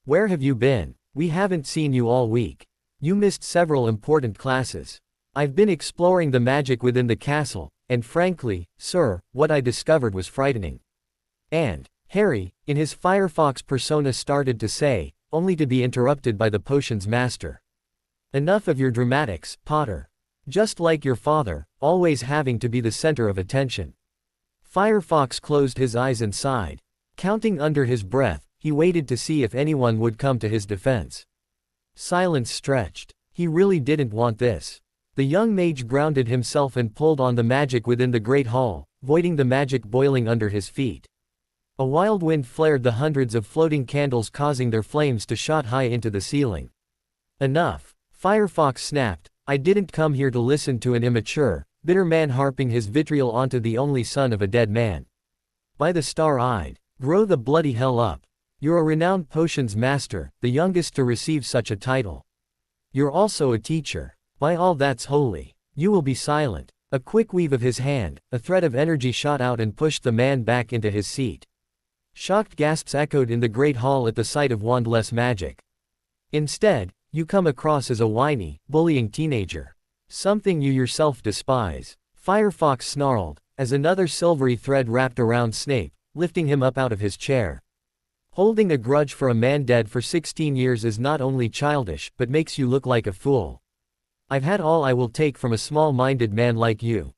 "Where have you been? We haven't seen you all week. You missed several important classes." "I've been exploring the magic within the castle, and frankly, sir, what I discovered was frightening." And Harry, in his Firefox persona started to say, only to be interrupted by the potion's master. Enough of your dramatics, Potter. Just like your father, always having to be the center of attention. Firefox closed his eyes and sighed. Counting under his breath, he waited to see if anyone would come to his defense. Silence stretched. He really didn't want this. The young mage grounded himself and pulled on the magic within the great hall, voiding the magic boiling under his feet. A wild wind flared the hundreds of floating candles, causing their flames to shoot high into the ceiling. Enough. Firefox snapped. I didn't come here to listen to an immature, bitter man harping his vitriol onto the only son of a dead man. By the star-eyed. Grow the bloody hell up. You're a renowned potions master, the youngest to receive such a title. You're also a teacher. By all that's holy. You will be silent. A quick weave of his hand, a thread of energy shot out and pushed the man back into his seat. Shocked gasps echoed in the great hall at the sight of wandless magic. Instead, you come across as a whiny, bullying teenager. Something you yourself despise. Firefox snarled, as another silvery thread wrapped around Snape, lifting him up out of his chair. Holding a grudge for a man dead for 16 years is not only childish, but makes you look like a fool. I've had all I will take from a small-minded man like you.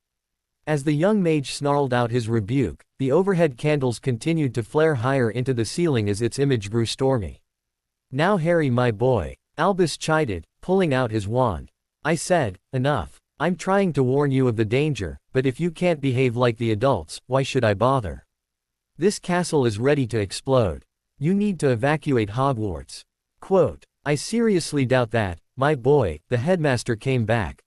As the young mage snarled out his rebuke, the overhead candles continued to flare higher into the ceiling as its image grew stormy. Now Harry, my boy, Albus chided, pulling out his wand. I said, enough. I'm trying to warn you of the danger, but if you can't behave like the adults, why should I bother? This castle is ready to explode. You need to evacuate Hogwarts. Quote, I seriously doubt that, my boy, the headmaster came back.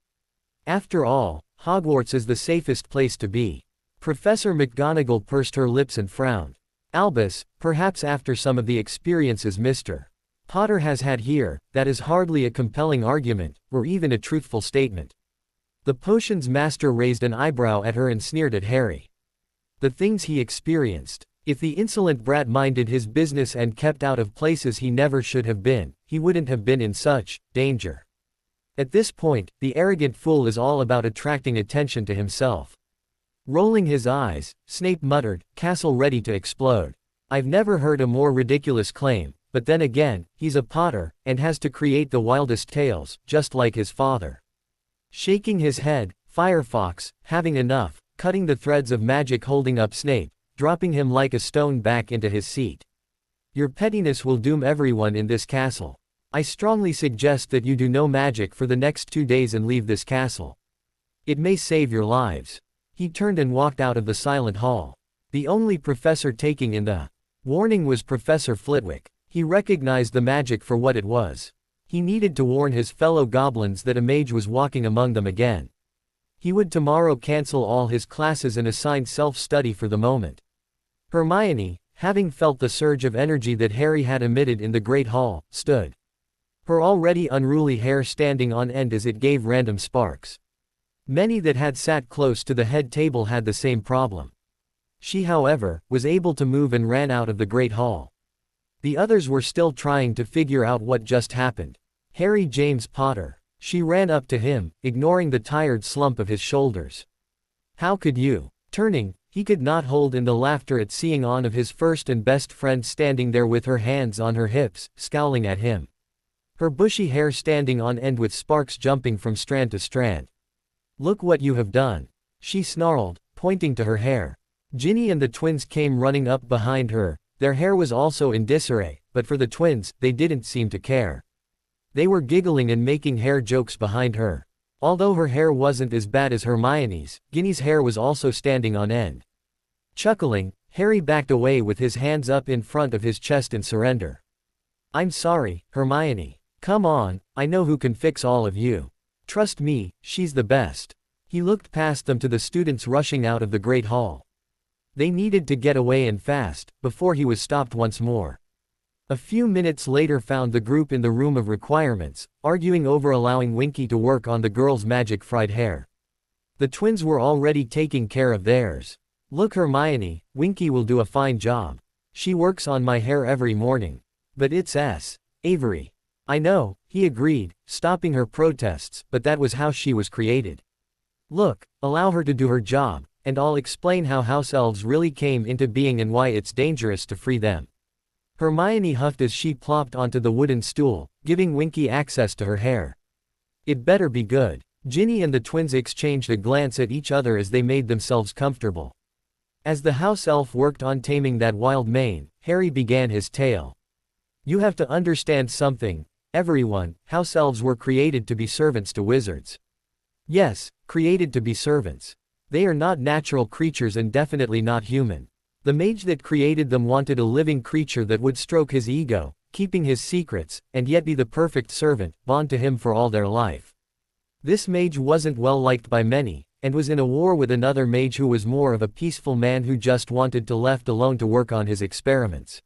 After all, Hogwarts is the safest place to be. Professor McGonagall pursed her lips and frowned. Albus, perhaps after some of the experiences Mr. Potter has had here, that is hardly a compelling argument, or even a truthful statement. The potions master raised an eyebrow at her and sneered at Harry. The things he experienced. If the insolent brat minded his business and kept out of places he never should have been, he wouldn't have been in such danger. At this point, the arrogant fool is all about attracting attention to himself. Rolling his eyes, Snape muttered, castle ready to explode. I've never heard a more ridiculous claim, but then again, he's a Potter, and has to create the wildest tales, just like his father. Shaking his head, Firefox, having enough, cutting the threads of magic holding up Snape, dropping him like a stone back into his seat. Your pettiness will doom everyone in this castle. I strongly suggest that you do no magic for the next 2 days and leave this castle. It may save your lives. He turned and walked out of the silent hall. The only professor taking in the warning was Professor Flitwick. He recognized the magic for what it was. He needed to warn his fellow goblins that a mage was walking among them again. He would tomorrow cancel all his classes and assign self-study for the moment. Hermione, having felt the surge of energy that Harry had emitted in the Great Hall, stood. Her already unruly hair standing on end as it gave random sparks. Many that had sat close to the head table had the same problem. She, however, was able to move and ran out of the Great Hall. The others were still trying to figure out what just happened. Harry James Potter. She ran up to him, ignoring the tired slump of his shoulders. How could you? Turning, he could not hold in the laughter at seeing on of his first and best friend standing there with her hands on her hips, scowling at him. Her bushy hair standing on end with sparks jumping from strand to strand. Look what you have done. She snarled, pointing to her hair. Ginny and the twins came running up behind her. Their hair was also in disarray, but for the twins, they didn't seem to care. They were giggling and making hair jokes behind her. Although her hair wasn't as bad as Hermione's, Ginny's hair was also standing on end. Chuckling, Harry backed away with his hands up in front of his chest in surrender. I'm sorry, Hermione. Come on, I know who can fix all of you. Trust me, she's the best. He looked past them to the students rushing out of the Great Hall. They needed to get away and fast, before he was stopped once more. A few minutes later found the group in the room of requirements, arguing over allowing Winky to work on the girl's magic fried hair. The twins were already taking care of theirs. Look Hermione, Winky will do a fine job. She works on my hair every morning. But it's Avery. I know, he agreed, stopping her protests, but that was how she was created. Look, allow her to do her job, and I'll explain how house elves really came into being and why it's dangerous to free them." Hermione huffed as she plopped onto the wooden stool, giving Winky access to her hair. "It better be good." Ginny and the twins exchanged a glance at each other as they made themselves comfortable. As the house elf worked on taming that wild mane, Harry began his tale. "You have to understand something, everyone, house elves were created to be servants to wizards. Yes, created to be servants. They are not natural creatures and definitely not human. The mage that created them wanted a living creature that would stroke his ego, keeping his secrets, and yet be the perfect servant, bond to him for all their life. This mage wasn't well liked by many, and was in a war with another mage who was more of a peaceful man who just wanted to left alone to work on his experiments.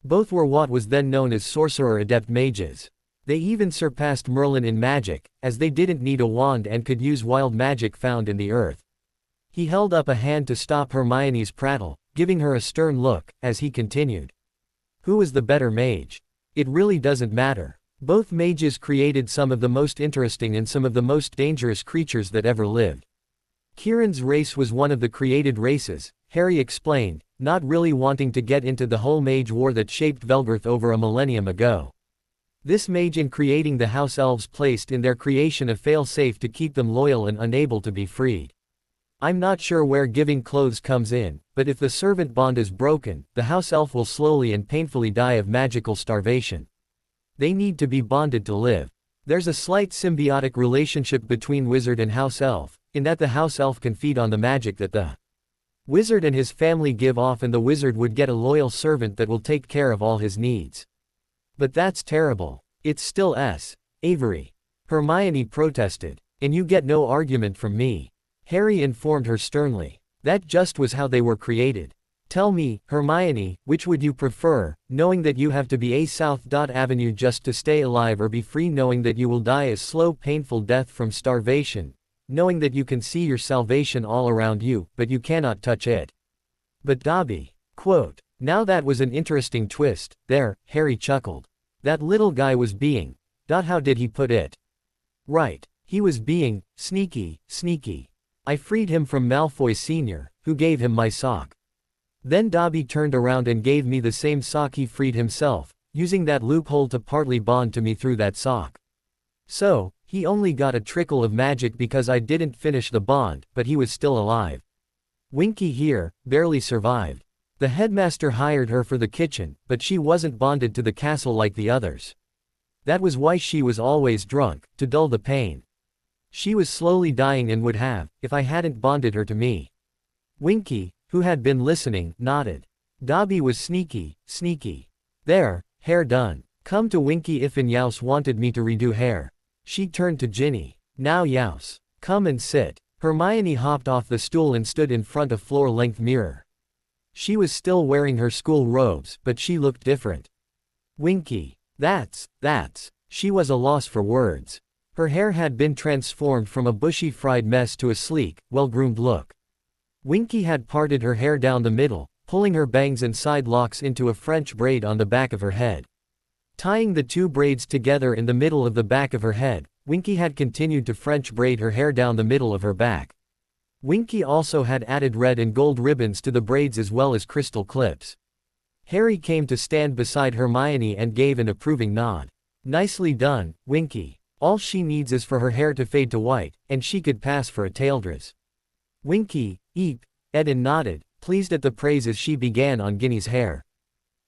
Both were what was then known as sorcerer adept mages. They even surpassed Merlin in magic, as they didn't need a wand and could use wild magic found in the earth." He held up a hand to stop Hermione's prattle, giving her a stern look, as he continued. "Who is the better mage? It really doesn't matter. Both mages created some of the most interesting and some of the most dangerous creatures that ever lived. Kieran's race was one of the created races," Harry explained, not really wanting to get into the whole mage war that shaped Velgirth over a millennium ago. This mage in creating the house elves placed in their creation a fail-safe to keep them loyal and unable to be freed. I'm not sure where giving clothes comes in, but if the servant bond is broken, the house elf will slowly and painfully die of magical starvation. They need to be bonded to live. There's a slight symbiotic relationship between wizard and house elf, in that the house elf can feed on the magic that the wizard and his family give off, and the wizard would get a loyal servant that will take care of all his needs." "But that's terrible. It's still Avery," Hermione protested. "And you get no argument from me," Harry informed her sternly. "That just was how they were created. Tell me, Hermione, which would you prefer, knowing that you have to be a South Avenue just to stay alive, or be free knowing that you will die a slow painful death from starvation, knowing that you can see your salvation all around you, but you cannot touch it?" "But Dobby." Quote, "Now that was an interesting twist, there," Harry chuckled. "That little guy was being, how did he put it? Right. He was being, sneaky. I freed him from Malfoy Sr., who gave him my sock. Then Dobby turned around and gave me the same sock he freed himself, using that loophole to partly bond to me through that sock. So, he only got a trickle of magic because I didn't finish the bond, but he was still alive. Winky here, barely survived. The headmaster hired her for the kitchen, but she wasn't bonded to the castle like the others. That was why she was always drunk, to dull the pain. She was slowly dying and would have, if I hadn't bonded her to me." Winky, who had been listening, nodded. "Dobby was sneaky. There, hair done. Come to Winky if and Youse wanted me to redo hair." She turned to Ginny. "Now Youse, come and sit." Hermione hopped off the stool and stood in front of floor-length mirror. She was still wearing her school robes, but she looked different. "Winky. That's. She was a loss for words. Her hair had been transformed from a bushy fried mess to a sleek, well-groomed look. Winky had parted her hair down the middle, pulling her bangs and side locks into a French braid on the back of her head. Tying the two braids together in the middle of the back of her head, Winky had continued to French braid her hair down the middle of her back. Winky also had added red and gold ribbons to the braids as well as crystal clips. Harry came to stand beside Hermione and gave an approving nod. "Nicely done, Winky. All she needs is for her hair to fade to white, and she could pass for a taildress." Winky, Eden nodded, pleased at the praise as she began on Ginny's hair.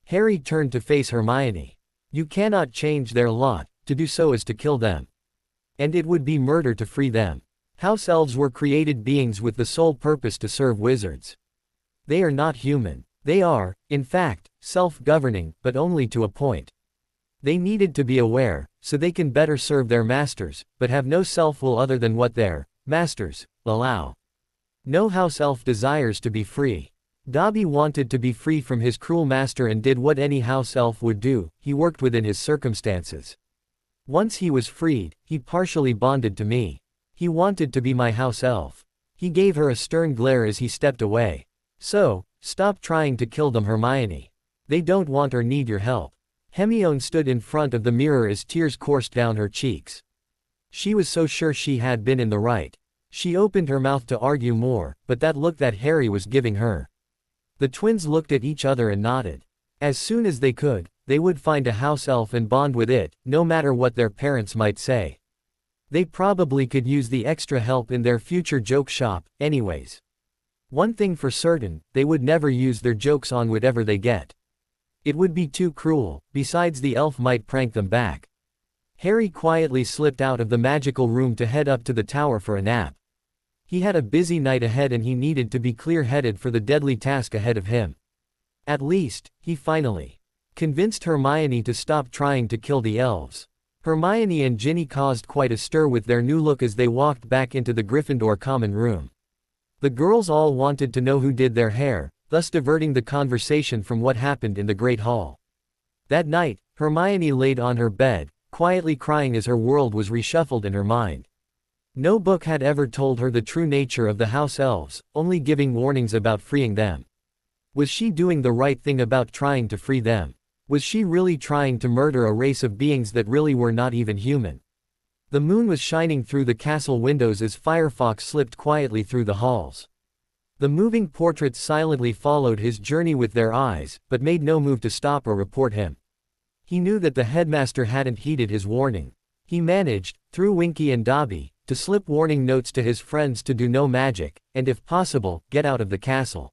Harry turned to face Hermione. "You cannot change their lot, to do so is to kill them. And it would be murder to free them. House elves were created beings with the sole purpose to serve wizards. They are not human. They are, in fact, self-governing, but only to a point. They needed to be aware, so they can better serve their masters, but have no self-will other than what their masters allow. No house elf desires to be free. Dobby wanted to be free from his cruel master and did what any house elf would do, he worked within his circumstances. Once he was freed, he partially bonded to me. He wanted to be my house elf." He gave her a stern glare as he stepped away. "So, stop trying to kill them, Hermione. They don't want or need your help." Hermione stood in front of the mirror as tears coursed down her cheeks. She was so sure she had been in the right. She opened her mouth to argue more, but that look that Harry was giving her. The twins looked at each other and nodded. As soon as they could, they would find a house elf and bond with it, no matter what their parents might say. They probably could use the extra help in their future joke shop, anyways. One thing for certain, they would never use their jokes on whatever they get. It would be too cruel, besides the elf might prank them back. Harry quietly slipped out of the magical room to head up to the tower for a nap. He had a busy night ahead and he needed to be clear-headed for the deadly task ahead of him. At least, he finally convinced Hermione to stop trying to kill the elves. Hermione and Ginny caused quite a stir with their new look as they walked back into the Gryffindor common room. The girls all wanted to know who did their hair, thus diverting the conversation from what happened in the Great Hall. That night, Hermione laid on her bed, quietly crying as her world was reshuffled in her mind. No book had ever told her the true nature of the house elves, only giving warnings about freeing them. Was she doing the right thing about trying to free them? Was she really trying to murder a race of beings that really were not even human? The moon was shining through the castle windows as Firefox slipped quietly through the halls. The moving portraits silently followed his journey with their eyes, but made no move to stop or report him. He knew that the headmaster hadn't heeded his warning. He managed, through Winky and Dobby, to slip warning notes to his friends to do no magic, and if possible, get out of the castle.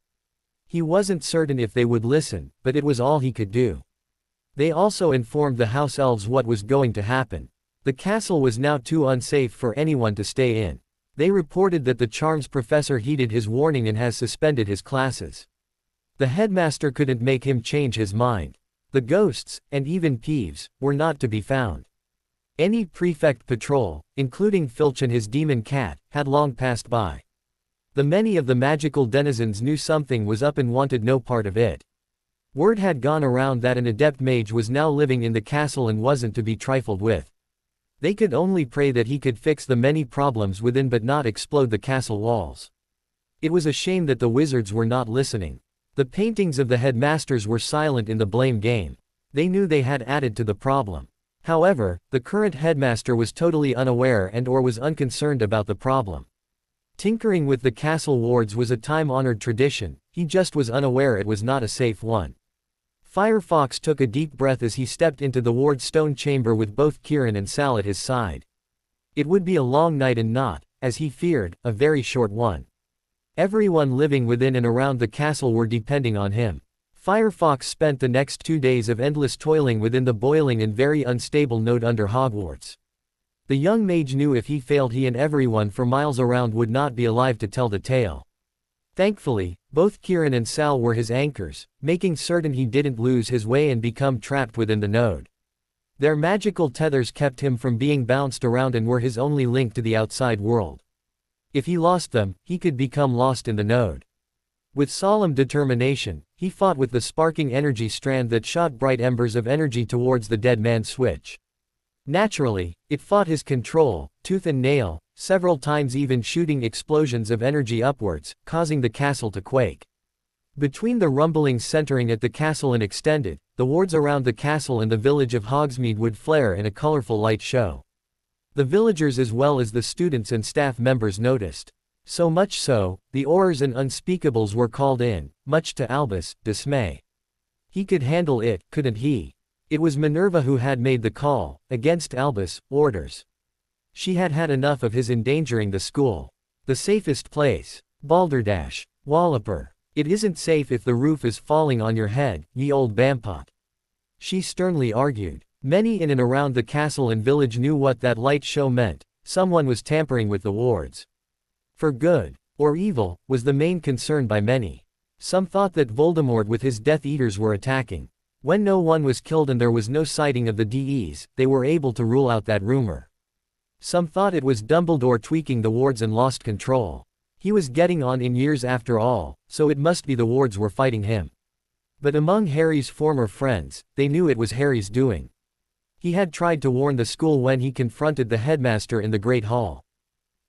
He wasn't certain if they would listen, but it was all he could do. They also informed the house elves what was going to happen. The castle was now too unsafe for anyone to stay in. They reported that the charms professor heeded his warning and has suspended his classes. The headmaster couldn't make him change his mind. The ghosts, and even Peeves, were not to be found. Any prefect patrol, including Filch and his demon cat, had long passed by. The many of the magical denizens knew something was up and wanted no part of it. Word had gone around that an adept mage was now living in the castle and wasn't to be trifled with. They could only pray that he could fix the many problems within but not explode the castle walls. It was a shame that the wizards were not listening. The paintings of the headmasters were silent in the blame game. They knew they had added to the problem. However, the current headmaster was totally unaware and/or was unconcerned about the problem. Tinkering with the castle wards was a time-honored tradition, he just was unaware it was not a safe one. Firefox took a deep breath as he stepped into the ward stone chamber with both Kieran and Sal at his side. It would be a long night and not, as he feared, a very short one. Everyone living within and around the castle were depending on him. Firefox spent the next 2 days of endless toiling within the boiling and very unstable node under Hogwarts. The young mage knew if he failed he and everyone for miles around would not be alive to tell the tale. Thankfully, both Kieran and Sal were his anchors, making certain he didn't lose his way and become trapped within the node. Their magical tethers kept him from being bounced around and were his only link to the outside world. If he lost them, he could become lost in the node. With solemn determination, he fought with the sparking energy strand that shot bright embers of energy towards the dead man's switch. Naturally, it fought his control, tooth and nail, several times even shooting explosions of energy upwards, causing the castle to quake. Between the rumblings centering at the castle and extended, the wards around the castle and the village of Hogsmeade would flare in a colorful light show. The villagers as well as the students and staff members noticed. So much so, the Aurors and Unspeakables were called in, much to Albus' dismay. He could handle it, couldn't he? It was Minerva who had made the call, against Albus' orders. She had had enough of his endangering the school. The safest place. Balderdash. Walloper. It isn't safe if the roof is falling on your head, ye old bampot. She sternly argued. Many in and around the castle and village knew what that light show meant. Someone was tampering with the wards. For good, or evil, was the main concern by many. Some thought that Voldemort with his Death Eaters were attacking. When no one was killed and there was no sighting of the DEs, they were able to rule out that rumor. Some thought it was Dumbledore tweaking the wards and lost control. He was getting on in years after all, so it must be the wards were fighting him. But among Harry's former friends, they knew it was Harry's doing. He had tried to warn the school when he confronted the headmaster in the Great Hall.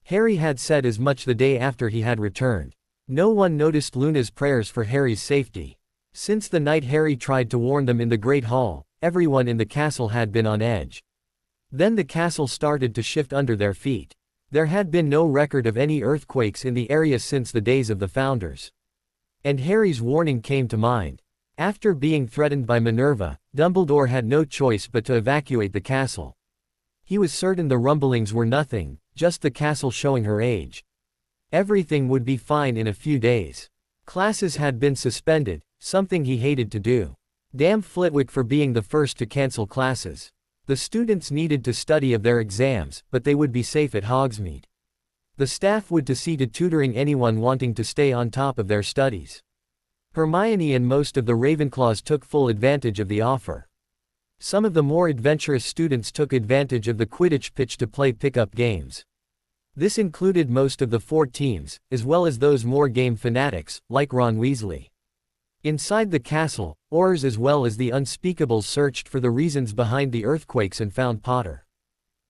Harry had said as much the day after he had returned. No one noticed Luna's prayers for Harry's safety. Since the night Harry tried to warn them in the Great Hall, everyone in the castle had been on edge. Then the castle started to shift under their feet. There had been no record of any earthquakes in the area since the days of the founders. And Harry's warning came to mind. After being threatened by Minerva, Dumbledore had no choice but to evacuate the castle. He was certain the rumblings were nothing, just the castle showing her age. Everything would be fine in a few days. Classes had been suspended, something he hated to do. Damn Flitwick for being the first to cancel classes. The students needed to study of their exams, but they would be safe at Hogsmeade. The staff would see to tutoring anyone wanting to stay on top of their studies. Hermione and most of the Ravenclaws took full advantage of the offer. Some of the more adventurous students took advantage of the Quidditch pitch to play pickup games. This included most of the 4 teams, as well as those more game fanatics, like Ron Weasley. Inside the castle, Aurors as well as the Unspeakables searched for the reasons behind the earthquakes and found Potter.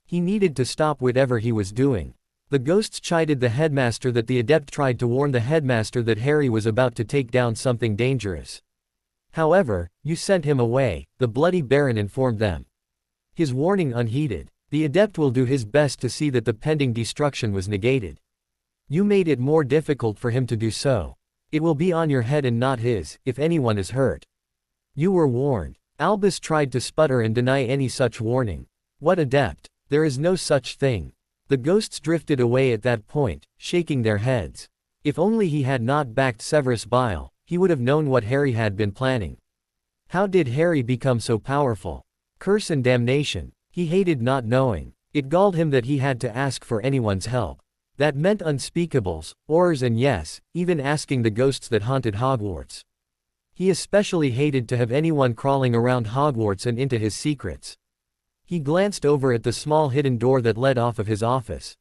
He needed to stop whatever he was doing. The ghosts chided the headmaster that the adept tried to warn the headmaster that Harry was about to take down something dangerous. However, you sent him away, the Bloody Baron informed them. His warning unheeded. The adept will do his best to see that the pending destruction was negated. You made it more difficult for him to do so. It will be on your head and not his, if anyone is hurt. You were warned. Albus tried to sputter and deny any such warning. What adept? There is no such thing. The ghosts drifted away at that point, shaking their heads. If only he had not backed Severus Bile, he would have known what Harry had been planning. How did Harry become so powerful? Curse and damnation. He hated not knowing. It galled him that he had to ask for anyone's help. That meant Unspeakables, Aurors and yes, even asking the ghosts that haunted Hogwarts. He especially hated to have anyone crawling around Hogwarts and into his secrets. He glanced over at the small hidden door that led off of his office.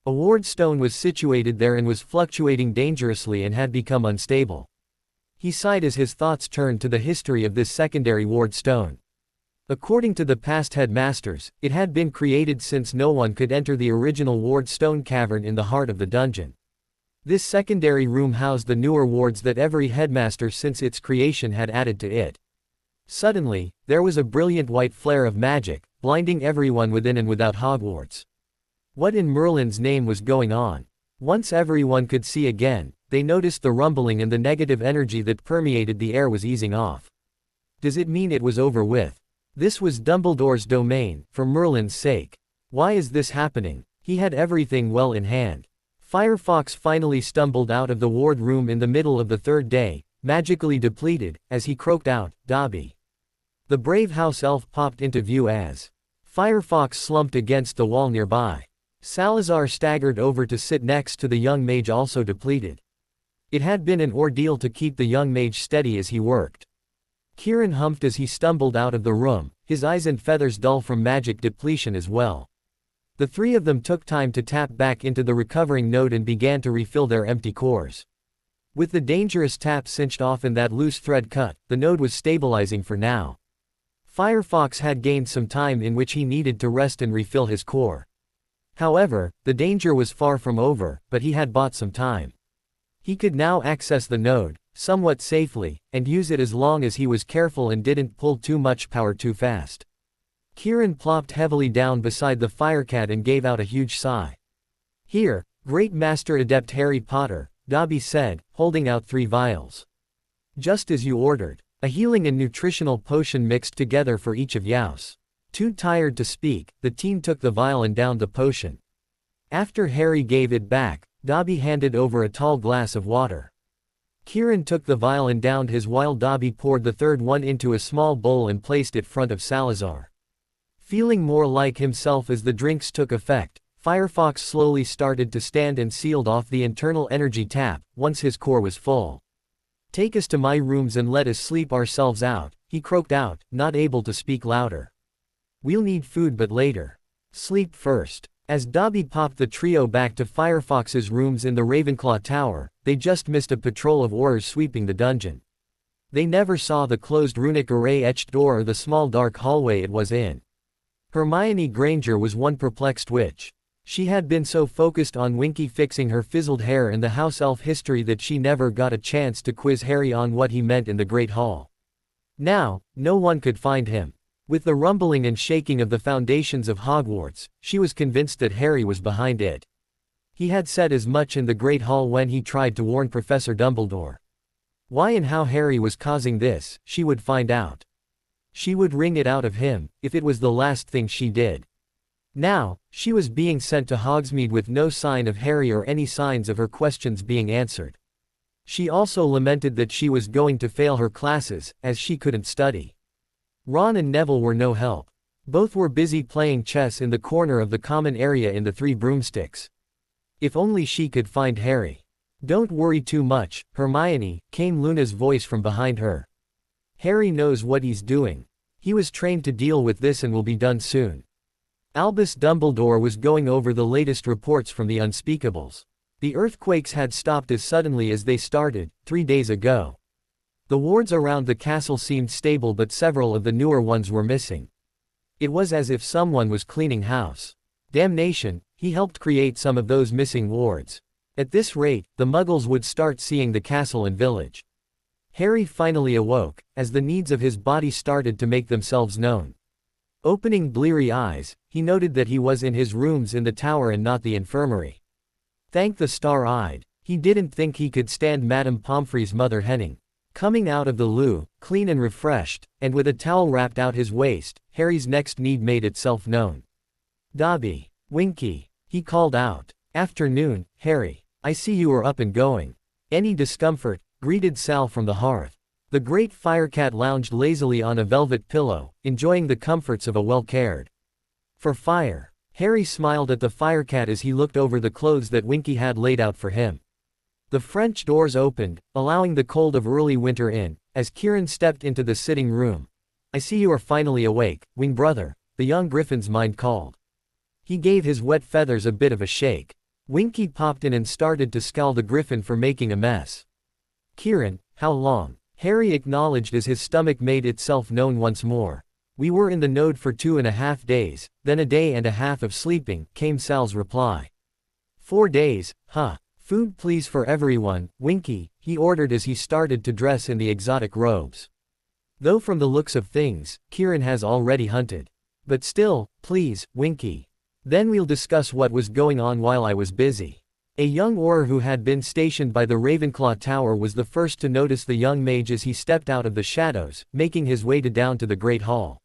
A ward stone was situated there and was fluctuating dangerously and had become unstable. He sighed as his thoughts turned to the history of this secondary ward stone. According to the past headmasters, it had been created since no one could enter the original ward stone cavern in the heart of the dungeon. This secondary room housed the newer wards that every headmaster since its creation had added to it. Suddenly, there was a brilliant white flare of magic, blinding everyone within and without Hogwarts. What in Merlin's name was going on? Once everyone could see again, they noticed the rumbling and the negative energy that permeated the air was easing off. Does it mean it was over with? This was Dumbledore's domain, for Merlin's sake. Why is this happening? He had everything well in hand. Firefox finally stumbled out of the ward room in the middle of the 3rd day, magically depleted, as he croaked out, "Dobby." The brave house elf popped into view as Firefox slumped against the wall nearby. Salazar staggered over to sit next to the young mage also depleted. It had been an ordeal to keep the young mage steady as he worked. Kieran humphed as he stumbled out of the room, his eyes and feathers dull from magic depletion as well. The 3 of them took time to tap back into the recovering node and began to refill their empty cores. With the dangerous tap cinched off and that loose thread cut, the node was stabilizing for now. Firefox had gained some time in which he needed to rest and refill his core. However, the danger was far from over, but he had bought some time. He could now access the node, somewhat safely, and use it as long as he was careful and didn't pull too much power too fast. Kieran plopped heavily down beside the firecat and gave out a huge sigh. "Here, Great Master Adept Harry Potter," Dobby said, holding out 3 vials. "Just as you ordered. A healing and nutritional potion mixed together for each of youse." Too tired to speak, the teen took the vial and downed the potion. After Harry gave it back, Dobby handed over a tall glass of water. Kieran took the vial and downed his while Dobby poured the 3rd one into a small bowl and placed it in front of Salazar. Feeling more like himself as the drinks took effect, Firefox slowly started to stand and sealed off the internal energy tap, once his core was full. "Take us to my rooms and let us sleep ourselves out," he croaked out, not able to speak louder. "We'll need food but later. Sleep first." As Dobby popped the trio back to Firefox's rooms in the Ravenclaw Tower, they just missed a patrol of Aurors sweeping the dungeon. They never saw the closed runic array-etched door or the small dark hallway it was in. Hermione Granger was one perplexed witch. She had been so focused on Winky fixing her fizzled hair and the house elf history that she never got a chance to quiz Harry on what he meant in the Great Hall. Now, no one could find him. With the rumbling and shaking of the foundations of Hogwarts, she was convinced that Harry was behind it. He had said as much in the Great Hall when he tried to warn Professor Dumbledore. Why and how Harry was causing this, she would find out. She would wring it out of him, if it was the last thing she did. Now, she was being sent to Hogsmeade with no sign of Harry or any signs of her questions being answered. She also lamented that she was going to fail her classes, as she couldn't study. Ron and Neville were no help. Both were busy playing chess in the corner of the common area in the Three Broomsticks. If only she could find Harry. "Don't worry too much, Hermione," came Luna's voice from behind her. "Harry knows what he's doing. He was trained to deal with this and will be done soon." Albus Dumbledore was going over the latest reports from the Unspeakables. The earthquakes had stopped as suddenly as they started, 3 days ago. The wards around the castle seemed stable, but several of the newer ones were missing. It was as if someone was cleaning house. Damnation, he helped create some of those missing wards. At this rate, the Muggles would start seeing the castle and village. Harry finally awoke, as the needs of his body started to make themselves known. Opening bleary eyes, he noted that he was in his rooms in the tower and not the infirmary. Thank the star-eyed. He didn't think he could stand Madame Pomfrey's Mother Henning. Coming out of the loo, clean and refreshed, and with a towel wrapped out his waist, Harry's next need made itself known. "Dobby. Winky," he called out. "Afternoon, Harry. I see you are up and going. Any discomfort?" greeted Sal from the hearth. The great firecat lounged lazily on a velvet pillow, enjoying the comforts of a well-cared for fire. Harry smiled at the firecat as he looked over the clothes that Winky had laid out for him. The French doors opened, allowing the cold of early winter in, as Kieran stepped into the sitting room. "I see you are finally awake, Wing Brother," the young griffin's mind called. He gave his wet feathers a bit of a shake. Winky popped in and started to scowl the griffin for making a mess. "Kieran, how long?" Harry acknowledged as his stomach made itself known once more. "We were in the node for 2.5 days, then a day and a half of sleeping," came Sal's reply. 4 days, huh? "Food please for everyone, Winky," he ordered as he started to dress in the exotic robes. "Though from the looks of things, Kieran has already hunted. But still, please, Winky. Then we'll discuss what was going on while I was busy." A young Auror who had been stationed by the Ravenclaw Tower was the first to notice the young mage as he stepped out of the shadows, making his way down to the Great Hall.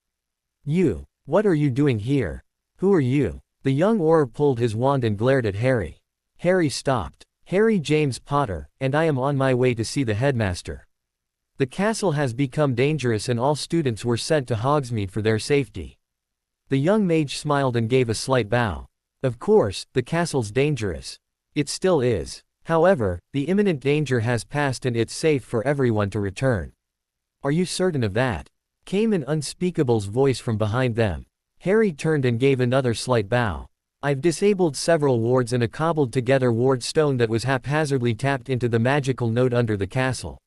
"You. What are you doing here? Who are you?" The young Auror pulled his wand and glared at Harry. Harry stopped. "Harry James Potter, and I am on my way to see the headmaster. The castle has become dangerous and all students were sent to Hogsmeade for their safety." The young mage smiled and gave a slight bow. "Of course, the castle's dangerous. It still is. However, the imminent danger has passed and it's safe for everyone to return." "Are you certain of that?" came an Unspeakable's voice from behind them. Harry turned and gave another slight bow. "I've disabled several wards and a cobbled-together ward stone that was haphazardly tapped into the magical node under the castle.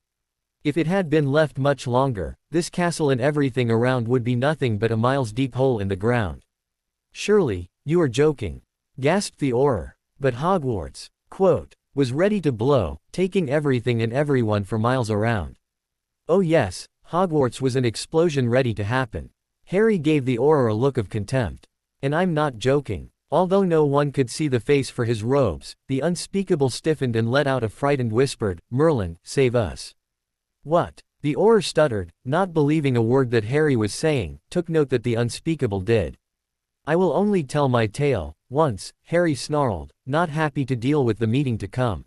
If it had been left much longer, this castle and everything around would be nothing but a miles-deep hole in the ground." "Surely, you are joking," gasped the Auror. "But Hogwarts, was ready to blow, taking everything and everyone for miles around." "Oh yes, Hogwarts was an explosion ready to happen." Harry gave the Auror a look of contempt. "And I'm not joking." Although no one could see the face for his robes, the Unspeakable stiffened and let out a frightened whispered, "Merlin, save us." "What?" The Auror stuttered, not believing a word that Harry was saying, took note that the Unspeakable did. "I will only tell my tale, once," Harry snarled, not happy to deal with the meeting to come.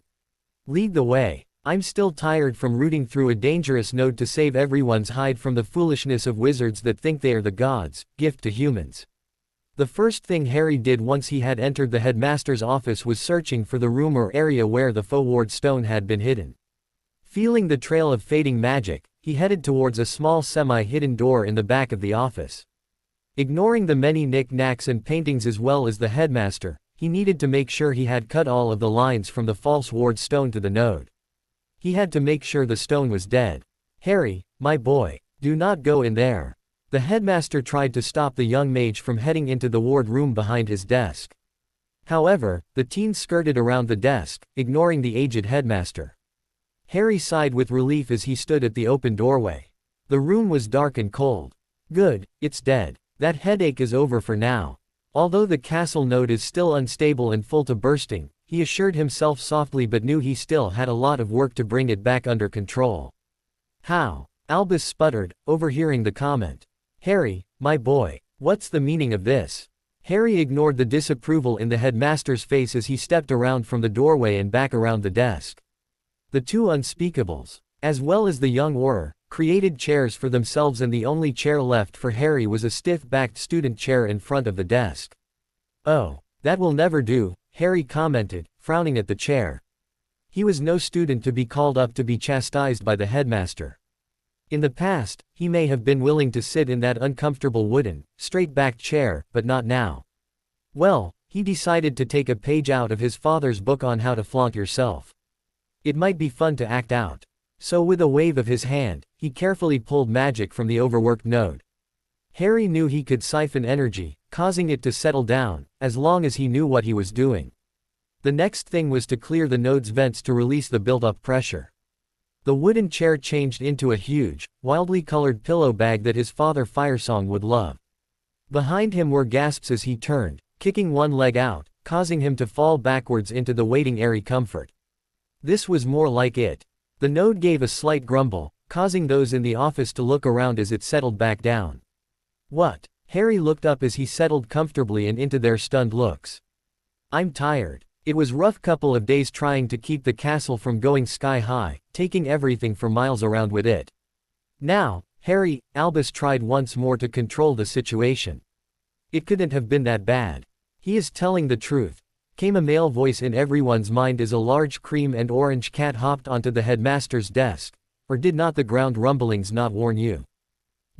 "Lead the way. I'm still tired from rooting through a dangerous node to save everyone's hide from the foolishness of wizards that think they are the gods, gift to humans." The first thing Harry did once he had entered the headmaster's office was searching for the room or area where the faux ward stone had been hidden. Feeling the trail of fading magic, he headed towards a small semi-hidden door in the back of the office. Ignoring the many knick-knacks and paintings as well as the headmaster, he needed to make sure he had cut all of the lines from the false ward stone to the node. He had to make sure the stone was dead. "Harry, my boy, do not go in there." The headmaster tried to stop the young mage from heading into the ward room behind his desk. However, the teen skirted around the desk, ignoring the aged headmaster. Harry sighed with relief as he stood at the open doorway. The room was dark and cold. Good, it's dead. That headache is over for now. Although the castle node is still unstable and full to bursting, he assured himself softly but knew he still had a lot of work to bring it back under control. How? Albus sputtered, overhearing the comment. Harry, my boy, what's the meaning of this? Harry ignored the disapproval in the headmaster's face as he stepped around from the doorway and back around the desk. The two unspeakables, as well as the young Auror, created chairs for themselves, and the only chair left for Harry was a stiff-backed student chair in front of the desk. Oh, that will never do, Harry commented, frowning at the chair. He was no student to be called up to be chastised by the headmaster. In the past, he may have been willing to sit in that uncomfortable wooden, straight-backed chair, but not now. Well, he decided to take a page out of his father's book on how to flaunt yourself. It might be fun to act out. So with a wave of his hand, he carefully pulled magic from the overworked node. Harry knew he could siphon energy, causing it to settle down, as long as he knew what he was doing. The next thing was to clear the node's vents to release the built-up pressure. The wooden chair changed into a huge, wildly colored pillow bag that his father Firesong would love. Behind him were gasps as he turned, kicking one leg out, causing him to fall backwards into the waiting airy comfort. This was more like it. The node gave a slight grumble, causing those in the office to look around as it settled back down. What? Harry looked up as he settled comfortably and into their stunned looks. I'm tired. It was a rough couple of days trying to keep the castle from going sky high, taking everything for miles around with it. Now, Harry, Albus tried once more to control the situation. It couldn't have been that bad. He is telling the truth, came a male voice in everyone's mind as a large cream and orange cat hopped onto the headmaster's desk. Or did not the ground rumblings not warn you?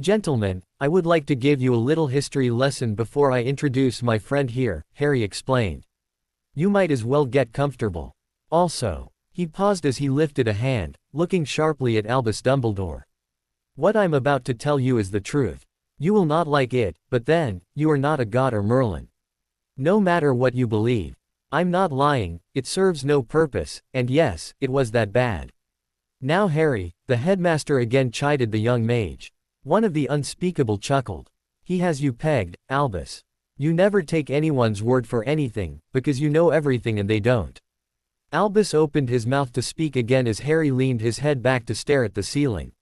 Gentlemen, I would like to give you a little history lesson before I introduce my friend here, Harry explained. You might as well get comfortable. Also, he paused as he lifted a hand, looking sharply at Albus Dumbledore. What I'm about to tell you is the truth. You will not like it, but then, you are not a god or Merlin. No matter what you believe. I'm not lying, it serves no purpose, and yes, it was that bad. Now Harry, the headmaster again chided the young mage. One of the unspeakable chuckled. He has you pegged, Albus. You never take anyone's word for anything, because you know everything and they don't. Albus opened his mouth to speak again as Harry leaned his head back to stare at the ceiling.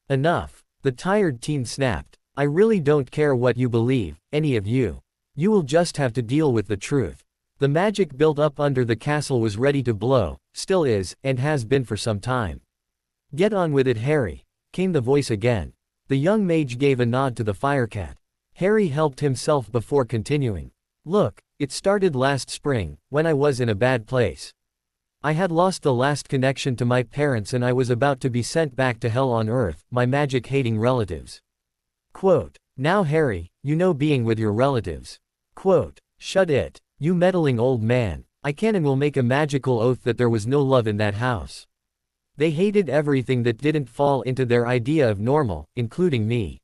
Enough, the tired teen snapped. I really don't care what you believe, any of you. You will just have to deal with the truth. The magic built up under the castle was ready to blow, still is, and has been for some time. Get on with it, Harry, came the voice again. The young mage gave a nod to the firecat. Harry helped himself before continuing. Look, it started last spring, when I was in a bad place. I had lost the last connection to my parents and I was about to be sent back to hell on earth, my magic-hating relatives. Quote, now Harry, you know being with your relatives. Quote, shut it, you meddling old man, I can and will make a magical oath that there was no love in that house. They hated everything that didn't fall into their idea of normal, including me.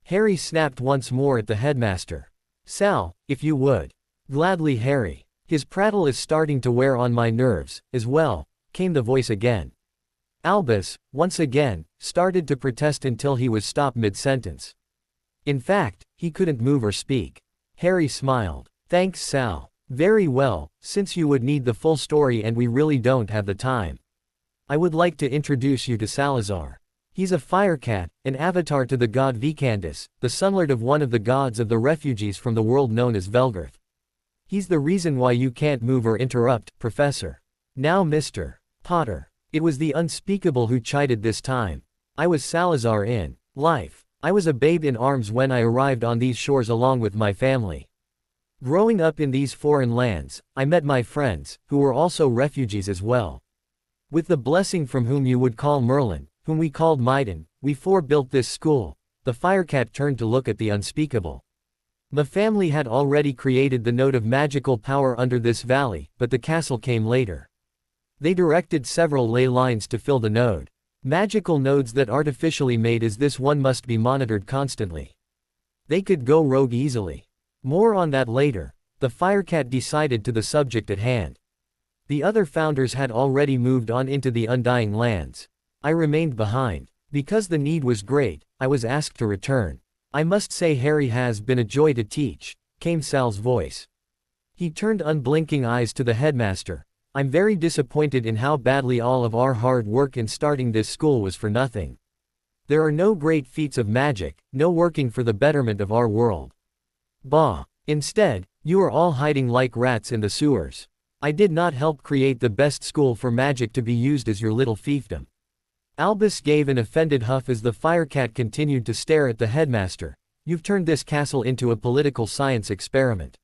Harry snapped once more at the headmaster. Sal, if you would. Gladly, Harry. His prattle is starting to wear on my nerves, as well, came the voice again. Albus, once again, started to protest until he was stopped mid-sentence. In fact, he couldn't move or speak. Harry smiled. Thanks, Sal. Very well, since you would need the full story and we really don't have the time. I would like to introduce you to Salazar. He's a firecat, an avatar to the god Vicandus, the sonlord of one of the gods of the refugees from the world known as Velgarth. He's the reason why you can't move or interrupt, Professor. Now Mr. Potter. It was the unspeakable who chided this time. I was Salazar in life. I was a babe in arms when I arrived on these shores along with my family. Growing up in these foreign lands, I met my friends, who were also refugees as well. With the blessing from whom you would call Merlin, whom we called Maiden, we four built this school. The firecat turned to look at the unspeakable. My family had already created the node of magical power under this valley, but the castle came later. They directed several ley lines to fill the node. Magical nodes that artificially made as this one must be monitored constantly. They could go rogue easily. More on that later. The firecat decided to the subject at hand. The other founders had already moved on into the Undying Lands. I remained behind. Because the need was great, I was asked to return. I must say Harry has been a joy to teach, came Sal's voice. He turned unblinking eyes to the headmaster. I'm very disappointed in how badly all of our hard work in starting this school was for nothing. There are no great feats of magic, no working for the betterment of our world. Bah! Instead, you are all hiding like rats in the sewers. I did not help create the best school for magic to be used as your little fiefdom. Albus gave an offended huff as the firecat continued to stare at the headmaster. You've turned this castle into a political science experiment.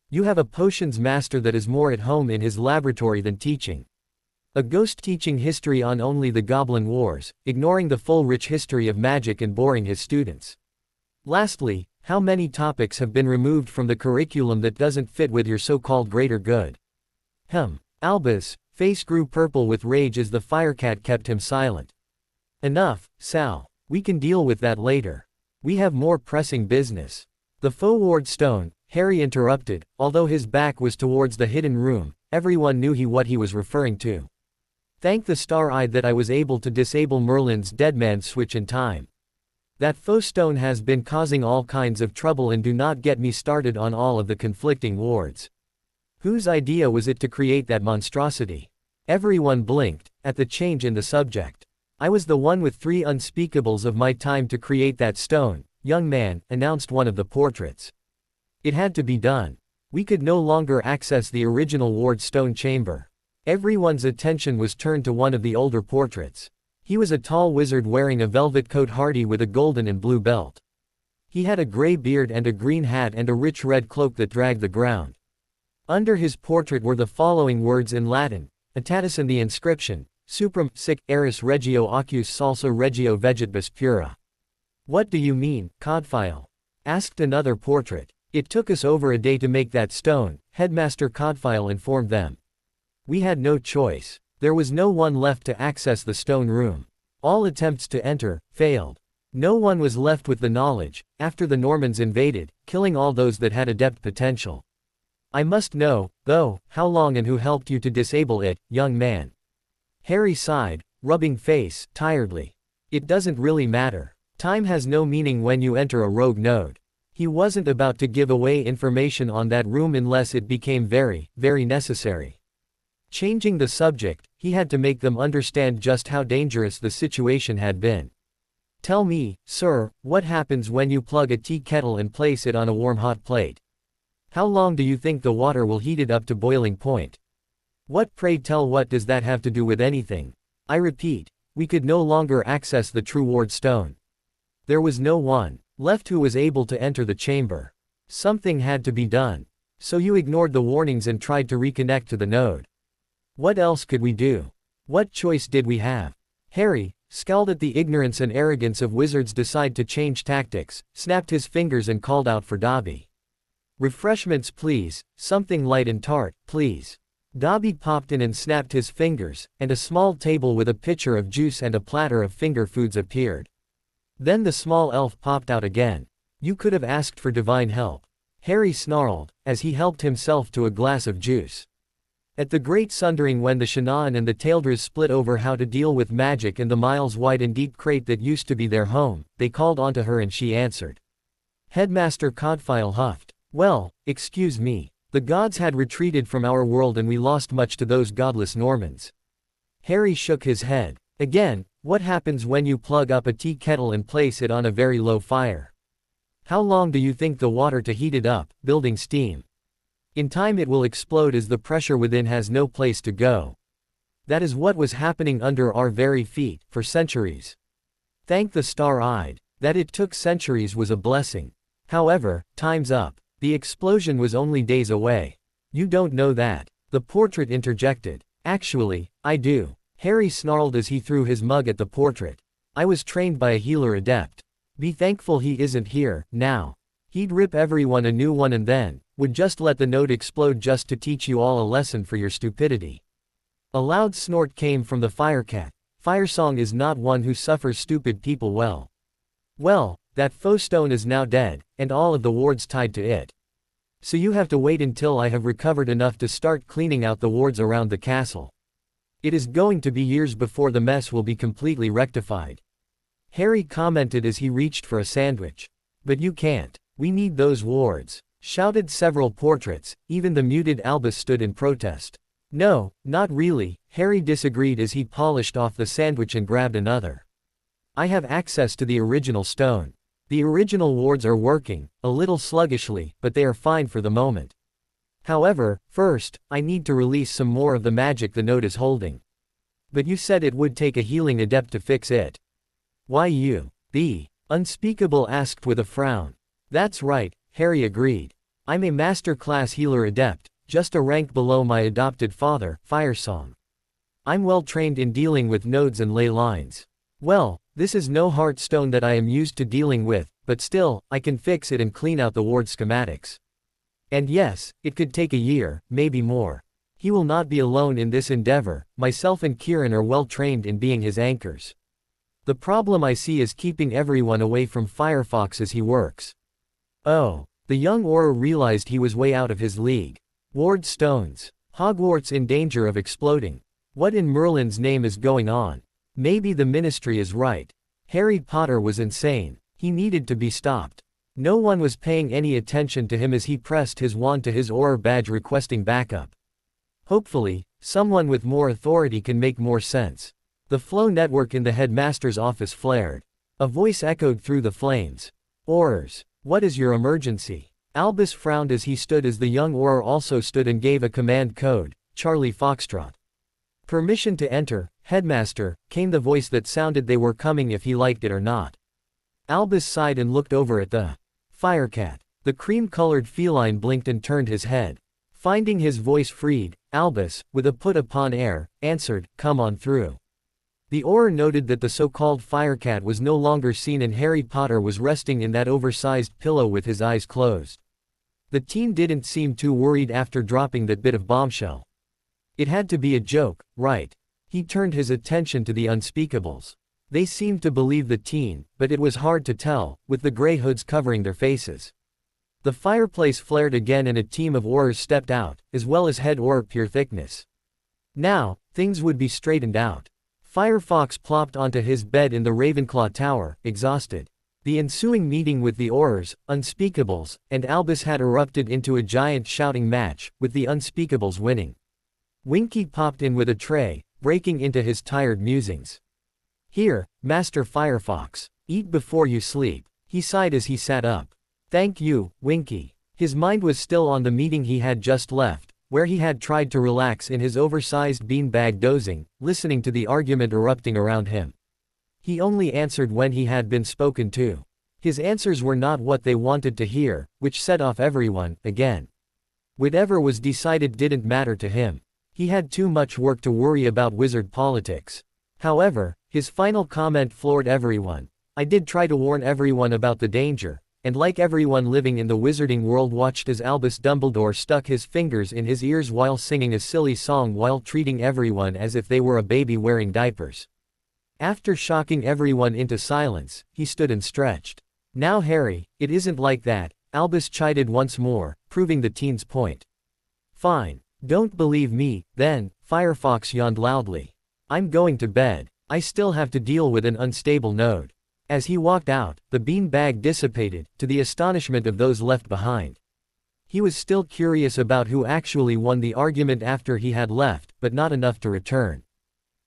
You have a potions master that is more at home in his laboratory than teaching. A ghost teaching history on only the Goblin Wars, ignoring the full rich history of magic and boring his students. Lastly, how many topics have been removed from the curriculum that doesn't fit with your so-called greater good? Albus' face grew purple with rage as the firecat kept him silent. Enough, Sal. We can deal with that later. We have more pressing business. The faux ward stone, Harry interrupted, although his back was towards the hidden room, everyone knew what he was referring to. Thank the star-eyed that I was able to disable Merlin's deadman switch in time. That faux stone has been causing all kinds of trouble, and do not get me started on all of the conflicting wards. Whose idea was it to create that monstrosity? Everyone blinked at the change in the subject. I was the one with 3 unspeakables of my time to create that stone, young man, announced one of the portraits. It had to be done. We could no longer access the original ward stone chamber. Everyone's attention was turned to one of the older portraits. He was a tall wizard wearing a velvet coat hardy with a golden and blue belt. He had a gray beard and a green hat and a rich red cloak that dragged the ground. Under his portrait were the following words in Latin, Atatis, and the inscription, Supram, sic, eris regio ocus salsa regio vegetibus pura. What do you mean, Codfile? Asked another portrait. It took us over a day to make that stone, Headmaster Codfile informed them. We had no choice. There was no one left to access the stone room. All attempts to enter failed. No one was left with the knowledge, after the Normans invaded, killing all those that had adept potential. I must know, though, how long and who helped you to disable it, young man. Harry sighed, rubbing face, tiredly. It doesn't really matter. Time has no meaning when you enter a rogue node. He wasn't about to give away information on that room unless it became very, very necessary. Changing the subject, he had to make them understand just how dangerous the situation had been. Tell me, sir, what happens when you plug a tea kettle and place it on a warm hot plate? How long do you think the water will heat it up to boiling point? What, pray tell, what does that have to do with anything? I repeat, we could no longer access the true ward stone. There was no one left who was able to enter the chamber. Something had to be done. So you ignored the warnings and tried to reconnect to the node. What else could we do? What choice did we have? Harry, scowled at the ignorance and arrogance of wizards decide to change tactics, snapped his fingers and called out for Dobby. Refreshments please, something light and tart, please. Dobby popped in and snapped his fingers, and a small table with a pitcher of juice and a platter of finger foods appeared. Then the small elf popped out again. You could have asked for divine help. Harry snarled, as he helped himself to a glass of juice. At the great sundering when the Shanaan and the Taildras split over how to deal with magic and the miles-wide and deep crate that used to be their home, they called onto her and she answered. Headmaster Codfile huffed. Well, excuse me. The gods had retreated from our world and we lost much to those godless Normans. Harry shook his head. Again, what happens when you plug up a tea kettle and place it on a very low fire? How long do you think the water to heat it up, building steam? In time it will explode as the pressure within has no place to go. That is what was happening under our very feet, for centuries. Thank the star-eyed. That it took centuries was a blessing. However, time's up. The explosion was only days away. You don't know that. The portrait interjected. Actually, I do. Harry snarled as he threw his mug at the portrait. I was trained by a healer adept. Be thankful he isn't here, now. He'd rip everyone a new one and then would just let the node explode just to teach you all a lesson for your stupidity. A loud snort came from the firecat. Firesong is not one who suffers stupid people well. Well, that faux stone is now dead, and all of the wards tied to it. So you have to wait until I have recovered enough to start cleaning out the wards around the castle. It is going to be years before the mess will be completely rectified. Harry commented as he reached for a sandwich. But you can't. We need those wards, shouted several portraits. Even the muted Albus stood in protest. No, not really, Harry disagreed as he polished off the sandwich and grabbed another. I have access to the original stone. The original wards are working, a little sluggishly, but they are fine for the moment. However, first, I need to release some more of the magic the node is holding. But you said it would take a healing adept to fix it. Why you? The Unspeakable asked with a frown. That's right, Harry agreed. I'm a master class healer adept, just a rank below my adopted father, Firesong. I'm well trained in dealing with nodes and ley lines. Well, this is no heartstone that I am used to dealing with, but still, I can fix it and clean out the ward schematics. And yes, it could take a year, maybe more. He will not be alone in this endeavor. Myself and Kieran are well trained in being his anchors. The problem I see is keeping everyone away from Firefox as he works. Oh, the young Auror realized he was way out of his league. Ward stones. Hogwarts in danger of exploding. What in Merlin's name is going on? Maybe the Ministry is right. Harry Potter was insane. He needed to be stopped. No one was paying any attention to him as he pressed his wand to his Auror badge requesting backup. Hopefully, someone with more authority can make more sense. The flow network in the headmaster's office flared. A voice echoed through the flames. Aurors, what is your emergency? Albus frowned as he stood as the young Auror also stood and gave a command code, Charlie Foxtrot. Permission to enter, headmaster, came the voice that sounded they were coming if he liked it or not. Albus sighed and looked over at the Firecat. The cream-colored feline blinked and turned his head. Finding his voice freed, Albus, with a put-upon air, answered, come on through. The Auror noted that the so-called Firecat was no longer seen and Harry Potter was resting in that oversized pillow with his eyes closed. The teen didn't seem too worried after dropping that bit of bombshell. It had to be a joke, right? He turned his attention to the Unspeakables. They seemed to believe the teen, but it was hard to tell, with the gray hoods covering their faces. The fireplace flared again and a team of Aurors stepped out, as well as head Auror Pure Thickness. Now, things would be straightened out. Firefox plopped onto his bed in the Ravenclaw Tower, exhausted. The ensuing meeting with the Aurors, Unspeakables, and Albus had erupted into a giant shouting match, with the Unspeakables winning. Winky popped in with a tray, breaking into his tired musings. Here, Master Firefox, eat before you sleep, he sighed as he sat up. Thank you, Winky. His mind was still on the meeting he had just left, where he had tried to relax in his oversized beanbag dozing, listening to the argument erupting around him. He only answered when he had been spoken to. His answers were not what they wanted to hear, which set off everyone, again. Whatever was decided didn't matter to him. He had too much work to worry about wizard politics. However, his final comment floored everyone. I did try to warn everyone about the danger, and like everyone living in the wizarding world watched as Albus Dumbledore stuck his fingers in his ears while singing a silly song while treating everyone as if they were a baby wearing diapers. After shocking everyone into silence, he stood and stretched. Now Harry, it isn't like that, Albus chided once more, proving the teen's point. Fine. Don't believe me, then, Firefox yawned loudly. I'm going to bed. I still have to deal with an unstable node. As he walked out, the beanbag dissipated, to the astonishment of those left behind. He was still curious about who actually won the argument after he had left, but not enough to return.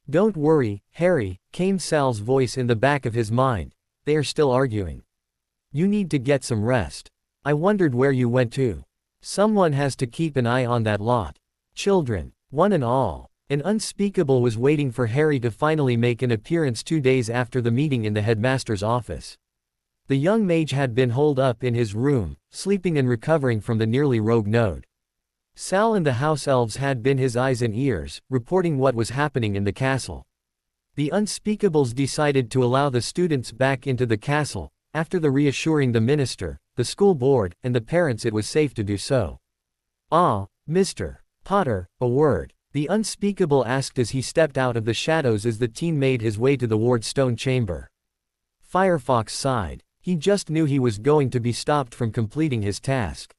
Don't worry, Harry, came Sal's voice in the back of his mind. They are still arguing. You need to get some rest. I wondered where you went to. Someone has to keep an eye on that lot. Children, one and all. An Unspeakable was waiting for Harry to finally make an appearance 2 days after the meeting in the headmaster's office. The young mage had been holed up in his room, sleeping and recovering from the nearly rogue node. Sal and the house elves had been his eyes and ears, reporting what was happening in the castle. The Unspeakables decided to allow the students back into the castle, after reassuring the minister, the school board, and the parents it was safe to do so. Ah, Mr. Potter, a word. The Unspeakable asked as he stepped out of the shadows as the teen made his way to the ward stone chamber. Firefox sighed. He just knew he was going to be stopped from completing his task.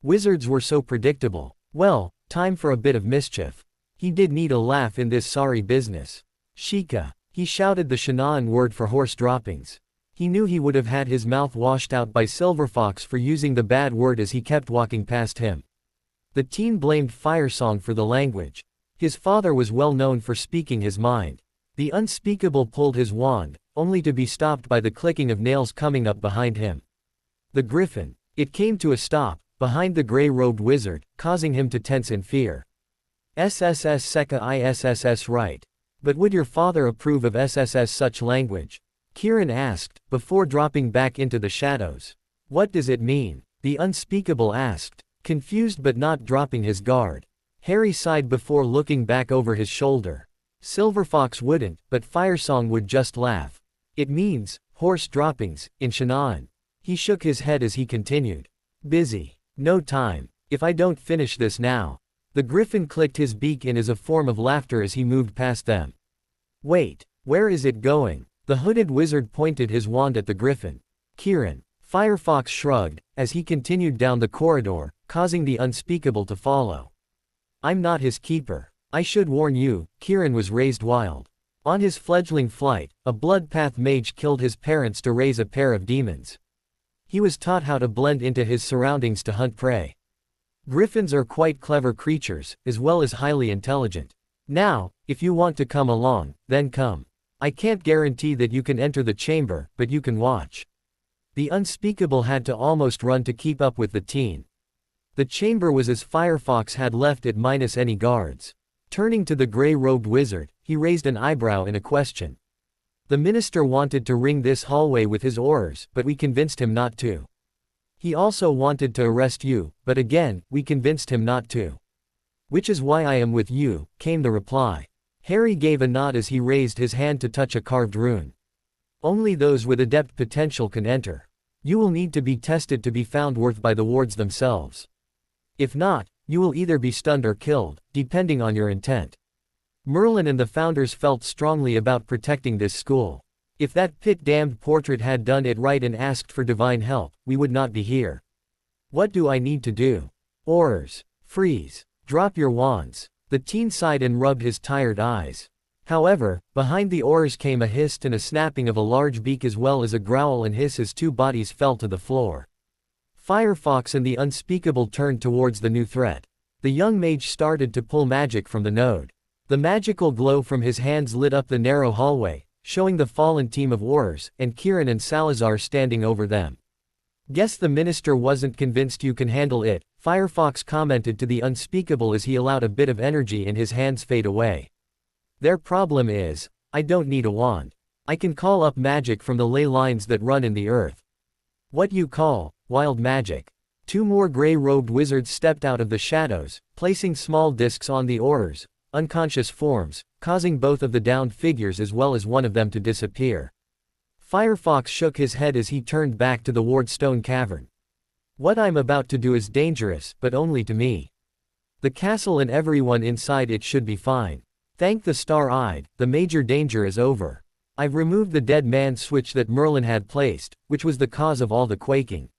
Wizards were so predictable. Well, time for a bit of mischief. He did need a laugh in this sorry business. Sheikah. He shouted the Shanaan word for horse droppings. He knew he would have had his mouth washed out by Silverfox for using the bad word as he kept walking past him. The teen blamed Firesong for the language. His father was well known for speaking his mind. The unspeakable pulled his wand, only to be stopped by the clicking of nails coming up behind him. The griffin. It came to a stop, behind the gray-robed wizard, causing him to tense in fear. SSS Seka ISSS right. But would your father approve of SSS such language? Kieran asked, before dropping back into the shadows. What does it mean? The unspeakable asked, confused but not dropping his guard. Harry sighed before looking back over his shoulder. Silverfox wouldn't, but Firesong would just laugh. It means, horse droppings, in Shanaan. He shook his head as he continued. Busy. No time. If I don't finish this now. The griffin clicked his beak in as a form of laughter as he moved past them. Wait, where is it going? The hooded wizard pointed his wand at the griffin. Kieran. Firefox shrugged, as he continued down the corridor, causing the unspeakable to follow. I'm not his keeper. I should warn you, Kieran was raised wild. On his fledgling flight, a bloodpath mage killed his parents to raise a pair of demons. He was taught how to blend into his surroundings to hunt prey. Griffins are quite clever creatures, as well as highly intelligent. Now, if you want to come along, then come. I can't guarantee that you can enter the chamber, but you can watch. The unspeakable had to almost run to keep up with the teen. The chamber was as Firefox had left it minus any guards. Turning to the gray-robed wizard, he raised an eyebrow in a question. The minister wanted to ring this hallway with his oars, but we convinced him not to. He also wanted to arrest you, but again, we convinced him not to. Which is why I am with you, came the reply. Harry gave a nod as he raised his hand to touch a carved rune. Only those with adept potential can enter. You will need to be tested to be found worth by the wards themselves. If not, you will either be stunned or killed, depending on your intent. Merlin and the founders felt strongly about protecting this school. If that pit-damned portrait had done it right and asked for divine help, we would not be here. What do I need to do? Oars. Freeze. Drop your wands. The teen sighed and rubbed his tired eyes. However, behind the oars came a hiss and a snapping of a large beak as well as a growl and hiss as two bodies fell to the floor. Firefox and the unspeakable turned towards the new threat. The young mage started to pull magic from the node. The magical glow from his hands lit up the narrow hallway, showing the fallen team of oars, and Kieran and Salazar standing over them. Guess the minister wasn't convinced you can handle it, Firefox commented to the unspeakable as he allowed a bit of energy in his hands fade away. Their problem is, I don't need a wand. I can call up magic from the ley lines that run in the earth. What you call wild magic. Two more gray-robed wizards stepped out of the shadows, placing small discs on the oars, unconscious forms, causing both of the downed figures as well as one of them to disappear. Firefox shook his head as he turned back to the Wardstone cavern. What I'm about to do is dangerous, but only to me. The castle and everyone inside it should be fine. Thank the star-eyed, the major danger is over. I've removed the dead man switch that Merlin had placed, which was the cause of all the quaking.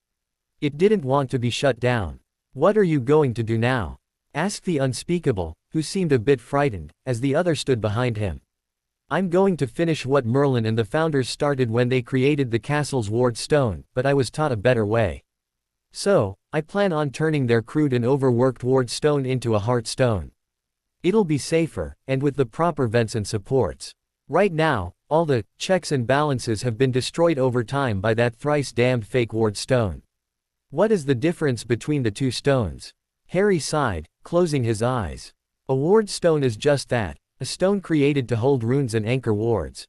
It didn't want to be shut down. What are you going to do now? Asked the unspeakable, who seemed a bit frightened, as the other stood behind him. I'm going to finish what Merlin and the founders started when they created the castle's Wardstone, but I was taught a better way. So, I plan on turning their crude and overworked Wardstone into a Heartstone. It'll be safer, and with the proper vents and supports. Right now, all the checks and balances have been destroyed over time by that thrice-damned fake Wardstone. What is the difference between the two stones? Harry sighed, closing his eyes. A Wardstone is just that, a stone created to hold runes and anchor wards.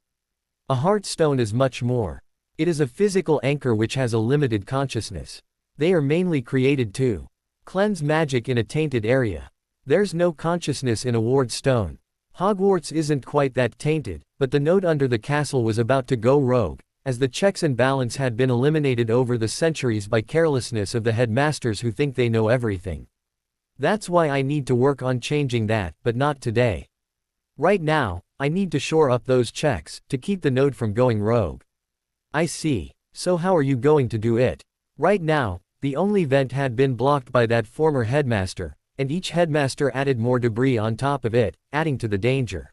A Heartstone is much more. It is a physical anchor which has a limited consciousness. They are mainly created to cleanse magic in a tainted area. There's no consciousness in a Wardstone. Hogwarts isn't quite that tainted, but the node under the castle was about to go rogue, as the checks and balance had been eliminated over the centuries by carelessness of the headmasters who think they know everything. That's why I need to work on changing that, but not today. Right now, I need to shore up those checks, to keep the node from going rogue. I see. So how are you going to do it? Right now, the only vent had been blocked by that former headmaster, and each headmaster added more debris on top of it, adding to the danger.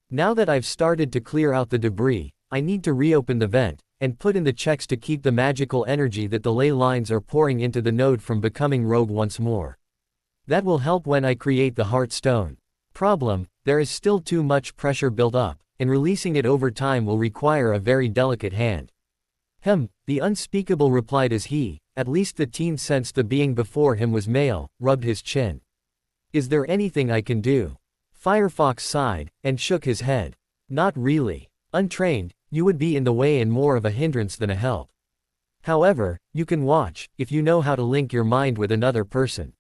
Now that I've started to clear out the debris, I need to reopen the vent, and put in the checks to keep the magical energy that the ley lines are pouring into the node from becoming rogue once more. That will help when I create the heart stone. Problem: there is still too much pressure built up, and releasing it over time will require a very delicate hand. The unspeakable replied as he, at least the teen sensed the being before him was male, rubbed his chin. Is there anything I can do? Firefox sighed, and shook his head. Not really. Untrained, you would be in the way and more of a hindrance than a help. However, you can watch, if you know how to link your mind with another person.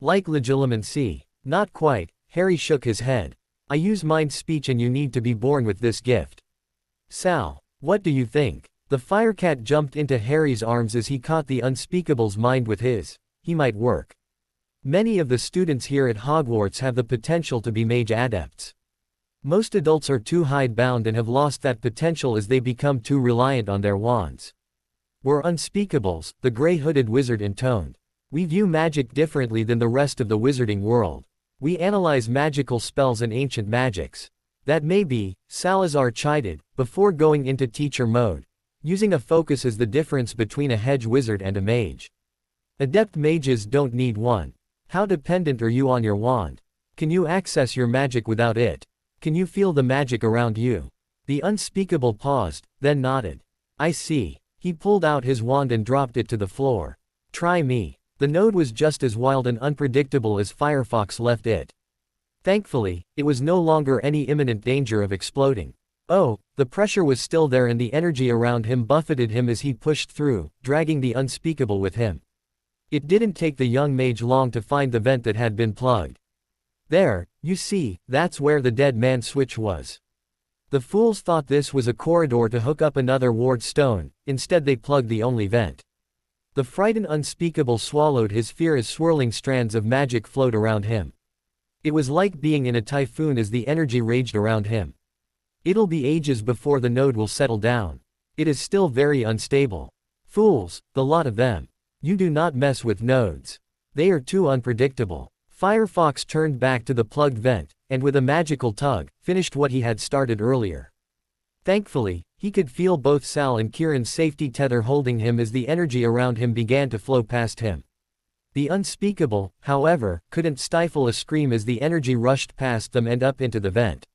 Like legilimency. Not quite, Harry shook his head. I use mind speech and you need to be born with this gift. Sal, what do you think? The firecat jumped into Harry's arms as he caught the unspeakable's mind with his. He might work. Many of the students here at Hogwarts have the potential to be mage adepts. Most adults are too hidebound and have lost that potential as they become too reliant on their wands. We're unspeakables, the gray-hooded wizard intoned. We view magic differently than the rest of the wizarding world. We analyze magical spells and ancient magics. That may be, Salazar chided, before going into teacher mode. Using a focus is the difference between a hedge wizard and a mage. Adept mages don't need one. How dependent are you on your wand? Can you access your magic without it? Can you feel the magic around you? The unspeakable paused, then nodded. I see. He pulled out his wand and dropped it to the floor. Try me. The node was just as wild and unpredictable as Firefox left it. Thankfully, it was no longer any imminent danger of exploding. Oh, the pressure was still there and the energy around him buffeted him as he pushed through, dragging the unspeakable with him. It didn't take the young mage long to find the vent that had been plugged. There, you see, that's where the dead man's switch was. The fools thought this was a corridor to hook up another ward stone, instead they plugged the only vent. The frightened unspeakable swallowed his fear as swirling strands of magic flowed around him. It was like being in a typhoon as the energy raged around him. It'll be ages before the node will settle down. It is still very unstable. Fools, the lot of them. You do not mess with nodes. They are too unpredictable. Firefox turned back to the plugged vent, and with a magical tug, finished what he had started earlier. Thankfully, he could feel both Sal and Kieran's safety tether holding him as the energy around him began to flow past him. The unspeakable, however, couldn't stifle a scream as the energy rushed past them and up into the vent.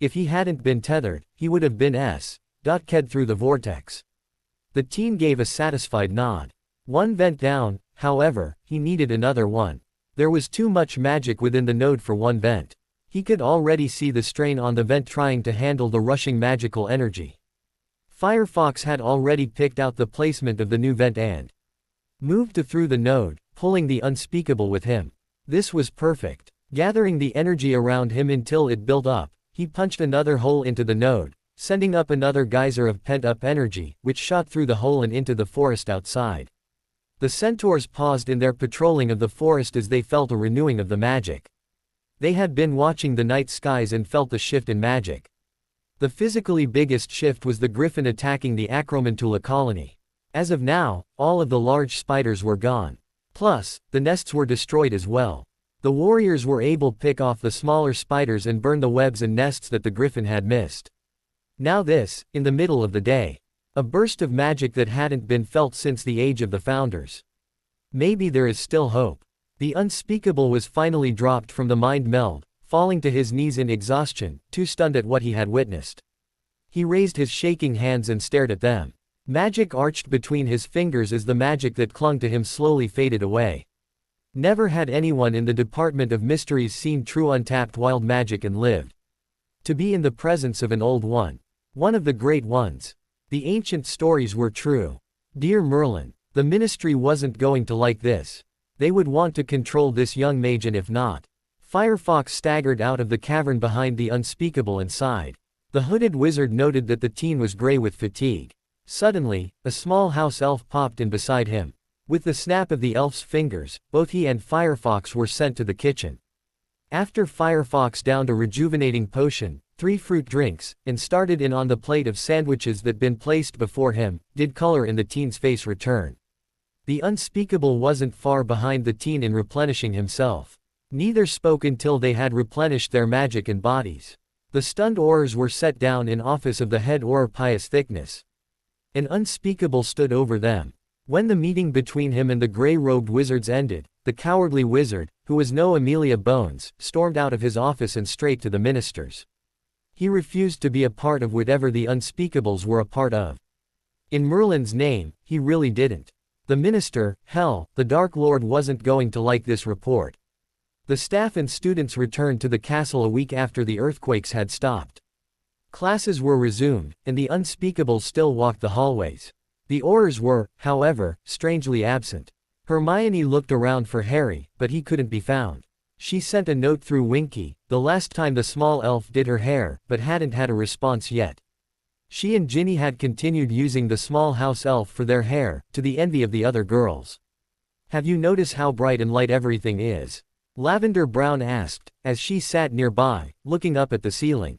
If he hadn't been tethered, he would have been ked through the vortex. The teen gave a satisfied nod. One vent down, however, he needed another one. There was too much magic within the node for one vent. He could already see the strain on the vent trying to handle the rushing magical energy. Firefox had already picked out the placement of the new vent and moved through the node, pulling the unspeakable with him. This was perfect. Gathering the energy around him until it built up, he punched another hole into the node, sending up another geyser of pent-up energy, which shot through the hole and into the forest outside. The centaurs paused in their patrolling of the forest as they felt a renewing of the magic. They had been watching the night skies and felt the shift in magic. The physically biggest shift was the griffin attacking the Acromantula colony. As of now, all of the large spiders were gone. Plus, the nests were destroyed as well. The warriors were able to pick off the smaller spiders and burn the webs and nests that the griffin had missed. Now this, in the middle of the day. A burst of magic that hadn't been felt since the age of the founders. Maybe there is still hope. The unspeakable was finally dropped from the mind meld, falling to his knees in exhaustion, too stunned at what he had witnessed. He raised his shaking hands and stared at them. Magic arched between his fingers as the magic that clung to him slowly faded away. Never had anyone in the Department of Mysteries seen true untapped wild magic and lived to be in the presence of an old one. One of the great ones. The ancient stories were true. Dear Merlin, the Ministry wasn't going to like this. They would want to control this young mage, and if not. Firefox staggered out of the cavern behind the unspeakable and sighed. The hooded wizard noted that the teen was gray with fatigue. Suddenly, a small house elf popped in beside him. With the snap of the elf's fingers, both he and Firefox were sent to the kitchen. After Firefox downed a rejuvenating potion, 3 fruit drinks, and started in on the plate of sandwiches that been placed before him, did color in the teen's face return. The unspeakable wasn't far behind the teen in replenishing himself. Neither spoke until they had replenished their magic and bodies. The stunned Aurors were set down in office of the head Auror Pious Thickness. An unspeakable stood over them. When the meeting between him and the gray-robed wizards ended, the cowardly wizard, who was no Amelia Bones, stormed out of his office and straight to the ministers. He refused to be a part of whatever the unspeakables were a part of. In Merlin's name, he really didn't. The minister, hell, the Dark Lord wasn't going to like this report. The staff and students returned to the castle a week after the earthquakes had stopped. Classes were resumed, and the unspeakables still walked the hallways. The Aurors were, however, strangely absent. Hermione looked around for Harry, but he couldn't be found. She sent a note through Winky, the last time the small elf did her hair, but hadn't had a response yet. She and Ginny had continued using the small house elf for their hair, to the envy of the other girls. "Have you noticed how bright and light everything is?" Lavender Brown asked, as she sat nearby, looking up at the ceiling.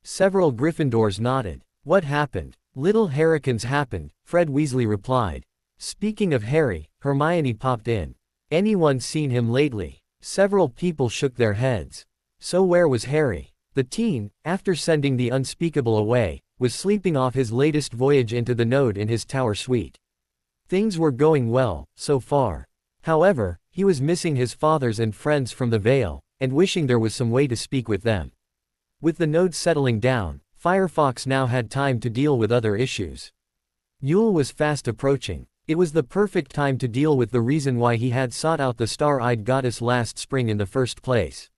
Several Gryffindors nodded. "What happened?" "Little hurricanes happened," Fred Weasley replied. Speaking of Harry, Hermione popped in. "Anyone seen him lately?" Several people shook their heads. So where was Harry? The teen, after sending the unspeakable away, was sleeping off his latest voyage into the node in his tower suite. Things were going well, so far. However, he was missing his fathers and friends from the Vale, and wishing there was some way to speak with them. With the node settling down, Firefox now had time to deal with other issues. Yule was fast approaching. It was the perfect time to deal with the reason why he had sought out the star-eyed goddess last spring in the first place.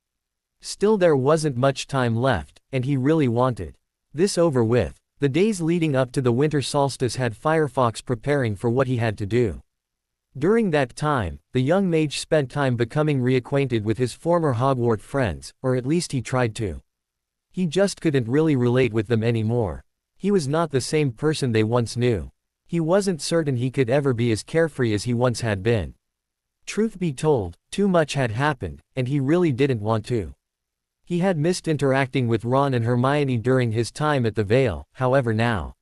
Still, there wasn't much time left, and he really wanted this over with. The days leading up to the winter solstice had Firefox preparing for what he had to do. During that time, the young mage spent time becoming reacquainted with his former Hogwarts friends, or at least he tried to. He just couldn't really relate with them anymore. He was not the same person they once knew. He wasn't certain he could ever be as carefree as he once had been. Truth be told, too much had happened, and he really didn't want to. He had missed interacting with Ron and Hermione during his time at the Vale, however now,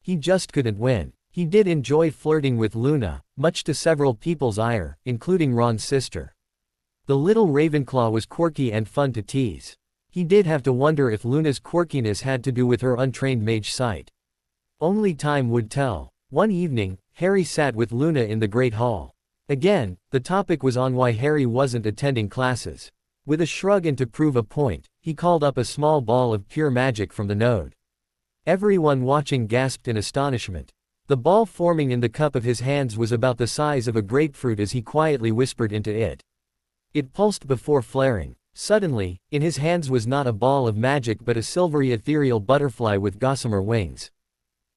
he just couldn't win. He did enjoy flirting with Luna, much to several people's ire, including Ron's sister. The little Ravenclaw was quirky and fun to tease. He did have to wonder if Luna's quirkiness had to do with her untrained mage sight. Only time would tell. One evening, Harry sat with Luna in the Great Hall. Again, the topic was on why Harry wasn't attending classes. With a shrug and to prove a point, he called up a small ball of pure magic from the node. Everyone watching gasped in astonishment. The ball forming in the cup of his hands was about the size of a grapefruit as he quietly whispered into it. It pulsed before flaring. Suddenly, in his hands was not a ball of magic but a silvery ethereal butterfly with gossamer wings.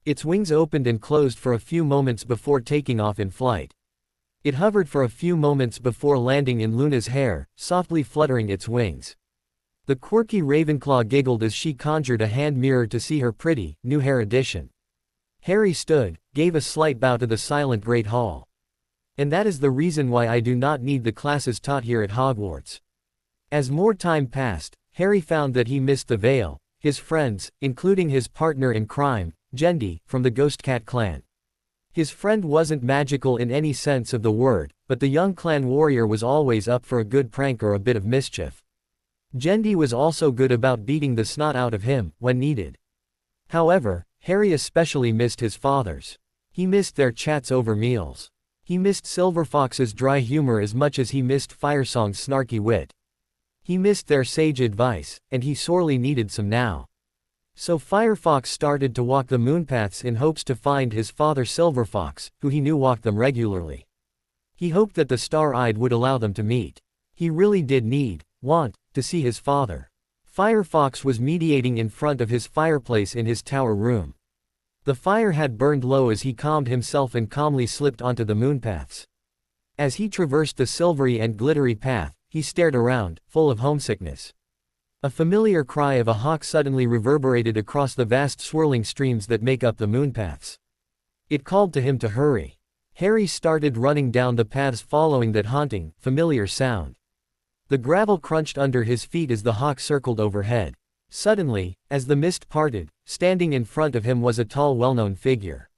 Its wings opened and closed for a few moments before taking off in flight. It hovered for a few moments before landing in Luna's hair, softly fluttering its wings. The quirky Ravenclaw giggled as she conjured a hand mirror to see her pretty, new hair addition. Harry stood, gave a slight bow to the silent Great Hall. "And that is the reason why I do not need the classes taught here at Hogwarts." As more time passed, Harry found that he missed the Vale, his friends, including his partner in crime, Jendi, from the Ghost Cat clan. His friend wasn't magical in any sense of the word, but the young clan warrior was always up for a good prank or a bit of mischief. Jendi was also good about beating the snot out of him, when needed. However, Harry especially missed his fathers. He missed their chats over meals. He missed Silverfox's dry humor as much as he missed Firesong's snarky wit. He missed their sage advice, and he sorely needed some now. So Firefox started to walk the moonpaths in hopes to find his father Silverfox, who he knew walked them regularly. He hoped that the Star-Eyed would allow them to meet. He really did want, to see his father. Firefox was meditating in front of his fireplace in his tower room. The fire had burned low as he calmed himself and calmly slipped onto the moonpaths. As he traversed the silvery and glittery path, he stared around, full of homesickness. A familiar cry of a hawk suddenly reverberated across the vast swirling streams that make up the moonpaths. It called to him to hurry. Harry started running down the paths following that haunting, familiar sound. The gravel crunched under his feet as the hawk circled overhead. Suddenly, as the mist parted, standing in front of him was a tall well-known figure.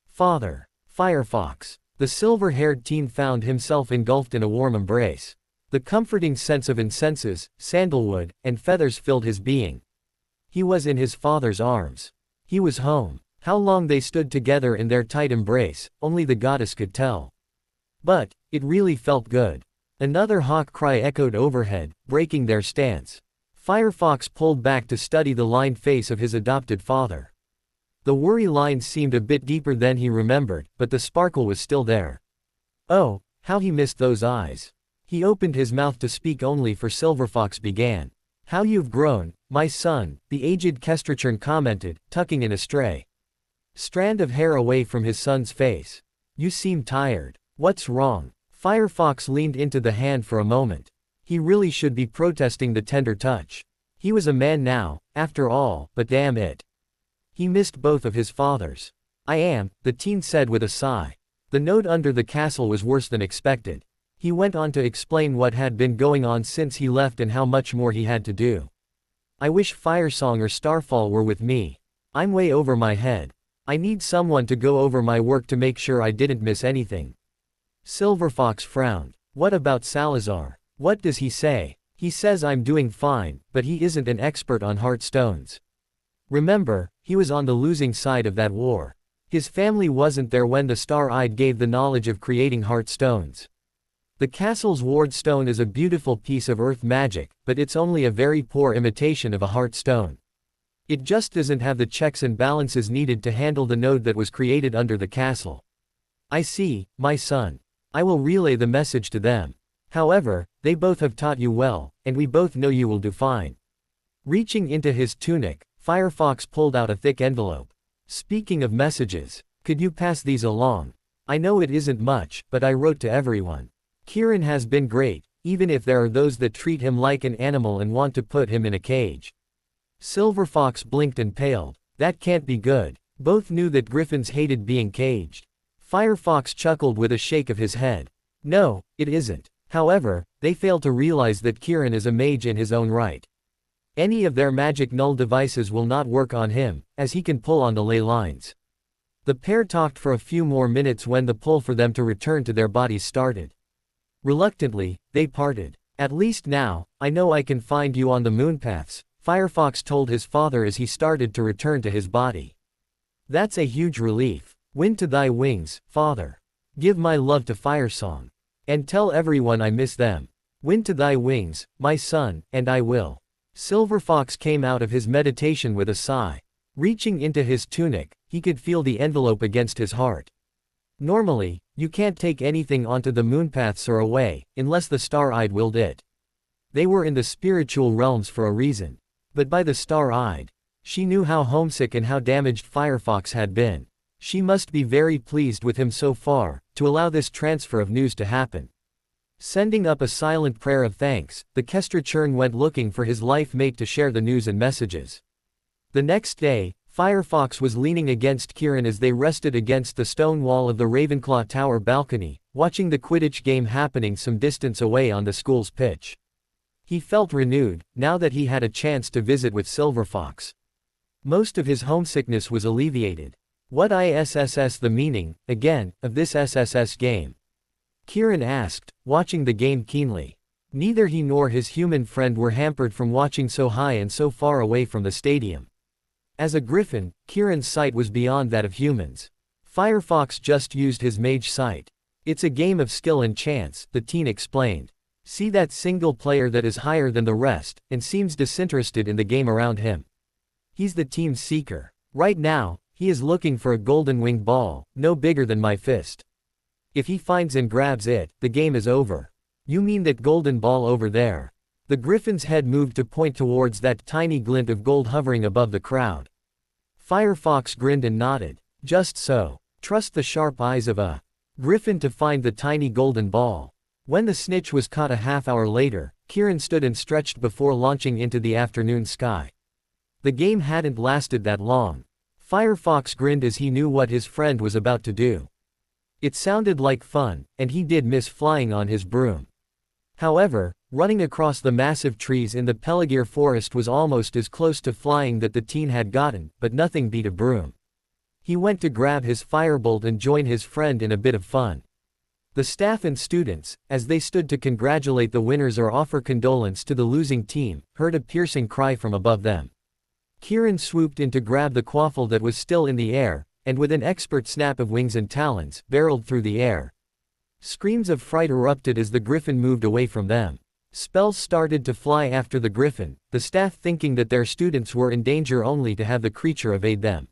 Father. Firefox. The silver-haired teen found himself engulfed in a warm embrace. The comforting sense of incenses, sandalwood, and feathers filled his being. He was in his father's arms. He was home. How long they stood together in their tight embrace, only the goddess could tell. But, it really felt good. Another hawk cry echoed overhead, breaking their stance. Firefox pulled back to study the lined face of his adopted father. The worry lines seemed a bit deeper than he remembered, but the sparkle was still there. Oh, how he missed those eyes. He opened his mouth to speak only for Silverfox began. How you've grown, my son, the aged Kestrachern commented, tucking in a stray strand of hair away from his son's face. You seem tired. What's wrong? Firefox leaned into the hand for a moment. He really should be protesting the tender touch. He was a man now, after all, but damn it. He missed both of his fathers. I am, the teen said with a sigh. The note under the castle was worse than expected. He went on to explain what had been going on since he left and how much more he had to do. I wish Firesong or Starfall were with me. I'm way over my head. I need someone to go over my work to make sure I didn't miss anything. Silverfox frowned. What about Salazar? What does he say? He says I'm doing fine, but he isn't an expert on heartstones. Remember, he was on the losing side of that war. His family wasn't there when the Star-Eyed gave the knowledge of creating heartstones. The castle's ward stone is a beautiful piece of earth magic, but it's only a very poor imitation of a heartstone. It just doesn't have the checks and balances needed to handle the node that was created under the castle. I see, my son. I will relay the message to them. However, they both have taught you well, and we both know you will do fine. Reaching into his tunic, Firefox pulled out a thick envelope. Speaking of messages, could you pass these along? I know it isn't much, but I wrote to everyone. Kieran has been great, even if there are those that treat him like an animal and want to put him in a cage. Silverfox blinked and paled. That can't be good. Both knew that griffins hated being caged. Firefox chuckled with a shake of his head. No, it isn't. However, they fail to realize that Kieran is a mage in his own right. Any of their magic null devices will not work on him, as he can pull on the ley lines. The pair talked for a few more minutes when the pull for them to return to their bodies started. Reluctantly, they parted. At least now, I know I can find you on the moonpaths, Firefox told his father as he started to return to his body. That's a huge relief. Wind to thy wings, father. Give my love to Firesong. And tell everyone I miss them. Wind to thy wings, my son, and I will. Silverfox came out of his meditation with a sigh. Reaching into his tunic, he could feel the envelope against his heart. Normally, you can't take anything onto the moonpaths or away, unless the Star-Eyed willed it. They were in the spiritual realms for a reason. But by the Star-Eyed, she knew how homesick and how damaged Firefox had been. She must be very pleased with him so far, to allow this transfer of news to happen. Sending up a silent prayer of thanks, the Kestrachern went looking for his life mate to share the news and messages. The next day, Firefox was leaning against Kieran as they rested against the stone wall of the Ravenclaw Tower balcony, watching the Quidditch game happening some distance away on the school's pitch. He felt renewed, now that he had a chance to visit with Silverfox. Most of his homesickness was alleviated. What is the meaning, again, of this SSS game? Kieran asked, watching the game keenly. Neither he nor his human friend were hampered from watching so high and so far away from the stadium. As a griffin, Kieran's sight was beyond that of humans. Firefox just used his mage sight. It's a game of skill and chance, the teen explained. See that single player that is higher than the rest, and seems disinterested in the game around him. He's the team's seeker. Right now, he is looking for a golden winged ball, no bigger than my fist. If he finds and grabs it, the game is over. You mean that golden ball over there? The griffin's head moved to point towards that tiny glint of gold hovering above the crowd. Firefox grinned and nodded. Just so. Trust the sharp eyes of a griffin to find the tiny golden ball. When the snitch was caught a half hour later, Kieran stood and stretched before launching into the afternoon sky. The game hadn't lasted that long. Firefox grinned as he knew what his friend was about to do. It sounded like fun, and he did miss flying on his broom. However, running across the massive trees in the Peligir forest was almost as close to flying that the teen had gotten, but nothing beat a broom. He went to grab his firebolt and join his friend in a bit of fun. The staff and students, as they stood to congratulate the winners or offer condolence to the losing team, heard a piercing cry from above them. Kieran swooped in to grab the quaffle that was still in the air, and with an expert snap of wings and talons, barreled through the air. Screams of fright erupted as the griffin moved away from them. Spells started to fly after the griffin, the staff thinking that their students were in danger only to have the creature evade them.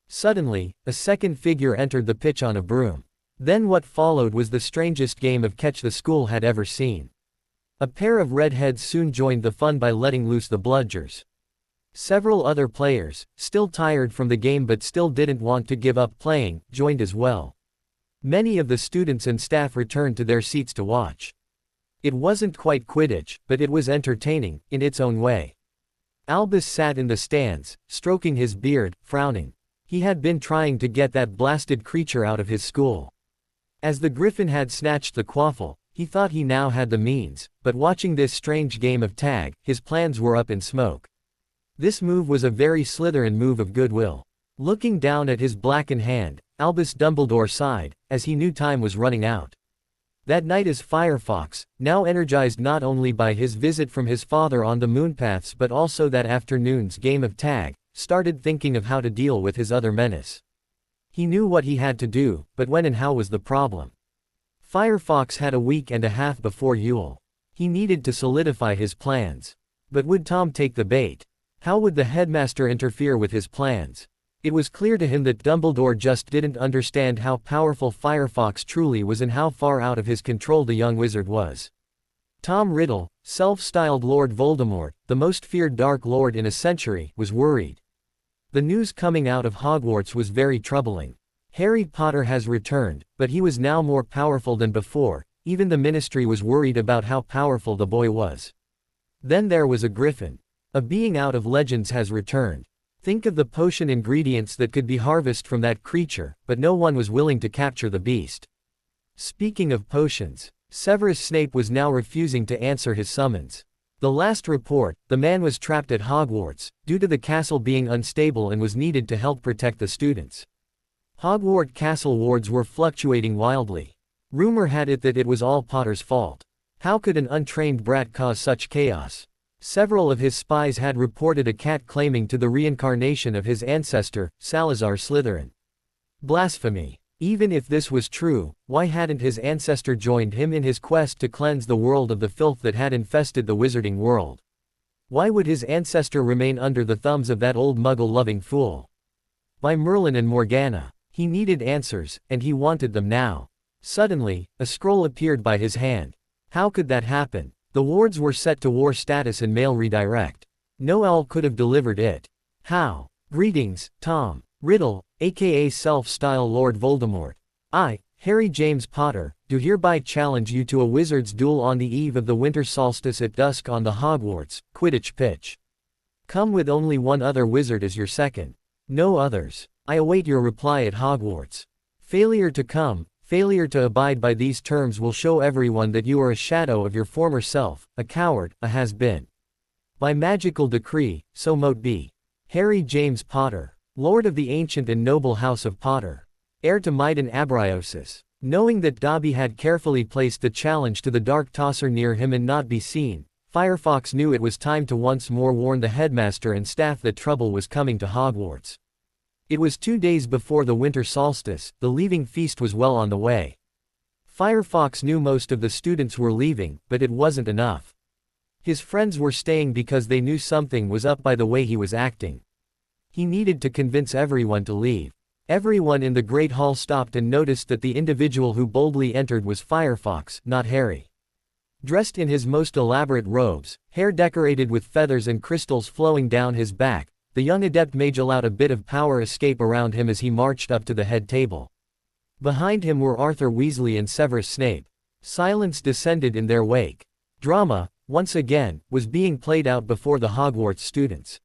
Suddenly, a second figure entered the pitch on a broom. Then what followed was the strangest game of catch the school had ever seen. A pair of redheads soon joined the fun by letting loose the bludgers. Several other players, still tired from the game but still didn't want to give up playing, joined as well. Many of the students and staff returned to their seats to watch. It wasn't quite Quidditch, but it was entertaining, in its own way. Albus sat in the stands, stroking his beard, frowning. He had been trying to get that blasted creature out of his school. As the griffin had snatched the quaffle, he thought he now had the means, but watching this strange game of tag, his plans were up in smoke. This move was a very Slytherin move of goodwill. Looking down at his blackened hand, Albus Dumbledore sighed, as he knew time was running out. That night as Firefox, now energized not only by his visit from his father on the Moonpaths but also that afternoon's game of tag, started thinking of how to deal with his other menace. He knew what he had to do, but when and how was the problem. Firefox had a week and a half before Yule. He needed to solidify his plans. But would Tom take the bait? How would the headmaster interfere with his plans? It was clear to him that Dumbledore just didn't understand how powerful Firefox truly was and how far out of his control the young wizard was. Tom Riddle, self-styled Lord Voldemort, the most feared Dark Lord in a century, was worried. The news coming out of Hogwarts was very troubling. Harry Potter has returned, but he was now more powerful than before. Even the Ministry was worried about how powerful the boy was. Then there was a griffin. A being out of legends has returned. Think of the potion ingredients that could be harvested from that creature, but no one was willing to capture the beast. Speaking of potions, Severus Snape was now refusing to answer his summons. The last report, the man was trapped at Hogwarts, due to the castle being unstable and was needed to help protect the students. Hogwarts castle wards were fluctuating wildly. Rumor had it that it was all Potter's fault. How could an untrained brat cause such chaos? Several of his spies had reported a cat claiming to the reincarnation of his ancestor, Salazar Slytherin. Blasphemy. Even if this was true, why hadn't his ancestor joined him in his quest to cleanse the world of the filth that had infested the wizarding world? Why would his ancestor remain under the thumbs of that old muggle-loving fool? By Merlin and Morgana. He needed answers, and he wanted them now. Suddenly, a scroll appeared by his hand. How could that happen? The wards were set to war status and mail redirect. No owl could have delivered it. How? Greetings, Tom Riddle, aka self-styled Lord Voldemort. I, Harry James Potter, do hereby challenge you to a wizard's duel on the eve of the winter solstice at dusk on the Hogwarts Quidditch pitch. Come with only one other wizard as your second. No others. I await your reply at Hogwarts. Failure to come, failure to abide by these terms will show everyone that you are a shadow of your former self, a coward, a has-been. By magical decree, so mote be. Harry James Potter, Lord of the ancient and noble House of Potter. Heir to might and abriosus. Knowing that Dobby had carefully placed the challenge to the dark tosser near him and not be seen, Firefox knew it was time to once more warn the headmaster and staff that trouble was coming to Hogwarts. It was 2 days before the winter solstice, the leaving feast was well on the way. Firefox knew most of the students were leaving, but it wasn't enough. His friends were staying because they knew something was up by the way he was acting. He needed to convince everyone to leave. Everyone in the Great Hall stopped and noticed that the individual who boldly entered was Firefox, not Harry. Dressed in his most elaborate robes, hair decorated with feathers and crystals flowing down his back, the young adept mage allowed a bit of power escape around him as he marched up to the head table. Behind him were Arthur Weasley and Severus Snape. Silence descended in their wake. Drama, once again, was being played out before the Hogwarts students.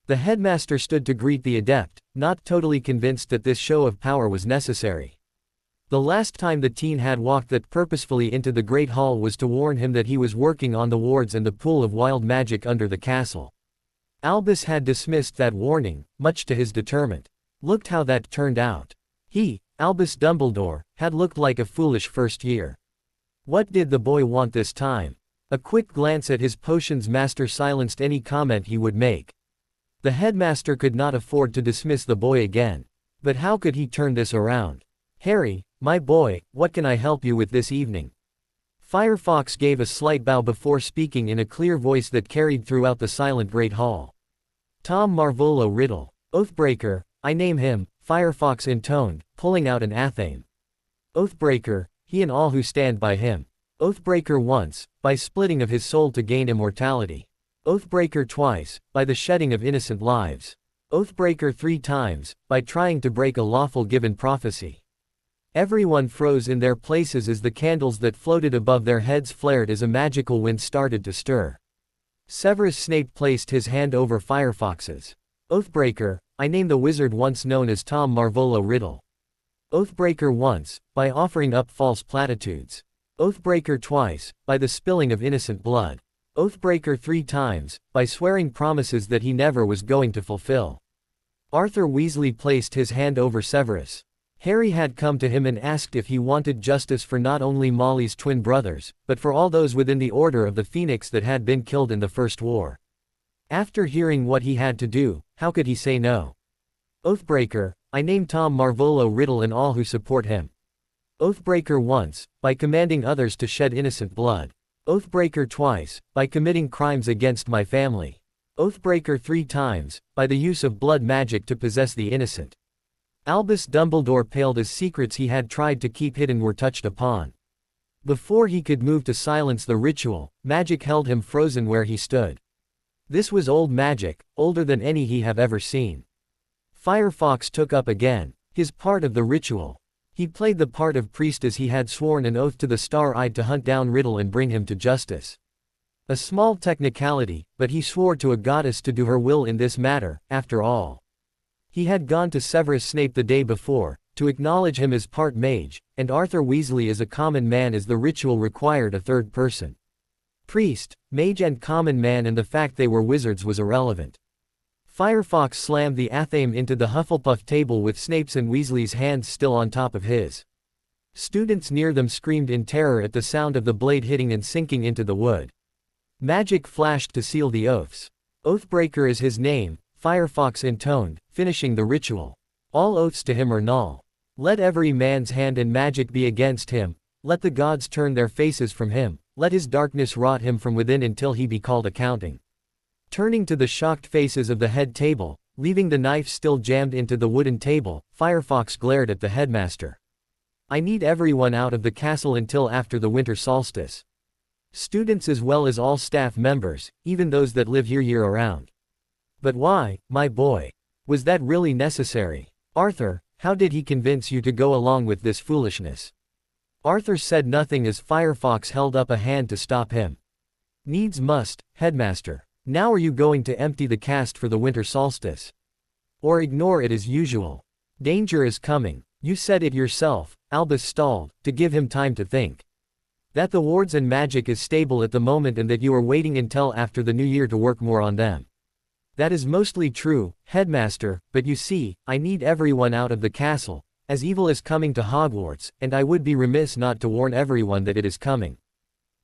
The headmaster stood to greet the adept, not totally convinced that this show of power was necessary. The last time the teen had walked that purposefully into the Great Hall was to warn him that he was working on the wards and the pool of wild magic under the castle. Albus had dismissed that warning, much to his determent. Looked how that turned out. He, Albus Dumbledore, had looked like a foolish first year. What did the boy want this time? A quick glance at his potions master silenced any comment he would make. The headmaster could not afford to dismiss the boy again. But how could he turn this around? "Harry, my boy, what can I help you with this evening?" Firefox gave a slight bow before speaking in a clear voice that carried throughout the silent great hall. "Tom Marvolo Riddle. Oathbreaker, I name him," Firefox intoned, pulling out an athame. "Oathbreaker, he and all who stand by him. Oathbreaker once, by splitting of his soul to gain immortality. Oathbreaker twice, by the shedding of innocent lives. Oathbreaker 3 times, by trying to break a lawful given prophecy." Everyone froze in their places as the candles that floated above their heads flared as a magical wind started to stir. Severus Snape placed his hand over Firefox's. "Oathbreaker, I name the wizard once known as Tom Marvolo Riddle. Oathbreaker once, by offering up false platitudes. Oathbreaker twice, by the spilling of innocent blood. Oathbreaker 3 times, by swearing promises that he never was going to fulfill." Arthur Weasley placed his hand over Severus. Harry had come to him and asked if he wanted justice for not only Molly's twin brothers, but for all those within the Order of the Phoenix that had been killed in the First War. After hearing what he had to do, how could he say no? "Oathbreaker, I name Tom Marvolo Riddle and all who support him. Oathbreaker once, by commanding others to shed innocent blood. Oathbreaker twice, by committing crimes against my family. Oathbreaker 3 times, by the use of blood magic to possess the innocent." Albus Dumbledore paled as secrets he had tried to keep hidden were touched upon. Before he could move to silence the ritual, magic held him frozen where he stood. This was old magic, older than any he have ever seen. Firefox took up again his part of the ritual. He played the part of priest as he had sworn an oath to the Star-Eyed to hunt down Riddle and bring him to justice. A small technicality, but he swore to a goddess to do her will in this matter, after all. He had gone to Severus Snape the day before, to acknowledge him as part mage, and Arthur Weasley as a common man as the ritual required a third person. Priest, mage and common man, and the fact they were wizards was irrelevant. Firefox slammed the athame into the Hufflepuff table with Snape's and Weasley's hands still on top of his. Students near them screamed in terror at the sound of the blade hitting and sinking into the wood. Magic flashed to seal the oaths. "Oathbreaker is his name," Firefox intoned, finishing the ritual. "All oaths to him are null. Let every man's hand and magic be against him, let the gods turn their faces from him, let his darkness rot him from within until he be called accounting." Turning to the shocked faces of the head table, leaving the knife still jammed into the wooden table, Firefox glared at the headmaster. "I need everyone out of the castle until after the winter solstice. Students as well as all staff members, even those that live here year-round." "But why, my boy? Was that really necessary? Arthur, how did he convince you to go along with this foolishness?" Arthur said nothing as Firefox held up a hand to stop him. "Needs must, headmaster. Now are you going to empty the cast for the winter solstice? Or ignore it as usual? Danger is coming. You said it yourself," Albus stalled, to give him time to think. "That the wards and magic is stable at the moment and that you are waiting until after the new year to work more on them." "That is mostly true, headmaster, but you see, I need everyone out of the castle, as evil is coming to Hogwarts, and I would be remiss not to warn everyone that it is coming."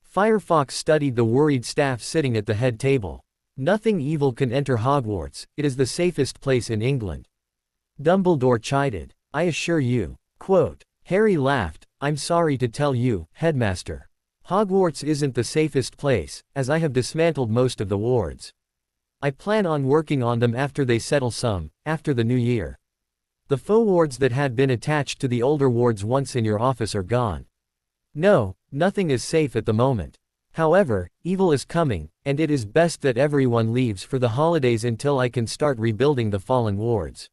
Firefox studied the worried staff sitting at the head table. "Nothing evil can enter Hogwarts, it is the safest place in England." Dumbledore chided. "I assure you." Quote. Harry laughed. "I'm sorry to tell you, headmaster. Hogwarts isn't the safest place, as I have dismantled most of the wards. I plan on working on them after they settle after the new year. The faux wards that had been attached to the older wards once in your office are gone. No, nothing is safe at the moment. However, evil is coming, and it is best that everyone leaves for the holidays until I can start rebuilding the fallen wards.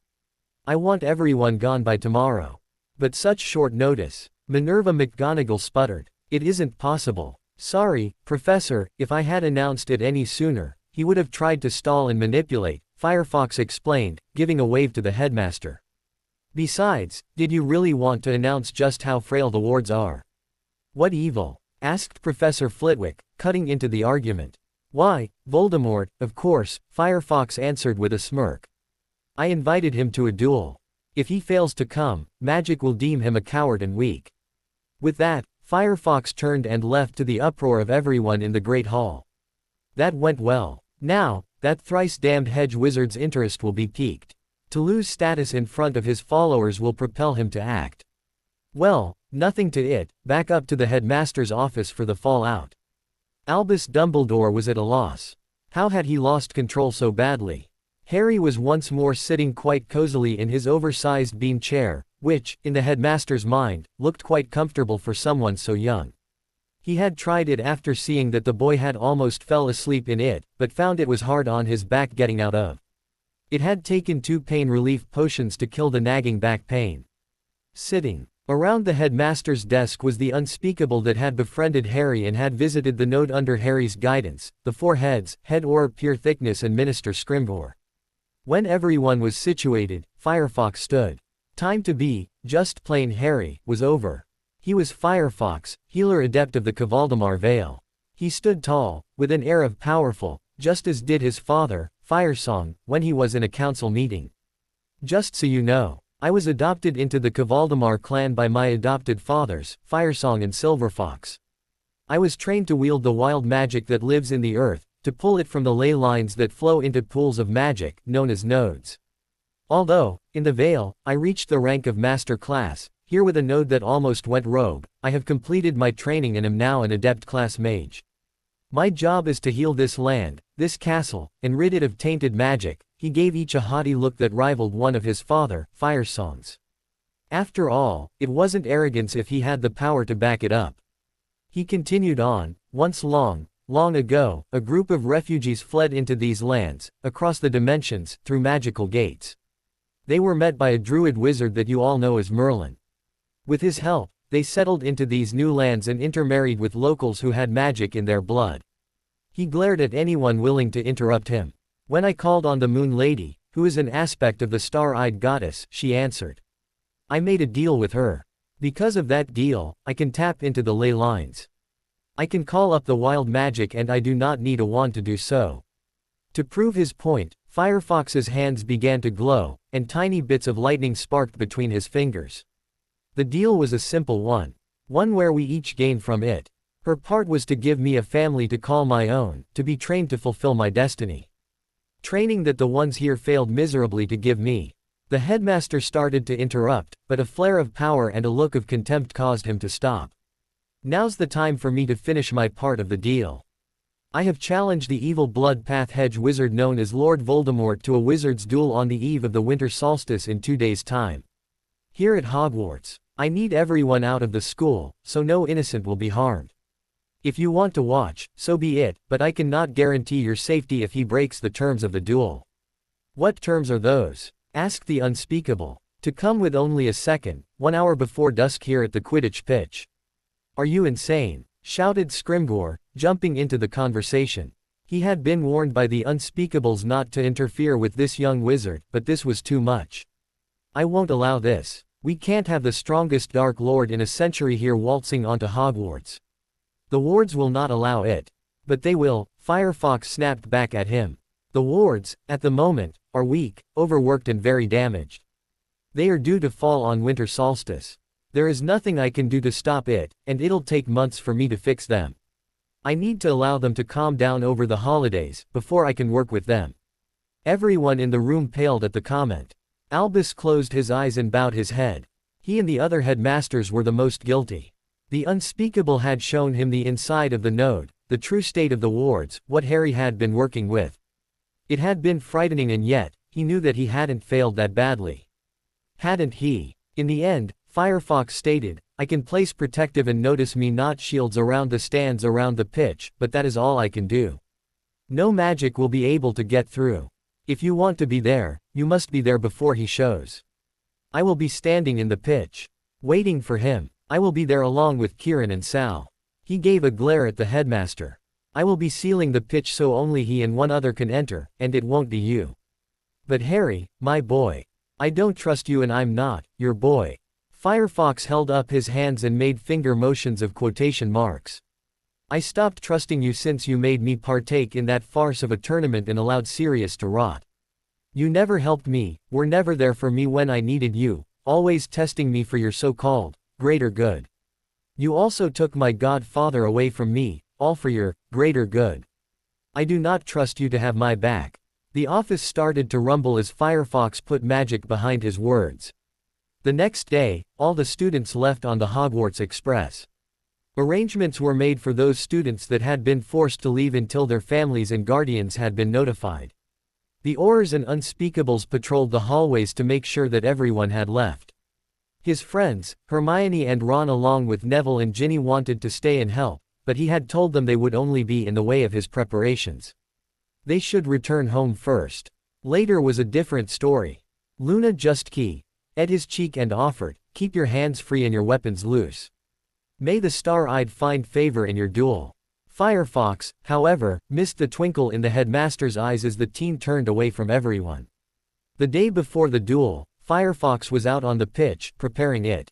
I want everyone gone by tomorrow." "But such short notice," Minerva McGonagall sputtered. "It isn't possible." "Sorry, Professor, if I had announced it any sooner, he would have tried to stall and manipulate," Firefox explained, giving a wave to the headmaster. "Besides, did you really want to announce just how frail the wards are?" "What evil?" asked Professor Flitwick, cutting into the argument. "Why, Voldemort, of course," Firefox answered with a smirk. "I invited him to a duel. If he fails to come, magic will deem him a coward and weak." With that, Firefox turned and left to the uproar of everyone in the Great Hall. That went well. Now, that thrice-damned hedge wizard's interest will be piqued. To lose status in front of his followers will propel him to act. Well, nothing to it, back up to the headmaster's office for the fallout. Albus Dumbledore was at a loss. How had he lost control so badly? Harry was once more sitting quite cozily in his oversized beam chair, which, in the headmaster's mind, looked quite comfortable for someone so young. He had tried it after seeing that the boy had almost fell asleep in it, but found it was hard on his back getting out of. It had taken 2 pain relief potions to kill the nagging back pain. Sitting around the headmaster's desk was the unspeakable that had befriended Harry and had visited the node under Harry's guidance, the 4 heads, Head Orb Pure Thickness and Minister Scrimgeour. When everyone was situated, Firefox stood. Time to be, just plain Harry, was over. He was Firefox, healer adept of the Kavaldamar Vale. He stood tall, with an air of powerful, just as did his father, Firesong, when he was in a council meeting. Just so you know, I was adopted into the Kavaldamar clan by my adopted fathers, Firesong and Silverfox. I was trained to wield the wild magic that lives in the earth, to pull it from the ley lines that flow into pools of magic, known as nodes. Although, in the Vale, I reached the rank of Master Class, here with a node that almost went rogue, I have completed my training and am now an Adept Class Mage. My job is to heal this land, this castle, and rid it of tainted magic. He gave each a haughty look that rivaled one of his father, Firesong's. After all, it wasn't arrogance if he had the power to back it up. He continued on, once long ago, a group of refugees fled into these lands, across the dimensions, through magical gates. They were met by a druid wizard that you all know as Merlin. With his help, they settled into these new lands and intermarried with locals who had magic in their blood. He glared at anyone willing to interrupt him. When I called on the Moon Lady, who is an aspect of the star-eyed goddess, she answered. I made a deal with her. Because of that deal, I can tap into the ley lines. I can call up the wild magic and I do not need a wand to do so. To prove his point, Firefox's hands began to glow, and tiny bits of lightning sparked between his fingers. The deal was a simple one where we each gained from it. Her part was to give me a family to call my own, to be trained to fulfill my destiny. Training that the ones here failed miserably to give me. The headmaster started to interrupt, but a flare of power and a look of contempt caused him to stop. Now's the time for me to finish my part of the deal. I have challenged the evil blood path hedge wizard known as Lord Voldemort to a wizard's duel on the eve of the winter solstice in 2 days' time. Here at Hogwarts, I need everyone out of the school, so no innocent will be harmed. If you want to watch, so be it, but I cannot guarantee your safety if he breaks the terms of the duel. What terms are those? Asked the unspeakable. To come with only a second, 1 hour before dusk here at the Quidditch pitch. Are you insane? Shouted Scrimgeour, jumping into the conversation. He had been warned by the unspeakables not to interfere with this young wizard, but this was too much. I won't allow this. We can't have the strongest Dark Lord in a century here waltzing onto Hogwarts. The wards will not allow it. But they will, Firefox snapped back at him. The wards, at the moment, are weak, overworked and very damaged. They are due to fall on winter solstice. There is nothing I can do to stop it, and it'll take months for me to fix them. I need to allow them to calm down over the holidays, before I can work with them. Everyone in the room paled at the comment. Albus closed his eyes and bowed his head. He and the other headmasters were the most guilty. The unspeakable had shown him the inside of the node, the true state of the wards, what Harry had been working with. It had been frightening and yet, he knew that he hadn't failed that badly. Hadn't he? In the end, Firefox stated, I can place protective and notice me not shields around the stands around the pitch, but that is all I can do. No magic will be able to get through. If you want to be there, you must be there before he shows. I will be standing in the pitch, waiting for him. I will be there along with Kieran and Sal. He gave a glare at the headmaster. I will be sealing the pitch so only he and one other can enter, and it won't be you. But Harry, my boy. I don't trust you and I'm not your boy. Firefox held up his hands and made finger motions of quotation marks. I stopped trusting you since you made me partake in that farce of a tournament and allowed Sirius to rot. You never helped me, were never there for me when I needed you, always testing me for your so-called greater good. You also took my godfather away from me, all for your greater good. I do not trust you to have my back. The office started to rumble as Firefox put magic behind his words. The next day, all the students left on the Hogwarts Express. Arrangements were made for those students that had been forced to leave until their families and guardians had been notified. The Aurors and Unspeakables patrolled the hallways to make sure that everyone had left. His friends, Hermione and Ron along with Neville and Ginny wanted to stay and help, but he had told them they would only be in the way of his preparations. They should return home first. Later was a different story. Luna just keyed at his cheek and offered, "Keep your hands free and your weapons loose. May the Star-Eyed find favor in your duel." Firefox, however, missed the twinkle in the headmaster's eyes as the teen turned away from everyone. The day before the duel, Firefox was out on the pitch, preparing it.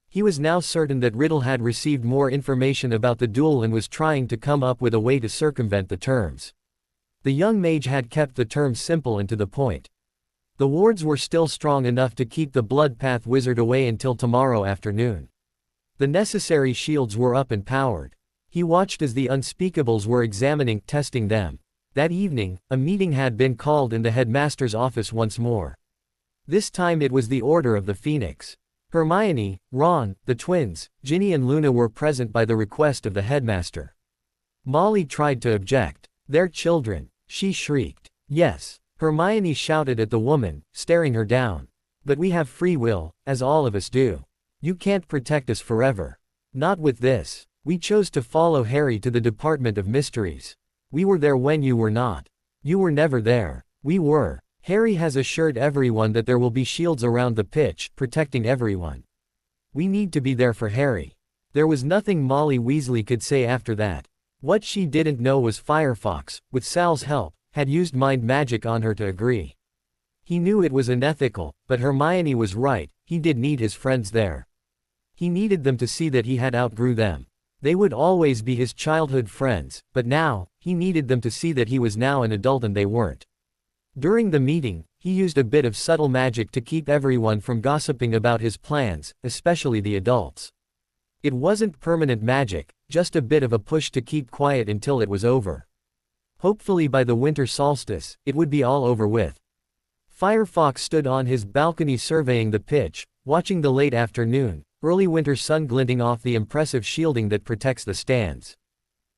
He was now certain that Riddle had received more information about the duel and was trying to come up with a way to circumvent the terms. The young mage had kept the terms simple and to the point. The wards were still strong enough to keep the Blood Path Wizard away until tomorrow afternoon. The necessary shields were up and powered. He watched as the Unspeakables were testing them. That evening, a meeting had been called in the headmaster's office once more. This time it was the Order of the Phoenix. Hermione, Ron, the twins, Ginny and Luna were present by the request of the headmaster. Molly tried to object. "They're children," she shrieked. "Yes," Hermione shouted at the woman, staring her down. "But we have free will, as all of us do. You can't protect us forever. Not with this. We chose to follow Harry to the Department of Mysteries. We were there when you were not. You were never there. We were. Harry has assured everyone that there will be shields around the pitch, protecting everyone. We need to be there for Harry." There was nothing Molly Weasley could say after that. What she didn't know was Firefox, with Sal's help, had used mind magic on her to agree. He knew it was unethical, but Hermione was right, he did need his friends there. He needed them to see that he had outgrew them. They would always be his childhood friends, but now, he needed them to see that he was now an adult and they weren't. During the meeting, he used a bit of subtle magic to keep everyone from gossiping about his plans, especially the adults. It wasn't permanent magic, just a bit of a push to keep quiet until it was over. Hopefully by the winter solstice, it would be all over with. Firefox stood on his balcony surveying the pitch, watching the late afternoon, early winter sun glinting off the impressive shielding that protects the stands.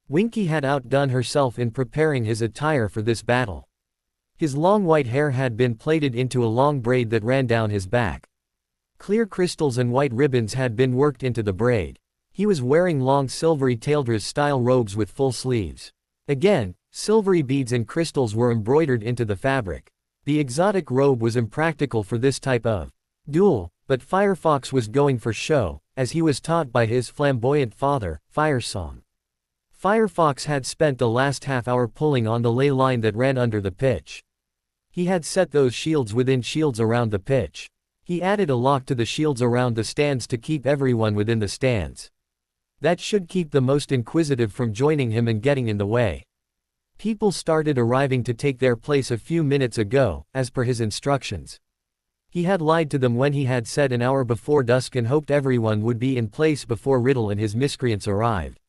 Winky had outdone herself in preparing his attire for this battle. His long white hair had been plaited into a long braid that ran down his back. Clear crystals and white ribbons had been worked into the braid. He was wearing long silvery Taildress-style robes with full sleeves. Again, silvery beads and crystals were embroidered into the fabric. The exotic robe was impractical for this type of duel, but Firefox was going for show, as he was taught by his flamboyant father, Firesong. Firefox had spent the last half hour pulling on the ley line that ran under the pitch. He had set those shields within shields around the pitch. He added a lock to the shields around the stands to keep everyone within the stands. That should keep the most inquisitive from joining him and getting in the way. People started arriving to take their place a few minutes ago, as per his instructions. He had lied to them when he had said an hour before dusk and hoped everyone would be in place before Riddle and his miscreants arrived.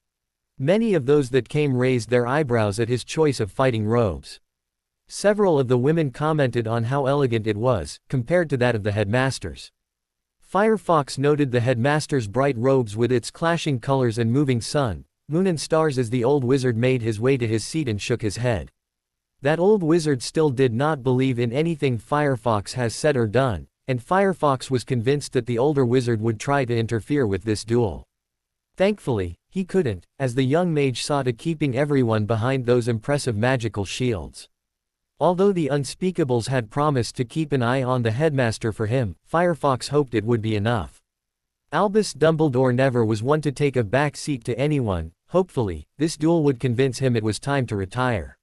Many of those that came raised their eyebrows at his choice of fighting robes. Several of the women commented on how elegant it was, compared to that of the headmaster's. Firefox noted the headmaster's bright robes with its clashing colors and moving sun, moon and stars as the old wizard made his way to his seat and shook his head. That old wizard still did not believe in anything Firefox has said or done, and Firefox was convinced that the older wizard would try to interfere with this duel. Thankfully, he couldn't, as the young mage saw to keeping everyone behind those impressive magical shields. Although the Unspeakables had promised to keep an eye on the headmaster for him, Firefox hoped it would be enough. Albus Dumbledore never was one to take a back seat to anyone. Hopefully, this duel would convince him it was time to retire.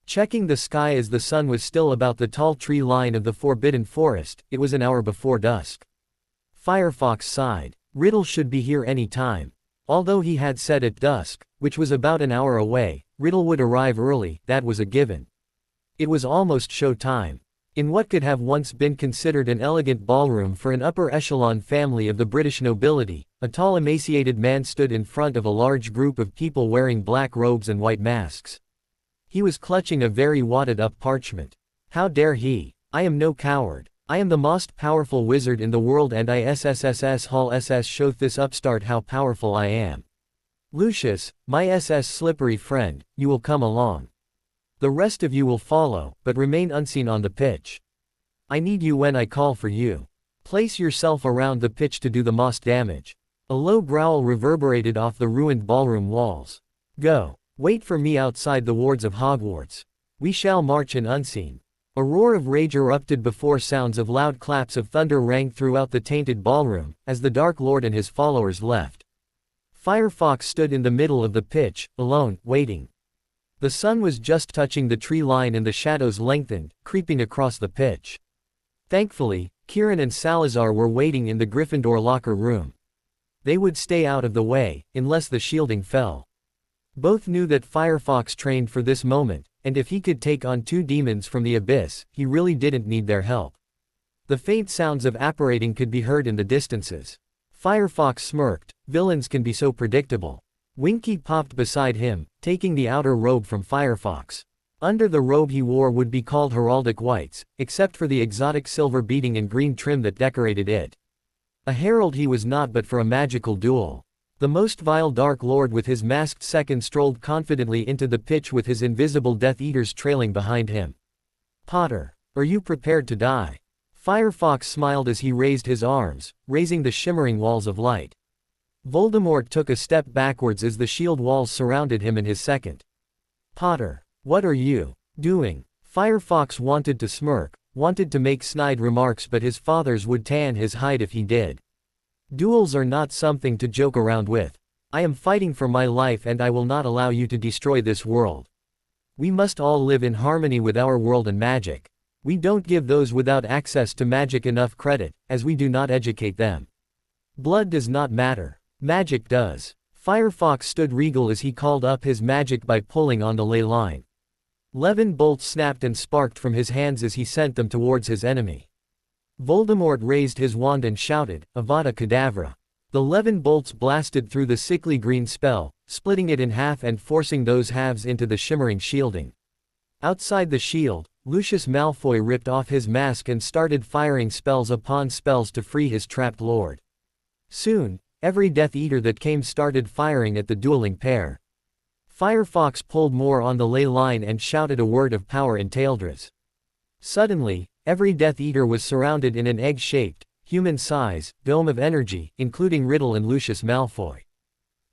Checking the sky as the sun was still about the tall tree line of the Forbidden Forest, it was an hour before dusk. Firefox sighed. Riddle should be here any time. Although he had said at dusk, which was about an hour away, Riddle would arrive early, that was a given. It was almost show time. In what could have once been considered an elegant ballroom for an upper echelon family of the British nobility, a tall emaciated man stood in front of a large group of people wearing black robes and white masks. He was clutching a very wadded-up parchment. How dare he? I am no coward. I am the most powerful wizard in the world and I SSSS Hall SS show this upstart how powerful I am. Lucius, my SS slippery friend, you will come along. The rest of you will follow, but remain unseen on the pitch. I need you when I call for you. Place yourself around the pitch to do the most damage. A low growl reverberated off the ruined ballroom walls. Go. Wait for me outside the wards of Hogwarts. We shall march in unseen. A roar of rage erupted before sounds of loud claps of thunder rang throughout the tainted ballroom, as the Dark Lord and his followers left. Firefox stood in the middle of the pitch, alone, waiting. The sun was just touching the tree line and the shadows lengthened, creeping across the pitch. Thankfully, Kieran and Salazar were waiting in the Gryffindor locker room. They would stay out of the way, unless the shielding fell. Both knew that Firefox trained for this moment, and if he could take on 2 demons from the abyss, he really didn't need their help. The faint sounds of apparating could be heard in the distances. Firefox smirked. Villains can be so predictable. Winky popped beside him, taking the outer robe from Firefox. Under the robe he wore would be called heraldic whites, except for the exotic silver beading and green trim that decorated it. A herald he was not but for a magical duel. The most vile Dark Lord with his masked second strolled confidently into the pitch with his invisible Death Eaters trailing behind him. Potter, are you prepared to die? Firefox smiled as he raised his arms, raising the shimmering walls of light. Voldemort took a step backwards as the shield walls surrounded him in his second. Potter, what are you doing? Firefox wanted to smirk, wanted to make snide remarks, but his fathers would tan his hide if he did. Duels are not something to joke around with. I am fighting for my life and I will not allow you to destroy this world. We must all live in harmony with our world and magic. We don't give those without access to magic enough credit, as we do not educate them. Blood does not matter. Magic does. Firefox stood regal as he called up his magic by pulling on the ley line. 11 bolts snapped and sparked from his hands as he sent them towards his enemy. Voldemort raised his wand and shouted, Avada Kedavra. The 11 bolts blasted through the sickly green spell, splitting it in half and forcing those halves into the shimmering shielding. Outside the shield, Lucius Malfoy ripped off his mask and started firing spells upon spells to free his trapped lord. Soon, every Death Eater that came started firing at the dueling pair. Firefox pulled more on the ley line and shouted a word of power in Taildras. Suddenly, every Death Eater was surrounded in an egg-shaped, human-size, dome of energy, including Riddle and Lucius Malfoy.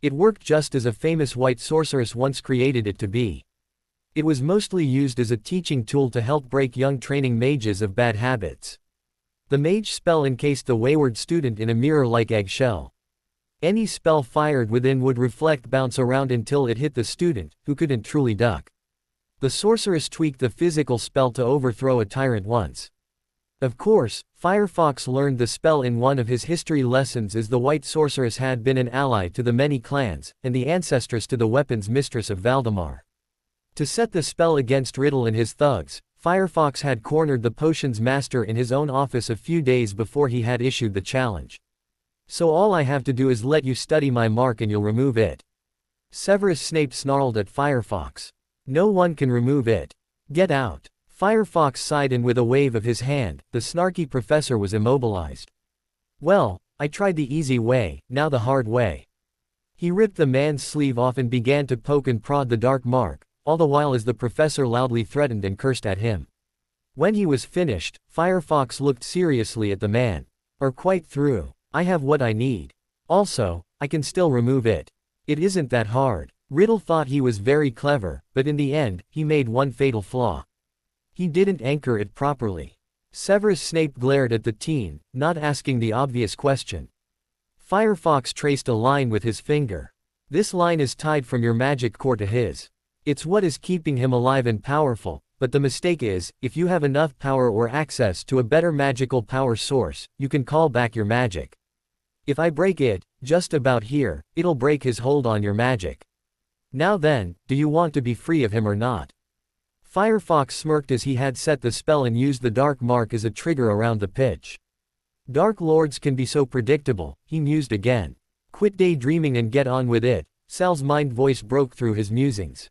It worked just as a famous white sorceress once created it to be. It was mostly used as a teaching tool to help break young training mages of bad habits. The mage spell encased the wayward student in a mirror-like eggshell. Any spell fired within would reflect bounce around until it hit the student, who couldn't truly duck. The sorceress tweaked the physical spell to overthrow a tyrant once. Of course, Firefox learned the spell in one of his history lessons, as the white sorceress had been an ally to the many clans, and the ancestress to the weapons mistress of Valdemar. To set the spell against Riddle and his thugs, Firefox had cornered the potions master in his own office a few days before he had issued the challenge. So all I have to do is let you study my mark and you'll remove it. Severus Snape snarled at Firefox. No one can remove it. Get out. Firefox sighed and with a wave of his hand, the snarky professor was immobilized. Well, I tried the easy way, now the hard way. He ripped the man's sleeve off and began to poke and prod the dark mark, all the while as the professor loudly threatened and cursed at him. When he was finished, Firefox looked seriously at the man. Or quite through. I have what I need. Also, I can still remove it. It isn't that hard. Riddle thought he was very clever, but in the end, he made one fatal flaw. He didn't anchor it properly. Severus Snape glared at the teen, not asking the obvious question. Firefox traced a line with his finger. This line is tied from your magic core to his. It's what is keeping him alive and powerful, but the mistake is, if you have enough power or access to a better magical power source, you can call back your magic. If I break it, just about here, it'll break his hold on your magic. Now then, do you want to be free of him or not? Firefox smirked as he had set the spell and used the dark mark as a trigger around the pitch. Dark Lords can be so predictable, he mused again. Quit daydreaming and get on with it. Sal's mind voice broke through his musings.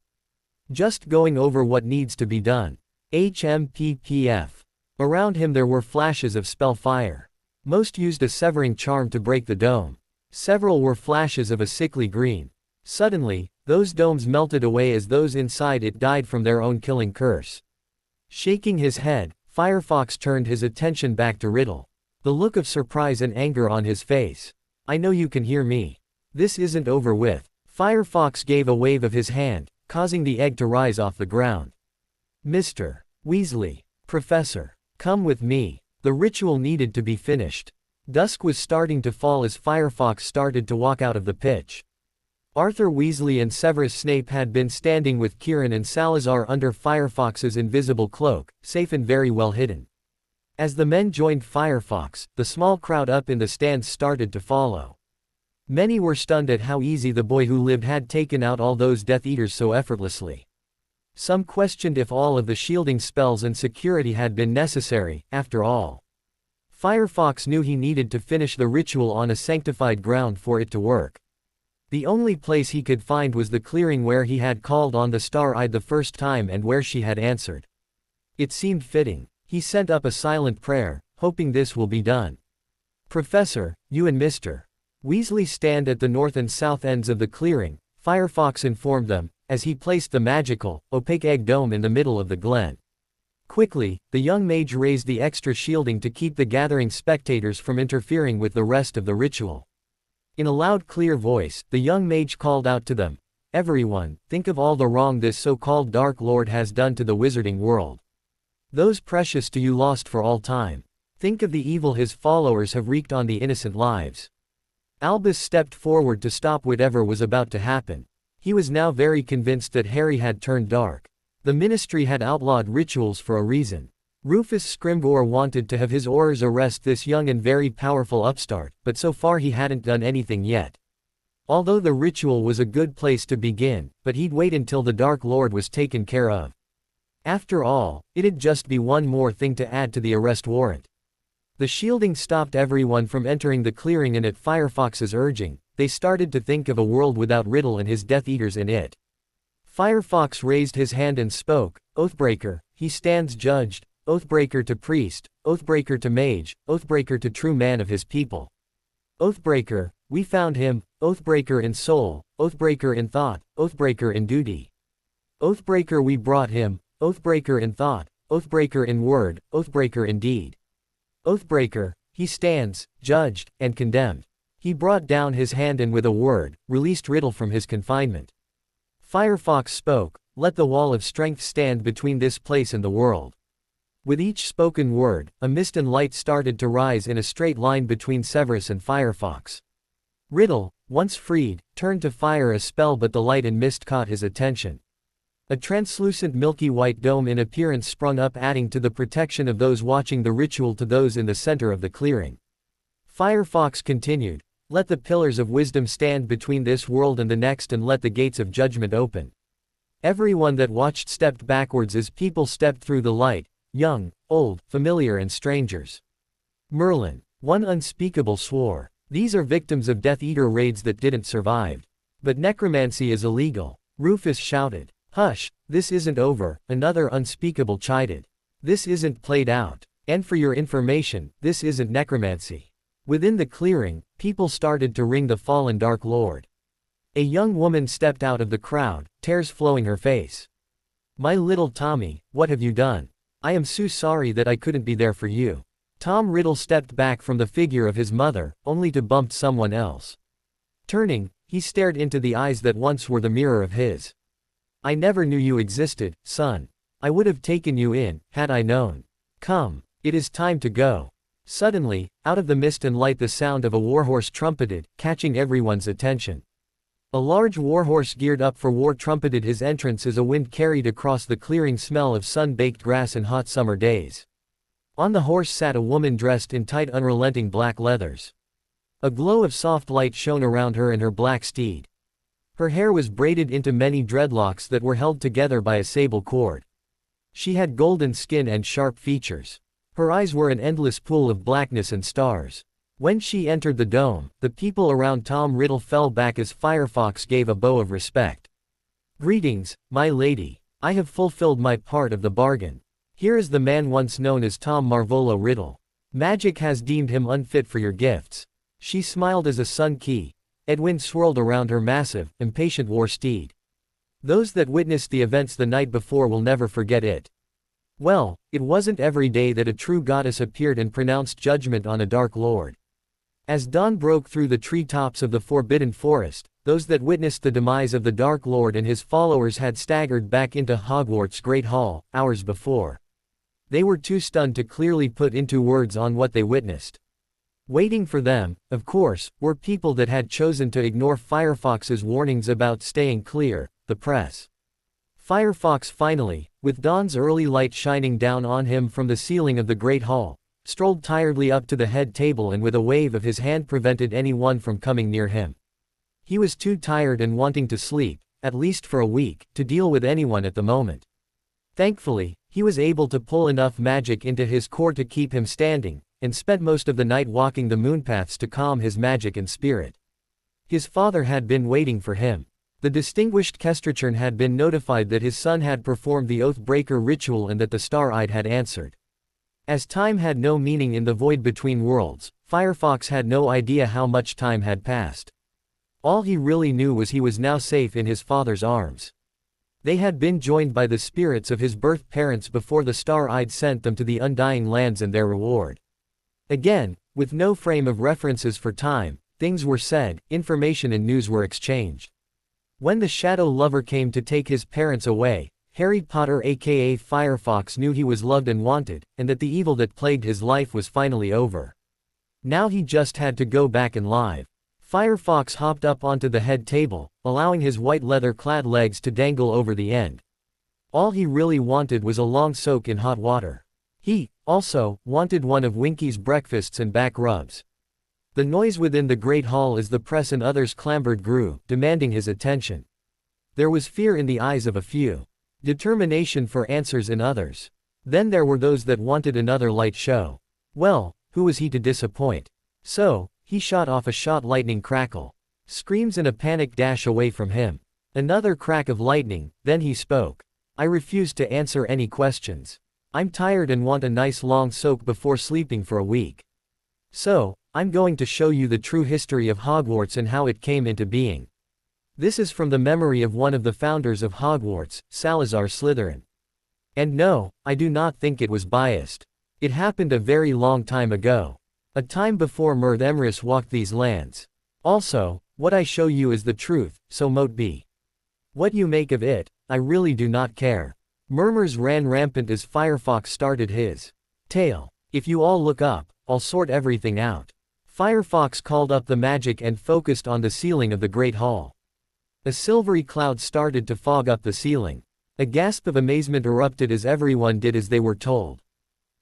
Just going over what needs to be done. HMPPF. Around him there were flashes of spell fire. Most used a severing charm to break the dome. Several were flashes of a sickly green. Suddenly, those domes melted away as those inside it died from their own killing curse. Shaking his head, Firefox turned his attention back to Riddle. The look of surprise and anger on his face. I know you can hear me. This isn't over with. Firefox gave a wave of his hand, causing the egg to rise off the ground. Mr. Weasley. Professor. Come with me. The ritual needed to be finished. Dusk was starting to fall as Firefox started to walk out of the pitch. Arthur Weasley and Severus Snape had been standing with Kieran and Salazar under Firefox's invisible cloak, safe and very well hidden. As the men joined Firefox, the small crowd up in the stands started to follow. Many were stunned at how easy the boy who lived had taken out all those Death Eaters so effortlessly. Some questioned if all of the shielding spells and security had been necessary, after all. Firefox knew he needed to finish the ritual on a sanctified ground for it to work. The only place he could find was the clearing where he had called on the Star-Eyed the first time and where she had answered. It seemed fitting. He sent up a silent prayer, hoping this will be done. Professor, you and Mr. Weasley stand at the north and south ends of the clearing, Firefox informed them, as he placed the magical, opaque egg dome in the middle of the glen. Quickly, the young mage raised the extra shielding to keep the gathering spectators from interfering with the rest of the ritual. In a loud clear voice, the young mage called out to them, "Everyone, think of all the wrong this so-called Dark Lord has done to the wizarding world. Those precious to you lost for all time. Think of the evil his followers have wreaked on the innocent lives." Albus stepped forward to stop whatever was about to happen. He was now very convinced that Harry had turned dark. The Ministry had outlawed rituals for a reason. Rufus Scrimgeour wanted to have his Aurors arrest this young and very powerful upstart, but so far he hadn't done anything yet. Although the ritual was a good place to begin, but he'd wait until the Dark Lord was taken care of. After all, it'd just be one more thing to add to the arrest warrant. The shielding stopped everyone from entering the clearing, and at Firefox's urging, they started to think of a world without Riddle and his Death Eaters in it. Firefox raised his hand and spoke, "Oathbreaker, he stands judged, Oathbreaker to priest, Oathbreaker to mage, Oathbreaker to true man of his people. Oathbreaker, we found him, Oathbreaker in soul, Oathbreaker in thought, Oathbreaker in duty. Oathbreaker we brought him, Oathbreaker in thought, Oathbreaker in word, Oathbreaker in deed. Oathbreaker, he stands, judged, and condemned." He brought down his hand and with a word, released Riddle from his confinement. Firefox spoke, "Let the wall of strength stand between this place and the world." With each spoken word, a mist and light started to rise in a straight line between Severus and Firefox. Riddle, once freed, turned to fire a spell, but the light and mist caught his attention. A translucent milky white dome in appearance sprung up, adding to the protection of those watching the ritual to those in the center of the clearing. Firefox continued, "Let the pillars of wisdom stand between this world and the next, and let the gates of judgment open." Everyone that watched stepped backwards as people stepped through the light, young, old, familiar and strangers. Merlin. One unspeakable swore, "These are victims of Death Eater raids that didn't survive. But necromancy is illegal." Rufus shouted, "Hush, this isn't over," another unspeakable chided. "This isn't played out. And for your information, this isn't necromancy." Within the clearing, people started to ring the fallen Dark Lord. A young woman stepped out of the crowd, tears flowing her face. "My little Tommy, what have you done? I am so sorry that I couldn't be there for you." Tom Riddle stepped back from the figure of his mother, only to bump someone else. Turning, he stared into the eyes that once were the mirror of his. "I never knew you existed, son. I would have taken you in, had I known. Come, it is time to go." Suddenly, out of the mist and light, the sound of a warhorse trumpeted, catching everyone's attention. A large warhorse geared up for war trumpeted his entrance as a wind carried across the clearing smell of sun-baked grass and hot summer days. On the horse sat a woman dressed in tight, unrelenting black leathers. A glow of soft light shone around her and her black steed. Her hair was braided into many dreadlocks that were held together by a sable cord. She had golden skin and sharp features. Her eyes were an endless pool of blackness and stars. When she entered the dome, the people around Tom Riddle fell back as Firefox gave a bow of respect. Greetings, my lady. I have fulfilled my part of the bargain. Here is the man once known as Tom Marvolo Riddle. Magic has deemed him unfit for your gifts. She smiled as a sun key. Edwin swirled around her massive, impatient war steed. Those that witnessed the events the night before will never forget it. Well, it wasn't every day that a true goddess appeared and pronounced judgment on a dark lord. As dawn broke through the treetops of the Forbidden Forest, those that witnessed the demise of the Dark Lord and his followers had staggered back into Hogwarts' Great Hall, hours before. They were too stunned to clearly put into words on what they witnessed. Waiting for them, of course, were people that had chosen to ignore Firefox's warnings about staying clear, the press. Firefox finally, with dawn's early light shining down on him from the ceiling of the Great Hall, strolled tiredly up to the head table and with a wave of his hand prevented anyone from coming near him. He was too tired and wanting to sleep, at least for a week, to deal with anyone at the moment. Thankfully, he was able to pull enough magic into his core to keep him standing, and spent most of the night walking the moonpaths to calm his magic and spirit. His father had been waiting for him. The distinguished Kestrachern had been notified that his son had performed the Oath-Breaker ritual and that the Star-Eyed had answered. As time had no meaning in the void between worlds, Firefox had no idea how much time had passed. All he really knew was he was now safe in his father's arms. They had been joined by the spirits of his birth parents before the Star-Eyed sent them to the Undying Lands and their reward. Again, with no frame of references for time, things were said, information and news were exchanged. When the Shadow Lover came to take his parents away, Harry Potter aka Firefox knew he was loved and wanted, and that the evil that plagued his life was finally over. Now he just had to go back and live. Firefox hopped up onto the head table, allowing his white leather-clad legs to dangle over the end. All he really wanted was a long soak in hot water. He, also, wanted one of Winky's breakfasts and back rubs. The noise within the Great Hall as the press and others clambered grew, demanding his attention. There was fear in the eyes of a few. Determination for answers in others. Then there were those that wanted another light show. Well, who was he to disappoint? So, he shot off a shot lightning crackle. Screams and a panic dash away from him. Another crack of lightning, then he spoke. I refuse to answer any questions. I'm tired and want a nice long soak before sleeping for a week. So, I'm going to show you the true history of Hogwarts and how it came into being. This is from the memory of one of the founders of Hogwarts, Salazar Slytherin. And no, I do not think it was biased. It happened a very long time ago. A time before Mirth Emrys walked these lands. Also, what I show you is the truth, so mote be. What you make of it, I really do not care. Murmurs ran rampant as Firefox started his tale. If you all look up, I'll sort everything out. Firefox called up the magic and focused on the ceiling of the Great Hall. A silvery cloud started to fog up the ceiling. A gasp of amazement erupted as everyone did as they were told.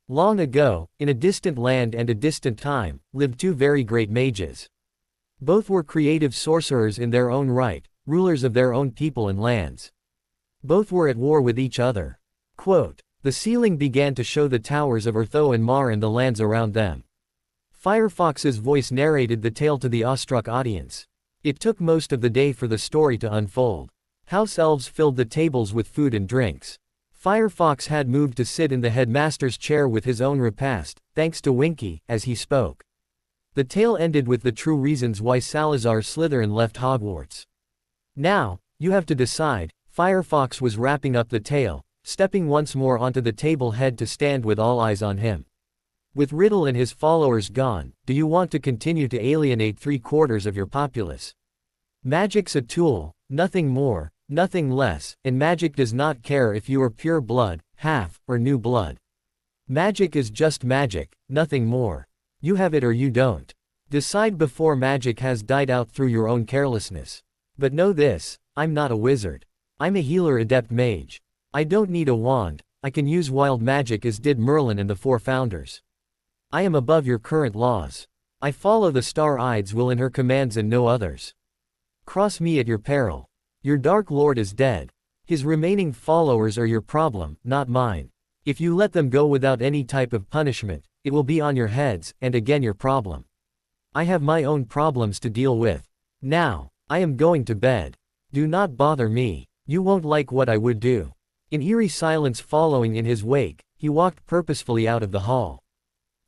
Long ago, in a distant land and a distant time, lived two very great mages. Both were creative sorcerers in their own right, rulers of their own people and lands. Both were at war with each other. Quote, the ceiling began to show the towers of Eartho and Mar and the lands around them. Firefox's voice narrated the tale to the awestruck audience. It took most of the day for the story to unfold. House elves filled the tables with food and drinks. Firefox had moved to sit in the headmaster's chair with his own repast, thanks to Winky, as he spoke. The tale ended with the true reasons why Salazar Slytherin left Hogwarts. Now, you have to decide. Firefox was wrapping up the tale, stepping once more onto the table head to stand with all eyes on him. With Riddle and his followers gone, do you want to continue to alienate 3/4 of your populace? Magic's a tool, nothing more, nothing less, and magic does not care if you are pure blood, half, or new blood. Magic is just magic, nothing more. You have it or you don't. Decide before magic has died out through your own carelessness. But know this, I'm not a wizard. I'm a healer adept mage. I don't need a wand, I can use wild magic as did Merlin and the four founders. I am above your current laws. I follow the Star-Eyed's will and her commands and no others. Cross me at your peril. Your Dark Lord is dead. His remaining followers are your problem, not mine. If you let them go without any type of punishment, it will be on your heads, and again your problem. I have my own problems to deal with. Now, I am going to bed. Do not bother me. You won't like what I would do." In eerie silence following in his wake, he walked purposefully out of the hall.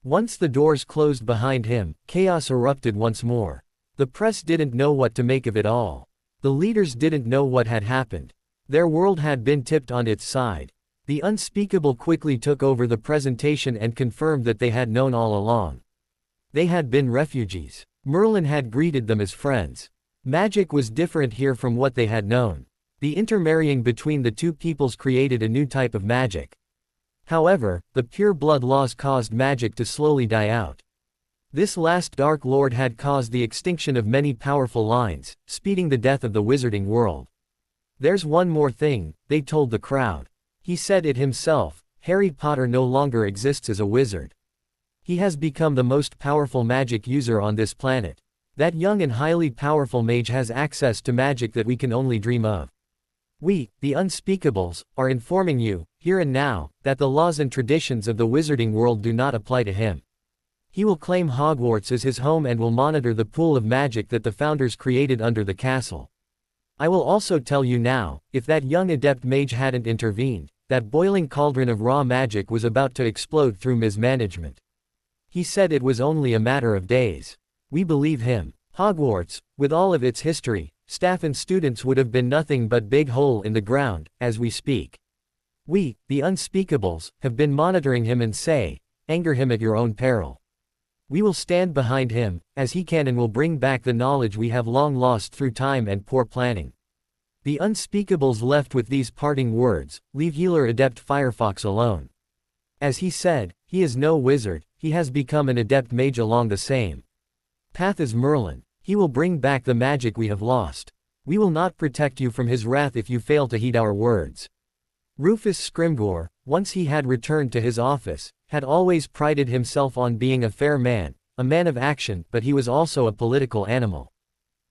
Once the doors closed behind him, chaos erupted once more. The press didn't know what to make of it all. The leaders didn't know what had happened. Their world had been tipped on its side. The unspeakable quickly took over the presentation and confirmed that they had known all along. They had been refugees. Merlin had greeted them as friends. Magic was different here from what they had known. The intermarrying between the two peoples created a new type of magic. However, the pure blood laws caused magic to slowly die out. This last Dark Lord had caused the extinction of many powerful lines, speeding the death of the wizarding world. "There's one more thing," they told the crowd. He said it himself, Harry Potter no longer exists as a wizard. He has become the most powerful magic user on this planet. That young and highly powerful mage has access to magic that we can only dream of. We, the Unspeakables, are informing you, here and now, that the laws and traditions of the wizarding world do not apply to him. He will claim Hogwarts as his home and will monitor the pool of magic that the founders created under the castle. I will also tell you now, if that young adept mage hadn't intervened, that boiling cauldron of raw magic was about to explode through mismanagement. He said it was only a matter of days. We believe him. Hogwarts, with all of its history, staff and students would have been nothing but big hole in the ground, as we speak. We, the Unspeakables, have been monitoring him and say, anger him at your own peril. We will stand behind him, as he can, and will bring back the knowledge we have long lost through time and poor planning. The Unspeakables left with these parting words, leave healer adept Firefox alone. As he said, he is no wizard, he has become an adept mage along the same path as Merlin. He will bring back the magic we have lost. We will not protect you from his wrath if you fail to heed our words. Rufus Scrimgeour, once he had returned to his office, had always prided himself on being a fair man, a man of action, but he was also a political animal.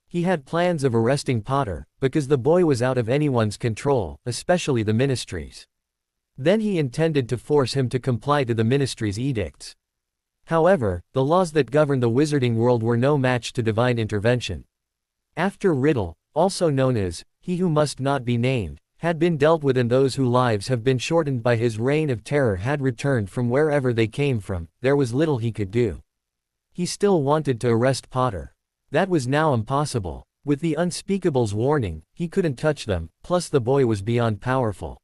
He had plans of arresting Potter, because the boy was out of anyone's control, especially the Ministry's. Then he intended to force him to comply to the Ministry's edicts. However, the laws that govern the wizarding world were no match to divine intervention. After Riddle, also known as, He Who Must Not Be Named, had been dealt with and those whose lives have been shortened by his reign of terror had returned from wherever they came from, there was little he could do. He still wanted to arrest Potter. That was now impossible. With the Unspeakables' warning, he couldn't touch them, plus the boy was beyond powerful.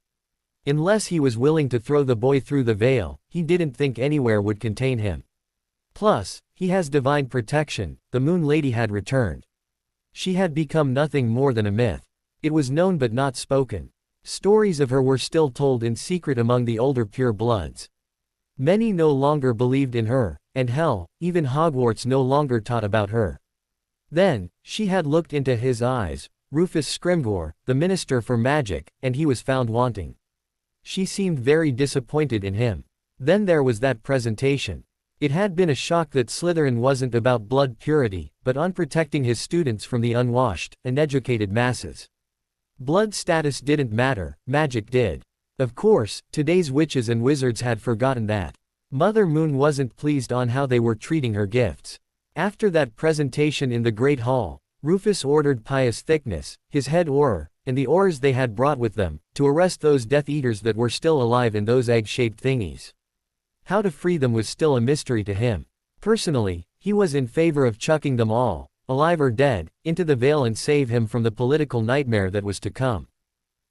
Unless he was willing to throw the boy through the veil, he didn't think anywhere would contain him. Plus, he has divine protection, the Moon Lady had returned. She had become nothing more than a myth. It was known but not spoken. Stories of her were still told in secret among the older pure bloods. Many no longer believed in her, and hell, even Hogwarts no longer taught about her. Then, she had looked into his eyes, Rufus Scrimgeour, the Minister for Magic, and he was found wanting. She seemed very disappointed in him. Then there was that presentation. It had been a shock that Slytherin wasn't about blood purity, but on protecting his students from the unwashed, uneducated masses. Blood status didn't matter, magic did. Of course, today's witches and wizards had forgotten that. Mother Moon wasn't pleased on how they were treating her gifts. After that presentation in the Great Hall, Rufus ordered Pious Thickness, his head Auror, and the Aurors they had brought with them, to arrest those Death Eaters that were still alive in those egg-shaped thingies. How to free them was still a mystery to him. Personally, he was in favor of chucking them all, alive or dead, into the Vale and save him from the political nightmare that was to come.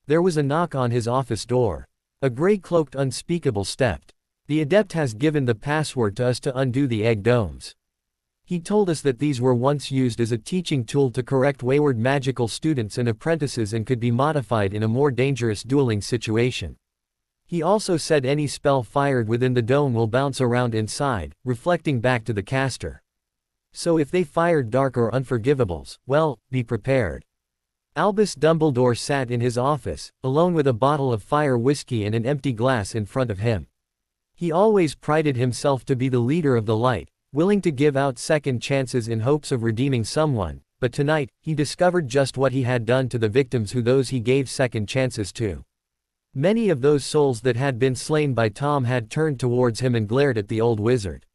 There was a knock on his office door. A gray-cloaked Unspeakable stepped. The adept has given the password to us to undo the egg domes. He told us that these were once used as a teaching tool to correct wayward magical students and apprentices and could be modified in a more dangerous dueling situation. He also said any spell fired within the dome will bounce around inside, reflecting back to the caster. So if they fired dark or unforgivables, well, be prepared. Albus Dumbledore sat in his office, alone with a bottle of fire whiskey and an empty glass in front of him. He always prided himself to be the leader of the light, willing to give out second chances in hopes of redeeming someone, but tonight, he discovered just what he had done to the victims who those he gave second chances to. Many of those souls that had been slain by Tom had turned towards him and glared at the old wizard.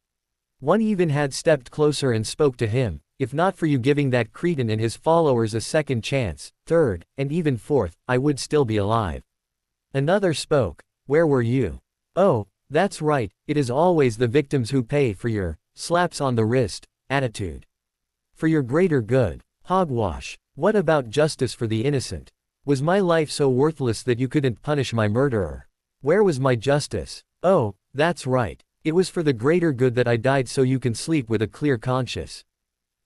One even had stepped closer and spoke to him, if not for you giving that cretin and his followers a second chance, third, and even fourth, I would still be alive." Another spoke. "Where were you?" "Oh, that's right, it is always the victims who pay for your slaps on the wrist attitude. For your greater good. Hogwash. What about justice for the innocent? Was my life so worthless that you couldn't punish my murderer? Where was my justice? Oh, that's right. It was for the greater good that I died so you can sleep with a clear conscience."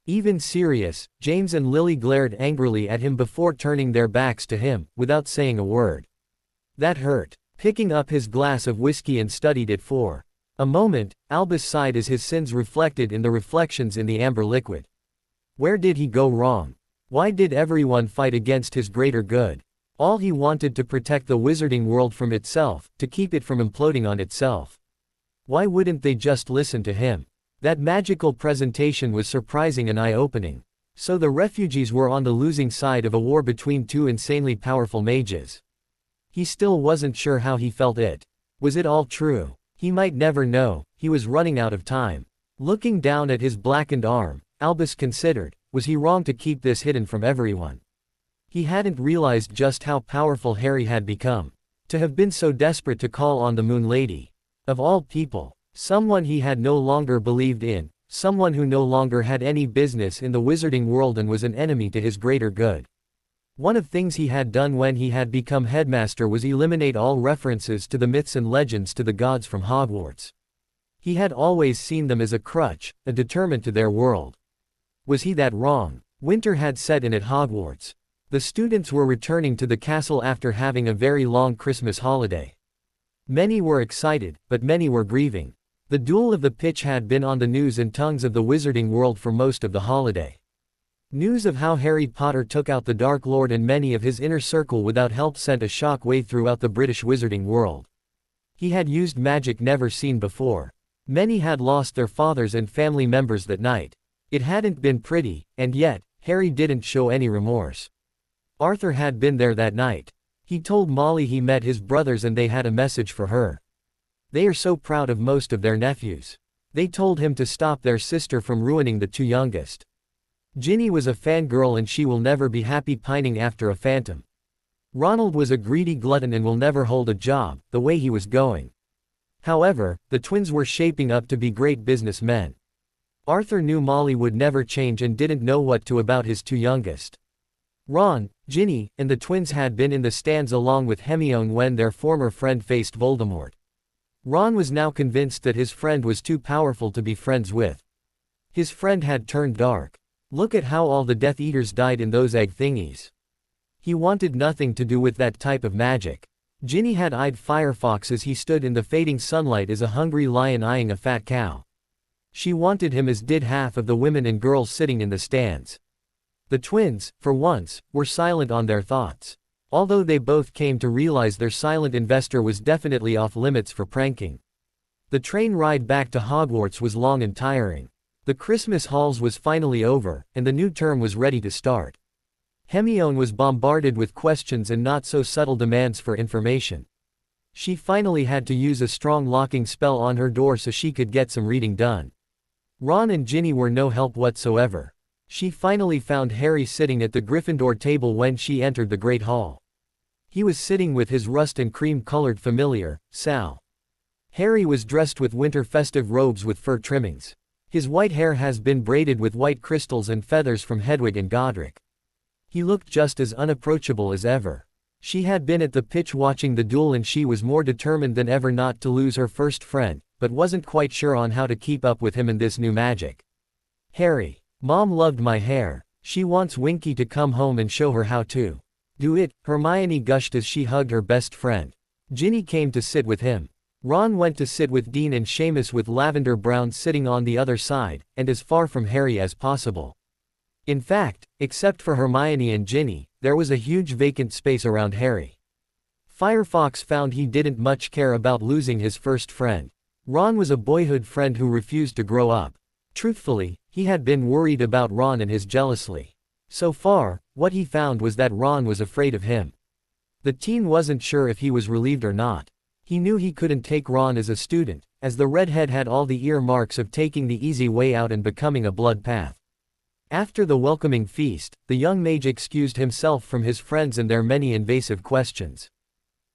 Even Sirius, James and Lily glared angrily at him before turning their backs to him, without saying a word. That hurt. Picking up his glass of whiskey and studied it for a moment, Albus sighed as his sins reflected in the reflections in the amber liquid. Where did he go wrong? Why did everyone fight against his greater good? All he wanted to protect the wizarding world from itself, to keep it from imploding on itself. Why wouldn't they just listen to him? That magical presentation was surprising and eye-opening. So the refugees were on the losing side of a war between two insanely powerful mages. He still wasn't sure how he felt it. Was it all true? He might never know, he was running out of time. Looking down at his blackened arm, Albus considered, was he wrong to keep this hidden from everyone? He hadn't realized just how powerful Harry had become. To have been so desperate to call on the Moon Lady. Of all people, someone he had no longer believed in, someone who no longer had any business in the wizarding world and was an enemy to his greater good. One of the things he had done when he had become headmaster was eliminate all references to the myths and legends to the gods from Hogwarts. He had always seen them as a crutch, a deterrent to their world. Was he that wrong? Winter had set in at Hogwarts. The students were returning to the castle after having a very long Christmas holiday. Many were excited, but many were grieving. The duel of the pitch had been on the news and tongues of the wizarding world for most of the holiday. News of how Harry Potter took out the Dark Lord and many of his inner circle without help sent a shock wave throughout the British wizarding world. He had used magic never seen before. Many had lost their fathers and family members that night. It hadn't been pretty, and yet, Harry didn't show any remorse. Arthur had been there that night. He told Molly he met his brothers and they had a message for her. They are so proud of most of their nephews. They told him to stop their sister from ruining the two youngest. Ginny was a fangirl and she will never be happy pining after a phantom. Ronald was a greedy glutton and will never hold a job, the way he was going. However, the twins were shaping up to be great businessmen. Arthur knew Molly would never change and didn't know what to about his two youngest. Ron, Ginny, and the twins had been in the stands along with Hermione when their former friend faced Voldemort. Ron was now convinced that his friend was too powerful to be friends with. His friend had turned dark. Look at how all the Death Eaters died in those egg thingies. He wanted nothing to do with that type of magic. Ginny had eyed Firefox as he stood in the fading sunlight as a hungry lion eyeing a fat cow. She wanted him as did half of the women and girls sitting in the stands. The twins, for once, were silent on their thoughts. Although they both came to realize their silent investor was definitely off limits for pranking. The train ride back to Hogwarts was long and tiring. The Christmas halls was finally over, and the new term was ready to start. Hermione was bombarded with questions and not so subtle demands for information. She finally had to use a strong locking spell on her door so she could get some reading done. Ron and Ginny were no help whatsoever. She finally found Harry sitting at the Gryffindor table when she entered the Great Hall. He was sitting with his rust and cream-colored familiar, Sal. Harry was dressed with winter festive robes with fur trimmings. His white hair has been braided with white crystals and feathers from Hedwig and Godric. He looked just as unapproachable as ever. She had been at the pitch watching the duel and she was more determined than ever not to lose her first friend, but wasn't quite sure on how to keep up with him in this new magic. Harry, Mom loved my hair. She wants Winky to come home and show her how to do it, Hermione gushed as she hugged her best friend. Ginny came to sit with him. Ron went to sit with Dean and Seamus with Lavender Brown sitting on the other side, and as far from Harry as possible. In fact, except for Hermione and Ginny, there was a huge vacant space around Harry. Firefox found he didn't much care about losing his first friend. Ron was a boyhood friend who refused to grow up. Truthfully, he had been worried about Ron and his jealousy. So far, what he found was that Ron was afraid of him. The teen wasn't sure if he was relieved or not. He knew he couldn't take Ron as a student, as the redhead had all the earmarks of taking the easy way out and becoming a blood path. After the welcoming feast, the young mage excused himself from his friends and their many invasive questions.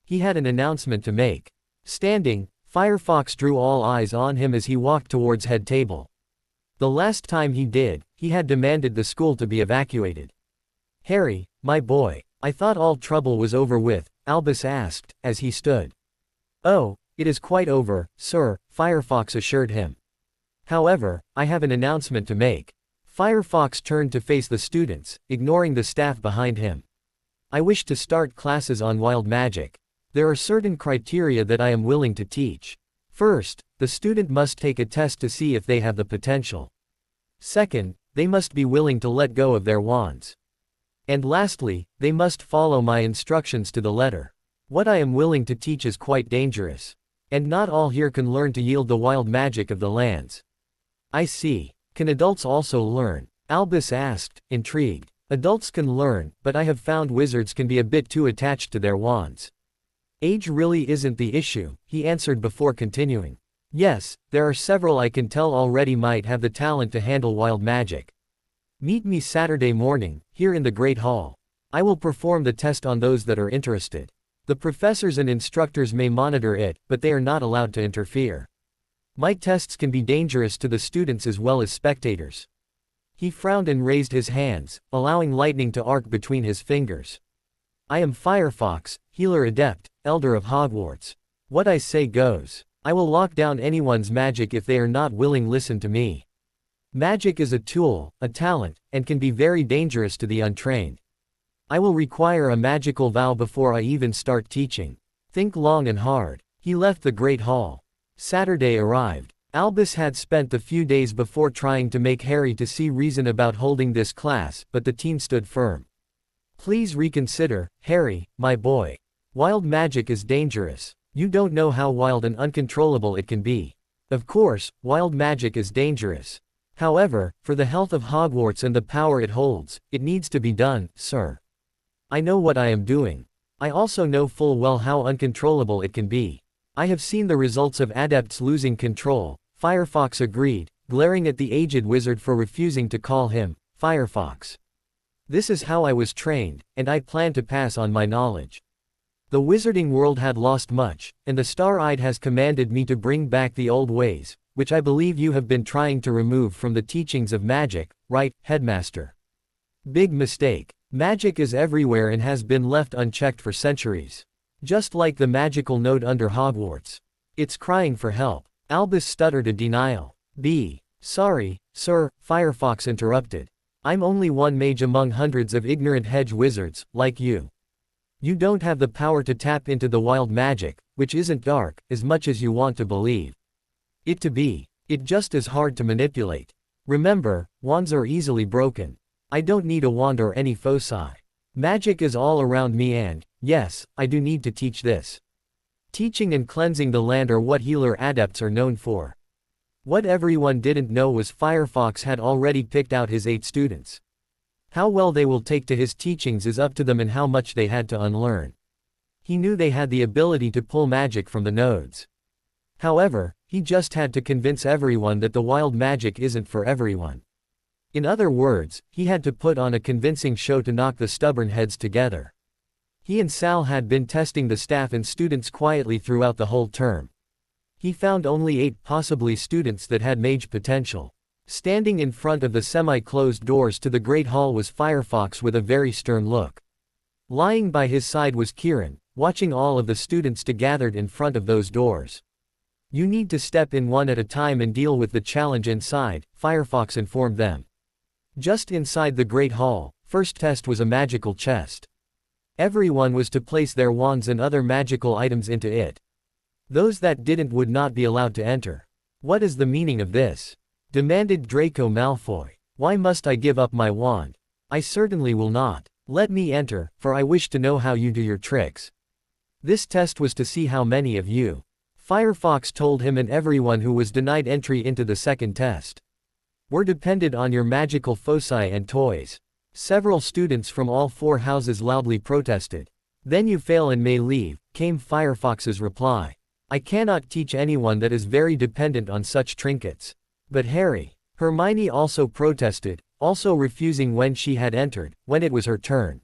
He had an announcement to make. Standing, Firefox drew all eyes on him as he walked towards head table. The last time he did, he had demanded the school to be evacuated. "Harry, my boy, I thought all trouble was over with," Albus asked, as he stood. "Oh, it is quite over, sir," Firefox assured him. "However, I have an announcement to make." Firefox turned to face the students, ignoring the staff behind him. "I wish to start classes on wild magic. There are certain criteria that I am willing to teach. First, the student must take a test to see if they have the potential. Second, they must be willing to let go of their wands. And lastly, they must follow my instructions to the letter. What I am willing to teach is quite dangerous. And not all here can learn to yield the wild magic of the lands." "I see. Can adults also learn?" Albus asked, intrigued. "Adults can learn, but I have found wizards can be a bit too attached to their wands." "Age really isn't the issue," he answered before continuing. "Yes, there are several I can tell already might have the talent to handle wild magic. Meet me Saturday morning, here in the Great Hall. I will perform the test on those that are interested. The professors and instructors may monitor it, but they are not allowed to interfere. My tests can be dangerous to the students as well as spectators." He frowned and raised his hands, allowing lightning to arc between his fingers. "I am Firefox, healer adept, elder of Hogwarts. What I say goes. I will lock down anyone's magic if they are not willing listen to me. Magic is a tool, a talent, and can be very dangerous to the untrained. I will require a magical vow before I even start teaching. Think long and hard." He left the Great Hall. Saturday arrived. Albus had spent the few days before trying to make Harry to see reason about holding this class, but the teen stood firm. "Please reconsider, Harry, my boy. Wild magic is dangerous. You don't know how wild and uncontrollable it can be. Of course, wild magic is dangerous. However, for the health of Hogwarts and the power it holds, it needs to be done, sir. I know what I am doing. I also know full well how uncontrollable it can be. I have seen the results of adepts losing control," Firefox agreed, glaring at the aged wizard for refusing to call him Firefox. "This is how I was trained, and I plan to pass on my knowledge. The wizarding world had lost much, and the Star-Eyed has commanded me to bring back the old ways, which I believe you have been trying to remove from the teachings of magic, right, Headmaster? Big mistake. Magic is everywhere and has been left unchecked for centuries. Just like the magical node under Hogwarts. It's crying for help." Albus stuttered a denial. Sorry, sir," Firefox interrupted. "I'm only one mage among hundreds of ignorant hedge wizards, like you. You don't have the power to tap into the wild magic, which isn't dark, as much as you want to believe. It just is hard to manipulate. Remember, wands are easily broken. I don't need a wand or any foci. Magic is all around me and, yes, I do need to teach this. Teaching and cleansing the land are what healer adepts are known for." What everyone didn't know was Firefox had already picked out his 8 students. How well they will take to his teachings is up to them and how much they had to unlearn. He knew they had the ability to pull magic from the nodes. However, he just had to convince everyone that the wild magic isn't for everyone. In other words, he had to put on a convincing show to knock the stubborn heads together. He and Sal had been testing the staff and students quietly throughout the whole term. He found only 8 possibly students that had mage potential. Standing in front of the semi-closed doors to the Great Hall was Firefox with a very stern look. Lying by his side was Kieran, watching all of the students gathered in front of those doors. "You need to step in one at a time and deal with the challenge inside," Firefox informed them. Just inside the Great Hall, first test was a magical chest. Everyone was to place their wands and other magical items into it. Those that didn't would not be allowed to enter. "What is the meaning of this?" demanded Draco Malfoy. "Why must I give up my wand? I certainly will not. Let me enter, for I wish to know how you do your tricks." This test was to see how many of you. Firefox told him and everyone who was denied entry into the second test. "We're dependent on your magical foci and toys." Several students from all 4 houses loudly protested. "Then you fail and may leave," came Firefox's reply. "I cannot teach anyone that is very dependent on such trinkets." "But Harry," Hermione also protested, also refusing when she had entered, when it was her turn.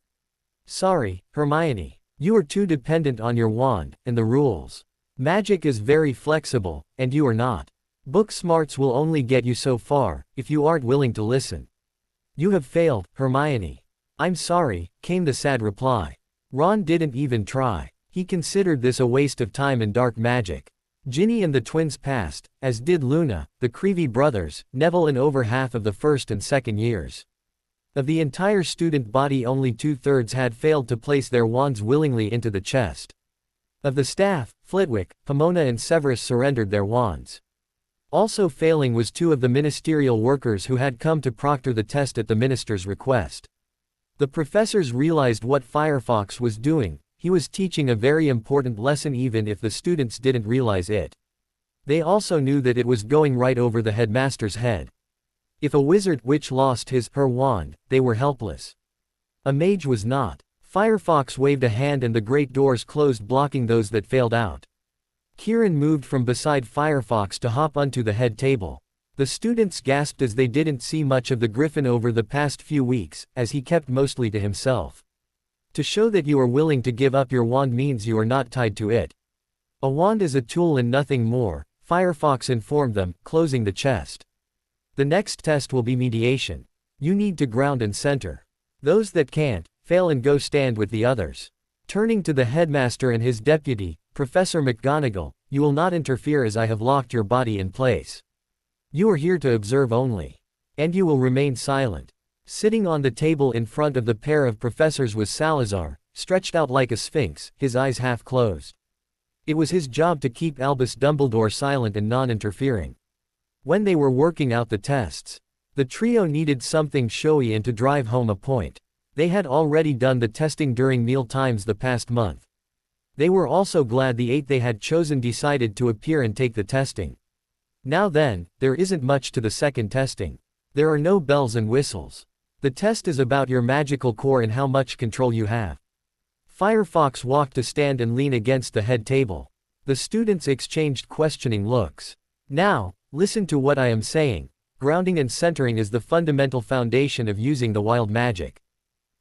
Sorry, Hermione. You are too dependent on your wand, and the rules. Magic is very flexible, and you are not. Book smarts will only get you so far, if you aren't willing to listen. You have failed, Hermione. I'm sorry, came the sad reply. Ron didn't even try. He considered this a waste of time and dark magic. Ginny and the twins passed, as did Luna, the Creevy brothers, Neville and over half of the first and second years. Of the entire student body only 2/3 had failed to place their wands willingly into the chest. Of the staff, Flitwick, Pomona and Severus surrendered their wands. Also failing was 2 of the ministerial workers who had come to proctor the test at the minister's request. The professors realized what Firefox was doing. He was teaching a very important lesson even if the students didn't realize it. They also knew that it was going right over the headmaster's head. If a wizard witch lost her wand, they were helpless. A mage was not. Firefox waved a hand and the great doors closed, blocking those that failed out. Kieran moved from beside Firefox to hop onto the head table. The students gasped as they didn't see much of the Griffin over the past few weeks, as he kept mostly to himself. To show that you are willing to give up your wand means you are not tied to it. A wand is a tool and nothing more, Firefox informed them, closing the chest. The next test will be mediation. You need to ground and center. Those that can't, fail and go stand with the others. Turning to the headmaster and his deputy, Professor McGonagall, you will not interfere as I have locked your body in place. You are here to observe only. And you will remain silent. Sitting on the table in front of the pair of professors was Salazar, stretched out like a sphinx, his eyes half closed. It was his job to keep Albus Dumbledore silent and non-interfering. When they were working out the tests, the trio needed something showy and to drive home a point. They had already done the testing during meal times the past month. They were also glad the 8 they had chosen decided to appear and take the testing. Now then, there isn't much to the second testing. There are no bells and whistles. The test is about your magical core and how much control you have. Firefox walked to stand and lean against the head table. The students exchanged questioning looks. Now, listen to what I am saying. Grounding and centering is the fundamental foundation of using the wild magic.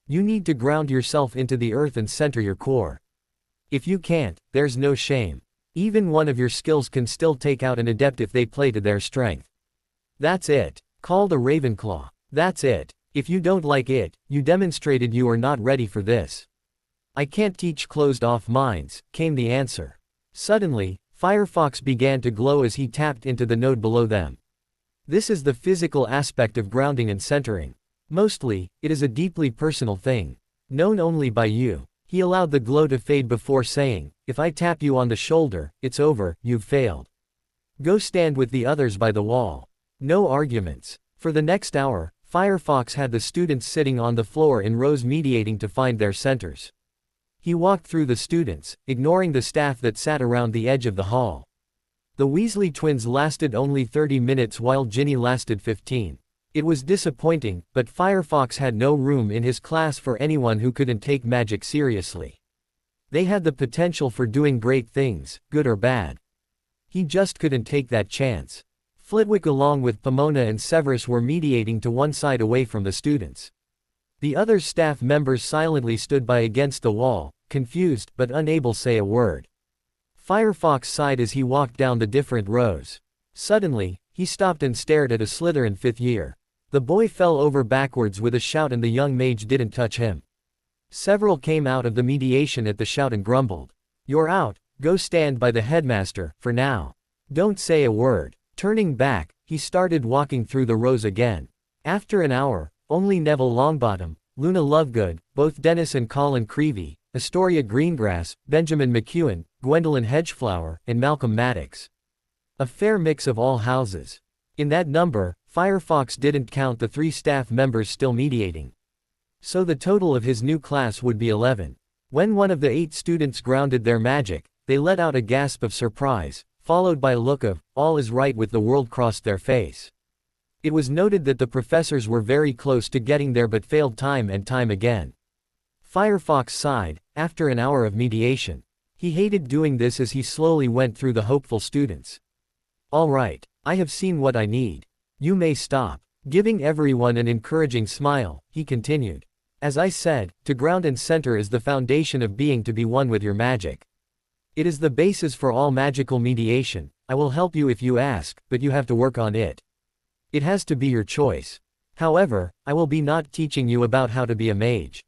You need to ground yourself into the earth and center your core. If you can't, there's no shame. Even one of your skills can still take out an adept if they play to their strength. That's it. Called a Ravenclaw. That's it. If you don't like it, you demonstrated you are not ready for this. I can't teach closed-off minds, came the answer. Suddenly, Firefox began to glow as he tapped into the node below them. This is the physical aspect of grounding and centering. Mostly, it is a deeply personal thing. Known only by you. He allowed the glow to fade before saying, if I tap you on the shoulder, it's over, you've failed. Go stand with the others by the wall. No arguments. For the next hour, Firefox had the students sitting on the floor in rows mediating to find their centers. He walked through the students, ignoring the staff that sat around the edge of the hall. The Weasley twins lasted only 30 minutes while Ginny lasted 15. It was disappointing, but Firefox had no room in his class for anyone who couldn't take magic seriously. They had the potential for doing great things, good or bad. He just couldn't take that chance. Flitwick along with Pomona and Severus were mediating to one side away from the students. The other staff members silently stood by against the wall, confused but unable to say a word. Firefox sighed as he walked down the different rows. Suddenly, he stopped and stared at a Slytherin 5th year. The boy fell over backwards with a shout and the young mage didn't touch him. Several came out of the mediation at the shout and grumbled. You're out, go stand by the headmaster, for now. Don't say a word. Turning back, he started walking through the rows again. After an hour, only Neville Longbottom, Luna Lovegood, both Dennis and Colin Creevy, Astoria Greengrass, Benjamin McEwen, Gwendolyn Hedgeflower, and Malcolm Maddox. A fair mix of all houses. In that number, Firefox didn't count the 3 staff members still mediating. So the total of his new class would be 11. When one of the 8 students grounded their magic, they let out a gasp of surprise, followed by a look of, all is right with the world crossed their face. It was noted that the professors were very close to getting there but failed time and time again. Firefox sighed, after an hour of mediation. He hated doing this as he slowly went through the hopeful students. All right, I have seen what I need. You may stop. Giving everyone an encouraging smile, he continued. As I said, to ground and center is the foundation of being to be one with your magic. It is the basis for all magical mediation. I will help you if you ask, but you have to work on it. It has to be your choice. However, I will be not teaching you about how to be a mage.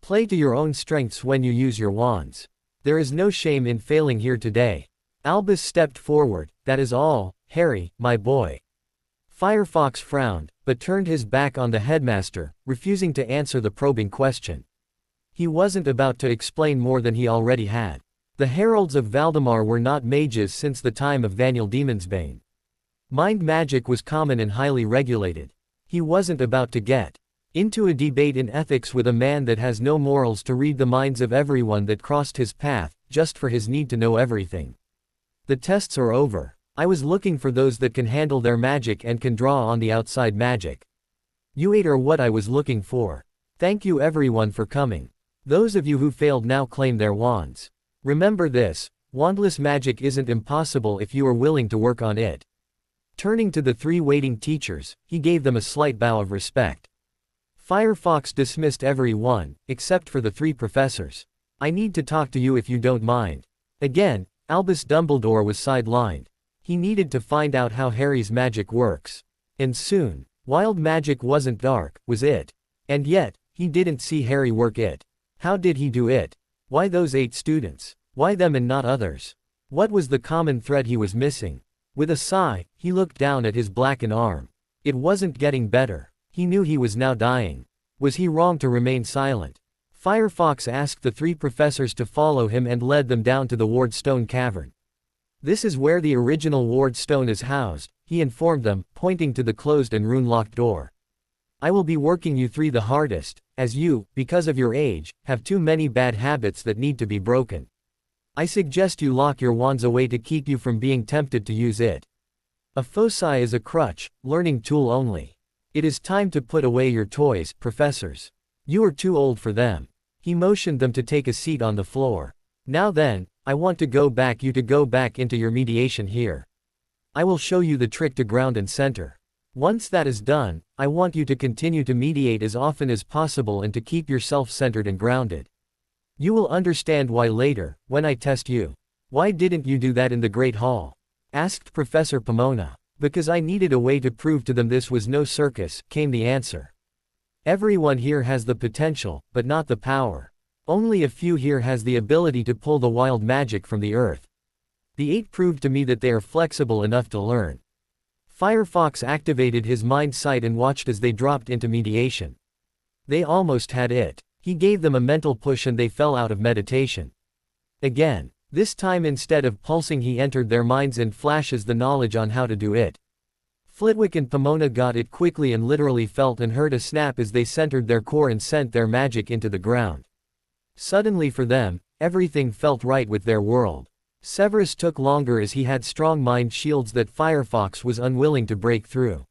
Play to your own strengths when you use your wands. There is no shame in failing here today. Albus stepped forward. That is all, Harry, my boy. Firefox frowned, but turned his back on the headmaster, refusing to answer the probing question. He wasn't about to explain more than he already had. The heralds of Valdemar were not mages since the time of Vaniel Demon's Bane. Mind magic was common and highly regulated. He wasn't about to get into a debate in ethics with a man that has no morals to read the minds of everyone that crossed his path, just for his need to know everything. The tests are over. I was looking for those that can handle their magic and can draw on the outside magic. You eight are what I was looking for. Thank you everyone for coming. Those of you who failed now claim their wands. Remember this, wandless magic isn't impossible if you are willing to work on it. Turning to the three waiting teachers, he gave them a slight bow of respect. Firefox dismissed everyone, except for the three professors. I need to talk to you if you don't mind. Again, Albus Dumbledore was sidelined. He needed to find out how Harry's magic works. And soon. Wild magic wasn't dark, was it? And yet, he didn't see Harry work it. How did he do it? Why those 8 students? Why them and not others? What was the common thread he was missing? With a sigh, he looked down at his blackened arm. It wasn't getting better. He knew he was now dying. Was he wrong to remain silent? Firefox asked the 3 professors to follow him and led them down to the Ward Stone cavern. This is where the original Ward Stone is housed, he informed them, pointing to the closed and rune-locked door. I will be working you 3 the hardest, as you, because of your age, have too many bad habits that need to be broken. I suggest you lock your wands away to keep you from being tempted to use it. A foci is a crutch, learning tool only. It is time to put away your toys, professors. You are too old for them. He motioned them to take a seat on the floor. Now then, I want to go back into your mediation here. I will show you the trick to ground and center. Once that is done, I want you to continue to mediate as often as possible and to keep yourself centered and grounded. You will understand why later, when I test you. Why didn't you do that in the Great Hall? Asked Professor Pomona. Because I needed a way to prove to them this was no circus, came the answer. Everyone here has the potential, but not the power. Only a few here has the ability to pull the wild magic from the earth. The 8 proved to me that they are flexible enough to learn. Firefox activated his mind sight and watched as they dropped into mediation. They almost had it. He gave them a mental push and they fell out of meditation. Again. This time instead of pulsing he entered their minds and flashes the knowledge on how to do it. Flitwick and Pomona got it quickly and literally felt and heard a snap as they centered their core and sent their magic into the ground. Suddenly for them, everything felt right with their world. Severus took longer as he had strong mind shields that Firefox was unwilling to break through.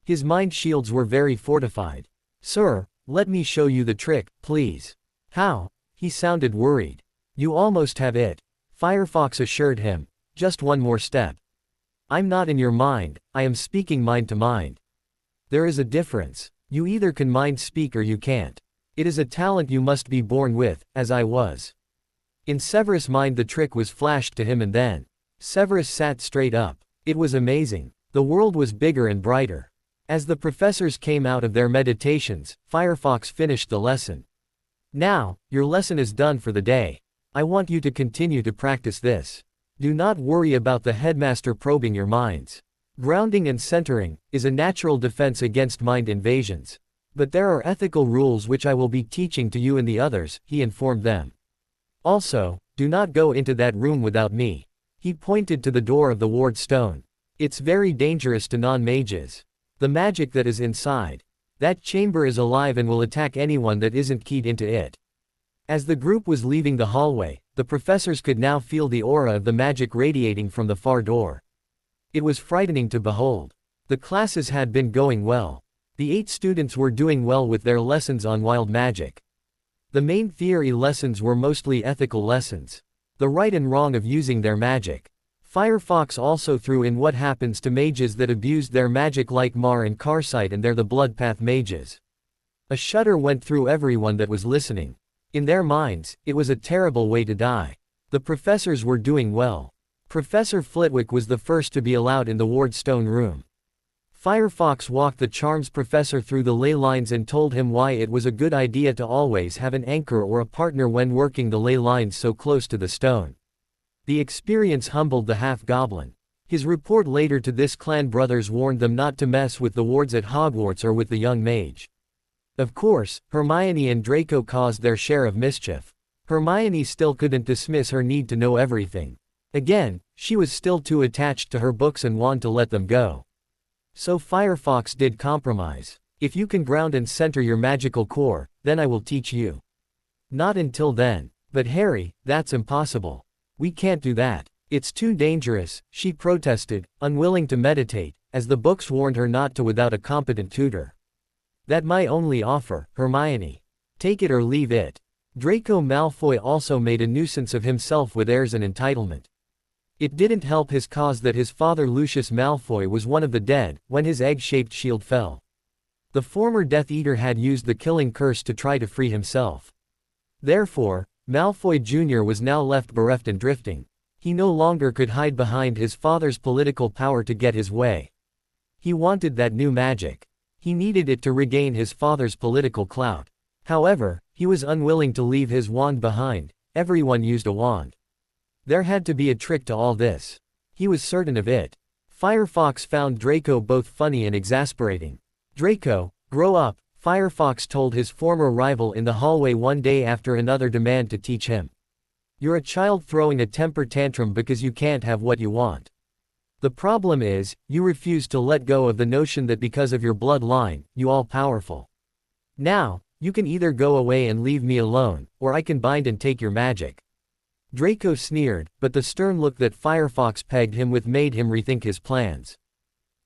His mind shields were very fortified. Sir, let me show you the trick, please. How? He sounded worried. You almost have it. Firefox assured him. Just one more step. I'm not in your mind, I am speaking mind to mind. There is a difference. You either can mind speak or you can't. It is a talent you must be born with, as I was. In Severus' mind the trick was flashed to him and then. Severus sat straight up. It was amazing. The world was bigger and brighter. As the professors came out of their meditations, Firefox finished the lesson. Now, your lesson is done for the day. I want you to continue to practice this. Do not worry about the headmaster probing your minds. Grounding and centering is a natural defense against mind invasions. But there are ethical rules which I will be teaching to you and the others, he informed them. Also, do not go into that room without me. He pointed to the door of the Ward Stone. It's very dangerous to non-mages. The magic that is inside. That chamber is alive and will attack anyone that isn't keyed into it. As the group was leaving the hallway, the professors could now feel the aura of the magic radiating from the far door. It was frightening to behold. The classes had been going well. The 8 students were doing well with their lessons on wild magic. The main theory lessons were mostly ethical lessons. The right and wrong of using their magic. Firefox also threw in what happens to mages that abused their magic like Mar and Carsight, and they're the Bloodpath mages. A shudder went through everyone that was listening. In their minds, it was a terrible way to die. The professors were doing well. Professor Flitwick was the first to be allowed in the Wardstone room. Firefox walked the charms professor through the ley lines and told him why it was a good idea to always have an anchor or a partner when working the ley lines so close to the stone. The experience humbled the half-goblin. His report later to this clan brothers warned them not to mess with the wards at Hogwarts or with the young mage. Of course, Hermione and Draco caused their share of mischief. Hermione still couldn't dismiss her need to know everything. Again, she was still too attached to her books and wand to let them go. So Firefox did compromise. If you can ground and center your magical core, then I will teach you. Not until then. But Harry, that's impossible. We can't do that. It's too dangerous, she protested, unwilling to meditate, as the books warned her not to without a competent tutor. That my only offer, Hermione. Take it or leave it. Draco Malfoy also made a nuisance of himself with airs and entitlement. It didn't help his cause that his father Lucius Malfoy was one of the dead when his egg-shaped shield fell. The former Death Eater had used the killing curse to try to free himself. Therefore, Malfoy Jr. was now left bereft and drifting. He no longer could hide behind his father's political power to get his way. He wanted that new magic. He needed it to regain his father's political clout. However, he was unwilling to leave his wand behind. Everyone used a wand. There had to be a trick to all this. He was certain of it. Firefox found Draco both funny and exasperating. Draco, grow up, Firefox told his former rival in the hallway one day after another demand to teach him. You're a child throwing a temper tantrum because you can't have what you want. The problem is, you refuse to let go of the notion that because of your bloodline, you all-powerful. Now, you can either go away and leave me alone, or I can bind and take your magic. Draco sneered, but the stern look that Firefox pegged him with made him rethink his plans.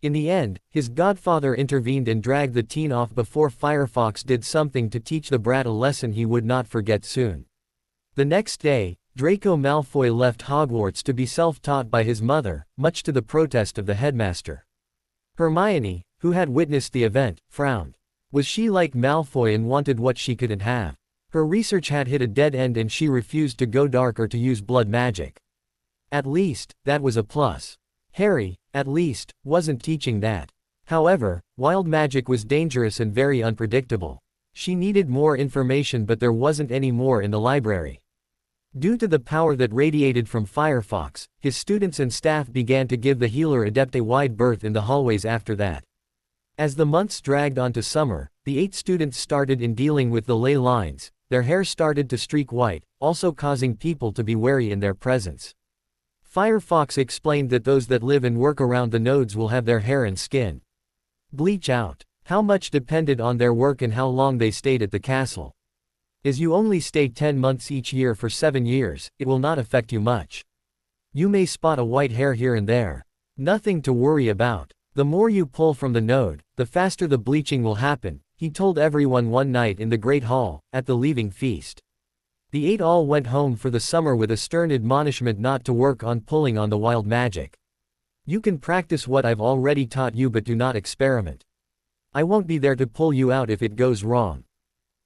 In the end, his godfather intervened and dragged the teen off before Firefox did something to teach the brat a lesson he would not forget soon. The next day, Draco Malfoy left Hogwarts to be self-taught by his mother, much to the protest of the headmaster. Hermione, who had witnessed the event, frowned. Was she like Malfoy and wanted what she couldn't have? Her research had hit a dead end and she refused to go dark or to use blood magic. At least, that was a plus. Harry, at least, wasn't teaching that. However, wild magic was dangerous and very unpredictable. She needed more information, but there wasn't any more in the library. Due to the power that radiated from Firefox, his students and staff began to give the healer adept a wide berth in the hallways after that. As the months dragged on to summer, the 8 students started in dealing with the ley lines. Their hair started to streak white, also causing people to be wary in their presence. Firefox explained that those that live and work around the nodes will have their hair and skin bleach out. How much depended on their work and how long they stayed at the castle. As you only stay 10 months each year for 7 years, it will not affect you much. You may spot a white hair here and there. Nothing to worry about. The more you pull from the node, the faster the bleaching will happen, he told everyone one night in the Great Hall, at the leaving feast. The 8 all went home for the summer with a stern admonishment not to work on pulling on the wild magic. You can practice what I've already taught you, but do not experiment. I won't be there to pull you out if it goes wrong.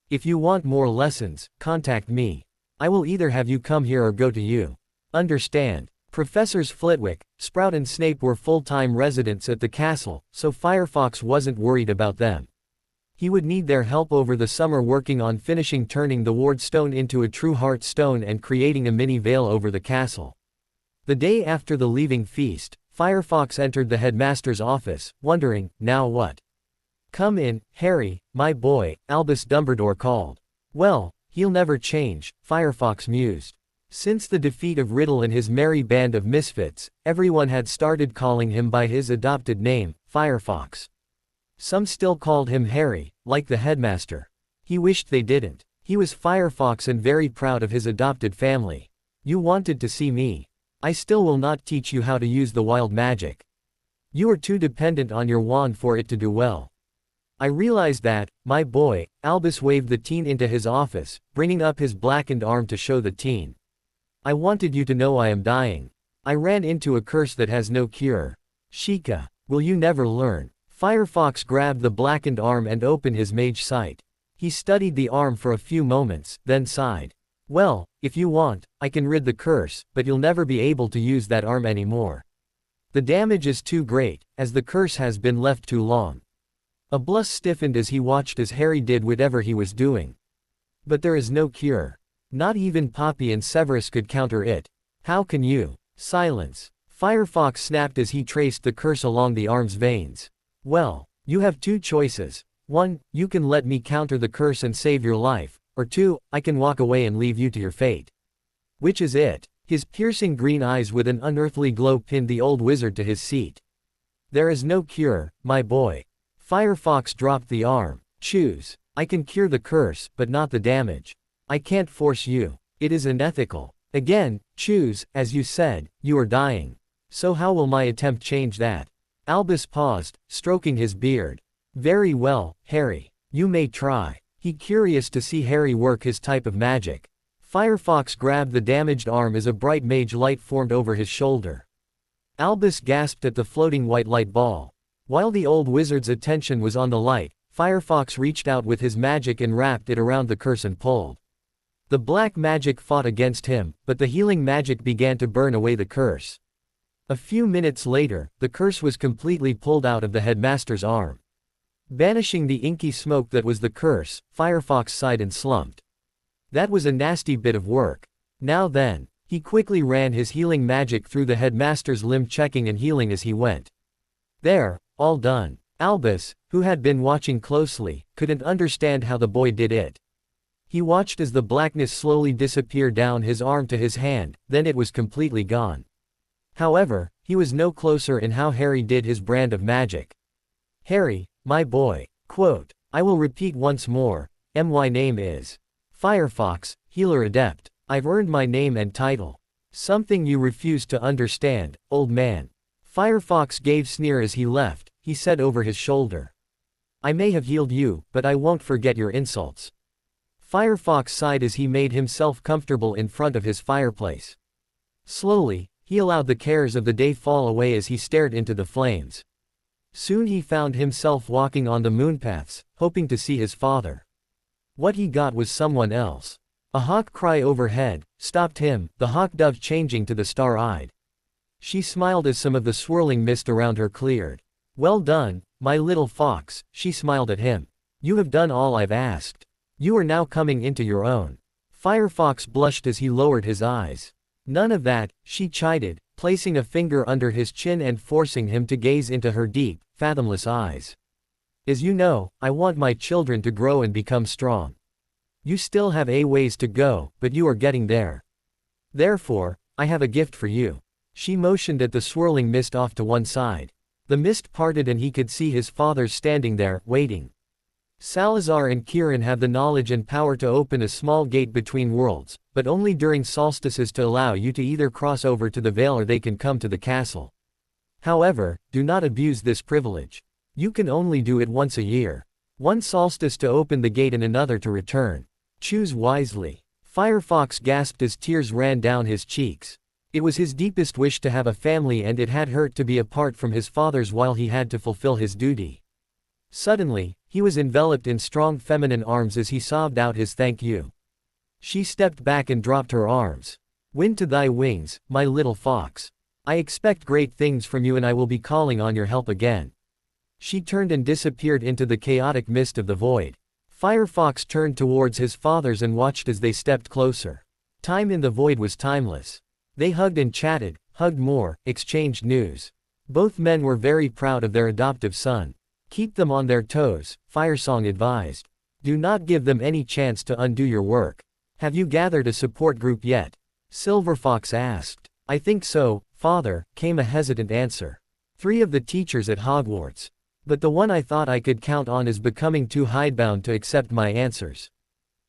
If you want more lessons, contact me. I will either have you come here or go to you. Understand? Professors Flitwick, Sprout and Snape were full-time residents at the castle, so Firefox wasn't worried about them. He would need their help over the summer working on finishing turning the Wardstone into a true Heart Stone and creating a mini veil over the castle. The day after the leaving feast, Firefox entered the headmaster's office, wondering, now what? Come in, Harry, my boy, Albus Dumbledore called. Well, he'll never change, Firefox mused. Since the defeat of Riddle and his merry band of misfits, everyone had started calling him by his adopted name, Firefox. Some still called him Harry, like the headmaster. He wished they didn't. He was Firefox and very proud of his adopted family. You wanted to see me. I still will not teach you how to use the wild magic. You are too dependent on your wand for it to do well. I realized that, my boy. Albus waved the teen into his office, bringing up his blackened arm to show the teen. I wanted you to know I am dying. I ran into a curse that has no cure. Sheikah, will you never learn? Firefox grabbed the blackened arm and opened his mage sight. He studied the arm for a few moments, then sighed. Well, if you want, I can rid the curse, but you'll never be able to use that arm anymore. The damage is too great, as the curse has been left too long. Albus stiffened as he watched as Harry did whatever he was doing. But there is no cure. Not even Poppy and Severus could counter it. How can you? Silence. Firefox snapped as he traced the curse along the arm's veins. Well, you have two choices. 1, you can let me counter the curse and save your life, or 2, I can walk away and leave you to your fate. Which is it? His piercing green eyes with an unearthly glow pinned the old wizard to his seat. There is no cure, my boy. Firefox dropped the arm. Choose. I can cure the curse, but not the damage. I can't force you. It is unethical. Again, choose, as you said, you are dying. So how will my attempt change that? Albus paused, stroking his beard. Very well, Harry. You may try. He curious to see Harry work his type of magic. Firefox grabbed the damaged arm as a bright mage light formed over his shoulder. Albus gasped at the floating white light ball. While the old wizard's attention was on the light, Firefox reached out with his magic and wrapped it around the curse and pulled. The black magic fought against him, but the healing magic began to burn away the curse. A few minutes later, the curse was completely pulled out of the headmaster's arm. Banishing the inky smoke that was the curse, Firefox sighed and slumped. That was a nasty bit of work. Now then, he quickly ran his healing magic through the headmaster's limb, checking and healing as he went. There, all done. Albus, who had been watching closely, couldn't understand how the boy did it. He watched as the blackness slowly disappeared down his arm to his hand, then it was completely gone. However, he was no closer in how Harry did his brand of magic. Harry, my boy, quote, I will repeat once more, my name is Firefox, Healer Adept. I've earned my name and title. Something you refuse to understand, old man. Firefox gave sneer as he left, he said over his shoulder. I may have healed you, but I won't forget your insults. Firefox sighed as he made himself comfortable in front of his fireplace. Slowly, he allowed the cares of the day fall away as he stared into the flames. Soon he found himself walking on the moonpaths, hoping to see his father. What he got was someone else. A hawk cry overhead stopped him, the hawk dove changing to the star-eyed. She smiled as some of the swirling mist around her cleared. Well done, my little fox, she smiled at him. You have done all I've asked. You are now coming into your own. Firefox blushed as he lowered his eyes. None of that, she chided, placing a finger under his chin and forcing him to gaze into her deep, fathomless eyes. As you know, I want my children to grow and become strong. You still have a ways to go, but you are getting there. Therefore, I have a gift for you. She motioned at the swirling mist off to one side. The mist parted and he could see his father standing there, waiting. Salazar and Kieran have the knowledge and power to open a small gate between worlds, but only during solstices to allow you to either cross over to the Vale or they can come to the castle. However, do not abuse this privilege. You can only do it once a year. One solstice to open the gate and another to return. Choose wisely. Firefox gasped as tears ran down his cheeks. It was his deepest wish to have a family and it had hurt to be apart from his father's while he had to fulfill his duty. Suddenly, he was enveloped in strong feminine arms as he sobbed out his thank you. She stepped back and dropped her arms. Wind to thy wings, my little fox. I expect great things from you and I will be calling on your help again. She turned and disappeared into the chaotic mist of the void. Firefox turned towards his fathers and watched as they stepped closer. Time in the void was timeless. They hugged and chatted, hugged more, exchanged news. Both men were very proud of their adoptive son. Keep them on their toes, Firesong advised. Do not give them any chance to undo your work. Have you gathered a support group yet? Silverfox asked. I think so, father, came a hesitant answer. 3 of the teachers at Hogwarts. But the one I thought I could count on is becoming too hidebound to accept my answers.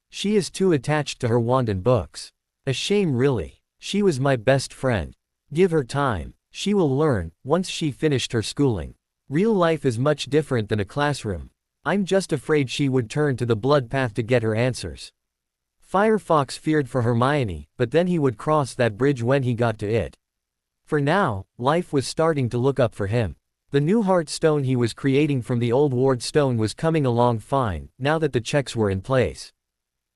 She is too attached to her wand and books. A shame really. She was my best friend. Give her time. She will learn, once she finished her schooling. Real life is much different than a classroom. I'm just afraid she would turn to the blood path to get her answers. Firefox feared for Hermione, but then he would cross that bridge when he got to it. For now, life was starting to look up for him. The new heart stone he was creating from the old ward stone was coming along fine, now that the checks were in place.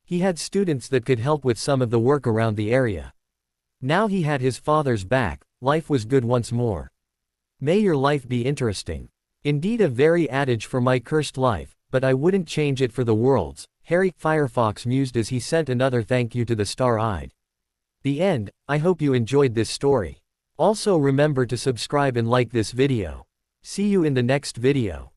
He had students that could help with some of the work around the area. Now he had his father's back, life was good once more. May your life be interesting. Indeed a very adage for my cursed life, but I wouldn't change it for the world's, Harry Firefox mused as he sent another thank you to the star-eyed. The end. I hope you enjoyed this story. Also remember to subscribe and like this video. See you in the next video.